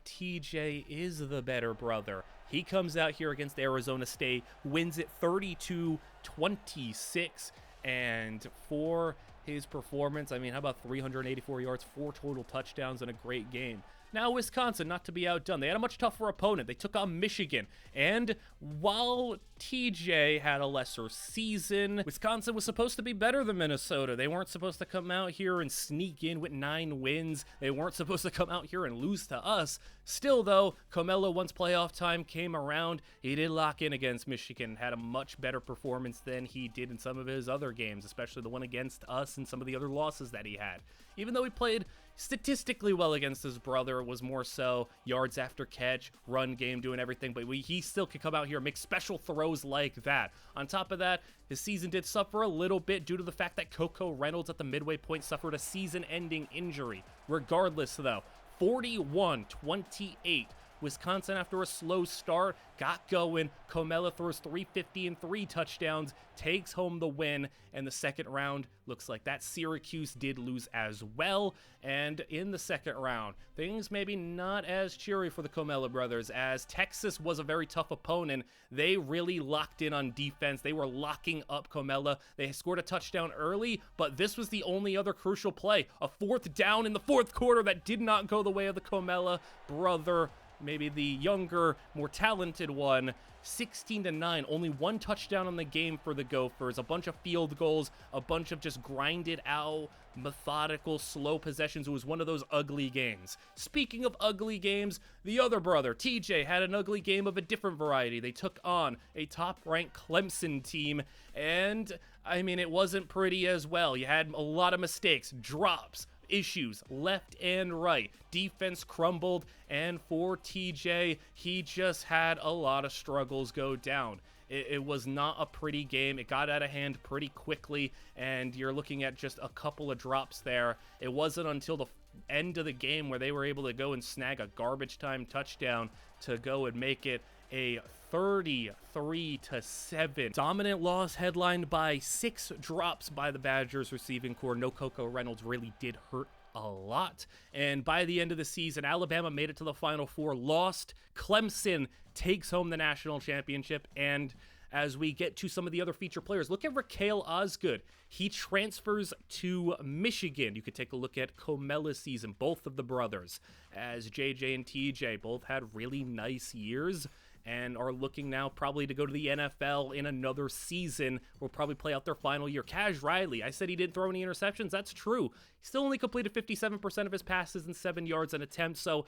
TJ is the better brother. He comes out here against Arizona State, wins it 32-26, and for his performance, how about 384 yards, 4 total touchdowns, and a great game. Now Wisconsin, not to be outdone, they had a much tougher opponent. They took on Michigan, and while TJ had a lesser season, Wisconsin was supposed to be better than Minnesota. They weren't supposed to come out here and sneak in with 9 wins. They weren't supposed to come out here and lose to us. Still, though, Comella, once playoff time came around, he did lock in against Michigan, had a much better performance than he did in some of his other games, especially the one against us and some of the other losses that he had. Even though he played statistically well against his brother, it was more so yards after catch, run game, doing everything, but he still could come out here and make special throws like that. On top of that, his season did suffer a little bit due to the fact that Coco Reynolds at the midway point suffered a season-ending injury. Regardless, though, 41-28. Wisconsin, after a slow start, got going. Comella throws 350 and 3 touchdowns, takes home the win, and the second round looks like that Syracuse did lose as well. And in the second round, things maybe not as cheery for the Comella brothers, as Texas was a very tough opponent. They really locked in on defense. They were locking up Comella. They scored a touchdown early, but this was the only other crucial play, a 4th down in the 4th quarter that did not go the way of the Comella brother. Maybe the younger, more talented one. 16-9, only 1 touchdown on the game for the Gophers, a bunch of field goals, a bunch of just grinded out, methodical, slow possessions. It was one of those ugly games. Speaking of ugly games, the other brother, TJ, had an ugly game of a different variety. They took on a top-ranked Clemson team, and, I mean, it wasn't pretty as well. You had a lot of mistakes, drops, issues left and right. Defense crumbled, and for TJ, he just had a lot of struggles go down. It was not a pretty game. It got out of hand pretty quickly, and you're looking at just a couple of drops there. It wasn't until the end of the game where they were able to go and snag a garbage time touchdown to go and make it a 33-7 dominant loss, headlined by 6 drops by the Badgers receiving core. No Coco Reynolds really did hurt a lot, and by the end of the season, Alabama made it to the Final Four, lost. Clemson takes home the national championship. And as we get to some of the other feature players, look at Raquel Osgood. He transfers to Michigan. You could take a look at Comella's season, both of the brothers, as JJ and TJ both had really nice years and are looking now probably to go to the NFL in another season. Will probably play out their final year. Cash Riley, I said he didn't throw any interceptions. That's true. He still only completed 57% of his passes and 7 yards an attempt, so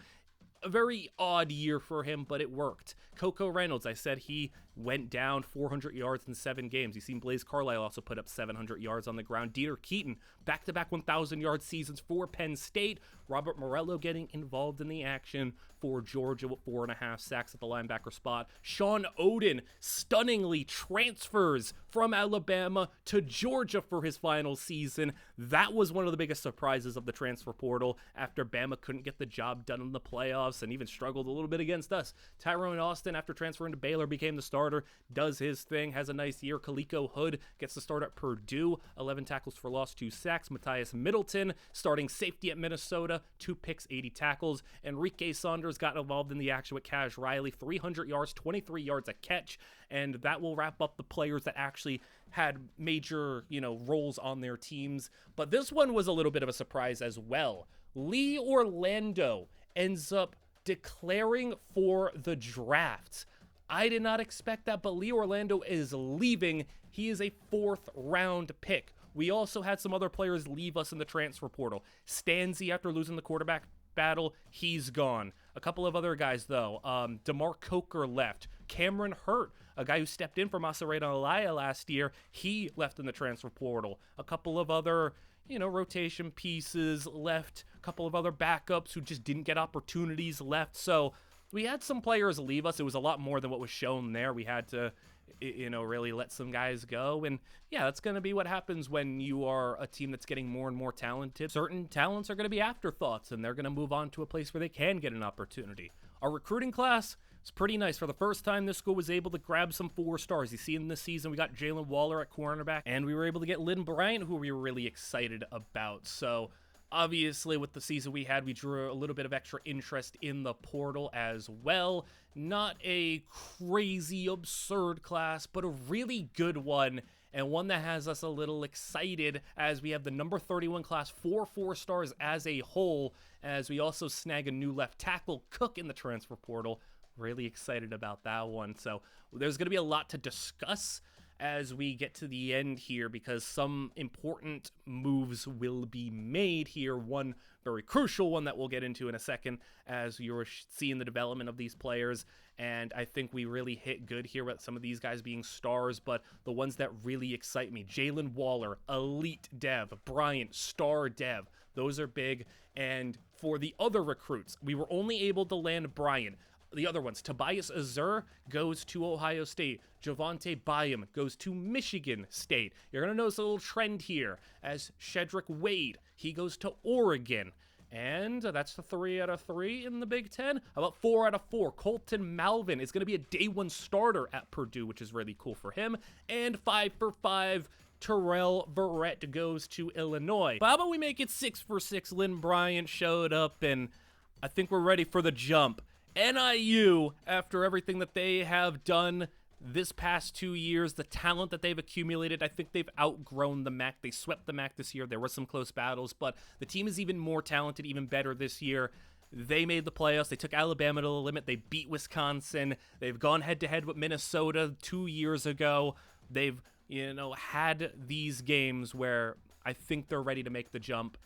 a very odd year for him, but it worked. Coco Reynolds, I said he went down 400 yards in 7 games. You've seen Blaise Carlisle also put up 700 yards on the ground. Dieter Keaton, back-to-back 1,000-yard seasons for Penn State. Robert Morello getting involved in the action for Georgia with 4.5 sacks at the linebacker spot. Sean Oden stunningly transfers from Alabama to Georgia for his final season. That was one of the biggest surprises of the transfer portal after Bama couldn't get the job done in the playoffs and even struggled a little bit against us. Tyrone Austin, after transferring to Baylor, became the starter, does his thing, has a nice year. Kaliko Hood gets the start at Purdue, 11 tackles for loss, 2 sacks. Matthias Middleton, starting safety at Minnesota, 2 picks, 80 tackles. Enrique Saunders got involved in the action with Cash Riley, 300 yards, 23 yards a catch, and that will wrap up the players that actually had major, roles on their teams. But this one was a little bit of a surprise as well. Lee Orlando ends up declaring for the draft. I did not expect that, but Lee Orlando is leaving. He is a 4th round pick. We also had some other players leave us in the transfer portal. Stanzi, after losing the quarterback battle, he's gone. A couple of other guys, though. DeMar Coker left. Cameron Hurt, a guy who stepped in for Masereta Alaya last year, he left in the transfer portal. A couple of other, rotation pieces left. A couple of other backups who just didn't get opportunities left. So we had some players leave us. It was a lot more than what was shown there. We had to, really let some guys go. And yeah, that's going to be what happens when you are a team that's getting more and more talented. Certain talents are going to be afterthoughts, and they're going to move on to a place where they can get an opportunity. Our recruiting class is pretty nice. For the first time, this school was able to grab some 4 stars. You see in this season, we got Jalen Waller at cornerback, and we were able to get Lynn Bryant, who we were really excited about. So obviously, with the season we had, we drew a little bit of extra interest in the portal as well. Not a crazy, absurd class, but a really good one. and one that has us a little excited as we have the number 31 class, 4 stars as a whole, as we also snag a new left tackle, Cook, in the transfer portal. Really excited about that one. So there's going to be a lot to discuss as we get to the end here, because some important moves will be made here. One very crucial one that we'll get into in a second as you're seeing the development of these players. And I think we really hit good here with some of these guys being stars, but the ones that really excite me: Jalen Waller, elite dev; Bryant, star dev. Those are big. And for the other recruits, we were only able to land Bryant. The other ones: Tobias Azur goes to Ohio State. Javonte Byam goes to Michigan State. You're going to notice a little trend here as Shedrick Wade, he goes to Oregon. And that's the 3 out of 3 in the Big Ten. How about 4 out of 4? Colton Malvin is going to be a day 1 starter at Purdue, which is really cool for him. And 5 for 5. Terrell Verrett goes to Illinois. But how about we make it 6 for 6? Lynn Bryant showed up, and I think we're ready for the jump. NIU, after everything that they have done this past 2 years, the talent that they've accumulated, I think they've outgrown the MAC. They swept the MAC this year. There were some close battles, but the team is even more talented, even better this year. They made the playoffs. They took Alabama to the limit. They beat Wisconsin. They've gone head-to-head with Minnesota 2 years ago. They've, had these games where I think they're ready to make the jump.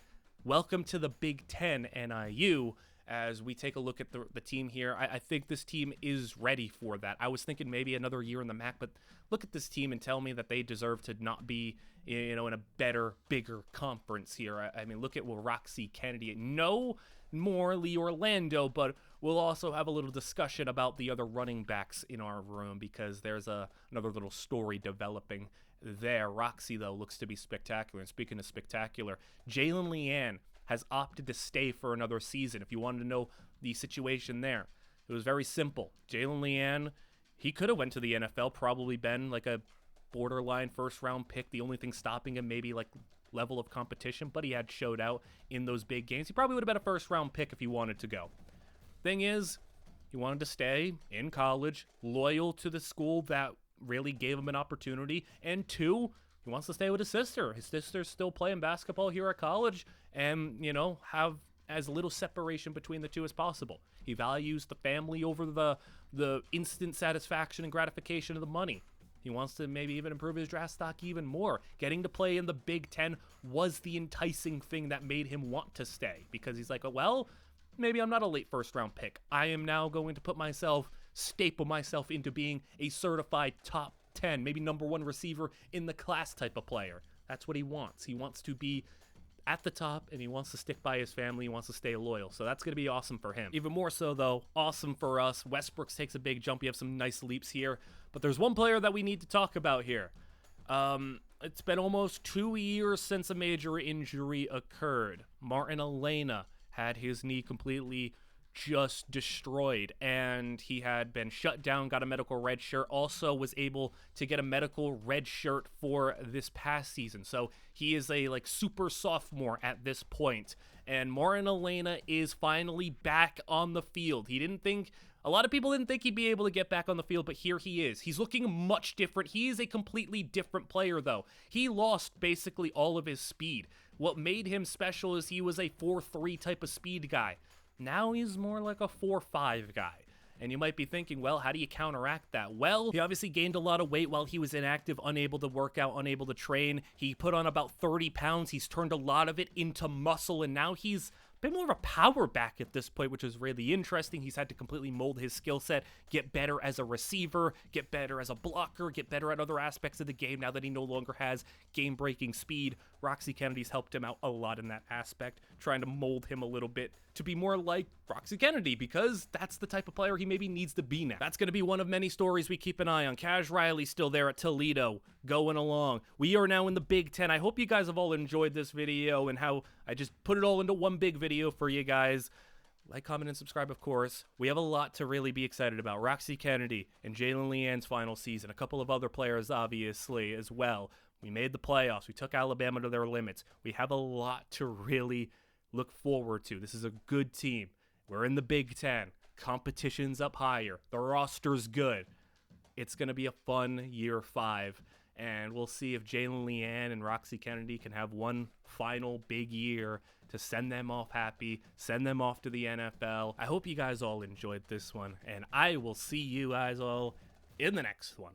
Welcome to the Big Ten, NIU. As we take a look at the team here, I think this team is ready for that. I was thinking maybe another year in the MAC, but look at this team and tell me that they deserve to not be, in a better, bigger conference here. I mean, look at Roxy Kennedy. No more Lee Orlando, but we'll also have a little discussion about the other running backs in our room, because there's another little story developing there. Roxy, though, looks to be spectacular. And speaking of spectacular, Jalen Leanne has opted to stay for another season. If you wanted to know the situation there, it was very simple. Jalen Leanne, he could have went to the NFL, probably been like a borderline first-round pick. The only thing stopping him, maybe like level of competition, but he had showed out in those big games. He probably would have been a first-round pick if he wanted to go. Thing is, he wanted to stay in college, loyal to the school that really gave him an opportunity, and 2, he wants to stay with his sister. His sister's still playing basketball here at college, and, have as little separation between the two as possible. He values the family over the instant satisfaction and gratification of the money. He wants to maybe even improve his draft stock even more. Getting to play in the Big Ten was the enticing thing that made him want to stay, because he's like, well, maybe I'm not a late first-round pick. I am now going to staple myself into being a certified top 10, maybe number 1 receiver in the class type of player. That's what he wants. He wants to be at the top, and he wants to stick by his family. He wants to stay loyal. So that's going to be awesome for him. Even more so, though, awesome for us. Westbrooks takes a big jump. You have some nice leaps here. But there's one player that we need to talk about here. It's been almost 2 years since a major injury occurred. Martin Elena had his knee completely just destroyed, and he had been shut down, got a medical red shirt, also was able to get a medical red shirt for this past season. So he is a super sophomore at this point, and Martin Elena is finally back on the field. A lot of people didn't think he'd be able to get back on the field, but here he is. He's looking much different. He is a completely different player, though. He lost basically all of his speed. What made him special is he was a 4.3 type of speed guy. Now he's more like a 4.5 guy. And you might be thinking, well, how do you counteract that? Well, he obviously gained a lot of weight while he was inactive, unable to work out, unable to train. He put on about 30 pounds. He's turned a lot of it into muscle, and now he's been more of a power back at this point, which is really interesting. He's had to completely mold his skill set, get better as a receiver, get better as a blocker, get better at other aspects of the game now that he no longer has game-breaking speed. Roxy Kennedy's helped him out a lot in that aspect, trying to mold him a little bit to be more like Roxy Kennedy, because that's the type of player he maybe needs to be now. That's going to be one of many stories we keep an eye on. Cash Riley's still there at Toledo, going along. We are now in the Big Ten. I hope you guys have all enjoyed this video and how I just put it all into one big video for you guys. Like, comment, and subscribe, of course. We have a lot to really be excited about. Roxy Kennedy and Jalen Leanne's final season. A couple of other players, obviously, as well. We made the playoffs. We took Alabama to their limits. We have a lot to really look forward to. This is a good team. We're in the Big Ten. Competition's up higher. The roster's good. It's going to be a fun year 5. and we'll see if Jalen Leanne and Roxy Kennedy can have one final big year to send them off happy, send them off to the NFL. I hope you guys all enjoyed this one, and I will see you guys all in the next one.